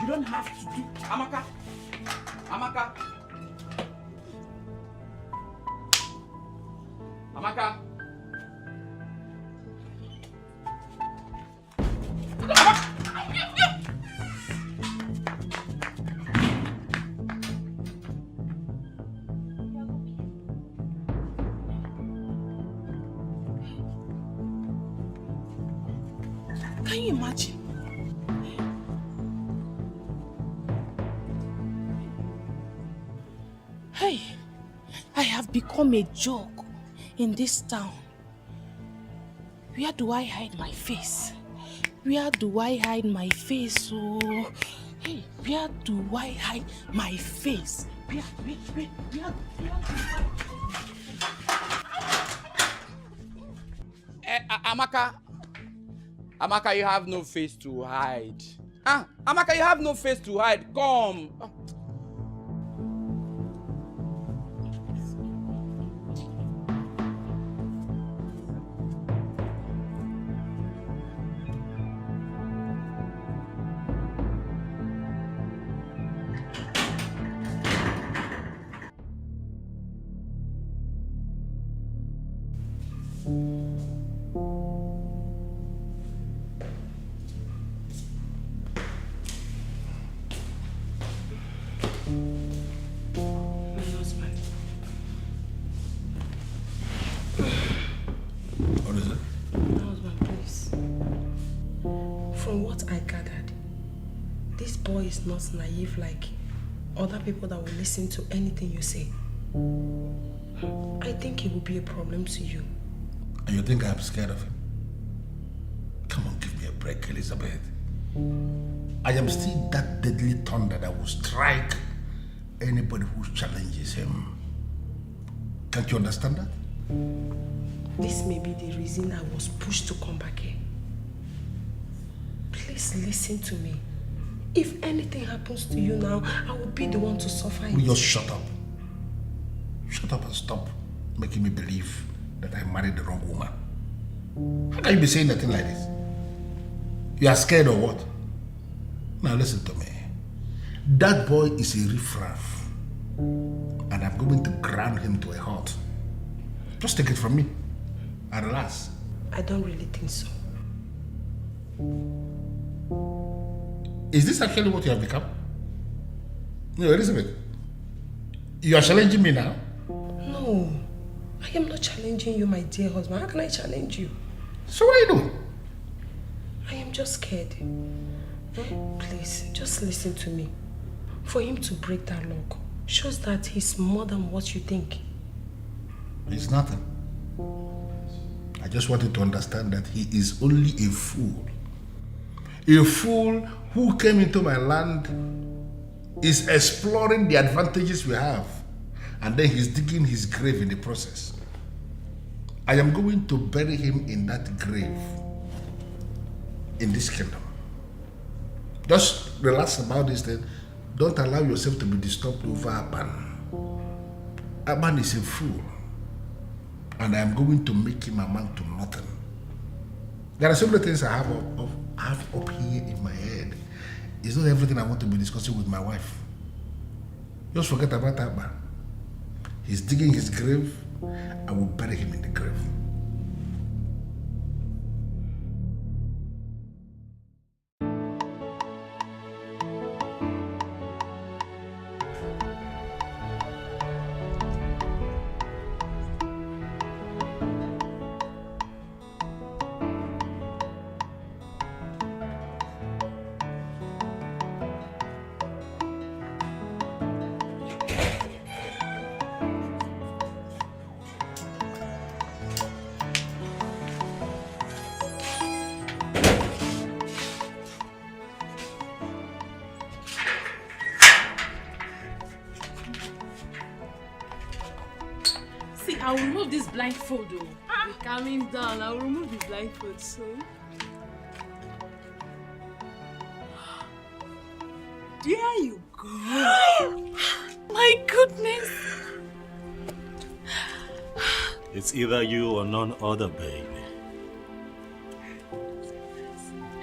You don't have to do... Amaka. Amaka. Amaka. Can you imagine? Hey, I have become a joke in this town. Where do I hide my face? Where do I hide my face? Oh, hey, where do I hide my face? Amaka, you have no face to hide. Amaka, you have no face to hide. Come. What is it? My husband, please. From what I gathered, this boy is not naive like other people that will listen to anything you say. I think it will be a problem to you. And you think I'm scared of him? Come on, give me a break, Elizabeth. I am still that deadly thunder that will strike anybody who challenges him. Can't you understand that? This may be the reason I was pushed to come back here. Please listen to me. If anything happens to you now, I will be the one to suffer it. Will you just shut up? Shut up and stop making me believe that I married the wrong woman. How can you be saying nothing like this? You are scared or what? Now listen to me. That boy is a riffraff. And I'm going to ground him to a halt. Just take it from me. And relax. I don't really think so. Is this actually what you have become? No, Elizabeth. You are challenging me now? No. I am not challenging you, my dear husband. How can I challenge you? So what are you doing? I am just scared. Please, just listen to me. For him to break that lock shows that he's more than what you think. It's nothing. I just wanted to understand that he is only a fool. A fool who came into my land, is exploring the advantages we have, and then he's digging his grave in the process. I am going to bury him in that grave in this kingdom. Just relax about this thing. Don't allow yourself to be disturbed over Aban. Aban is a fool. And I am going to make him amount to nothing. There are so many things I have up here in my head. It's not everything I want to be discussing with my wife. Just forget about Aban. He's digging his grave. I will bury him in the grave. I will remove this blindfold though. Be calming down. I will remove the blindfold soon. There you go. My goodness. It's either you or none other, baby.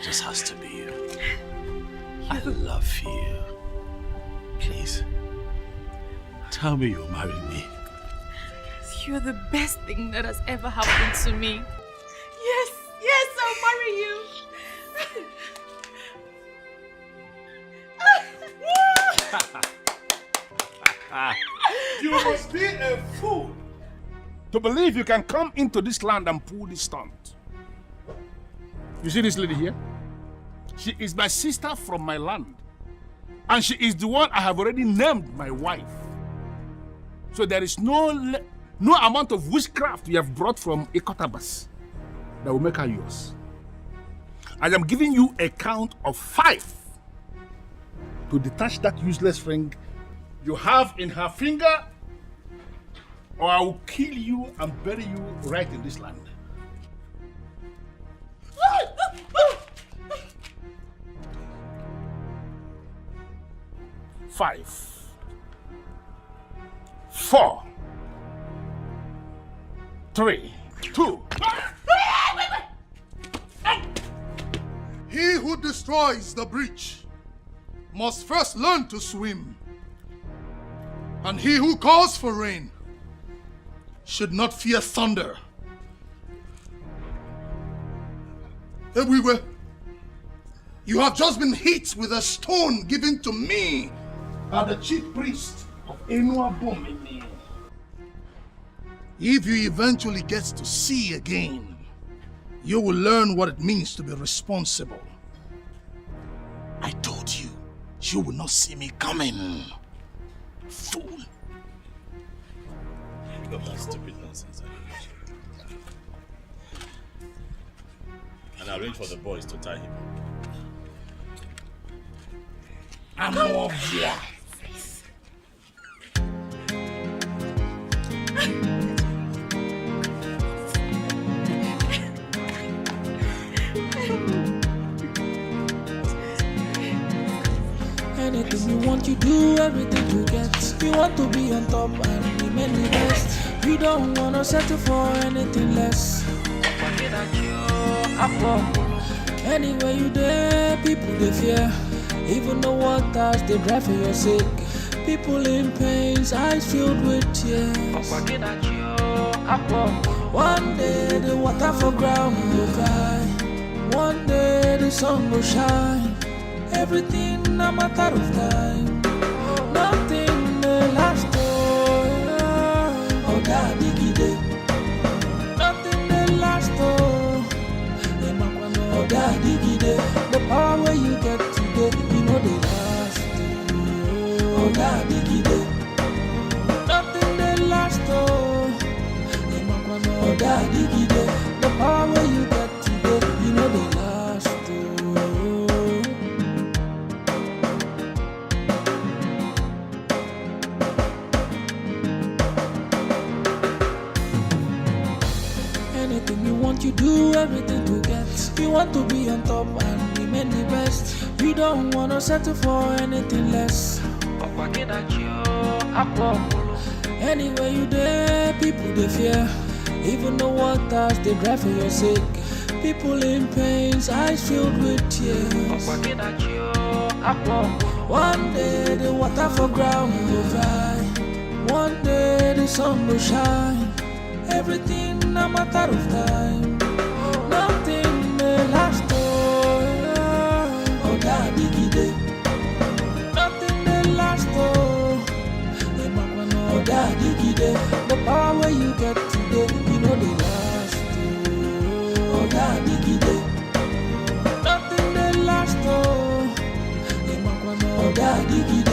Just has to be you. I love you. Please, tell me you'll marry me. You're the best thing that has ever happened to me. Yes, yes, I'll marry you. You must be a fool to believe you can come into this land and pull this stunt. You see this lady here? She is my sister from my land. And she is the one I have already named my wife. So there is no amount of witchcraft you have brought from Ikotabas that will make her yours. I am giving you a count of 5 to detach that useless ring you have in her finger, or I will kill you and bury you right in this land. 5, 4, 3, 2. He who destroys the breach must first learn to swim. And he who calls for rain should not fear thunder. Everywhere, you have just been hit with a stone given to me by the chief priest of Enuabomene. If you eventually get to see again, you will learn what it means to be responsible. I told you, you will not see me coming. Fool. Look at that stupid nonsense. And I arrange for the boys to tie him up. I'm over here. Anything you want, you do, everything you get. You want to be on top and remain the best. You don't wanna settle for anything less. Anywhere you there, people they fear. Even the waters they drive for your sake. People in pains, eyes filled with tears. One day the water for ground will cry. One day the sun will shine. Everything a matter of time. Nothing may last. Oh, God, Dikeh. Nothing may last. Oh, God, Dikeh. The power where you get today, you know they last. Oh, God, Dikeh. Nothing may last. Oh, God, Dikeh. The power where you get today, you know they last. You do everything to get. You want to be on top and remain the best. You don't wanna settle for anything less. Anywhere you there, people they fear. Even the waters they drive for your sake. People in pains, eyes filled with tears. One day the water for ground will dry. One day the sun will shine. Everything a matter of time. Nothing may last. Oh, God, Dikeh. Nothing may last. Oh, God, Dikeh. The power where you get today, you know they last. Oh, God, Dikeh. Nothing may last. Oh, God, Dikeh.